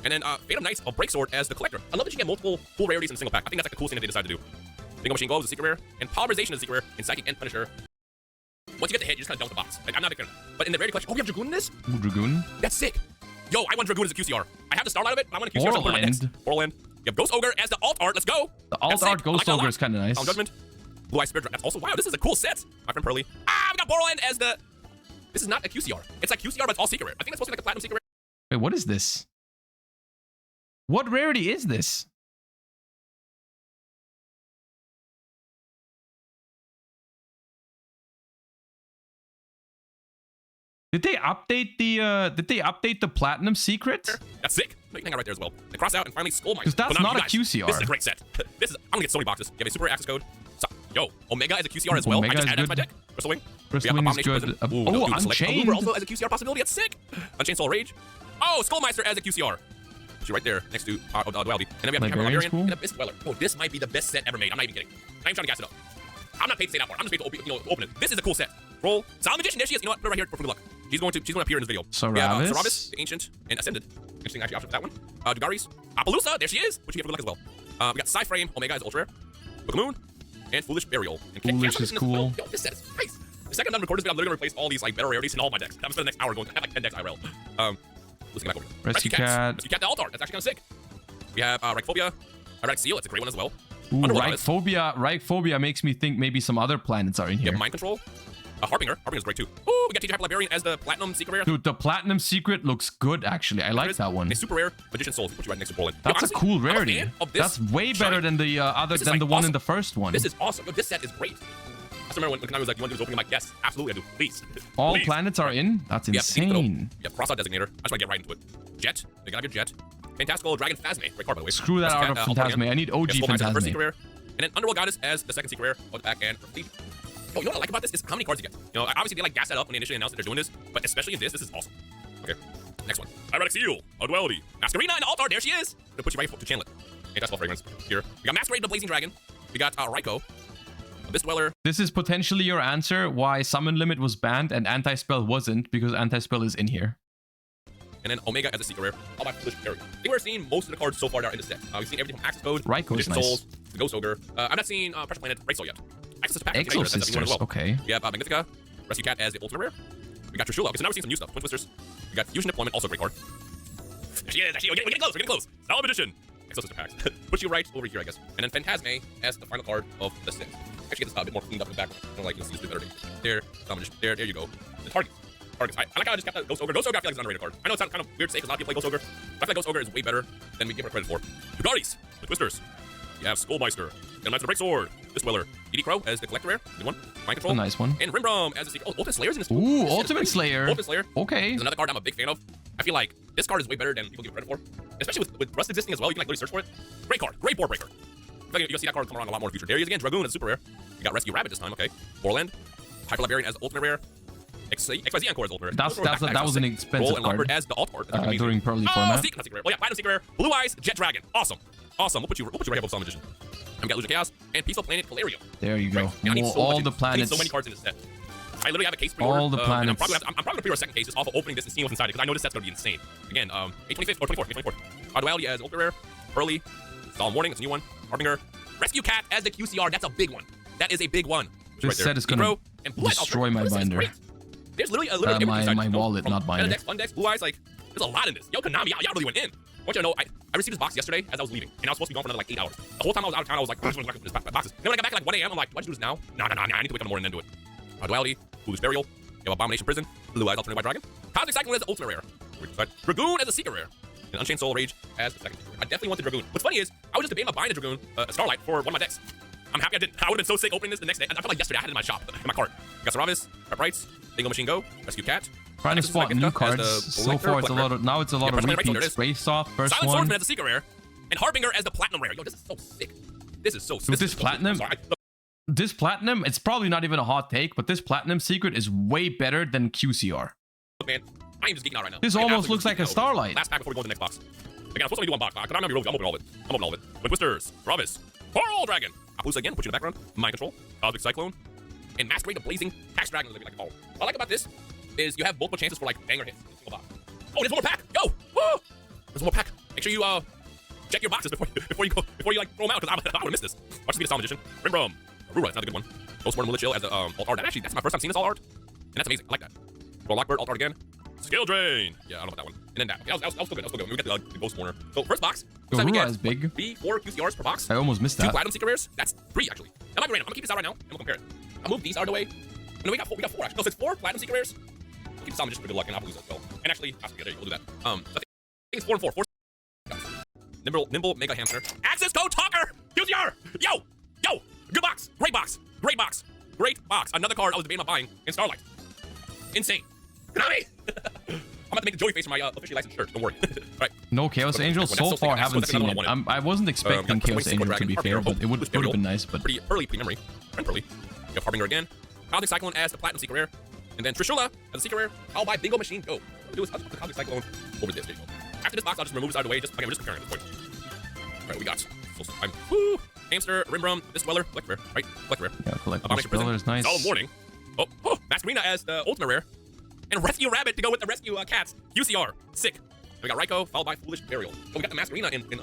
And then Fate of Knights of Breaksword as the collector. I love that you get multiple full rarities in a single pack. I think that's like the coolest thing that they decided to do. Bingo Machine Glow is a secret rare, and Polymerization is a secret rare, and Psychic and Punisher. Once you get the hit, you just kind of dump the box. Like, I'm not gonna. But in the Rarity Collection, oh, we have Dragoon in this? Ooh, Dragoon. That's sick. Yo, I want Dragoon as a QCR. I have the Starlight of it, but I want a QCR. Borland. You have Ghost Ogre as the alt art. Let's go. The alt art Ghost Ogre is kind of nice. Sound Judgment. Blue Eye Spirit. That's also, wow, this is a cool set. My friend Pearly. We got Borland as the. This is not a QCR. It's like QCR, but it's all secret rare. I think that's supposed to be like a platinum secret rare. Wait, what is this? What rarity is this? Did they update the platinum secret? That's sick. You can hang out right there as well. And cross out and finally Skull Mine. Because that's not a QCR. This is a great set. This is, I'm gonna get so many boxes. You have a super access code. So, yo, Omega is a QCR as well. Omega I just is added it to good. my deck. Bristling. Bristling is good. Unchained. Unchained. Also as a QCR possibility. That's sick. Unchained Soul Rage. Oh, Skullmeister as a QCR. She's right there next to Duality. And then we have Camera Librarian's Librarian cool. and Abyss Dweller. Oh, this might be the best set ever made. I'm not even kidding. I'm trying to gas it up. I'm not paid to say that part. I'm just paid to open it. This is a cool set. Roll. Sound Magician. There she is. You know what? Put it right here for good luck. She's going to appear in this video. We have Saravis, the Ancient, and Ascended. Interesting actually option for that one. Dugaris. Appaloosa. There she is. Which you get for good luck as well. We got Psyframe. Omega is ultra rare. Book of Moon. And Foolish Burial. And Foolish is cool. Yo, this set is nice. The second I'm recording this video, I'm literally gonna replace all these like better rarities in all my decks. I'm gonna spend the next hour going. I have like 10 decks IRL. Let's get back over here. Rescue Cat. Rescue Cat, the alt art. That's actually kind of sick. We have Reichphobia. Iraq Seal. It's a great one as well. Ooh, Reichphobia makes me think maybe some other planets are in here. Yeah, Mind Control. Harbinger. Harbinger's great too. Ooh, we got Teacher Hyper Librarian as the platinum secret rare. Dude, the platinum secret looks good actually. I like that one. A super rare Magician Soul. Put you right next to Borland. That's a cool rarity. That's way better than the one in the first one. This is awesome. Yo, this set is great. I still remember when Konami was like, "You want to do this opening?" I'm like, "Yes, absolutely, I do. Please." All Please. planets are in. That's insane. Yeah, Crossout Designator. I just want to get right into it. Jet. They got a good Jet. Fantastical Dragon Phasme. Great card, by the way. Screw that out of Phantasme. I need OG Phantasme. First secret rare. And then Underworld Goddess as the second secret rare. Go back and complete. Oh, you know what I like about this is how many cards you get. You know, obviously they like gas that up when they initially announced that they're doing this, but especially in this is awesome. Okay, next one. Ironic Seal, a Duality. Masquerina and Altar, there she is. Gonna put you right to channel it. Fantastical Fragrance. Here. We got Masquerade the Blazing Dragon. We got Raiko. Abyss Dweller. This is potentially your answer why Summon Limit was banned and Anti-Spell wasn't, because Anti-Spell is in here. And then Omega as a secret rare. All my Foolish Fairy. I think we're seeing most of the cards so far that are in the set. We've seen everything from Access Code, Raiko is nice. Souls, the Ghost Ogre. I've not seen Pressure Planet, Break Soul yet. Access Pack. Exo Sisters, well. okay. We have Magnifica, Rescue Cat as the ultimate rare. We got Trishula. Okay, so now we're seeing some new stuff. Twin Twisters. We got Fusion Deployment, also a great card. There she is. We're getting close. We're getting close. Solemn Magician. Exo Sister Packs. Put you right over here, I guess. And then Phantasme as the final card of the set. Actually, get this a bit more cleaned up in the background. I don't like this. Use the better. There, Solemn Magician. There you go. The targets. I like how I just got the Ghost Ogre. Ghost Ogre I feel like is an underrated card. I know it sounds kind of weird to say because a lot of people play Ghost Ogre. But I feel like Ghost Ogre is way better than we give her credit for. Dugaris, the Twisters. You have Skullmeister. Gunmeister the Breaksword. This Dweller. ED Crow as the collector rare. Good one. Mind Control. A nice one. And Rimbrum as the secret. Oh, Ultimate Slayer's in this. Ooh, Ultimate Slayer. Ultimate Slayer. Okay. Is another card I'm a big fan of. I feel like this card is way better than people give it credit for. Especially with Rust existing as well. You can like literally search for it. Great card. Great board breaker. I feel like you're gonna see that card come around a lot more in the future. There he is again. Dragoon as a super rare. We got Rescue Rabbit this time. Okay. Borland. Hyper Librarian as the ultimate rare. XYZ Encore as ultimate rare. That was an expensive and card. as the alt art. During Pearly format. Secret rare. Oh yeah, Platinum Secret rare. Blue Eyes, Jet Dragon. Awesome. Awesome. We'll put you right here above Solemn Magician. And we got Illusion Chaos and Peaceful Planet Calarium. There you go. Right. I need so all much the planets. I need so many cards in this set. I literally have a case pre-order. All the and I'm planets. probably gonna pre-order a second case just off of opening this and seeing what's inside it because I know this set's gonna be insane. Again, May 25th or 24th. May 24th. Duality as ultra rare. Pearly. Solemn Warning. It's a new one. Harbinger. Rescue Cat as the QCR. That's a big one. That is a big one. This set is gonna destroy my binder. There's literally everything inside. My wallet, not binder. Dex, Fun Dex, Blue Eyes, like, there's a lot in this. Yo, Konami, y'all really went in. I want you to know, I received this box yesterday as I was leaving, and I was supposed to be gone for another like 8 hours. The whole time I was out of town, I was like, I just want to look at this boxes. And then when I got back at like 1 a.m., I'm like, why'd you do this now? No, I need to wake up in the morning and then do it. Duality, Foolish Burial, you have Abomination Prison, Blue Eyes, Alternative White Dragon, Cosmic Cyclone as the ultimate rare, Dragoon as a secret rare, and Unchained Soul Rage as the second. I definitely want the Dragoon. What's funny is, I was just debating about buying the Dragoon, Starlight, for one of my decks. I'm happy I didn't. I would have been so sick opening this the next day. I felt like yesterday I had it in my shop, in my cart. Got Saravis, Prep Rights, Bingo Machine Go, Rescue Cat. Trying to spot new cards. So far, it's a lot of repeats. Face Off, first Silent one. Swordsman as a secret rare, and Harbinger as the platinum rare. Yo, this is so sick. This is so sick. With this platinum, this platinum, it's probably not even a hot take, but this platinum secret is way better than QCR. Look, man, I am just geeking out right now. This almost looks like a Starlight. Last pack before we go into the next box. Again, I'm supposed to only do one box. I'm gonna be real. I'm opening all of it. I'm opening all of it. With Twisters, Travis, Coral Dragon, Apusa again, put you in the background, Mind Control, Cosmic Cyclone, and Masquerade the Blazing Tax Dragon living like a ball. What I like about this is you have multiple chances for like banger hits. Oh, there's one more pack. Yo, whoa! There's one more pack. Make sure you check your boxes before you like throw them out because I would have missed this. Watch this be the Solemn Magician. Rimbrom, Aurora, that's another good one. Ghostborn Mullet Chill as the alt art. That's my first time seeing this alt art, and that's amazing. I like that. Roll Lockbird alt art again. Skill Drain. Yeah, I don't know about that one. And then that. Yeah, that was still good. We get the Ghost Warner. So first box. Aurora is big. 4 QCRs per box. I almost missed that. 2 platinum secret rares. That's 3 actually. That might be random. I'm gonna keep this out right now and we'll compare it. I'll move these out of the way. No, we got 4 actually. No, so it's 4 platinum secret rares. I'll keep some just for good luck and I'll lose as well. And actually, there we'll do that. So I think it's 4 and 4. 4. Nimble Mega Hamster. Access code Talker. QCR. Yo. Good box. Great box. Great box. Another card I was debating about buying in Starlight. Insane. Konami. I'm about to make the Joey face for my officially licensed shirt. Don't worry. Right. No Chaos Angels so far. Haven't seen it. I wasn't expecting Chaos Angel to be fair, but it would have been nice. But pretty early pre-memory. And Pearly. You have Harbinger again. Cosmic Cyclone as the platinum secret rare, and then Trishula as a secret rare. I'll buy Bingo Machine Go. What I'll do is I'll put the Cosmic Cyclone over this. There you go. After this box, I'll just remove this out of the way. Just comparing at this point. All right, we got. Hamster, Rimbrum, this Dweller, collect rare, right? Collect rare. Yeah, collect Dweller is nice. Solemn Warning. Oh, Masquerina as the ultimate rare. And Rescue Rabbit to go with the Rescue Cats. UCR. Sick. And we got Raikou, followed by Foolish Burial. Oh, we got the Masquerina in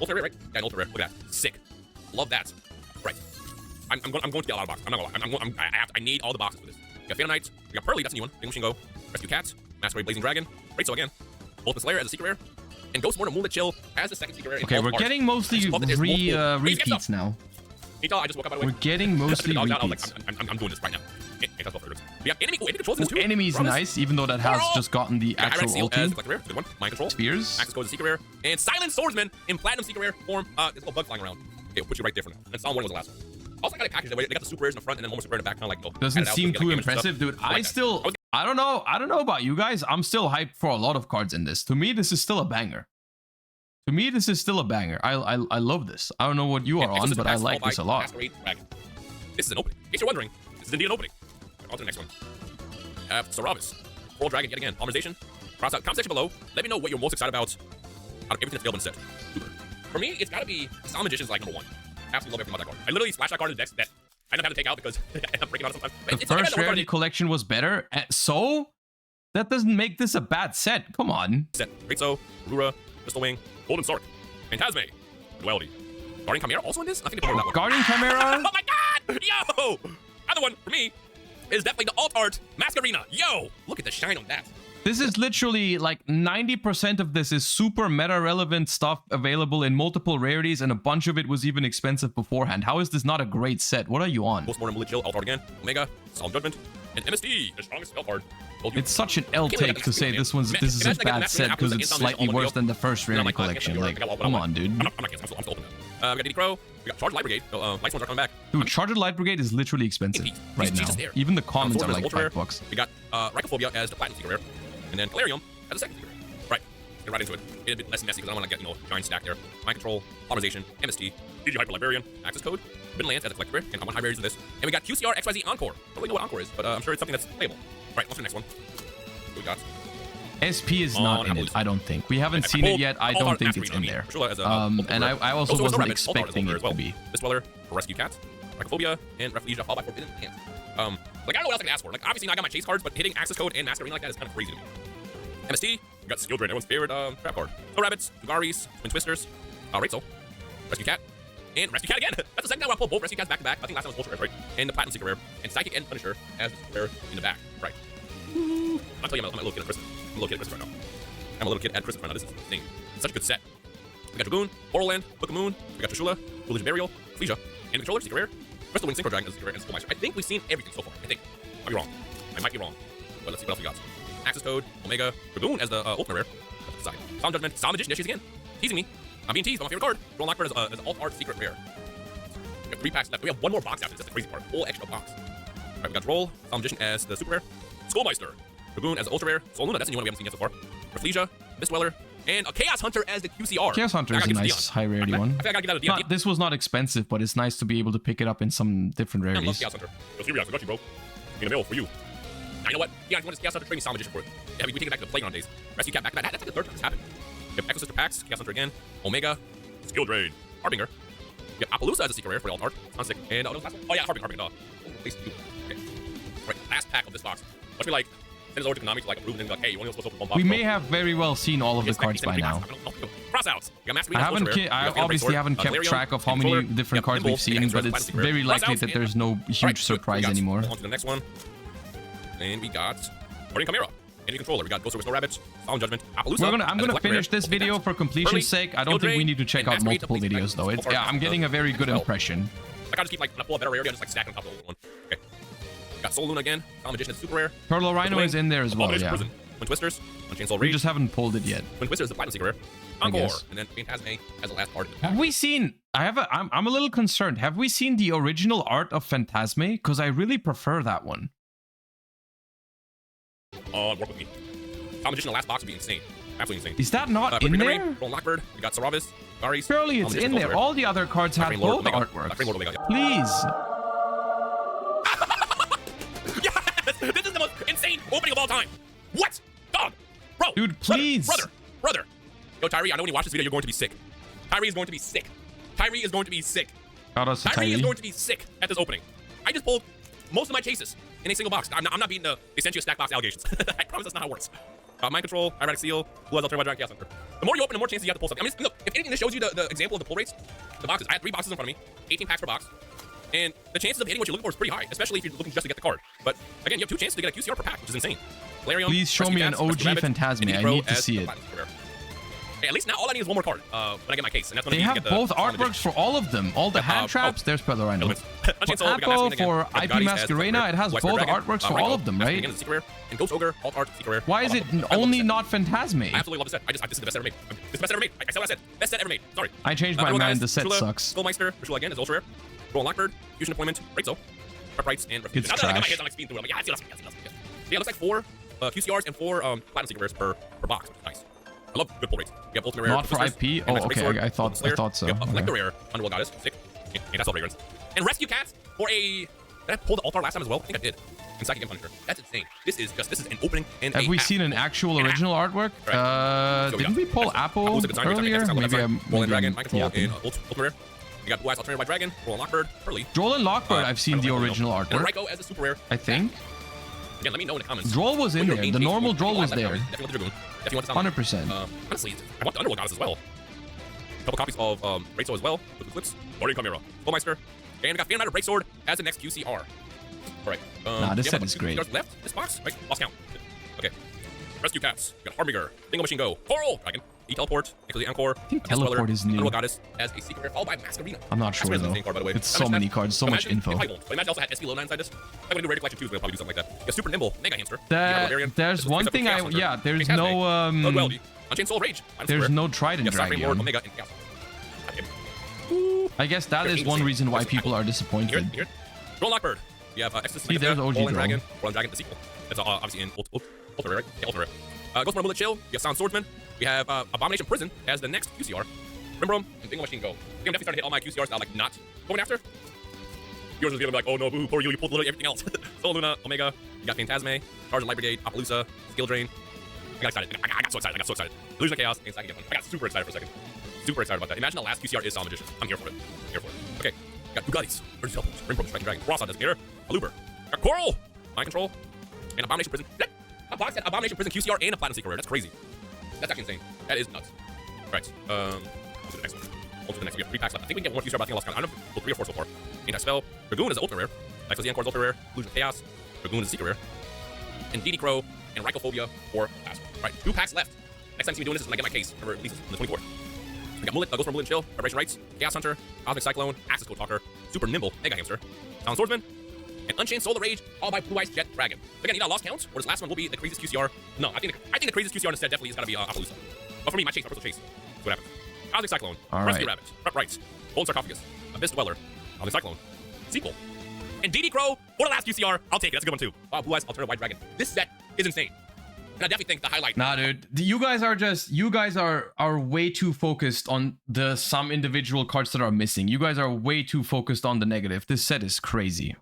Ultra Rare, right? Yeah, in Ultra Rare. Look at that. Sick. Love that. Right. I'm going to get a lot of boxes. I'm not gonna lie. I need all the boxes for this. We got Phantom Knight. We got Pearly. That's a new one. Bingo Machine Go. Rescue Cats. Masquerade Blazing Dragon. Right, so again. Ultimate Slayer as a secret rare. And Ghost Mortar Moonlit Chill as the second secret rare. Okay, we're getting mostly repeats now. I just woke up, by the way. We're getting mostly repeats. I'm doing this right now. We have enemy controls in this too. Enemy's nice, even though that has just gotten the actual ulti. Good one. Mind Control. Spears. Access code is secret rare. And Silent Swordsman in platinum secret rare form. There's a little bug flying around. Okay, we'll put you right there for now. And Solemn Warning was the last one. Also, I got a package that way. They got the super rares in the front and then one more super rare in the back. Kind of like, doesn't seem too impressive, dude. I don't know about you guys. I'm still hyped for a lot of cards in this. To me, this is still a banger. I love this. I don't know what you are on, but I like this a lot. This is an opening. In case you're wondering, this is indeed an opening. On to the next one. Saravis. Coral Dragon yet again. Polymerization. Cross out. Comment section below. Let me know what you're most excited about out of everything that's available in the set. For me, it's got to be Solemn Magician is like #1. Absolutely love everything about that card. I literally splashed that card in the decks that I end up having to take out because I'm breaking out sometimes. The first Rarity Collection was better, so that doesn't make this a bad set. Come on. Set. Rizzo, Aurora, Crystal Wing, Golden Sark, Phantasme, Duality. Guardian Chimera also in this? I think they put that one. Guardian Chimera? Oh my god! Yo! Other one for me is definitely the alt art Masquerina. Yo! Look at the shine on that. This is literally like 90% of this is super meta relevant stuff available in multiple rarities, and a bunch of it was even expensive beforehand. How is this not a great set? What are you on? Ghost Mortar Mullet Chill, alt art again, Omega, Solemn Judgment, and MSD, the strongest spell card. It's such an L take to say this is a bad set because it's slightly worse than the first Rarity Collection. Like, come on, dude. I'm not kidding. I'm still open now. We got DD Crow. We got Charged Light Brigade. Light Swords are coming back. Dude, Charged Light Brigade is literally expensive right now. Even the commons are like $5. We got Raicophobia as the platinum secret rare, and then Calarium as the second secret rare. Right. Get right into it. Get a bit less messy because I don't want to get giant stack there. Mind Control, Polymerization, MST, DG Hyper Librarian, Access Code, Forbidden Lands as a collector, and common high rarities of this. And we got QCR XYZ Encore. I don't really know what Encore is, but I'm sure it's something that's playable. Right. What's the next one? What we got? SP is not in it, I don't think. We haven't seen it yet. I don't think it's in there. And I also wasn't expecting it to be. This Dweller, Rescue Cat, Raicophobia, and Refuge followed by Forbidden Lands. Like, I don't know what else I can ask for. Like, obviously, I got my chase cards, but hitting access code and Master Arena like that is kind of crazy to me. MST, we got Skill Drain, everyone's favorite trap card. Snow Rabbits, Dugaris, Twin Twisters, Rachel, Rescue Cat, and Rescue Cat again. That's the second time I pulled both Rescue Cats back to back. I think last time was Ultra Rare, right? And the Platinum Secret Rare, and Psychic and Punisher as the Secret Rare in the back, right? I'll tell you, I'm a little kid at Christmas. I'm a little kid at Christmas right now. I'm a little kid at Christmas right now. This is insane. It's such a good set. We got Dragoon, Borderland, Book of Moon, we got Trishula, Religion Burial, Flesia, and the Controller, Secret Rare, Crystal Wing, Synchro Dragon, Secret Rare, and Skullmeister. I think we've seen everything so far. I think. Might be wrong. I might be wrong. But let's see what else we got. Access Code, Omega, Dragoon as the Ultimate Rare. Side. Solemn Judgment, Solemn Magician, there she is again. Teasing me. I'm being teased by my favorite card. Roll Lockbird as an Alt Art Secret Rare. We have 3 packs left. We have 1 more box after this. That's the crazy part. Whole extra box. Alright, we got Roll, Solemn Magician as the Super Rare. Skullmeister. Dragoon as the Ultra Rare. Soul Luna, that's the new one we haven't seen yet so far. Rafflesia, Mist Dweller, and a Chaos Hunter as the QCR. Chaos Hunter is a nice high rarity one. I think I gotta get out of Dion. This was not expensive, but it's nice to be able to pick it up in some different I love rarities. Chaos Hunter. Yo, Sirius, I got you, bro. In the mail for you. Now, you know what? Dion, you want this Chaos Hunter training Solemn Magician for it. Yeah, we take it back to the Playground days. Rescue Cat back to back. That's like the 3rd time this happened. We have Echo Sister Packs, Chaos Hunter again, Omega, Skill Drain, Harbinger. We have Appaloosa as a Secret Rare for the Alt Art. On sick. And what was the last one? Oh yeah, Harbinger. Place 2. Okay. Alright, last pack of this box. Watch me like send it over to Konami to like approve and like, hey, you only supposed to open 1 box. We may have very well seen all of the cards by now. Crossouts. I obviously haven't kept track of how many different cards we've seen, but it's very likely that there's no huge surprise anymore. On to the next one. And we got Guardian Chimera. Enemy Controller. We got Ghost of Snow Rabbits, Solemn Judgment, Appaloosa. I'm gonna finish this video for completion's sake. I don't think we need to check out multiple videos though. Yeah, I'm getting a very good impression. I gotta just keep like a better rarity. I just like stack on top of the old one. Okay. Got Soul Luna again. Solemn Magician is super rare. Turtle Rhino is in there as well. Yeah. Twin Twisters. Unchained Soul Rage. We just haven't pulled it yet. Twin Twisters is the Platinum Secret Rare. Encore. And then Phantasme as the last part. Have we seen? I'm a little concerned. Have we seen the original art of Phantasme? Because I really prefer that one. Work with me. Solemn Magician, the last box would be insane. Absolutely insane. Is that not in there? Roll Lockbird. We got Saravis, Garis. Surely it's in there. All the other cards have both artworks. Please. Yes! This is the most insane opening of all time. What? Dog. Bro. Dude, please. Brother. Yo, Tyree, I know when you watch this video, you're going to be sick. Tyree is going to be sick. Tyree is going to be sick. Tyree is going to be sick at this opening. I just pulled most of my chases in a single box. I'm not beating the they sent you a stack box allegations. I promise that's not how it works. Mind Control, Ironic Seal, Blue Eyes Alternative Dragon, Chaos Hunter. The more you open, the more chances you have to pull something. I mean, look, if anything, this shows you the example of the pull rates. The boxes. I had 3 boxes in front of me, 18 packs per box. And the chances of hitting what you're looking for is pretty high, especially if you're looking just to get the card. But again, you have 2 chances to get a QCR per pack, which is insane. Galarian, please show me an OG Phantasme. I need to see it. Hey, at least now all I need is 1 more card when I get my case. And that's when they have both artworks for all of them. All the hand traps, there's Turtle Rhino. For Apple, for IP Masquerena, it has both artworks for all of them, right? And Ghost Ogre, Alt Art, Secret Rare. Why is it only not Phantasme? I absolutely love this set. This is the best set ever made. This is the best set ever made. I said what I said. Best set ever made. Sorry. I changed my mind. The set sucks. Skullmeister, Ritual again is Ultra Rare. Roll Lockbird, Fusion Deployment, Rachel, Prep Rights, and Refuge. It's trash. Yeah, it looks like 4 QCRs and 4 Platinum Secret Rares per box, which is nice. I love good pull rates. You have Ultimate Rare. Not for IP? Oh, okay. I thought so. You have Collector Rare, Underworld Goddess, sick. And that's all fragrance. And Rescue Cats for a... Did I pull the Altar last time as well? I think I did. And Psychic and Punisher. That's insane. This is an opening and have we seen an actual original artwork? Didn't we pull Apple earlier? Maybe I'm... Roll Dragon, Mind Control, and Ultimate Rare. You got Blue Eyes Alternative by Dragon, Roll Lockbird, Early. Droll and Lockbird, I've seen the original artwork. And Raikou as a super rare. I think. Again, let me know in the comments. Droll was in there. The normal Droll was there. 100%. Honestly, I want the Underworld Goddess as well. A couple copies of Rachel as well. With the clips. Guardian Chimera. Skullmeister. And we got Phantom Rider Breaksword as the next QCR. Alright. Nah, this set is great. Left? This box? Right? Lost count. Okay. Rescue Cats. We got Harbinger. Dingo Machine Go. Coral Dragon. E-Teleport. Actually, Encore. I think Teleport is new. Underworld Goddess as a secret rare, followed by Master Arena. I'm not sure though. Card, by the way. It's so many cards, so much info. But imagine also had SP Lona inside this. I'm gonna do Rarity Collection 2, we'll probably do something like that. You got Super Nimble, Mega Hamster. There's one thing there's no Unchained Soul Rage. There's no Trident Dragon. Omega, and Chaos. I guess that is one reason why people are disappointed. Here. Roll Lockbird. You have Ecstasy. See, there's OG Dragon. Roll Dragon, the sequel. That's obviously in Ultra Rare, right? Yeah, Ultra Rare. Ghost Bullet Chill. You have Sound Swordsman. We have Abomination Prison as the next QCR. Rimbrom and Dingo Machine Go. I think I'm definitely starting to hit all my QCRs that I'm like not going after. Yours is gonna be like, oh no, boo, poor you pulled literally everything else. Soul Luna, Omega, you got Phantasme, Charge and Light Brigade, Appaloosa, Skill Drain. I got excited. I got so excited. Illusion of Chaos, and Psychic. I got super excited for a second. Super excited about that. Imagine the last QCR is Solemn Magician. I'm here for it. Okay. Got Dugatis, Rarity Teleport, Rimbrom, Striking Dragon, Rossa Designator, Aluber. Got Coral! Mind Control, and Abomination Prison. A box had Abomination Prison QCR and a Platinum Secret Rare. That's crazy. That's actually insane. That is nuts. Right. On to the next one. On to the next one. We have 3 packs left. I think we can get 1 QCR, but I think I lost count. I don't know if 3 or 4 so far. Anti-Spell. Dragoon is an ultra rare. Life of the Encore is ultra rare. Illusion of Chaos. Dragoon is a secret rare. And DD Crow and Rycophobia for last one. Right. 2 packs left. Next time you see me doing this is when I get my case. Remember, releases on the 24th. We got Mullet, Ghost from Mullet and Chill, Vibration Rights, Chaos Hunter, Cosmic Cyclone, Access Code Talker, Super Nimble, Mega Hamster, Talon Swordsman, and Unchained Solar Rage, all by Blue Eyes Jet Dragon. Again, you got lost counts, or this last one will be the craziest QCR. No, I think the craziest QCR in the set definitely has got to be Appaloosa. But for me, my personal chase. That's what happens. Cosmic Cyclone, Rescue Rabbit, Rut Rights, Golden Sarcophagus, Abyss Dweller, Cosmic Cyclone, Sequel, and DD Crow for the last QCR. I'll take it. That's a good one too. Blue Eyes Alternative White Dragon. This set is insane. And I definitely think the highlight. Nah, dude. You guys are way too focused on the some individual cards that are missing. You guys are way too focused on the negative. This set is crazy.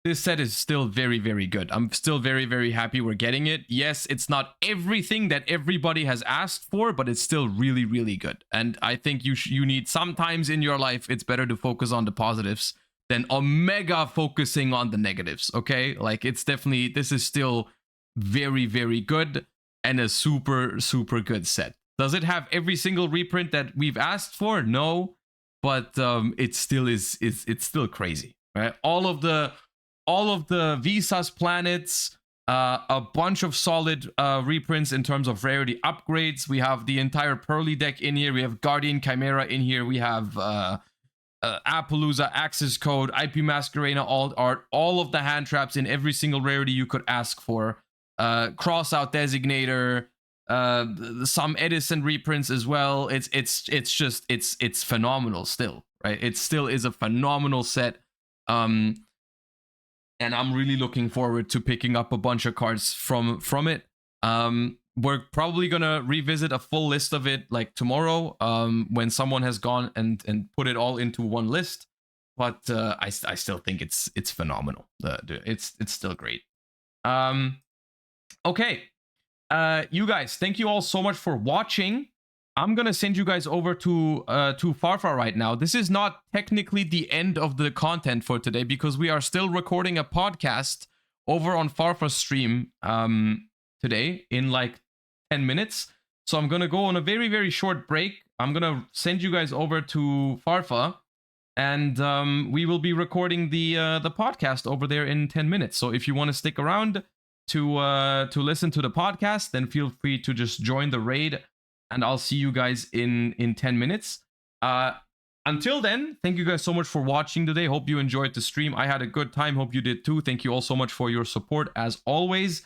This set is still very, very good. I'm still very, very happy we're getting it. Yes, it's not everything that everybody has asked for, but it's still really, really good. And I think you need sometimes in your life, it's better to focus on the positives than omega focusing on the negatives. Okay, like it's definitely, this is still very, very good and a super, super good set. Does it have every single reprint that we've asked for? No, but it still is it's still crazy, right? All of the Visas planets, a bunch of solid reprints in terms of rarity upgrades. We have the entire Pearly deck in here. We have Guardian Chimera in here. We have Appaloosa, Access Code, IP Masquerena, Alt Art, all of the hand traps in every single rarity you could ask for. Cross out Designator, some Edison reprints as well. It's phenomenal still, right? It still is a phenomenal set. And I'm really looking forward to picking up a bunch of cards from it. We're probably gonna revisit a full list of it like tomorrow, when someone has gone and put it all into one list. But I still think it's phenomenal. It's still great. Okay, you guys, thank you all so much for watching. I'm gonna send you guys over to Farfar right now. This is not technically the end of the content for today because we are still recording a podcast over on Farfar's stream today in like 10 minutes. So I'm gonna go on a very, very short break. I'm gonna send you guys over to Farfa, and we will be recording the podcast over there in 10 minutes. So if you want to stick around to listen to the podcast, then feel free to just join the raid, and I'll see you guys in 10 minutes. Until then, thank you guys so much for watching today. Hope you enjoyed the stream. I had a good time. Hope you did too. Thank you all so much for your support as always.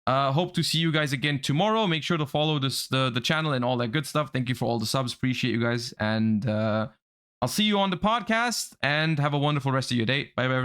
Hope to see you guys again tomorrow. Make sure to follow the channel and all that good stuff. Thank you for all the subs. Appreciate you guys. And I'll see you on the podcast, and have a wonderful rest of your day. Bye bye, everyone.